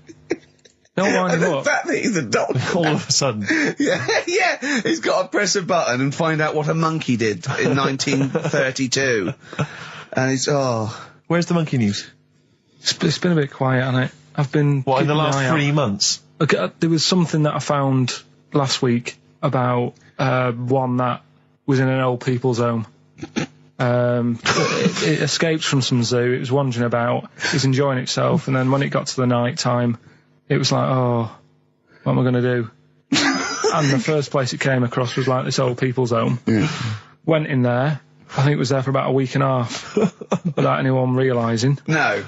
Don't wind him up. The fact that he's a doctor. All of a sudden. Yeah. He's got to press a button and find out what a monkey did in 1932. And he's, Where's the monkey news? It's been a bit quiet, hasn't it? I've been... What, in the last 3 months? Okay, there was something that I found last week about one that was in an old people's home. It escaped from some zoo. It was wandering about. It was enjoying itself, and then when it got to the night time, it was like, oh, what am I going to do? And the first place it came across was like this old people's home. Yeah. Went in there. I think it was there for about a week and a half without anyone realising. No,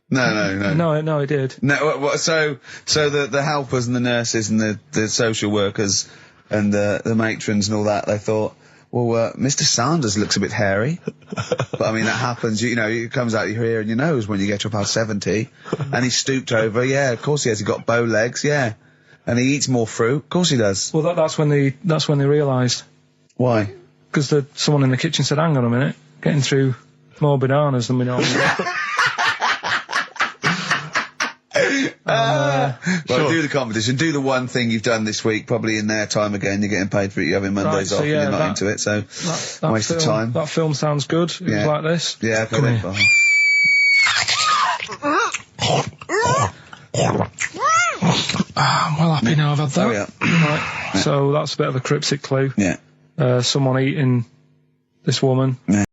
it did. No, so the helpers and the nurses and the social workers and the matrons and all that, they thought, well, Mr. Sanders looks a bit hairy. But I mean, that happens, you know, it comes out your ear and your nose when you get to about 70. And he stooped over, yeah, of course he has. He got bow legs, yeah. And he eats more fruit, of course he does. Well, that's when they realised. Why? Because someone in the kitchen said, hang on a minute, getting through more bananas than we normally get. Well, do the competition. Do the one thing you've done this week, probably in their time again. You're getting paid for it. You're having Mondays off. And you're not into it, so that waste of time. That film sounds good. It was like this. Yeah, Come here. I'm well happy now I've had that. Oh, yeah. Right. So that's a bit of a cryptic clue. Yeah. Someone eating this woman. Yeah.